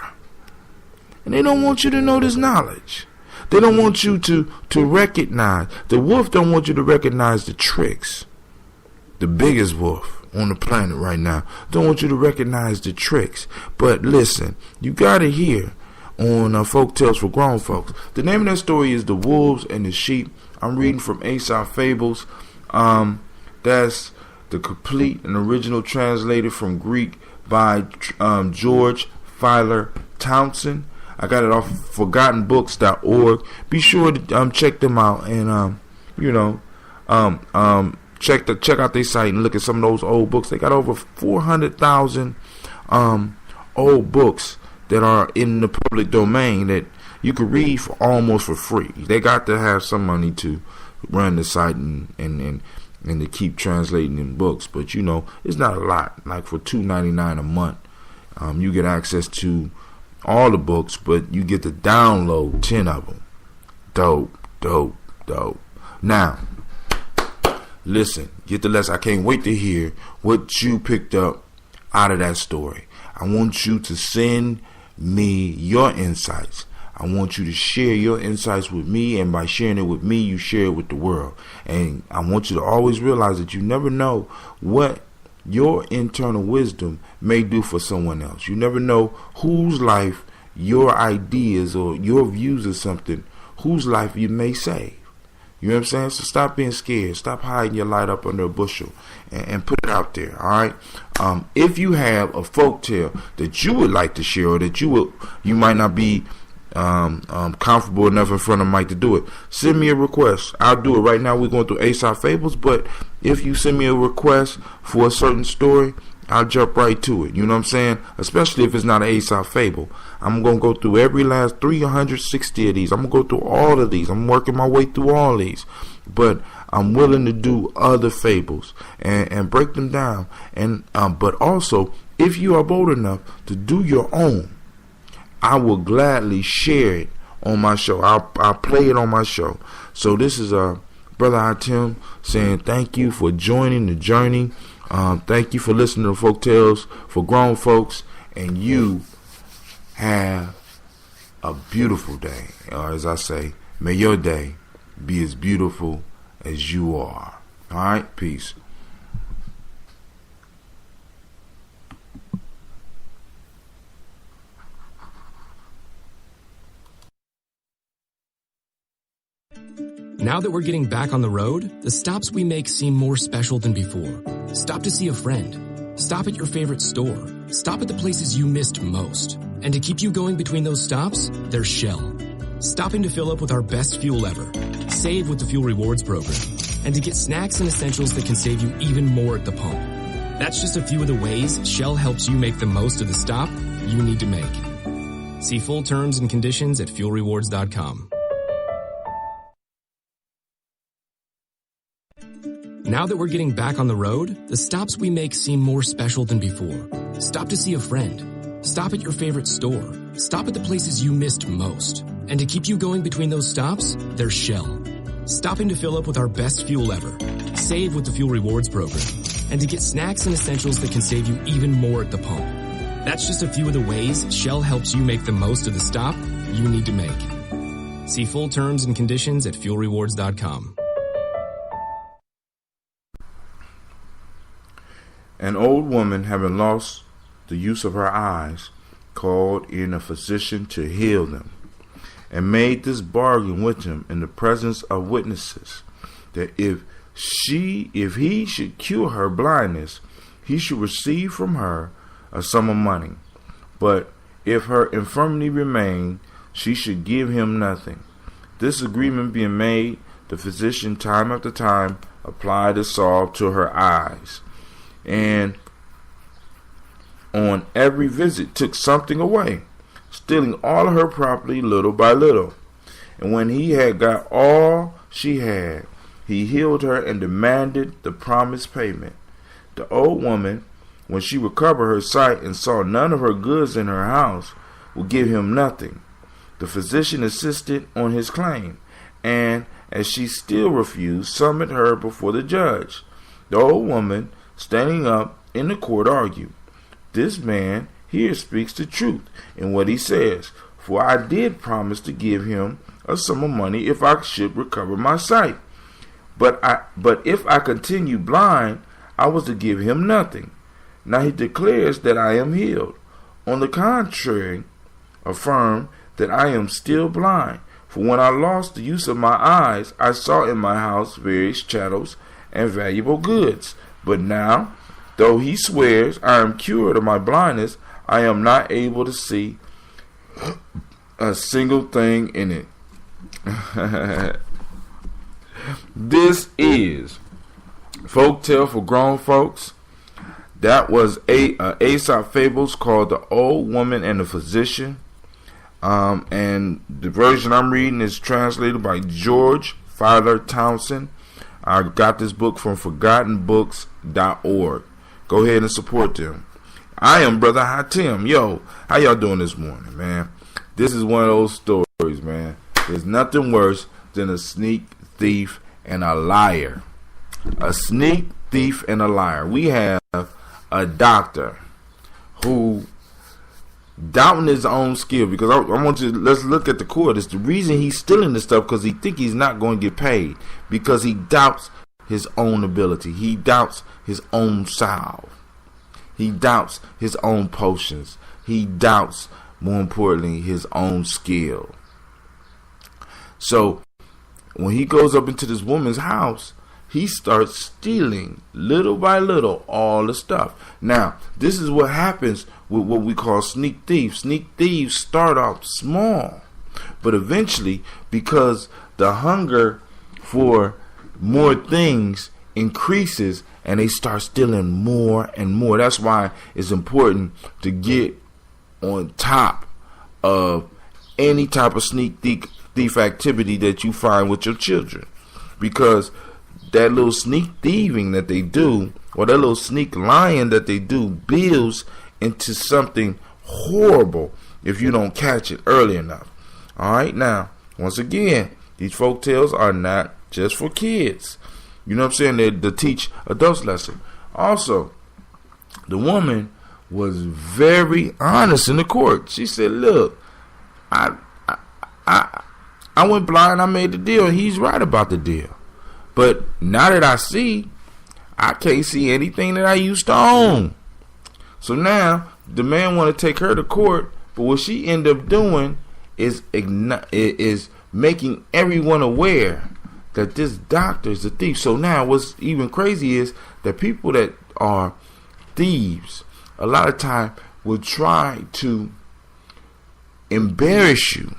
and they don't want you to know this knowledge. They don't want you to recognize. The wolf don't want you to recognize the tricks. The biggest wolf on the planet right now don't want you to recognize the tricks. But listen, you got to hear on Folk Tales for Grown Folks. The name of that story is The Wolves and the Sheep. I'm reading from Aesop Fables. That's the complete and original translated from Greek by George Filer Townsend. I got it off ForgottenBooks.org. Be sure to check them out and check out their site and look at some of those old books. They got over 400,000 old books that are in the public domain that you can read almost for free. They got to have some money to run the site and to keep translating in books, but it's not a lot. Like for $2.99 a month, you get access to all the books, but you get to download 10 of them. Dope. Now, listen, get the lesson. I can't wait to hear what you picked up out of that story. I want you to send me your insights. I want you to share your insights with me, and by sharing it with me, you share it with the world. And I want you to always realize that you never know what your internal wisdom may do for someone else. You never know whose life your ideas or your views of something, whose life you may save. You know what I'm saying? So stop being scared. Stop hiding your light up under a bushel and put it out there. All right. If you have a folk tale that you would like to share, or that you might not be comfortable enough in front of Mike to do it, send me a request. I'll do it. Right now we're going through Aesop Fables, but if you send me a request for a certain story, I'll jump right to it. You know what I'm saying? Especially if it's not an Aesop Fable. I'm going to go through every last 360 of these. I'm going to go through all of these. I'm working my way through all these. But I'm willing to do other fables and break them down. And but also, if you are bold enough to do your own, I will gladly share it on my show. I'll play it on my show. So this is Brother Hatim saying thank you for joining the journey. Thank you for listening to Folk Tales for Grown Folks. And you have a beautiful day. Or as I say, may your day be as beautiful as you are. All right? Peace. Now that we're getting back on the road, the stops we make seem more special than before. Stop to see a friend. Stop at your favorite store. Stop at the places you missed most. And to keep you going between those stops, there's Shell. Stopping to fill up with our best fuel ever. Save with the Fuel Rewards program. And to get snacks and essentials that can save you even more at the pump. That's just a few of the ways Shell helps you make the most of the stop you need to make. See full terms and conditions at fuelrewards.com. Now that we're getting back on the road, the stops we make seem more special than before. Stop to see a friend. Stop at your favorite store. Stop at the places you missed most. And to keep you going between those stops, there's Shell. Stopping to fill up with our best fuel ever. Save with the Fuel Rewards program. And to get snacks and essentials that can save you even more at the pump. That's just a few of the ways Shell helps you make the most of the stop you need to make. See full terms and conditions at fuelrewards.com. An old woman, having lost the use of her eyes, called in a physician to heal them, and made this bargain with him in the presence of witnesses, that if he should cure her blindness, he should receive from her a sum of money. But if her infirmity remained, she should give him nothing. This agreement being made, the physician time after time applied the salve to her eyes, and on every visit took something away, stealing all of her property little by little. And when he had got all she had, he healed her and demanded the promised payment. The old woman, when she recovered her sight and saw none of her goods in her house, would give him nothing. The physician insisted on his claim, and as she still refused, summoned her before the judge. The old woman, standing up in the court, argued, "This man here speaks the truth in what he says, for I did promise to give him a sum of money if I should recover my sight. But if I continue blind, I was to give him nothing. Now he declares that I am healed. On the contrary, affirm that I am still blind. For when I lost the use of my eyes, I saw in my house various chattels and valuable goods. But now, though he swears I am cured of my blindness, I am not able to see a single thing in it." This is Folktale for Grown Folks. That was Aesop Fables called The Old Woman and the Physician. And the version I'm reading is translated by George Filer Townsend. I got this book from ForgottenBooks.org. Go ahead and support them. I am Brother Hatim. Yo, how y'all doing this morning, man? This is one of those stories, man. There's nothing worse than a sneak thief and a liar. A sneak thief and a liar. We have a doctor who doubting his own skill, because I want you to, let's look at the court. It's the reason he's stealing this stuff, because he think he's not going to get paid, because he doubts his own ability. He doubts his own salve. He doubts his own potions. He doubts, more importantly, his own skill. So when he goes up into this woman's house, he starts stealing little by little all the stuff. Now, this is what happens with what we call sneak thieves. Sneak thieves start off small, but eventually, because the hunger for more things increases, and they start stealing more and more. That's why it's important to get on top of any type of sneak thief activity that you find with your children, because that little sneak thieving that they do, or that little sneak lying that they do, builds into something horrible if you don't catch it early enough. All right, now, once again, these folk tales are not just for kids. You know what I'm saying? They're to teach adults lesson. Also, the woman was very honest in the court. She said, look, I went blind, I made the deal, and he's right about the deal. But now that I see, I can't see anything that I used to own. So now the man want to take her to court, but what she end up doing is making everyone aware that this doctor is a thief. So now what's even crazy is that people that are thieves a lot of time will try to embarrass you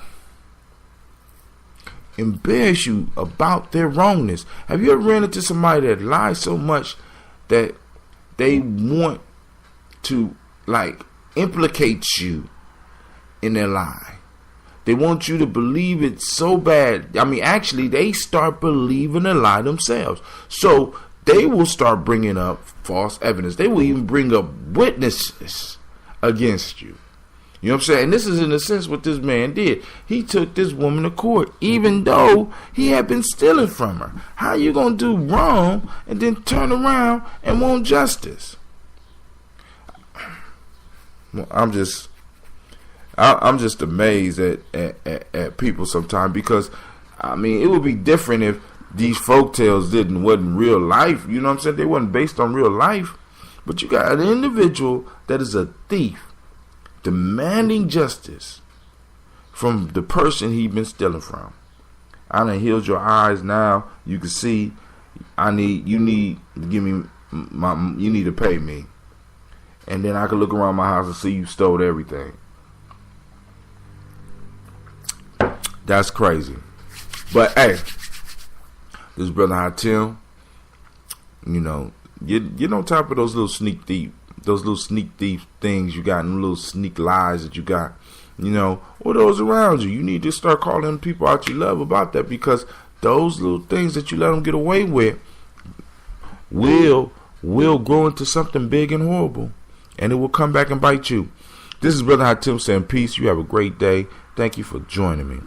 about their wrongness. Have you ever ran into somebody that lies so much that they want to implicate you in their lie? They want you to believe it so bad. I mean, actually, they start believing the lie themselves. So they will start bringing up false evidence. They will even bring up witnesses against you. You know what I'm saying? And this is in a sense what this man did. He took this woman to court, even though he had been stealing from her. How you going to do wrong and then turn around and want justice? Well, I'm just amazed at people sometimes, because I mean, it would be different if these folk tales wasn't real life. You know what I'm saying? They wasn't based on real life. But you got an individual that is a thief demanding justice from the person he been stealing from. I done healed your eyes. Now you can see. You need to pay me, and then I can look around my house and see you stole everything. That's crazy. But hey, this brother Hatim, get on top of those little sneak thief things you got, and little sneak lies that you got, or those around you. You need to start calling people out you love about that, because those little things that you let them get away with will grow into something big and horrible, and it will come back and bite you. This is Brother Hatim saying peace. You have a great day. Thank you for joining me.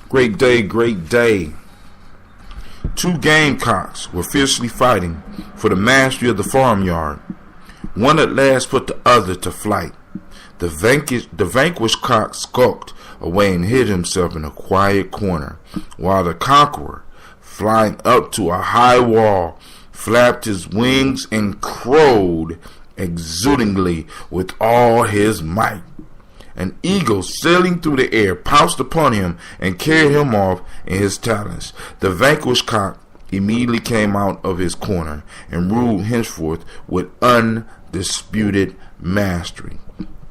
Great day, great day. Two gamecocks were fiercely fighting for the mastery of the farmyard. One at last put the other to flight. The vanquished cock skulked away and hid himself in a quiet corner, while the conqueror, flying up to a high wall, flapped his wings and crowed exultingly with all his might. An eagle sailing through the air pounced upon him and carried him off in his talons. The vanquished cock immediately came out of his corner and ruled henceforth with undisputed mastery.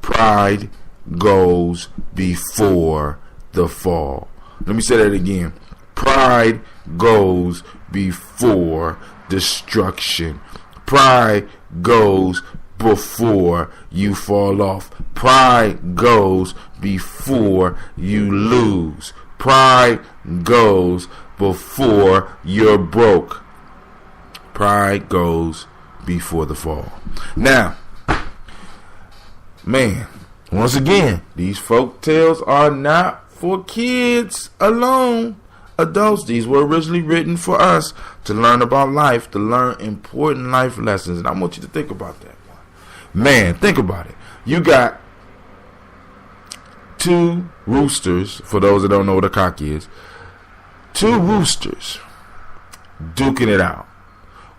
Pride goes before the fall. Let me say that again. Pride goes before destruction. Pride goes before you fall off. Pride goes before you lose. Pride goes before you're broke. Pride goes before the fall. Now, man, once again, these folk tales are not for kids alone. Adults, these were originally written for us to learn about life, to learn important life lessons. And I want you to think about that. Man, think about it. You got two roosters, for those that don't know what a cock is, two roosters duking it out.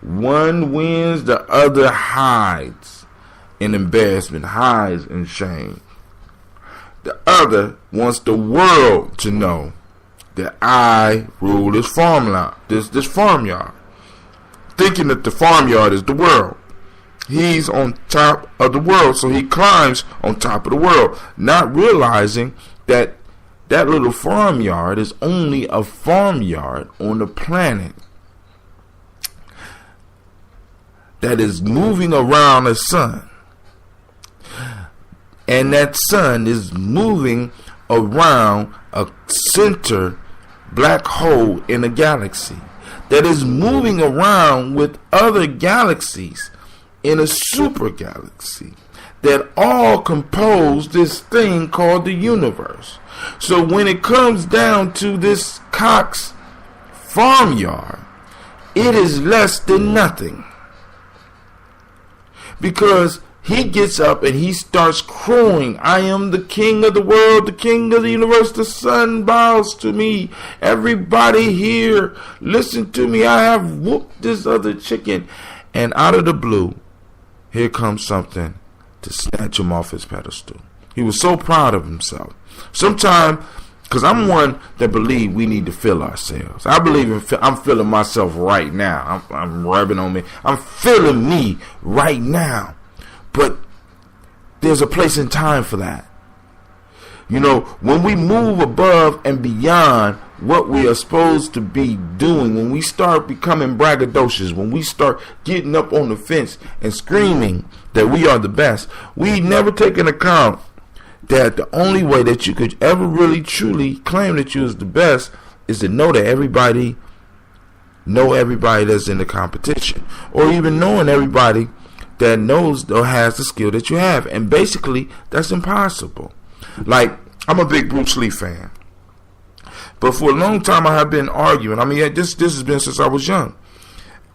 One wins, the other hides in embarrassment, hides in shame. The other wants the world to know that I rule this farmland, this farmyard, thinking that the farmyard is the world. He's on top of the world, so he climbs on top of the world, not realizing that that little farmyard is only a farmyard on the planet that is moving around the sun. And that sun is moving around a center black hole in a galaxy that is moving around with other galaxies in a super galaxy that all compose this thing called the universe. So when it comes down to this cock's farmyard, it is less than nothing, because he gets up and he starts crowing, I am the king of the world, the king of the universe, the sun bows to me. Everybody here, listen to me, I have whooped this other chicken. And out of the blue, here comes something to snatch him off his pedestal. He was so proud of himself. Sometimes, because I'm one that believe we need to feel ourselves. I believe I'm feeling myself right now. I'm rubbing on me. I'm feeling me right now. But there's a place and time for that. You know, when we move above and beyond what we are supposed to be doing, when we start becoming braggadocious, when we start getting up on the fence and screaming that we are the best, we never take into account that the only way that you could ever really truly claim that you is the best is to know that everybody that's in the competition, or even knowing everybody that knows or has the skill that you have. And basically that's impossible. Like, I'm a big Bruce Lee fan, but for a long time I have been arguing. I mean, this has been since I was young.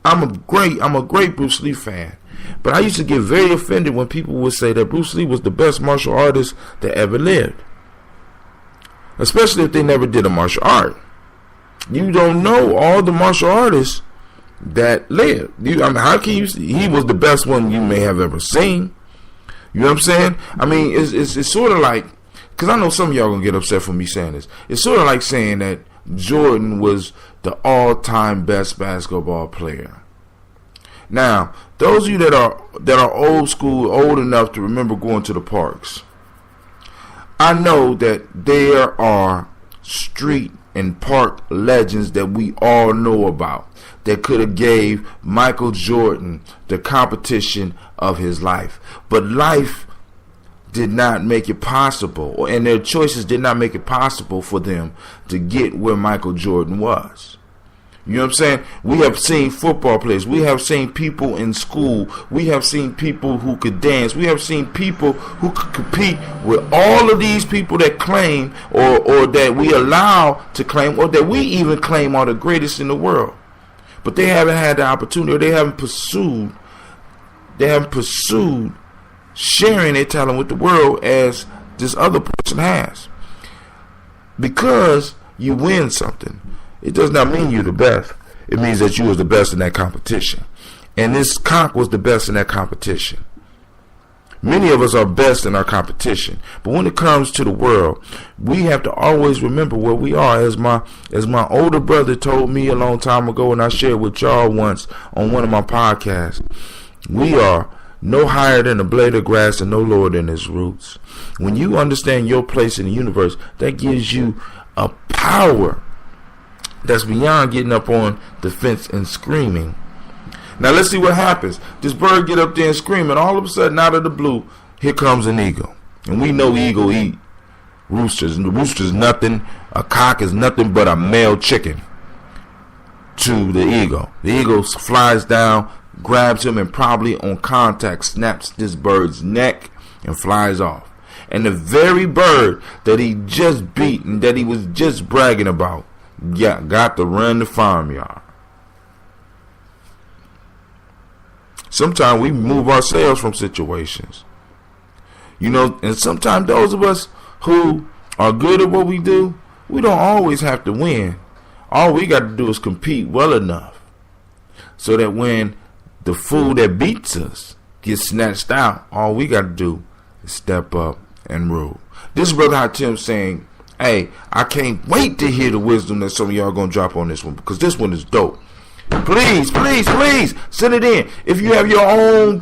I'm a great Bruce Lee fan, but I used to get very offended when people would say that Bruce Lee was the best martial artist that ever lived, especially if they never did a martial art. You don't know all the martial artists that lived. I mean, how can you? He was the best one you may have ever seen. You know what I'm saying? I mean, it's sort of like, because I know some of y'all gonna get upset for me saying this. It's sort of like saying that Jordan was the all-time best basketball player. Now, those of you that are old school, old enough to remember going to the parks, I know that there are street and park legends that we all know about that could have gave Michael Jordan the competition of his life. But life did not make it possible, and their choices did not make it possible for them to get where Michael Jordan was. You know what I'm saying? We have seen football players. We have seen people in school. We have seen people who could dance. We have seen people who could compete with all of these people that claim or that we allow to claim, or that we even claim are the greatest in the world. But they haven't had the opportunity, or they haven't pursued sharing their talent with the world as this other person has. Because you win something, it does not mean you're the best. It means that you was the best in that competition. And this cock was the best in that competition. Many of us are best in our competition. But when it comes to the world, we have to always remember where we are. As my older brother told me a long time ago, and I shared with y'all once on one of my podcasts, we are no higher than a blade of grass and no lower than its roots. When you understand your place in the universe, that gives you a power that's beyond getting up on the fence and screaming. Now let's see what happens. This bird get up there and scream, and all of a sudden, out of the blue, here comes an eagle. And we know eagle eat roosters, and the rooster's nothing. A cock is nothing but a male chicken to the eagle. The eagle flies down, grabs him, and probably on contact snaps this bird's neck and flies off. And the very bird that he just beat and that he was just bragging about, got to run the farmyard. Sometimes we remove ourselves from situations, you know, and sometimes those of us who are good at what we do, we don't always have to win. All we got to do is compete well enough so that when the fool that beats us gets snatched out, all we got to do is step up and rule. This is Brother Hatim saying, hey, I can't wait to hear the wisdom that some of y'all going to drop on this one, because this one is dope. Please, please, please send it in. If you have your own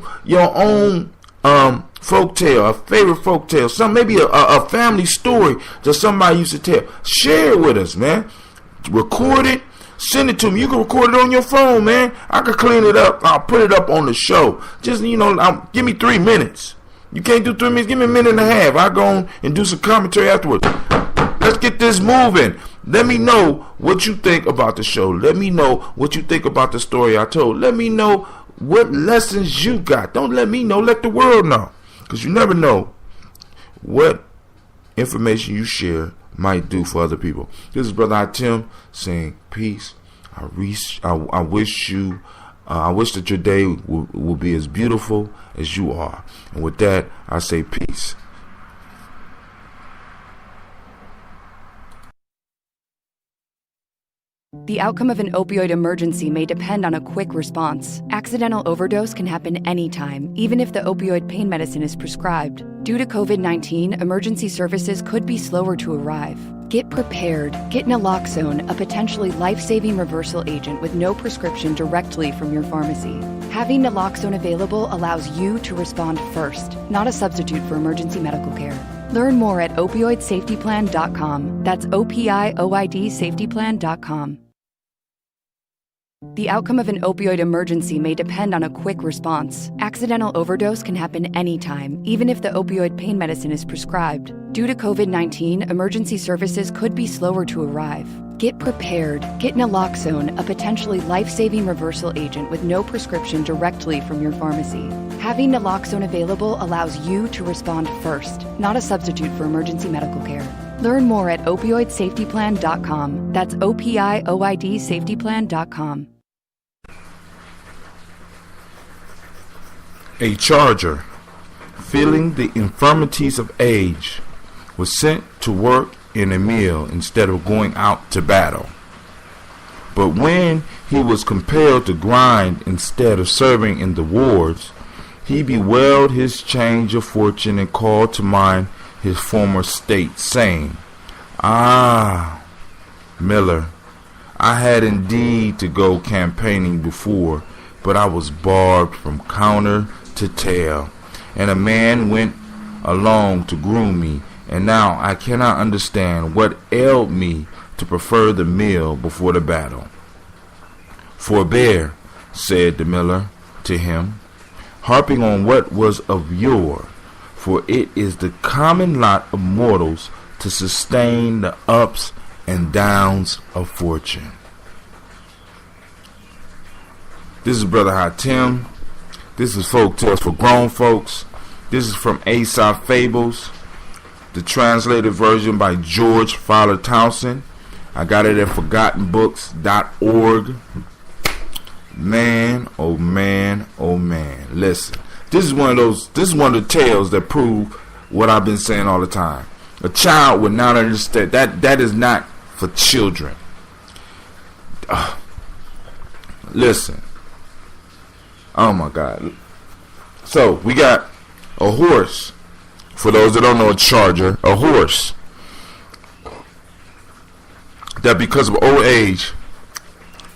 folktale, a favorite folktale, some maybe a family story that somebody used to tell, share it with us, man. Record it, send it to me. You can record it on your phone, man. I can clean it up. I'll put it up on the show. Just, give me 3 minutes. You can't do 3 minutes. Give me a minute and a half. I'll go on and do some commentary afterwards. Let's get this moving. Let me know what you think about the show. Let me know what you think about the story I told. Let me know what lessons you got. Don't let me know. Let the world know. Because you never know what information you share might do for other people. This is Brother Hatim saying peace. I wish that your day will be as beautiful as you are. And with that, I say peace. The outcome of an opioid emergency may depend on a quick response. Accidental overdose can happen anytime, even if the opioid pain medicine is prescribed. Due to COVID-19, emergency services could be slower to arrive. Get prepared. Get naloxone, a potentially life-saving reversal agent with no prescription, directly from your pharmacy. Having naloxone available allows you to respond first, not a substitute for emergency medical care. Learn more at opioidsafetyplan.com. That's opioidsafetyplan.com. The outcome of an opioid emergency may depend on a quick response. Accidental overdose can happen anytime, even if the opioid pain medicine is prescribed. Due to COVID-19, emergency services could be slower to arrive. Get prepared. Get naloxone, a potentially life-saving reversal agent with no prescription, directly from your pharmacy. Having naloxone available allows you to respond first, not a substitute for emergency medical care. Learn more at opioidsafetyplan.com. That's opioidsafetyplan.com. A charger, feeling the infirmities of age, was sent to work in a mill instead of going out to battle. But when he was compelled to grind instead of serving in the wards, he bewailed his change of fortune and called to mind his former state, saying, "Ah, Miller, I had indeed to go campaigning before, but I was barbed from counter to tail, and a man went along to groom me, and now I cannot understand what ailed me to prefer the mill before the battle." "Forbear," said the miller to him, "harping on what was of yore, for it is the common lot of mortals to sustain the ups and downs of fortune." This is Brother Hatim. This is Folk Tales for Grown Folks. This is from Aesop Fables, the translated version by George Fowler Townsend. I got it at forgottenbooks.org. Man, oh man, oh man. Listen, this is one of the tales that prove what I've been saying all the time. A child would not understand that is not for children. Listen. Oh my God. So we got a horse. For those that don't know, a charger, a horse that because of old age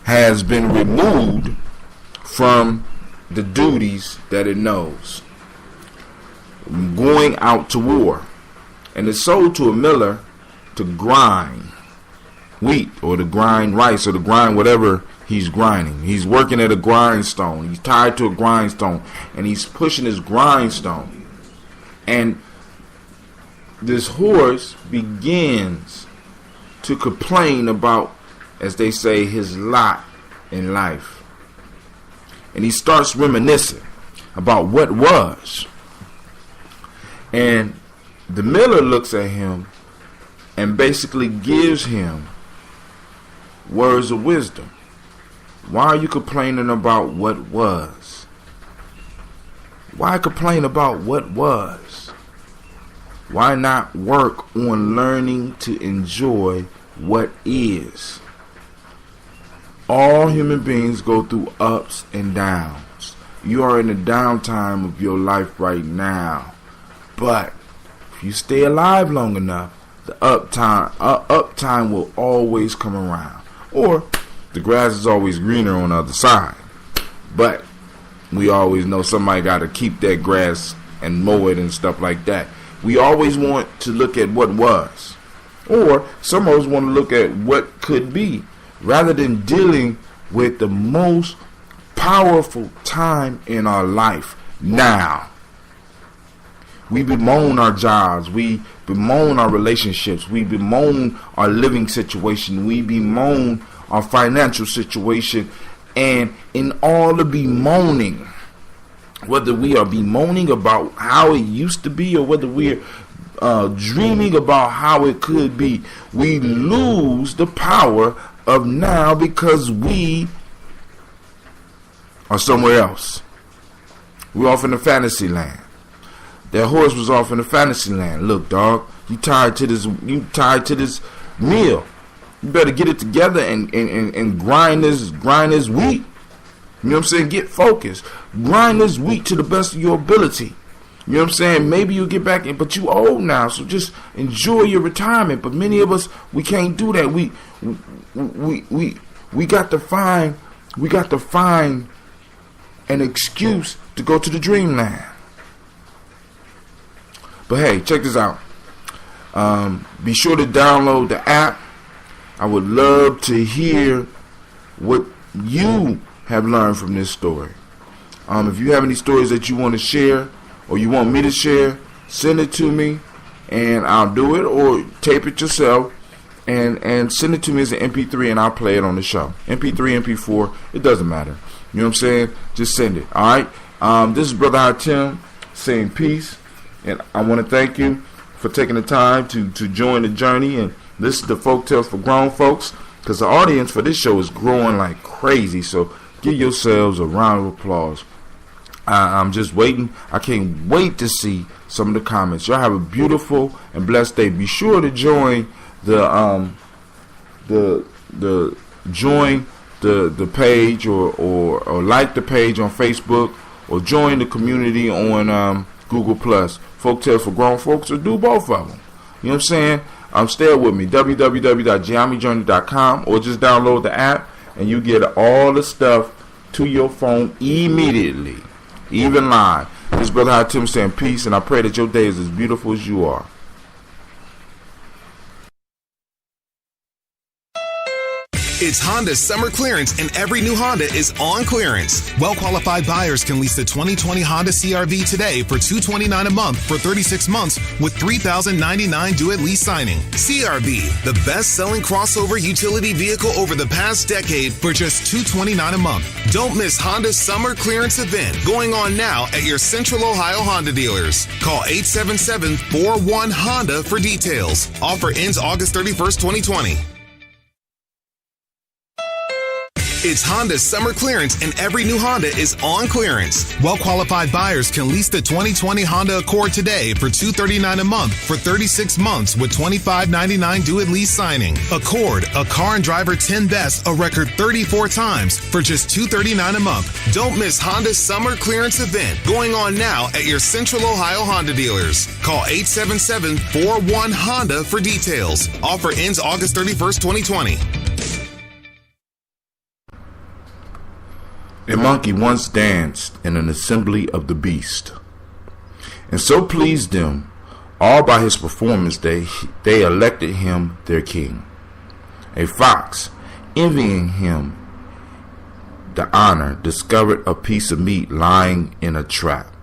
has been removed from the duties that it knows, going out to war, and is sold to a miller to grind wheat or to grind rice or to grind whatever he's grinding. He's working at a grindstone. He's tied to a grindstone and he's pushing his grindstone. And this horse begins to complain about, as they say, his lot in life. And he starts reminiscing about what was. And the miller looks at him and basically gives him words of wisdom. Why are you complaining about what was? Why complain about what was? Why not work on learning to enjoy what is? All human beings go through ups and downs. You are in the downtime of your life right now. But if you stay alive long enough, the uptime will always come around. Or the grass is always greener on the other side. But we always know somebody got to keep that grass and mow it and stuff like that. We always want to look at what was. Or some of us want to look at what could be, rather than dealing with the most powerful time in our life now. We bemoan our jobs. We bemoan our relationships. We bemoan our living situation. We bemoan our financial situation. And in all the bemoaning, whether we are bemoaning about how it used to be or whether we're dreaming about how it could be, we lose the power of now because we are somewhere else. We're off in the fantasy land. That horse was off in the fantasy land. Look, dog, you tied to this meal. You better get it together and grind this wheat. You know what I'm saying? Get focused. Grind this wheat to the best of your ability. You know what I'm saying? Maybe you'll get back in, but you old now, so just enjoy your retirement. But many of us, we can't do that. We got to find an excuse to go to the dreamland. But hey, check this out. Be sure to download the app. I would love to hear what you have learned from this story. If you have any stories that you want to share or you want me to share, send it to me and I'll do it, or tape it yourself and send it to me as an MP3 and I'll play it on the show. MP3, MP4, it doesn't matter. You know what I'm saying? Just send it. Alright? This is Brother Hatim saying peace. And I want to thank you for taking the time to join the journey and listen to Folk Tales for Grown Folks, because the audience for this show is growing like crazy. So give yourselves a round of applause. I'm just waiting. I can't wait to see some of the comments. Y'all have a beautiful and blessed day. Be sure to join the page or like the page on Facebook, or join the community on Google Plus, Folk Tales for Grown Folks, or do both of them. You know what I'm saying? Stay with me, www.GNJMedia.com, or just download the app and you get all the stuff to your phone immediately, even live. This is Brother Hatim saying peace, and I pray that your day is as beautiful as you are. It's Honda's summer clearance, and every new Honda is on clearance. Well-qualified buyers can lease the 2020 Honda CR-V today for $229 a month for 36 months with $3,099 due at lease signing. CR-V, the best-selling crossover utility vehicle over the past decade, for just $229 a month. Don't miss Honda's summer clearance event going on now at your Central Ohio Honda dealers. Call 877-41-HONDA for details. Offer ends August 31st, 2020. It's Honda's summer clearance, and every new Honda is on clearance. Well-qualified buyers can lease the 2020 Honda Accord today for $239 a month for 36 months with $25.99 due at lease signing. Accord, a car and driver 10 best a record 34 times for just $239 a month. Don't miss Honda's summer clearance event going on now at your Central Ohio Honda dealers. Call 877-41-HONDA for details. Offer ends August 31st, 2020. A monkey once danced in an assembly of the beast, and so pleased them all by his performance they elected him their king. A fox, envying him the honor, discovered a piece of meat lying in a trap,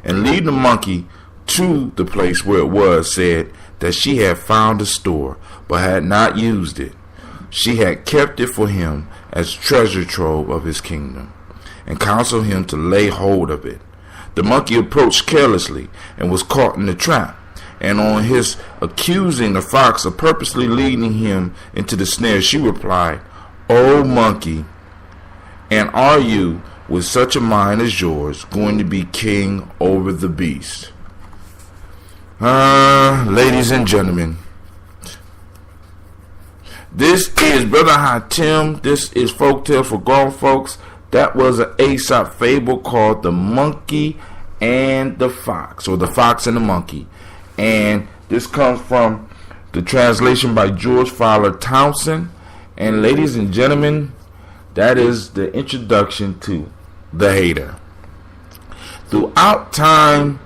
and leading the monkey to the place where it was, said that she had found a store but had not used it. She had kept it for him as treasure trove of his kingdom, and counseled him to lay hold of it. The monkey approached carelessly and was caught in the trap, and on his accusing the fox of purposely leading him into the snare, she replied, "O monkey, and are you, with such a mind as yours, going to be king over the beast?" ladies and gentlemen, this is Brother Hatim. This is Folktales for Grown Folks. That was an Aesop fable called The Monkey and the Fox, or The Fox and the Monkey. And this comes from the translation by George Fowler Townsend. And ladies and gentlemen, that is the introduction to The Hater. Throughout time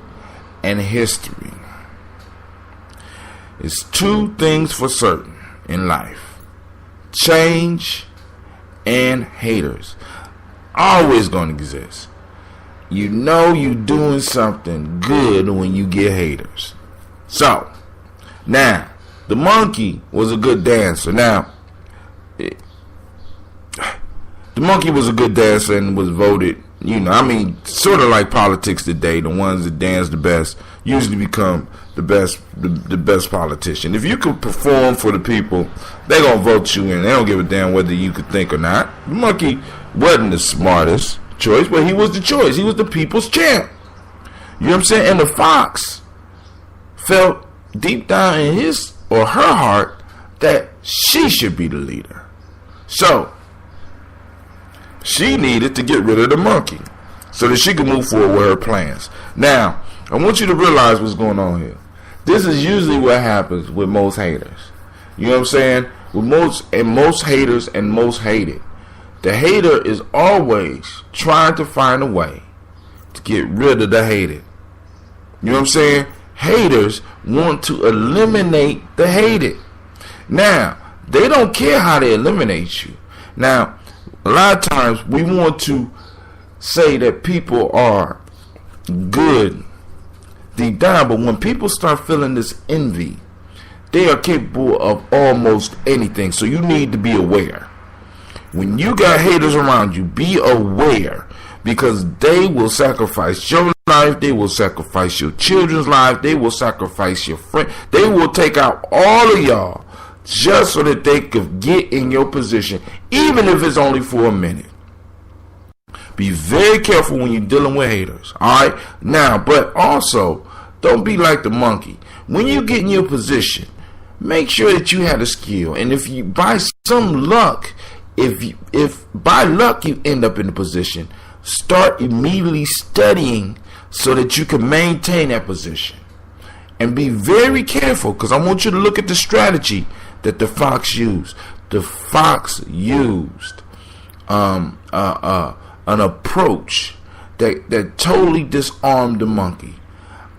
and history, it's two things for certain in life: change and haters. Always going to exist. You know you're doing something good when you get haters. So, now, the monkey was a good dancer. Now, the monkey was a good dancer and was voted, sort of like politics today. The ones that dance the best usually become the best politician. If you can perform for the people, they're going to vote you in. They don't give a damn whether you could think or not. The monkey wasn't the smartest choice, but he was the choice. He was the people's champ. You know what I'm saying? And the fox felt deep down in his or her heart that she should be the leader. So she needed to get rid of the monkey so that she could move forward with her plans. Now, I want you to realize what's going on here. This is usually what happens with most haters. You know what I'm saying? With most haters and most hated. The hater is always trying to find a way to get rid of the hated. You know what I'm saying? Haters want to eliminate the hated. Now, they don't care how they eliminate you. Now, a lot of times we want to say that people are good deep down, but when people start feeling this envy, they are capable of almost anything. So you need to be aware. When you got haters around you, be aware, because they will sacrifice your life, they will sacrifice your children's life, they will sacrifice your friend, they will take out all of y'all just so that they could get in your position, even if it's only for a minute. Be very careful when you're dealing with haters, alright? Now, but also, don't be like the monkey. When you get in your position, make sure that you had a skill, and if you, by some luck, if by luck you end up in a position, start immediately studying so that you can maintain that position. And be very careful, because I want you to look at the strategy that the fox used. The fox used an approach that totally disarmed the monkey.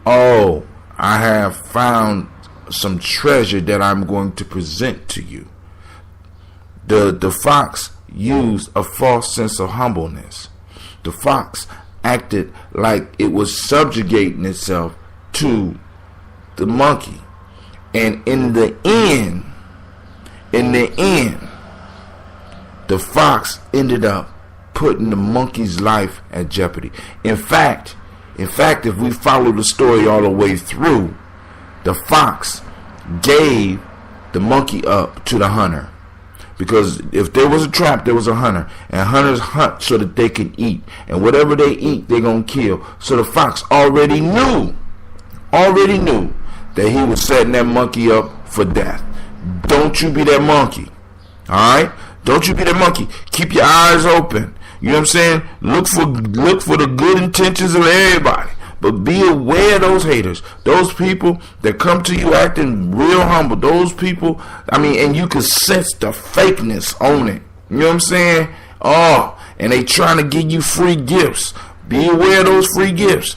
Oh, I have found some treasure that I'm going to present to you. The fox used a false sense of humbleness. The fox acted like it was subjugating itself to the monkey. And in the end, the fox ended up putting the monkey's life at jeopardy. In fact, if we follow the story all the way through, the fox gave the monkey up to the hunter. Because if there was a trap, there was a hunter. And hunters hunt so that they can eat. And whatever they eat, they're going to kill. So the fox already knew that he was setting that monkey up for death. Don't you be that monkey. Alright? Don't you be that monkey. Keep your eyes open. You know what I'm saying? Look for the good intentions of everybody. But be aware of those haters, those people that come to you acting real humble, those people, and you can sense the fakeness on it. You know what I'm saying? Oh, and they trying to give you free gifts. Be aware of those free gifts.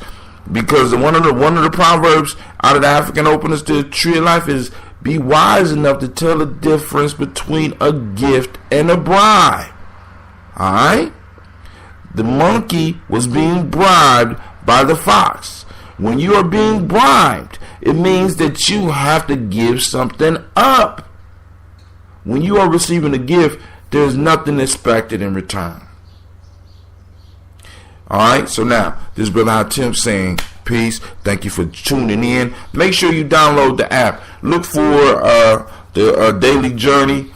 Because one of the proverbs out of the African openers to the Tree of Life is, be wise enough to tell the difference between a gift and a bribe. Alright? The monkey was being bribed by the fox. When you are being bribed, it means that you have to give something up. When you are receiving a gift, there's nothing expected in return. Alright, so now, this is Brother Hatim saying peace. Thank you for tuning in. Make sure you download the app. Look for the Daily Journey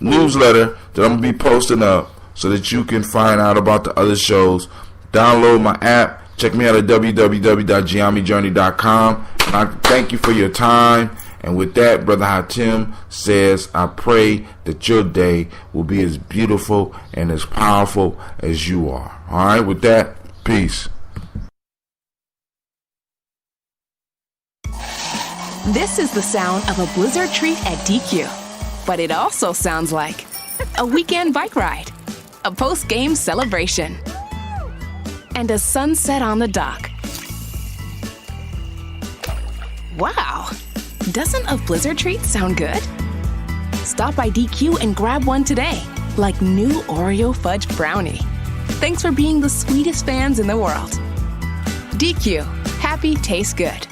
newsletter that I'm going to be posting up so that you can find out about the other shows. Download my app. Check me out at www.GNJMedia.com. I thank you for your time. And with that, Brother Hatim says, I pray that your day will be as beautiful and as powerful as you are. All right, with that, peace. This is the sound of a blizzard treat at DQ. But it also sounds like a weekend bike ride, a post-game celebration, and a sunset on the dock. Wow! Doesn't a blizzard treat sound good? Stop by DQ and grab one today, like new Oreo fudge brownie. Thanks for being the sweetest fans in the world. DQ, happy tastes good.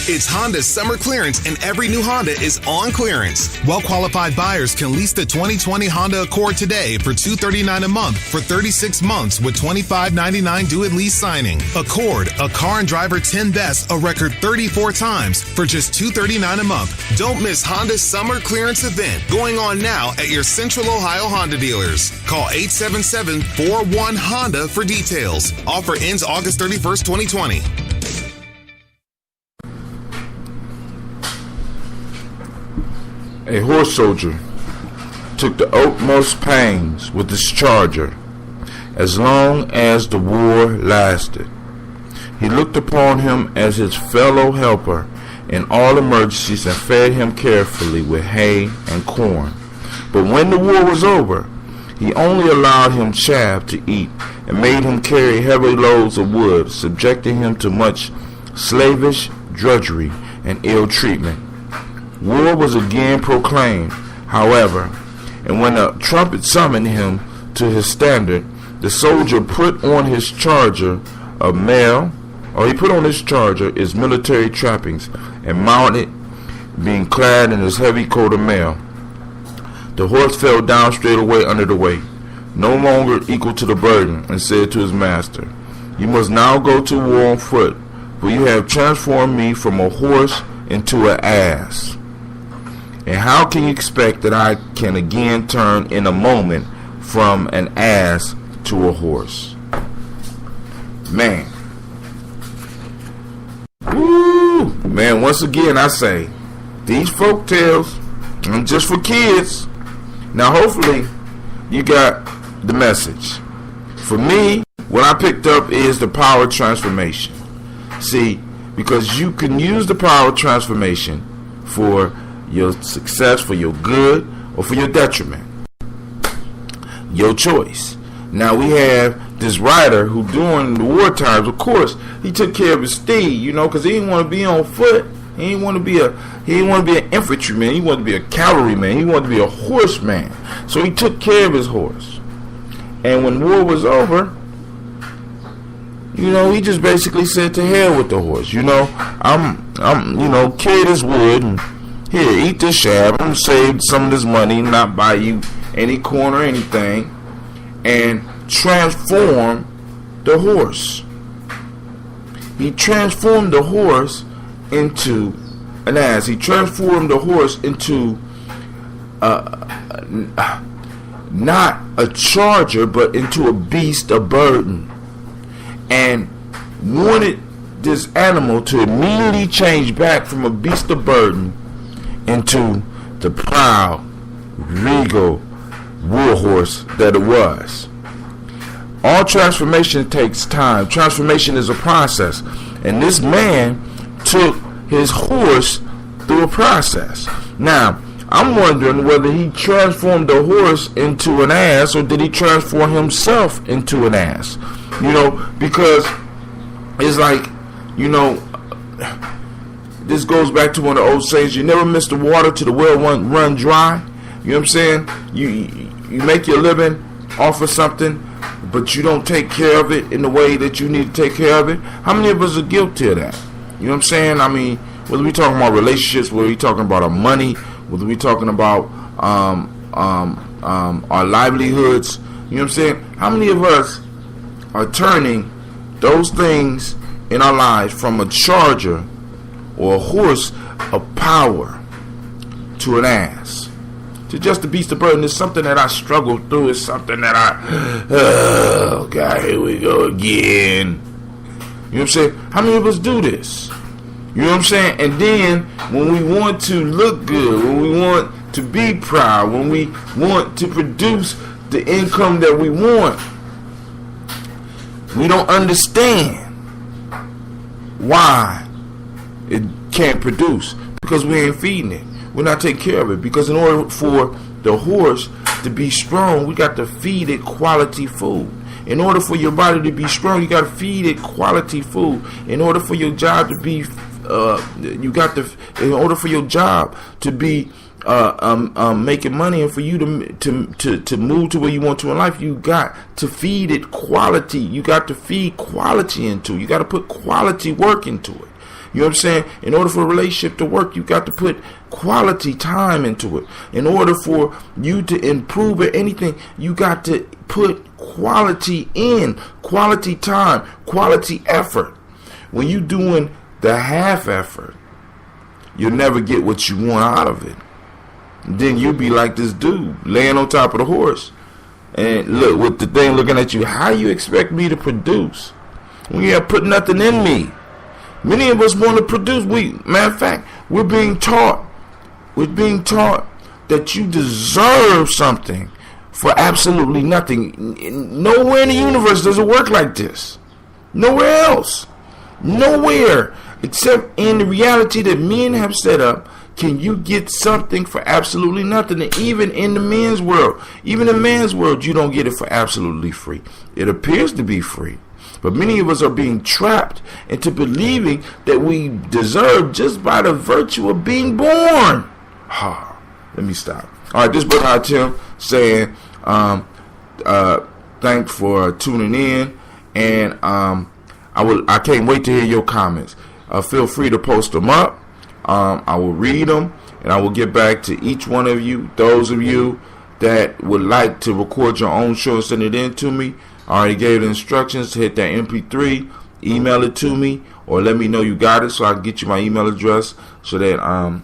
It's Honda's summer clearance, and every new Honda is on clearance. Well-qualified buyers can lease the 2020 Honda Accord today for $239 a month for 36 months with $25.99 due at lease signing. Accord, a car and driver 10 best a record 34 times for just $239 a month. Don't miss Honda's summer clearance event going on now at your Central Ohio Honda dealers. Call 877-41-HONDA for details. Offer ends August 31st, 2020. A horse soldier took the utmost pains with his charger as long as the war lasted. He looked upon him as his fellow helper in all emergencies and fed him carefully with hay and corn. But when the war was over, he only allowed him chaff to eat and made him carry heavy loads of wood, subjecting him to much slavish drudgery and ill treatment. War was again proclaimed, however, and when a trumpet summoned him to his standard, the soldier put on his charger his military trappings and mounted, being clad in his heavy coat of mail. The horse fell down straight away under the weight, no longer equal to the burden, and said to his master, "You must now go to war on foot, for you have transformed me from a horse into an ass. And how can you expect that I can again turn in a moment from an ass to a horse?" Man. Woo! Man, once again I say, these folk tales are just for kids. Now hopefully you got the message. For me, what I picked up is the power transformation. See, because you can use the power transformation for your success, for your good, or for your detriment. Your choice. Now we have this writer who during the war times, of course, he took care of his steed, because he didn't want to be on foot. He didn't want to be an infantryman. He wanted to be a cavalryman. He wanted to be a horseman. So he took care of his horse. And when war was over, he just basically said to hell with the horse. I'm carry this wood and here, eat this shaft. I'm gonna save some of this money, not buy you any corn or anything, and transform the horse. He transformed the horse into an ass. He transformed the horse into not a charger, but into a beast of burden, and wanted this animal to immediately change back from a beast of burden into the proud, regal war horse that it was. All transformation takes time. Transformation is a process. And this man took his horse through a process. Now, I'm wondering whether he transformed the horse into an ass or did he transform himself into an ass? Because it's like, this goes back to one of the old sayings, you never miss the water till the well run dry. You know what I'm saying? You make your living off of something, but you don't take care of it in the way that you need to take care of it. How many of us are guilty of that? You know what I'm saying? I mean, whether we talking about relationships, whether we talking about our money, whether we talking about our livelihoods, you know what I'm saying? How many of us are turning those things in our lives from a charger or a horse of power to an ass? to just the beast of burden. It's something that I struggle through. It's something that oh God, here we go again. You know what I'm saying? How many of us do this? You know what I'm saying? And then when we want to look good, when we want to be proud, when we want to produce the income that we want, we don't understand why it can't produce, because we ain't feeding it. We're not taking care of it. Because in order for the horse to be strong, we got to feed it quality food. In order for your body to be strong, you got to feed it quality food. In order for your job to be, in order for your job to be making money, and for you to move to where you want to in life, you got to feed it quality. You got to feed quality into it. You got to put quality work into it. You know what I'm saying? In order for a relationship to work, you got to put quality time into it. In order for you to improve at anything, you got to put quality in, quality time, quality effort. When you doing the half effort, you'll never get what you want out of it. Then you'll be like this dude laying on top of the horse, and look with the thing looking at you. How you expect me to produce when you have put nothing in me? Many of us want to produce. Matter of fact, we're being taught that you deserve something for absolutely nothing. Nowhere in the universe does it work like this. Nowhere else. Nowhere except in the reality that men have set up. Can you get something for absolutely nothing? And even in the man's world, you don't get it for absolutely free. It appears to be free. But many of us are being trapped into believing that we deserve just by the virtue of being born. Let me stop. All right, this brother Tim saying, thanks for tuning in, and I can't wait to hear your comments. Feel free to post them up. I will read them, and I will get back to each one of you. Those of you that would like to record your own show and send it in to me, I already gave the instructions to hit that MP3, email it to me, or let me know you got it so I can get you my email address so that I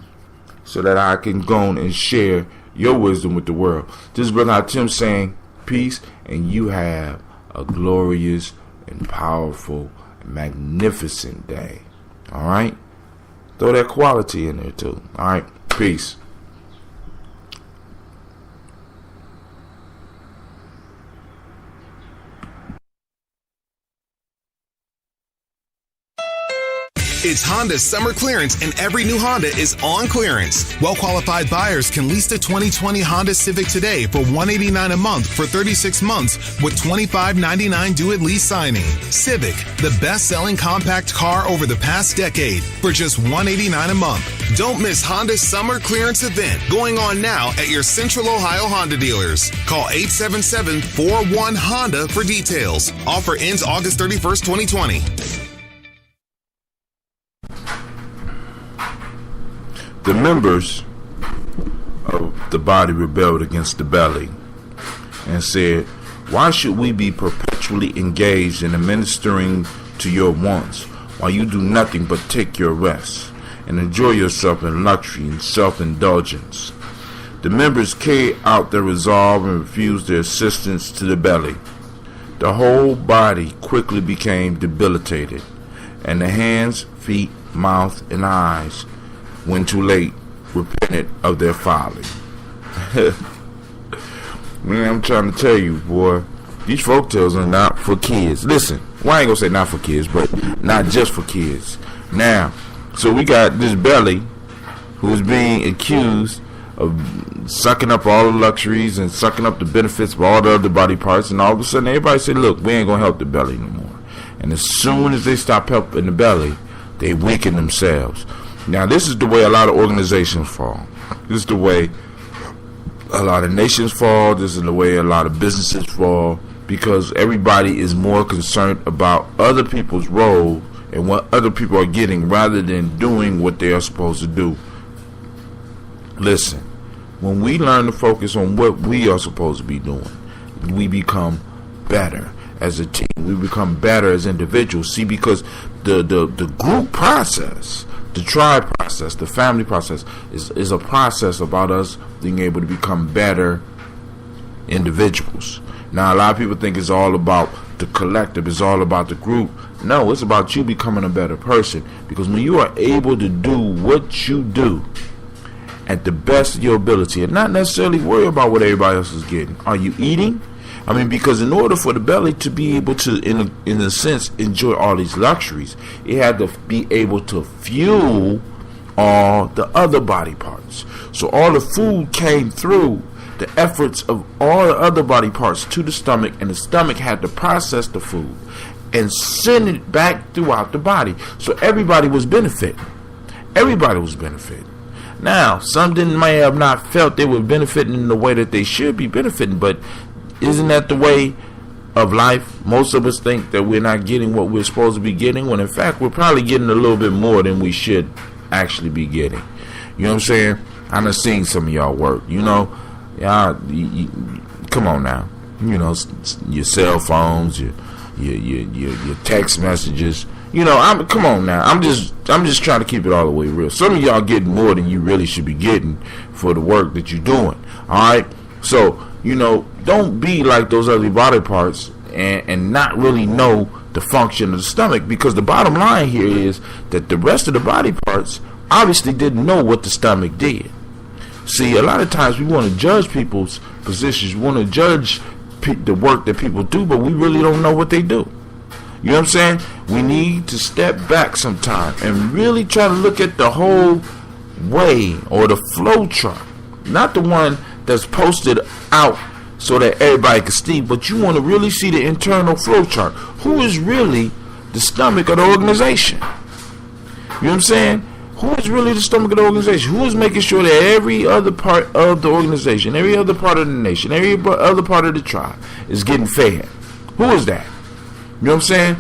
can go on and share your wisdom with the world. This is Brother Tim saying peace, and you have a glorious and powerful and magnificent day. All right? Throw that quality in there too. All right? Peace. It's Honda's summer clearance, and every new Honda is on clearance. Well-qualified buyers can lease the 2020 Honda Civic today for $189 a month for 36 months with $25.99 due at lease signing. Civic, the best-selling compact car over the past decade, for just $189 a month. Don't miss Honda's summer clearance event going on now at your Central Ohio Honda dealers. Call 877-41-HONDA for details. Offer ends August 31st, 2020. The members of the body rebelled against the belly and said, why should we be perpetually engaged in administering to your wants while you do nothing but take your rest and enjoy yourself in luxury and self-indulgence? The members carried out their resolve and refused their assistance to the belly. The whole body quickly became debilitated, and the hands, feet, mouth, and eyes, when too late, repented of their folly. Man, I'm trying to tell you, boy, these folktales are not for kids. Listen, well, I ain't gonna say not for kids, but not just for kids. Now, so we got this belly who's being accused of sucking up all the luxuries and sucking up the benefits of all the other body parts, and all of a sudden everybody said, look, we ain't gonna help the belly no more. And as soon as they stop helping the belly, they weaken themselves. Now, this is the way a lot of organizations fall. This is the way a lot of nations fall. This is the way a lot of businesses fall, because everybody is more concerned about other people's role and what other people are getting rather than doing what they are supposed to do. Listen, when we learn to focus on what we are supposed to be doing, we become better as a team. We become better as individuals. See, because the group process, The tribe process, the family process, is a process about us being able to become better individuals. Now, a lot of people think it's all about the collective, it's all about the group. No, it's about you becoming a better person. Because when you are able to do what you do at the best of your ability and not necessarily worry about what everybody else is getting. Are you eating? I mean, because in order for the belly to be able to, in a sense, enjoy all these luxuries, it had to be able to fuel all the other body parts. So all the food came through the efforts of all the other body parts to the stomach, and the stomach had to process the food and send it back throughout the body. So everybody was benefiting. Everybody was benefiting. Now, some may have not felt they were benefiting in the way that they should be benefiting, but isn't that the way of life? Most of us think that we're not getting what we're supposed to be getting, when in fact we're probably getting a little bit more than we should actually be getting. You know what I'm saying? I done seen some of y'all work. You know, y'all, come on now. You know, your cell phones, your text messages. You know, come on now. I'm just trying to keep it all the way real. Some of y'all getting more than you really should be getting for the work that you're doing. All right, so you know, don't be like those other body parts and not really know the function of the stomach, because the bottom line here is that the rest of the body parts obviously didn't know what the stomach did. See, a lot of times we want to judge people's positions, we want to judge the work that people do, but we really don't know what they do. You know what I'm saying? We need to step back sometime and really try to look at the whole way, or the flow chart. Not the one that's posted out so that everybody can see, but you want to really see the internal flow chart. Who is really the stomach of the organization? You know what I'm saying? Who is really the stomach of the organization? Who is making sure that every other part of the organization, every other part of the nation, every other part of the tribe is getting fed? Who is that? You know what I'm saying?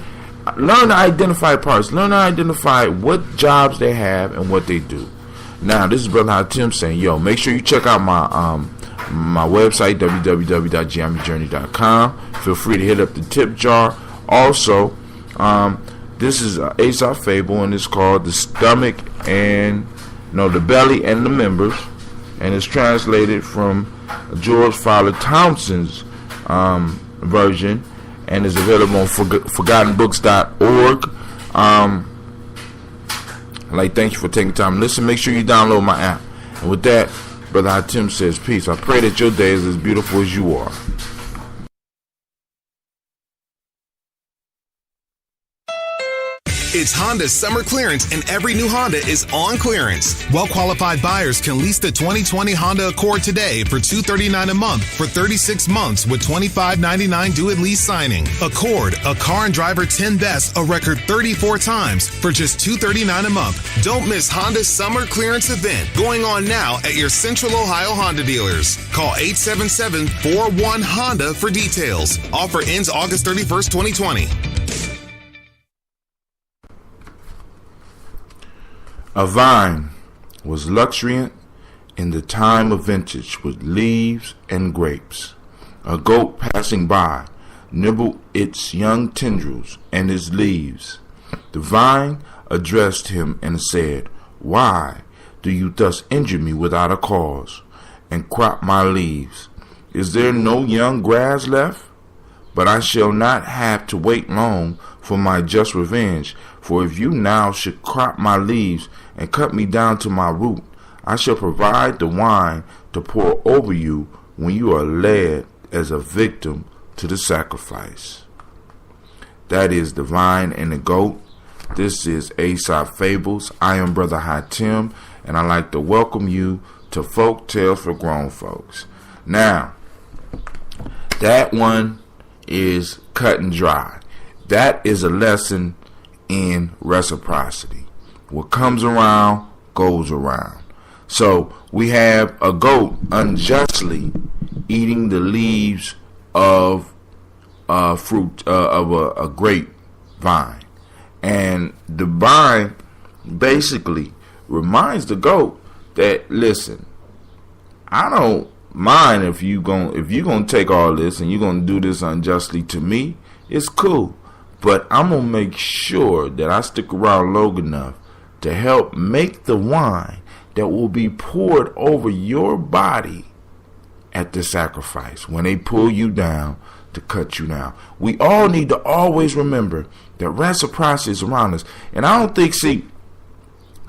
Learn to identify parts. Learn to identify what jobs they have and what they do. Now, this is Brother Hatim saying, yo, make sure you check out my website, www.GNJMedia.com. Feel free to hit up the tip jar. Also, this is an Aesop fable, and it's called The Belly and the Members, and it's translated from George Fowler Townsend's version, and is available on ForgottenBooks.org. Thank you for taking time to listen. Make sure you download my app. And with that, Brother Hatim says peace. I pray that your day is as beautiful as you are. It's Honda's summer clearance, and every new Honda is on clearance. Well-qualified buyers can lease the 2020 Honda Accord today for $239 a month for 36 months with $25.99 due at lease signing. Accord, a car and driver 10 best a record 34 times for just $239 a month. Don't miss Honda's summer clearance event going on now at your Central Ohio Honda dealers. Call 877-41-HONDA for details. Offer ends August 31st, 2020. A vine was luxuriant in the time of vintage, with leaves and grapes. A goat passing by nibbled its young tendrils and its leaves. The vine addressed him and said, "Why do you thus injure me without a cause, and crop my leaves? Is there no young grass left? But I shall not have to wait long for my just revenge, for if you now should crop my leaves and cut me down to my root, I shall provide the wine to pour over you when you are led as a victim to the sacrifice." That is the vine and the goat. This is Aesop Fables. I am Brother Hatim, and I'd like to welcome you to Folk Tales for Grown Folks. Now, that one is cut and dry. That is a lesson in reciprocity. What comes around goes around. So we have a goat unjustly eating the leaves of fruit of a grape vine, and the vine basically reminds the goat that, listen, I don't mind if you're gonna take all this and you're gonna do this unjustly to me. It's cool, but I'm gonna make sure that I stick around long enough to help make the wine that will be poured over your body at the sacrifice when they pull you down to cut you down. We all need to always remember that reciprocity is around us. And I don't think, see,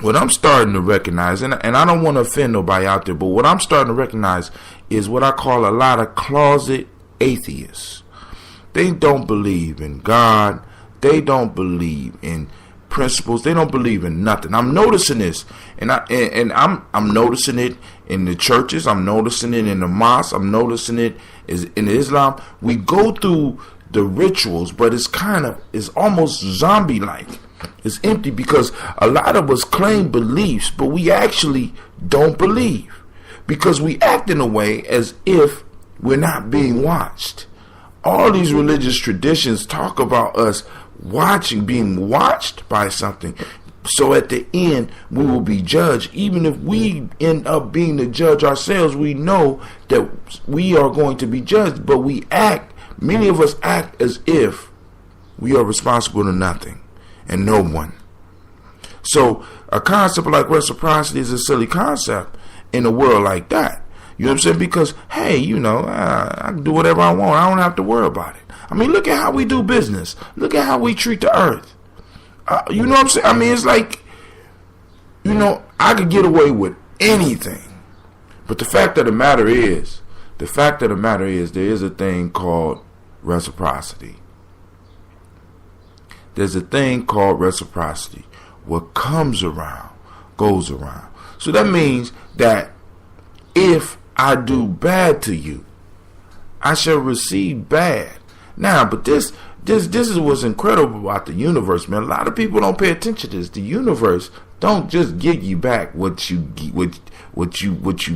what I'm starting to recognize, and I don't want to offend nobody out there, but what I'm starting to recognize is what I call a lot of closet atheists. They don't believe in God. They don't believe in principles. They don't believe in nothing. I'm noticing this, and I'm noticing it in the churches. I'm noticing it in the mosques. I'm noticing it in Islam. We go through the rituals, but it's almost zombie-like. It's empty because a lot of us claim beliefs, but we actually don't believe because we act in a way as if we're not being watched. All these religious traditions talk about us being watched by something. So at the end, we will be judged. Even if we end up being the judge ourselves, we know that we are going to be judged. But many of us act as if we are responsible to nothing and no one. So a concept like reciprocity is a silly concept in a world like that. You know what I'm saying? Because, hey, I can do whatever I want. I don't have to worry about it. I mean, look at how we do business. Look at how we treat the earth. You know what I'm saying? I mean, it's like, I could get away with anything. But the fact of the matter is, there is a thing called reciprocity. There's a thing called reciprocity. What comes around, goes around. So that means that if I do bad to you, I shall receive bad. Now, but this is what's incredible about the universe, man. A lot of people don't pay attention to this. The universe don't just give you back what you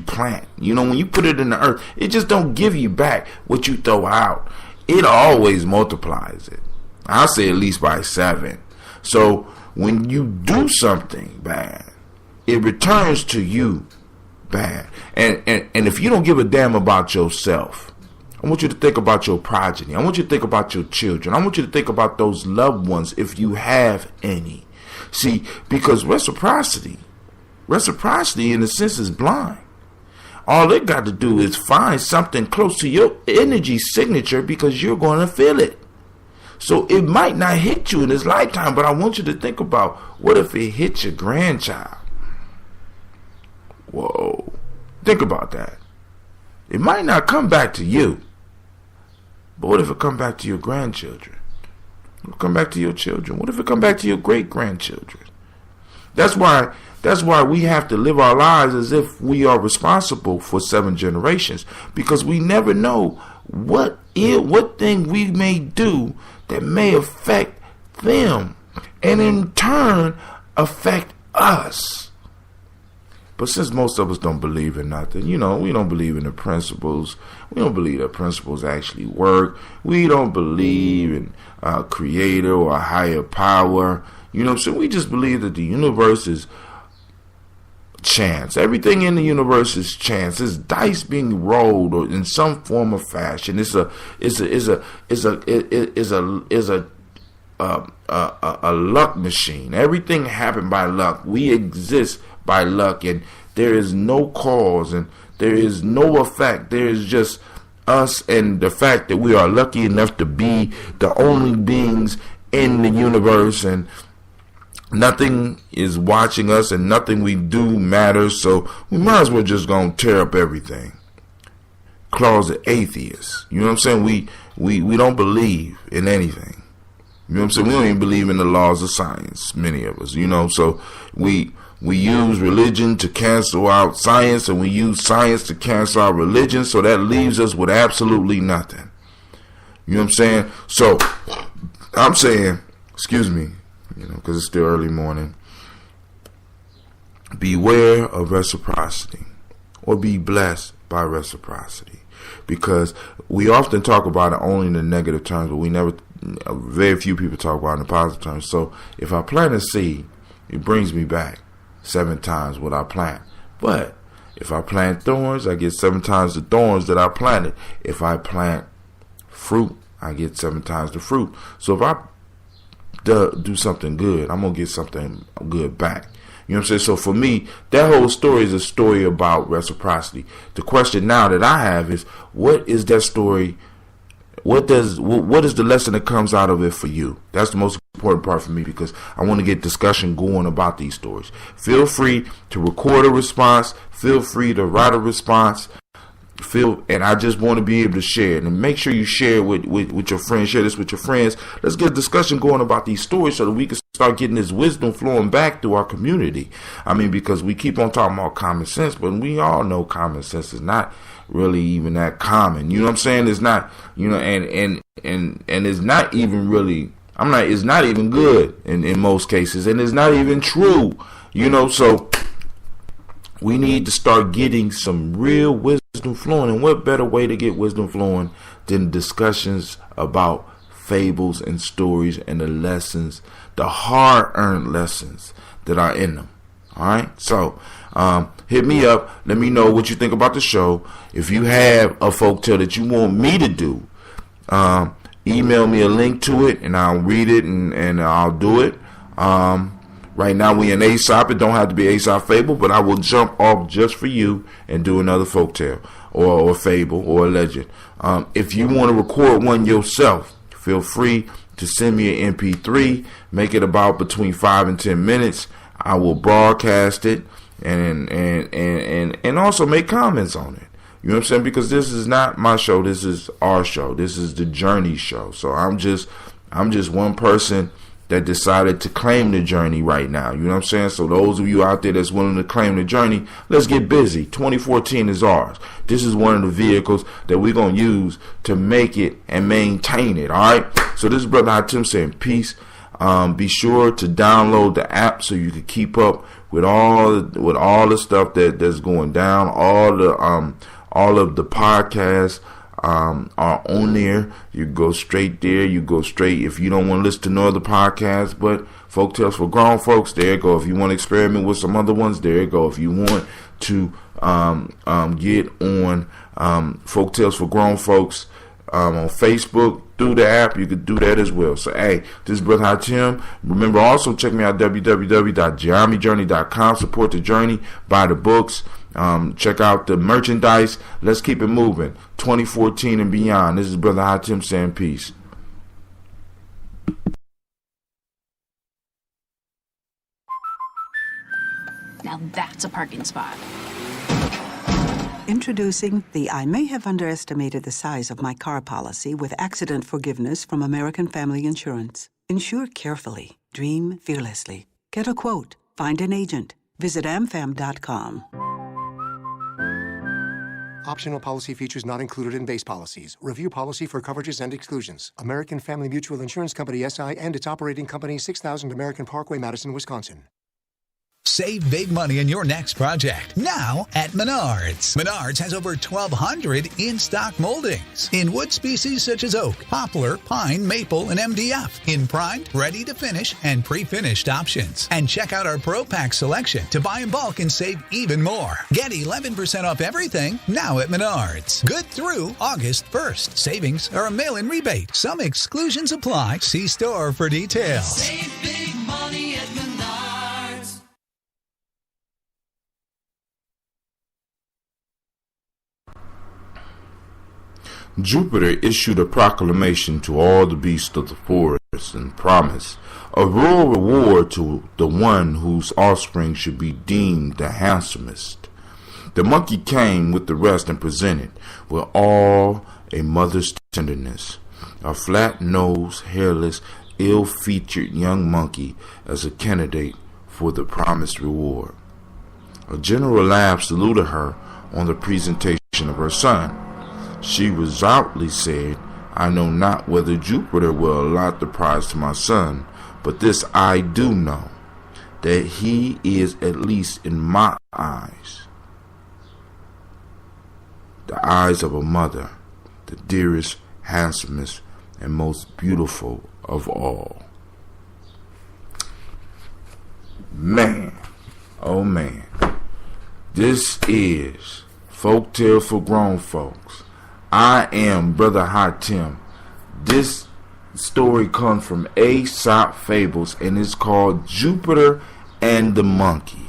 plant. When you put it in the earth, it just don't give you back what you throw out. It always multiplies it. I'll say at least by 7. So when you do something bad, it returns to you bad. And if you don't give a damn about yourself, I want you to think about your progeny. I want you to think about your children. I want you to think about those loved ones if you have any. See, because reciprocity in a sense is blind. All it got to do is find something close to your energy signature because you're going to feel it. So it might not hit you in this lifetime, but I want you to think about, what if it hits your grandchild? Whoa. Think about that. It might not come back to you, but what if it come back to your grandchildren? What if it come back to your children? What if it come back to your great-grandchildren? That's why we have to live our lives as if we are responsible for 7 generations, because we never know what thing we may do that may affect them and in turn affect us. But since most of us don't believe in nothing, we don't believe in the principles. We don't believe that principles actually work. We don't believe in a creator or a higher power. So we just believe that the universe is chance. Everything in the universe is chance. It's dice being rolled or in some form or fashion. It's a luck machine. Everything happened by luck. We exist by luck, and there is no cause and there is no effect. There is just us and the fact that we are lucky enough to be the only beings in the universe, and nothing is watching us and nothing we do matters. So we might as well just go and tear up everything. Closet atheists. You know what I'm saying? We don't believe in anything. You know what I'm saying? We don't even believe in the laws of science, many of us, so we use religion to cancel out science, and we use science to cancel out religion, so that leaves us with absolutely nothing. You know what I'm saying? So I'm saying, excuse me, because it's still early morning, beware of reciprocity, or be blessed by reciprocity, because we often talk about it only in the negative terms, but very few people talk about it in the positive terms. So if I plant a seed, it brings me back 7 times what I plant. But if I plant thorns, I get 7 times the thorns that I planted. If I plant fruit, I get 7 times the fruit. So if I do something good, I'm going to get something good back. You know what I'm saying? So for me, that whole story is a story about reciprocity. The question now that I have is, what is that story? What is the lesson that comes out of it for you? That's the most important part for me, because I want to get discussion going about these stories. Feel free to record a response. Feel free to write a response. And I just want to be able to share it. And make sure you share it with your friends. Share this with your friends. Let's get a discussion going about these stories so that we can start getting this wisdom flowing back through our community. I mean, because we keep on talking about common sense, but we all know common sense is not really even that common. You know what I'm saying? It's not, you know, and it's not even really, it's not even good in most cases, and it's not even true, you know. So we need to start getting some real wisdom flowing, and what better way to get wisdom flowing than discussions about fables and stories and the lessons, the hard-earned lessons that are in them. All right, so hit me up. Let me know what you think about the show. If you have a folktale that you want me to do, email me a link to it, and I'll read it and I'll do it. Right now we in Aesop. It don't have to be Aesop fable, but I will jump off just for you and do another folktale or fable or a legend. If you want to record one yourself, feel free to send me an MP3. Make it about between 5 and 10 minutes. I will broadcast it and also make comments on it. You know what I'm saying? Because this is not my show. This is our show. This is the Journey show. So I'm just one person that decided to claim the journey right now. You know what I'm saying? So those of you out there that's willing to claim the journey, let's get busy. 2014 is ours. This is one of the vehicles that we're going to use to make it and maintain it. All right. So this is Brother Hatim saying peace. Be sure to download the app so you can keep up with all the stuff that's going down. All of the podcasts are on there. You go straight there. You go straight. If you don't want to listen to no other podcasts, but Folktales for Grown Folks, there you go. If you want to experiment with some other ones, there you go. If you want to get on Folktales for Grown Folks on Facebook through the app, you could do that as well. So hey, this is Brother Hatim. Remember, also check me out www.GNJMedia.com. Support the journey, buy the books, check out the merchandise. Let's keep it moving. 2014 and beyond. This is Brother Hatim saying peace. Now that's a parking spot. Introducing the I may have underestimated the size of my car policy with accident forgiveness from American Family Insurance. Insure carefully. Dream fearlessly. Get a quote. Find an agent. Visit amfam.com. Optional policy features not included in base policies. Review policy for coverages and exclusions. American Family Mutual Insurance Company, SI, and its operating company, 6000 American Parkway, Madison, Wisconsin. Save big money in your next project now at Menards. Menards has over 1,200 in-stock moldings in wood species such as oak, poplar, pine, maple, and MDF in primed, ready-to-finish, and pre-finished options. And check out our Pro Pack selection to buy in bulk and save even more. Get 11% off everything now at Menards. Good through August 1st. Savings are a mail-in rebate. Some exclusions apply. See store for details. Save big money at Menards. Jupiter issued a proclamation to all the beasts of the forest and promised a royal reward to the one whose offspring should be deemed the handsomest. The monkey came with the rest and presented with all a mother's tenderness a flat-nosed, hairless, ill-featured young monkey as a candidate for the promised reward. A general laugh saluted her on the presentation of her son. She resolutely said, I know not whether Jupiter will allot the prize to my son, but this I do know, that he is at least in my eyes, the eyes of a mother, the dearest, handsomest, and most beautiful of all. Man, oh man, this is Folktale for Grown Folks. I am Brother Hatim. This story comes from Aesop Fables, and it's called Jupiter and the Monkey.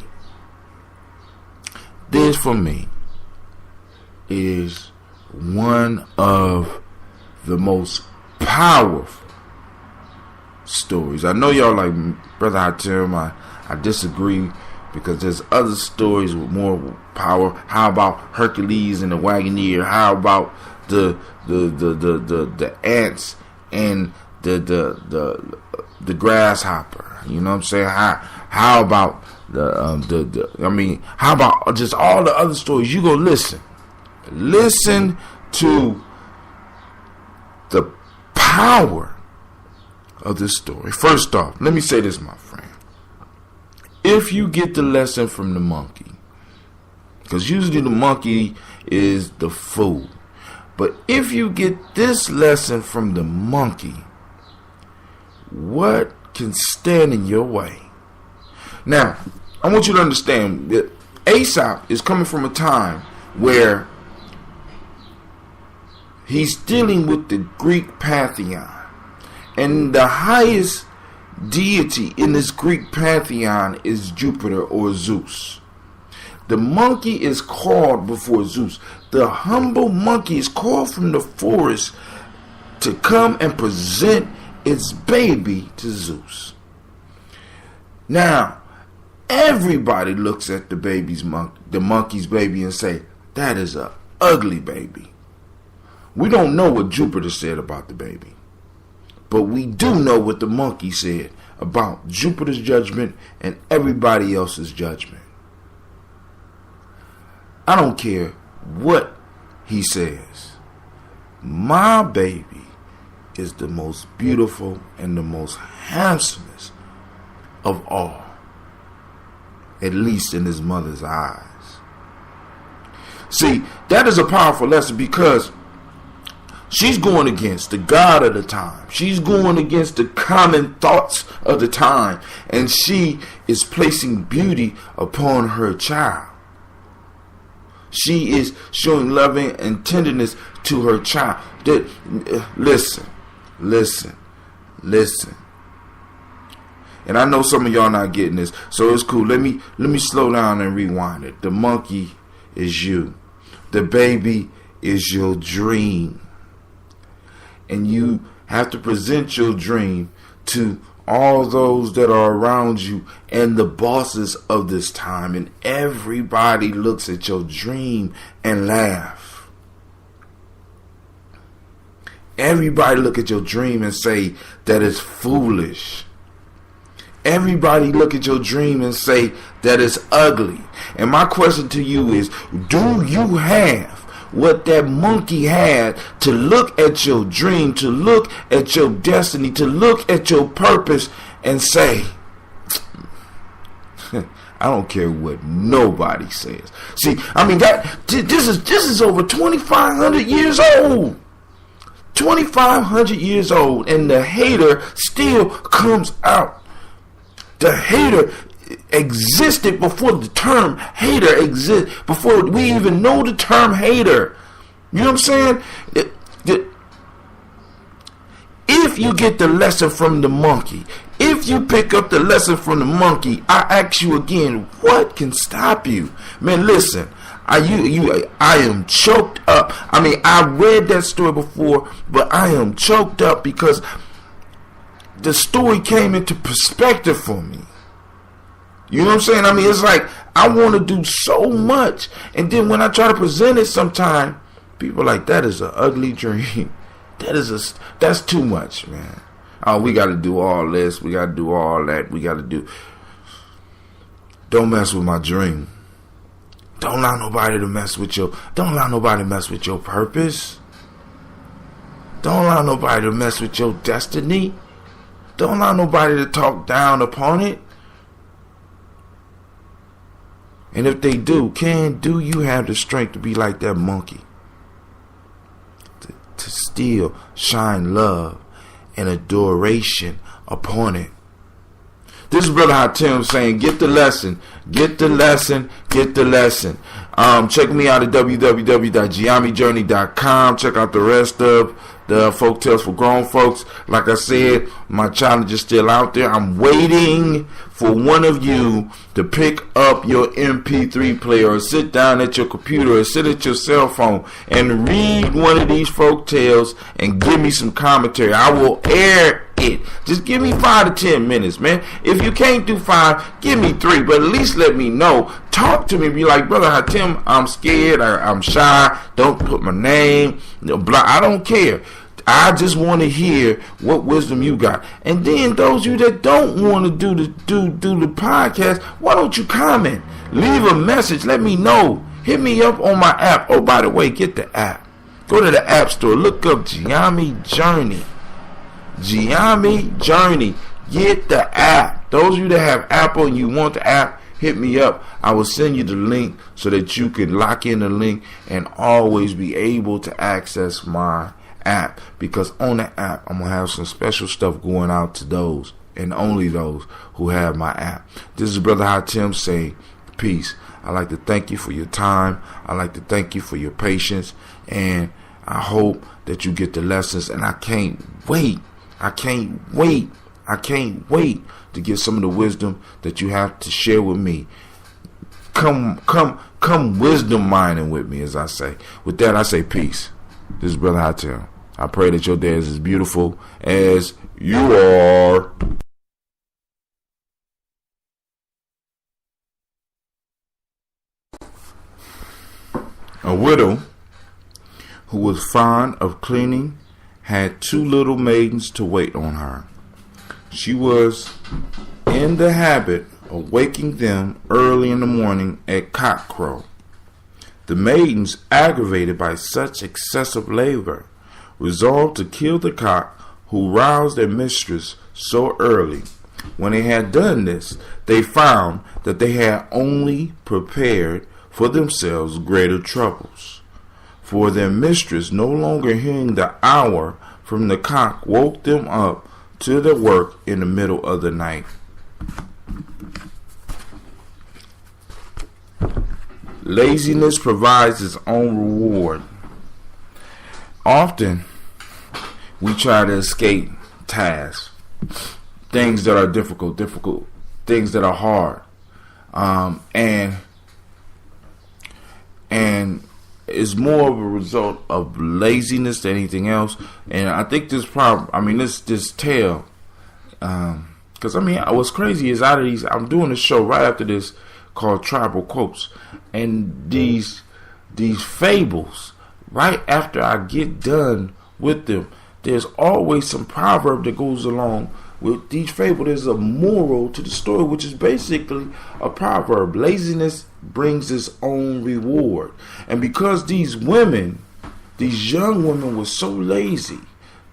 This, for me, is one of the most powerful stories. I know y'all like, Brother Hatem, I disagree, because there's other stories with more power. How about Hercules and the Wagoneer? How about the ants and the grasshopper? You know what I'm saying? How about how about just all the other stories? You go listen to the power of this story. First off, let me say this, my friend. If you get the lesson from the monkey, because usually the monkey is the fool, but if you get this lesson from the monkey, what can stand in your way? Now, I want you to understand that Aesop is coming from a time where he's dealing with the Greek pantheon, and the highest deity in this Greek pantheon is Jupiter or Zeus. The monkey is called before Zeus. The humble monkey is called from the forest to come and present its baby to Zeus. Now, everybody looks at the monkey's baby and say, that is an ugly baby. We don't know what Jupiter said about the baby, but we do know what the monkey said about Jupiter's judgment and everybody else's judgment. I don't care what he says. My baby is the most beautiful and the most handsomest of all, at least in his mother's eyes. See, that is a powerful lesson, because she's going against the God of the time. She's going against the common thoughts of the time. And she is placing beauty upon her child. She is showing loving and tenderness to her child. Listen. And I know some of y'all not getting this, so it's cool. Let me slow down and rewind it. The monkey is you. The baby is your dream. And you have to present your dream to all those that are around you and the bosses of this time. And everybody looks at your dream and laugh. Everybody look at your dream and say that it's foolish. Everybody look at your dream and say that it's ugly. And my question to you is, do you have what that monkey had to look at your dream, to look at your destiny, to look at your purpose and say, I don't care what nobody says. See, I mean, this is over 2,500 years old. 2,500 years old, and the hater still comes out. The hater existed before the term hater existed, before we even know the term hater. You know what I'm saying? If you get the lesson from the monkey, if you pick up the lesson from the monkey, I ask you again, what can stop you? Man, listen, I am choked up. I mean, I read that story before, but I am choked up because the story came into perspective for me. You know what I'm saying? I mean, it's like I want to do so much, and then when I try to present it sometime, people are like, that is an ugly dream. That's too much, man. Oh, we got to do all this. We got to do all that. We got to do. Don't mess with my dream. Don't allow nobody to mess with your. Don't allow nobody to mess with your purpose. Don't allow nobody to mess with your destiny. Don't allow nobody to talk down upon it. And if they do you have the strength to be like that monkey? To still shine love and adoration upon it. This is Brother Hatem saying, get the lesson, get the lesson, get the lesson. Check me out at www.GNJMedia.com. Check out the rest of the folk tales for grown folks. Like I said, my challenge is still out there. I'm waiting for one of you to pick up your MP3 player or sit down at your computer or sit at your cell phone and read one of these folk tales and give me some commentary. I will air it. Just give me 5 to 10 minutes, man. If you can't do 5, give me 3, but at least let me know. Talk to me. Be like, Brother Hatim, I'm scared, I'm shy, don't put my name, I don't care. I just want to hear what wisdom you got. And then those of you that don't want to do the podcast, why don't you comment? Leave a message. Let me know. Hit me up on my app. Oh, by the way, get the app. Go to the app store. Look up GNJMedia. GNJMedia. Get the app. Those of you that have Apple and you want the app, hit me up. I will send you the link so that you can lock in the link and always be able to access my app, because on the app I'm gonna have some special stuff going out to those and only those who have my app. This is Brother Hatim saying peace. I'd like to thank you for your time. I'd like to thank you for your patience, and I hope that you get the lessons. And I can't wait to get some of the wisdom that you have to share with me. Come wisdom mining with me, as I say. With that, I say peace. This is Brother Hatim. I pray that your day is as beautiful as you are. A widow who was fond of cleaning had 2 little maidens to wait on her. She was in the habit of waking them early in the morning at cockcrow. The maidens, aggravated by such excessive labor, resolved to kill the cock who roused their mistress so early. When they had done this, they found that they had only prepared for themselves greater troubles. For their mistress, no longer hearing the hour from the cock, woke them up to their work in the middle of the night. Laziness provides its own reward. Often, we try to escape tasks, things that are difficult, things that are hard, and it's more of a result of laziness than anything else. And I think this tale, because what's crazy is out of these, I'm doing a show right after this called Tribal Quotes, and these fables, right after I get done with them, there's always some proverb that goes along with each fable. There's a moral to the story, which is basically a proverb. Laziness brings its own reward. And because these young women were so lazy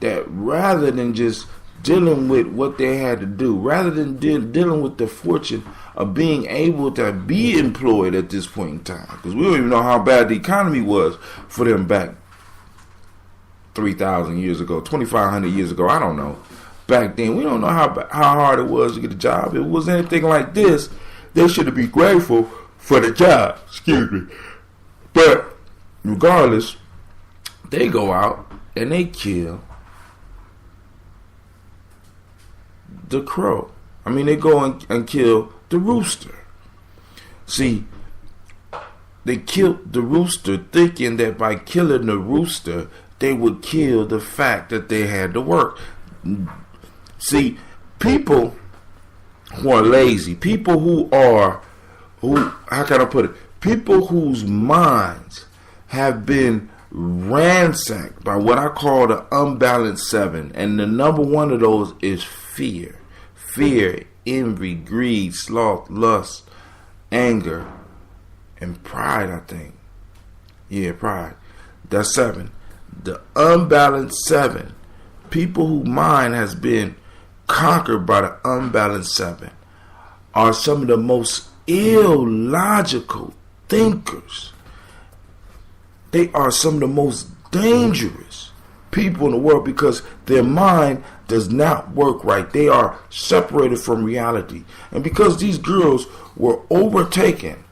that rather than just dealing with what they had to do, rather than dealing with the fortune of being able to be employed at this point in time, because we don't even know how bad the economy was for them back 3,000 years ago, 2,500 years ago, I don't know. Back then, we don't know how hard it was to get a job. If it was anything like this, they should be grateful for the job. Excuse me. But regardless, they go out and they kill the crow. They go and kill the rooster. See, they killed the rooster thinking that by killing the rooster, they would kill the fact that they had to work. See, people who are lazy, people how can I put it? People whose minds have been ransacked by what I call the unbalanced 7. And the number one of those is fear. Fear, envy, greed, sloth, lust, anger, and pride, I think. Yeah, pride. That's 7. The unbalanced 7. People whose mind has been conquered by the unbalanced 7 are some of the most illogical thinkers. They are some of the most dangerous people in the world because their mind does not work right. They are separated from reality. And because these girls were overtaken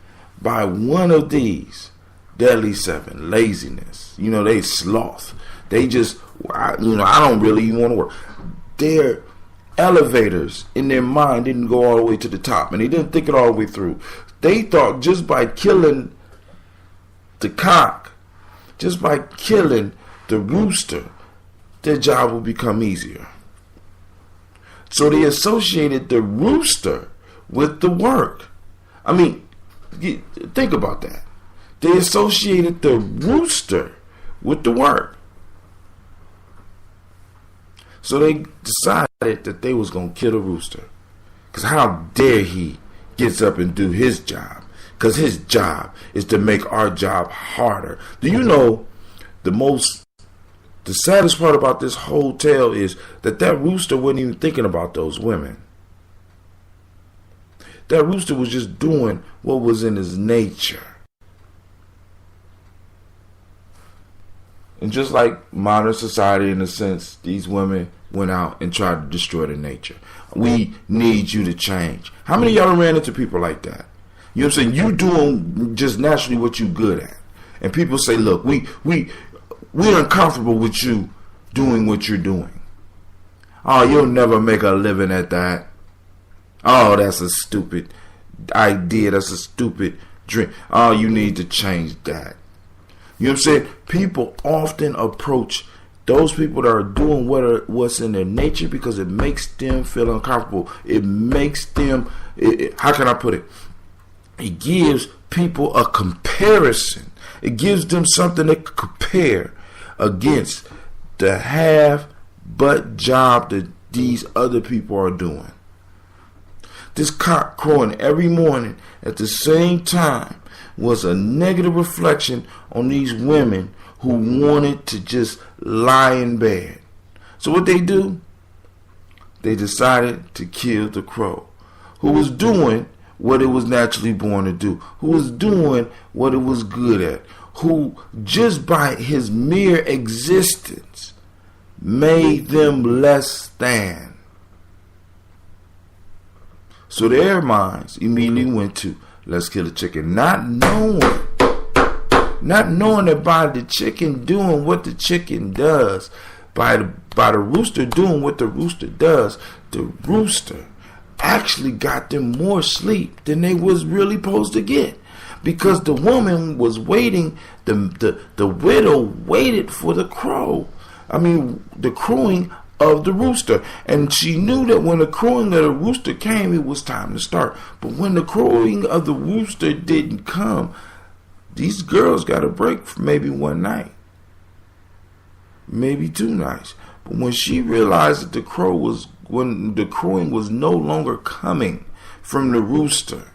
by one of these deadly seven: laziness. They sloth. They just, I don't really even want to work. Their elevators in their mind didn't go all the way to the top, and they didn't think it all the way through. They thought just by killing the cock, just by killing the rooster, their job would become easier. So they associated the rooster with the work. I mean, think about that. They associated the rooster with the work. So they decided that they was going to kill the rooster. Because how dare he gets up and do his job? Because his job is to make our job harder. Do you know the saddest part about this whole tale is that rooster wasn't even thinking about those women. That rooster was just doing what was in his nature. And just like modern society, in a sense, these women went out and tried to destroy the nature. We need you to change. How many of y'all ran into people like that? You know what I'm saying? You doing just naturally what you good at. And people say, look, we're uncomfortable with you doing what you're doing. Oh, you'll never make a living at that. Oh, that's a stupid idea. That's a stupid dream. Oh, you need to change that. You know what I'm saying? People often approach those people that are doing what's in their nature because it makes them feel uncomfortable. It makes them, how can I put it? It gives people a comparison. It gives them something to compare against the half-butt job that these other people are doing. This cock crowing every morning at the same time was a negative reflection on these women who wanted to just lie in bed. So what they do? They decided to kill the crow, who was doing what it was naturally born to do, who was doing what it was good at, who just by his mere existence made them less than. So their minds immediately went to, let's kill the chicken, not knowing that by the chicken doing what the chicken does, by the rooster doing what the rooster does, the rooster actually got them more sleep than they was really supposed to get. Because the woman was waiting, the widow waited for the crow. I mean, the crowing of the rooster. And she knew that when the crowing of the rooster came, it was time to start. But when the crowing of the rooster didn't come, these girls got a break for maybe one night, maybe 2 nights. But when she realized that when the crowing was no longer coming from the rooster,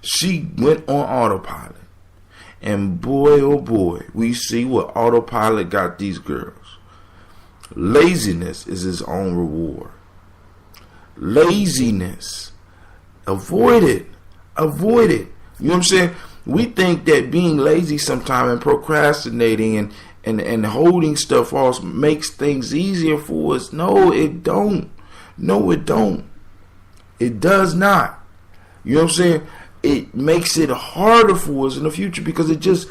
she went on autopilot. And boy, oh boy, we see what autopilot got these girls. Laziness is its own reward. Laziness. Avoid it. Avoid it. You know what I'm saying? We think that being lazy sometimes and procrastinating and holding stuff off makes things easier for us. No, it don't. No, it don't. It does not. You know what I'm saying? It makes it harder for us in the future because it just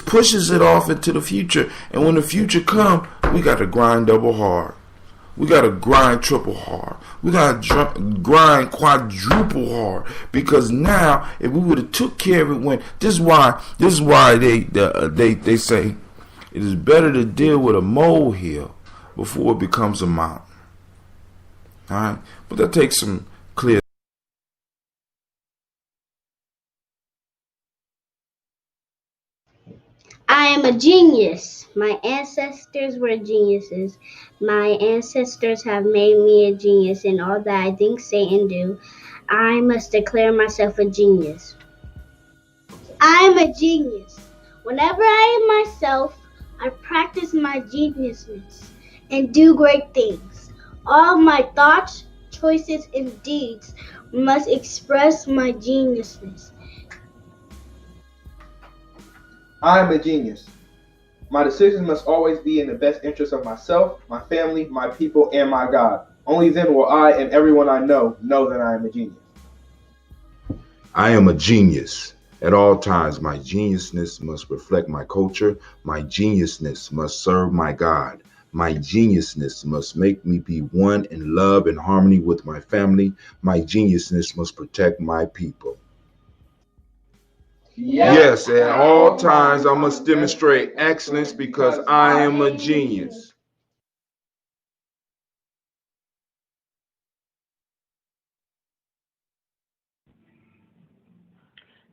pushes it off into the future. And when the future comes, we got to grind double hard. We got to grind triple hard. We got to grind quadruple hard. Because now, if we would have took care of it when, this is why they say it is better to deal with a molehill before it becomes a mountain. All right? But that takes some clear. I am a genius. My ancestors were geniuses. My ancestors have made me a genius in all that I think, say, and do. I must declare myself a genius. I am a genius. Whenever I am myself, I practice my geniusness and do great things. All my thoughts, choices, and deeds must express my geniusness. I am a genius. My decisions must always be in the best interest of myself, my family, my people, and my God. Only then will I and everyone I know that I am a genius. I am a genius. At all times, my geniusness must reflect my culture. My geniusness must serve my God. My geniusness must make me be one in love and harmony with my family. My geniusness must protect my people. Yes, at all times I must demonstrate excellence because I am a genius.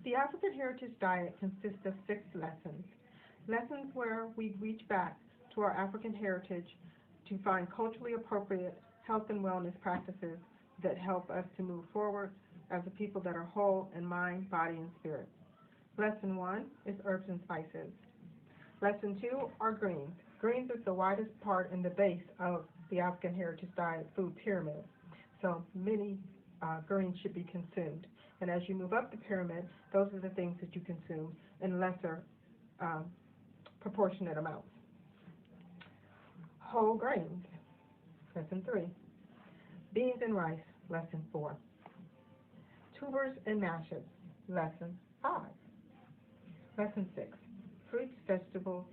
The African Heritage Diet consists of 6 lessons. Lessons where we reach back to our African heritage to find culturally appropriate health and wellness practices that help us to move forward as a people that are whole in mind, body, and spirit. Lesson 1 is herbs and spices. Lesson 2 are greens. Greens is the widest part in the base of the African Heritage Diet food pyramid, so many greens should be consumed. And as you move up the pyramid, those are the things that you consume in lesser proportionate amounts. Whole grains, lesson 3. Beans and rice, lesson 4. Tubers and mashes, lesson 5. Lesson 6. Fruits, vegetables,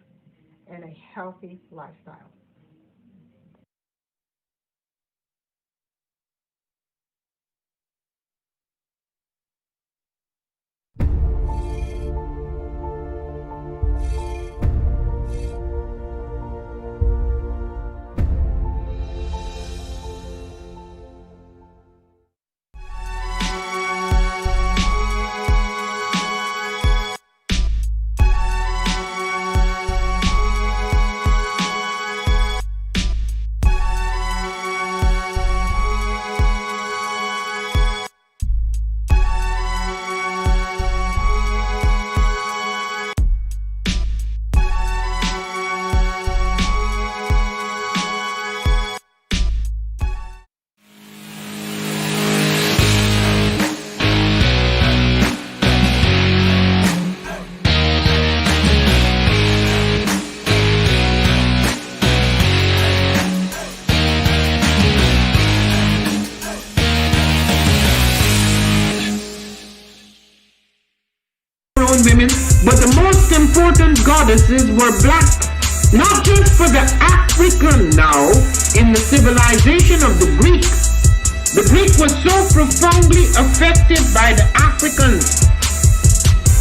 and a healthy lifestyle. Women, but the most important goddesses were black, not just for the African now, in the civilization of the Greek. The Greek was so profoundly affected by the Africans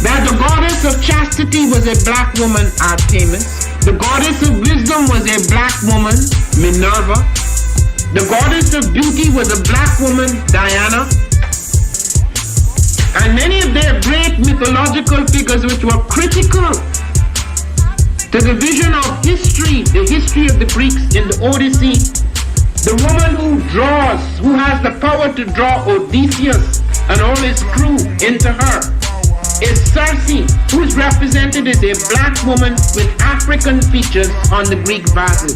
that the goddess of chastity was a black woman, Artemis. The goddess of wisdom was a black woman, Minerva. The goddess of beauty was a black woman, Diana. And many of their great mythological figures which were critical to the vision of history, the history of the Greeks in the Odyssey, the woman who draws, who has the power to draw Odysseus and all his crew into her, is Circe, who is represented as a black woman with African features on the Greek vases.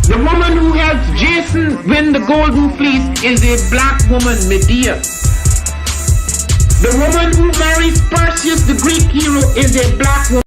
The woman who helps Jason win the Golden Fleece is a black woman, Medea. The woman who marries Perseus, the Greek hero, is a black woman.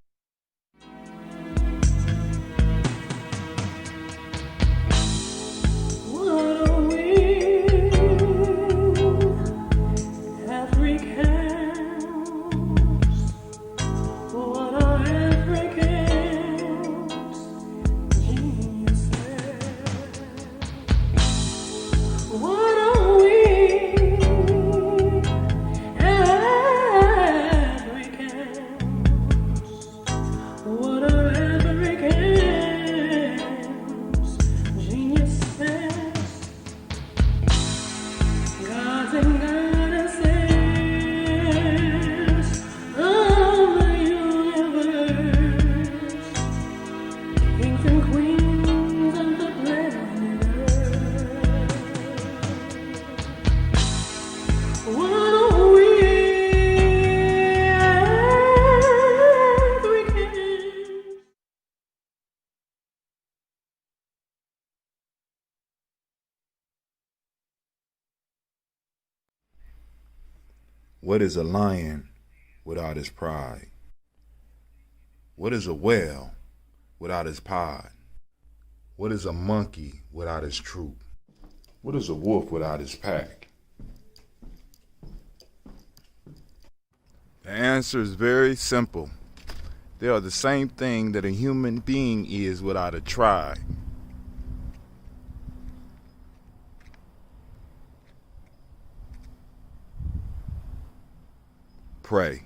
What is a lion without his pride? What is a whale without his pod? What is a monkey without his troop? What is a wolf without his pack? The answer is very simple. They are the same thing that a human being is without a tribe. Pray.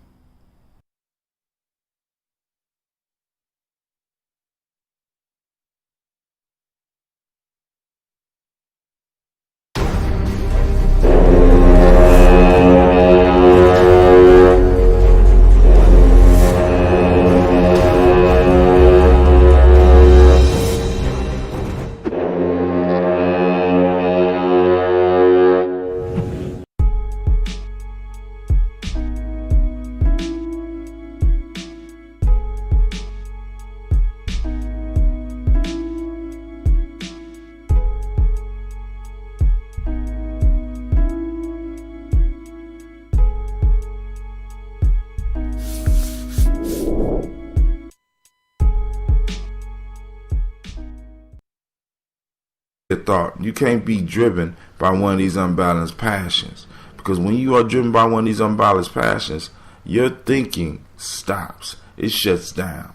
Thought. You can't be driven by one of these unbalanced passions, because when you are driven by one of these unbalanced passions, your thinking stops. It shuts down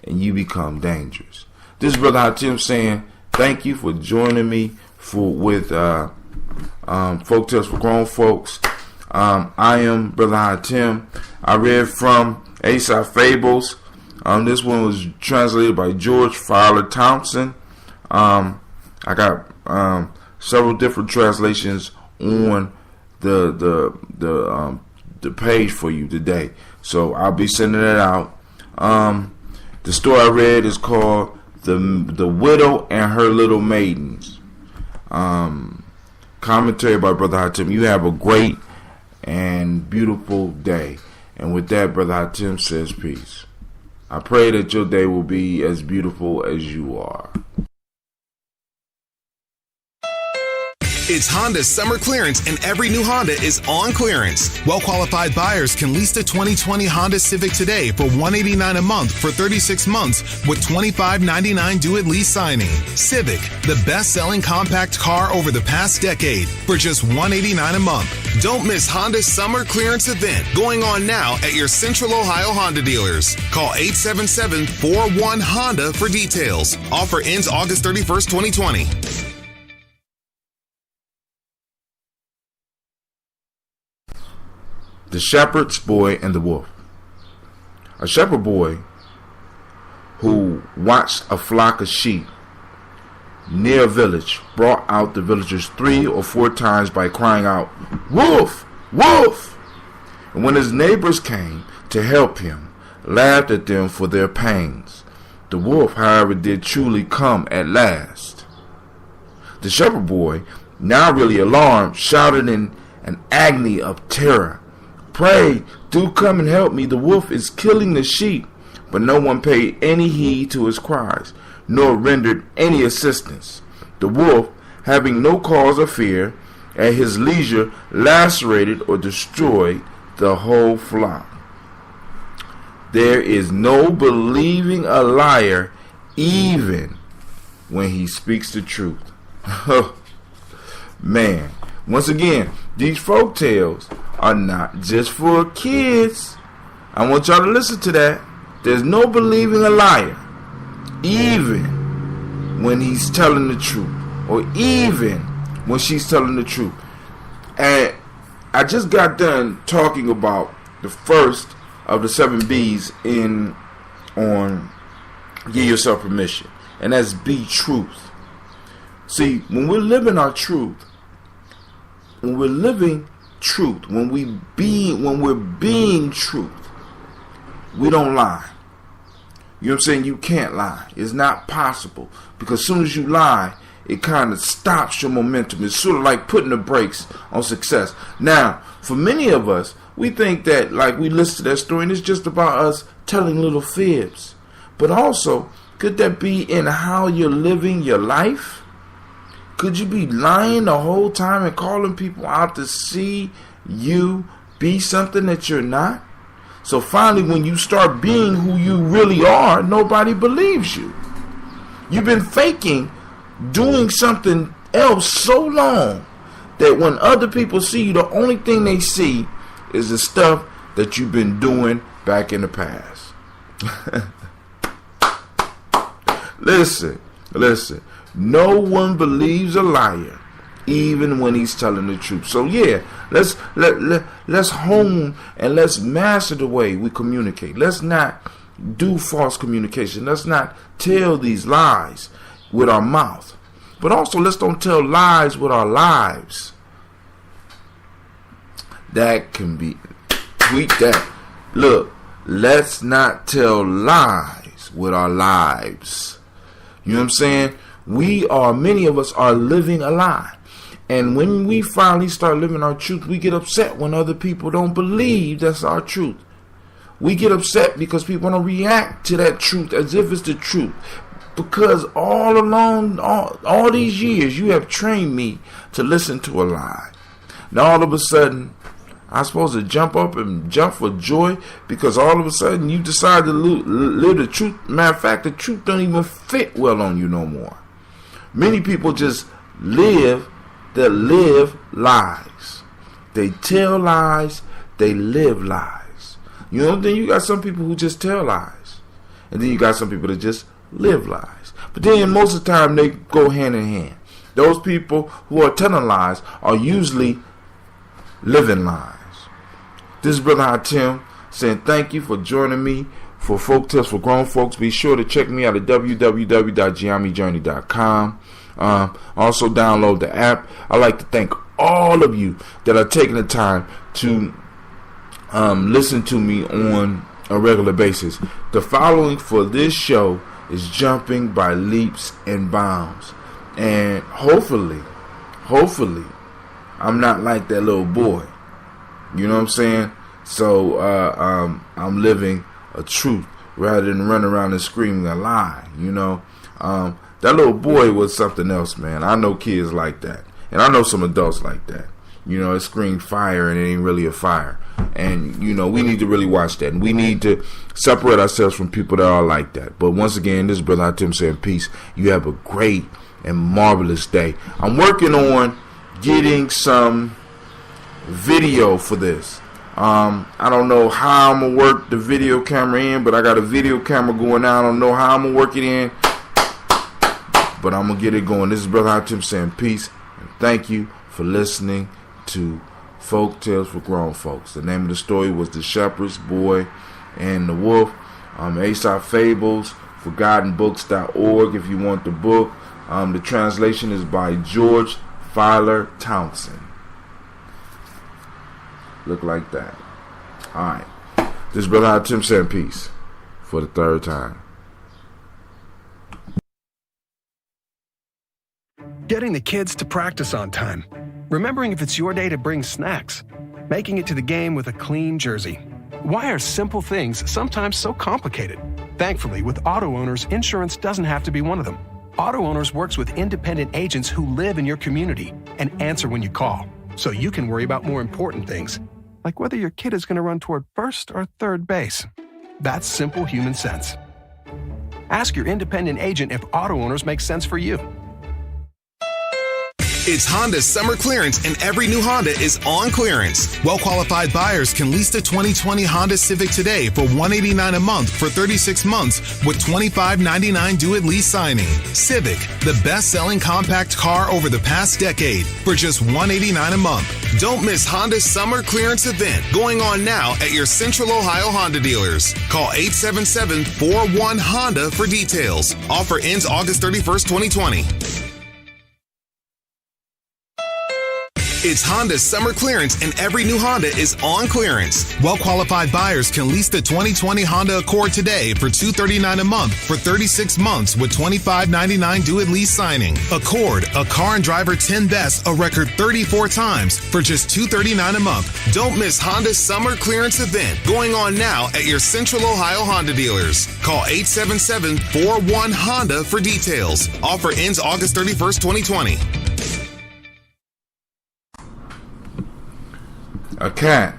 and you become dangerous. This is Brother Hatim saying thank you for joining me with Folk Tales for Grown Folks. I am Brother Hatim. I read from Aesop Fables. This one was translated by George Fowler Thompson. I got several different translations on the page for you today, so I'll be sending it out. The story I read is called The Widow and Her Little Maidens. Commentary by Brother Hatim. You have a great and beautiful day. And with that, Brother Hatim says peace. I pray that your day will be as beautiful as you are. It's Honda's summer clearance, and every new Honda is on clearance. Well-qualified buyers can lease the 2020 Honda Civic today for $189 a month for 36 months with $25.99 due at lease signing. Civic, the best-selling compact car over the past decade, for just $189 a month. Don't miss Honda's summer clearance event going on now at your Central Ohio Honda dealers. Call 877-41-HONDA for details. Offer ends August 31st, 2020. The Shepherd's Boy and the Wolf. A shepherd boy who watched a flock of sheep near a village brought out the villagers 3 or 4 times by crying out, "Wolf! Wolf!" And when his neighbors came to help him, laughed at them for their pains. The wolf, however, did truly come at last. The shepherd boy, now really alarmed, shouted in an agony of terror, "Pray, do come and help me. The wolf is killing the sheep." But no one paid any heed to his cries, nor rendered any assistance. The wolf, having no cause of fear, at his leisure lacerated or destroyed the whole flock. There is no believing a liar even when he speaks the truth. Man, once again, these folk tales are not just for kids. I want y'all to listen to that. There's no believing a liar, even when he's telling the truth, or even when she's telling the truth. And I just got done talking about the first of the 7 B's on Give Yourself Permission, and that's be truth. See, when we're living our truth, when we're living truth, when we're being truth, we don't lie. You know what I'm saying? You can't lie. It's not possible, because as soon as you lie, it kind of stops your momentum. It's sort of like putting the brakes on success. Now, for many of us, we think that, like, we listen to that story and it's just about us telling little fibs. But also, could that be in how you're living your life? Could you be lying the whole time and calling people out to see you be something that you're not? So finally, when you start being who you really are, nobody believes you. You've been faking doing something else so long that when other people see you, the only thing they see is the stuff that you've been doing back in the past. Listen. No one believes a liar, even when he's telling the truth. So yeah, let's hone and let's master the way we communicate. Let's not do false communication. Let's not tell these lies with our mouth. But also, let's don't tell lies with our lives. That can be, tweet that. Look, let's not tell lies with our lives. You know what I'm saying? Many of us are living a lie. And when we finally start living our truth, we get upset when other people don't believe that's our truth. We get upset because people don't react to that truth as if it's the truth. Because all along, all these years, you have trained me to listen to a lie. Now all of a sudden, I'm supposed to jump up and jump for joy because all of a sudden you decide to live the truth. Matter of fact, the truth don't even fit well on you no more. Many people just live lies. They tell lies, they live lies. You know, then you got some people who just tell lies. And then you got some people that just live lies. But then most of the time they go hand in hand. Those people who are telling lies are usually living lies. This is Brother Hatim saying thank you for joining me for Folk Tales for Grown Folks. Be sure to check me out at www.GNJMedia.com. Also download the app. I'd like to thank all of you that are taking the time to listen to me on a regular basis. The following for this show is jumping by leaps and bounds. And hopefully, I'm not like that little boy. You know what I'm saying? So I'm living a truth rather than running around and screaming a lie. You know, that little boy was something else, man. I know kids like that, and I know some adults like that. You know, it screamed fire and it ain't really a fire. And you know, we need to really watch that, and we need to separate ourselves from people that are like that. But once again, this is Brother Hatim saying peace. You have a great and marvelous day. I'm working on getting some video for this. I don't know how I'm gonna work the video camera in, but I got a video camera going now. I don't know how I'm gonna work it in, but I'm gonna get it going. This is Brother Hatim saying peace, and thank you for listening to Folk Tales for Grown Folks. The name of the story was The Shepherd's Boy and the Wolf. Aesop Fables, ForgottenBooks.org if you want the book. The translation is by George Filer Townsend. Look like that. Alright. This is Brother Hatim saying peace for the third time. Getting the kids to practice on time. Remembering if it's your day to bring snacks. Making it to the game with a clean jersey. Why are simple things sometimes so complicated? Thankfully, with Auto Owners, insurance doesn't have to be one of them. Auto Owners works with independent agents who live in your community and answer when you call, so you can worry about more important things, like whether your kid is going to run toward first or third base. That's simple human sense. Ask your independent agent if Auto Owners makes sense for you. It's Honda's summer clearance, and every new Honda is on clearance. Well-qualified buyers can lease the 2020 Honda Civic today for $189 a month for 36 months with $25.99 due at lease signing. Civic, the best-selling compact car over the past decade, for just $189 a month. Don't miss Honda's summer clearance event going on now at your Central Ohio Honda dealers. Call 877-41-HONDA for details. Offer ends August 31st, 2020. It's Honda's summer clearance, and every new Honda is on clearance. Well-qualified buyers can lease the 2020 Honda Accord today for $239 a month for 36 months with $25.99 due at lease signing. Accord, a car and driver 10 best a record 34 times for just $239 a month. Don't miss Honda's summer clearance event going on now at your Central Ohio Honda dealers. Call 877-41-HONDA for details. Offer ends August 31st, 2020. A cat,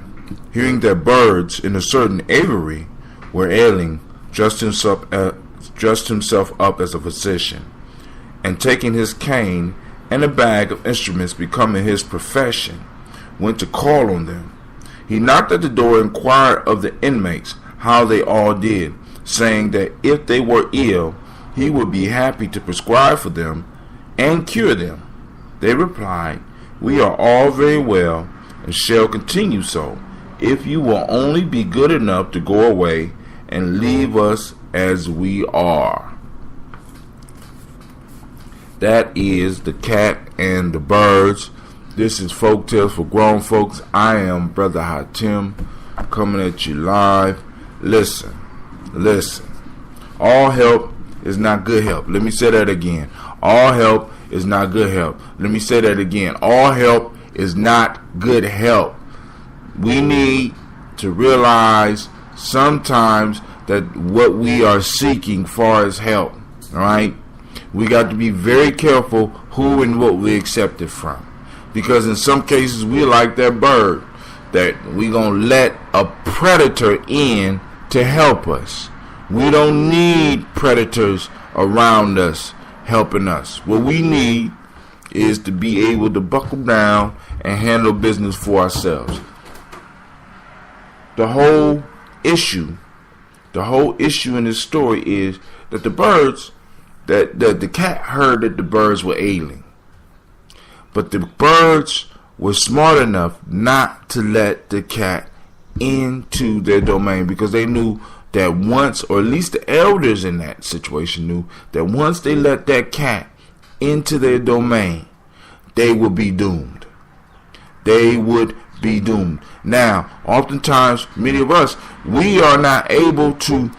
hearing that birds in a certain aviary were ailing, dressed himself up as a physician, and taking his cane and a bag of instruments becoming his profession, went to call on them. He knocked at the door and inquired of the inmates how they all did, saying that if they were ill, he would be happy to prescribe for them and cure them. They replied, "We are all very well and shall continue so, if you will only be good enough to go away and leave us as we are." That is The Cat and the Birds. This is Folk Tales for Grown Folks. I am Brother Hatim, coming at you live. Listen. All help is not good help. Let me say that again. All help is not good help. Let me say that again. All help is not good help. We need to realize sometimes that what we are seeking far as help, all right? We got to be very careful who and what we accept it from. Because in some cases we like that bird, that we gonna let a predator in to help us. We don't need predators around us helping us. What we need is to be able to buckle down and handle business for ourselves. The whole issue in this story is that the birds, that the cat heard that the birds were ailing. But the birds were smart enough not to let the cat into their domain, because they knew that once, or at least the elders in that situation knew, that once they let that cat into their domain, they would be doomed. They would be doomed. Now, oftentimes, many of us, we are not able to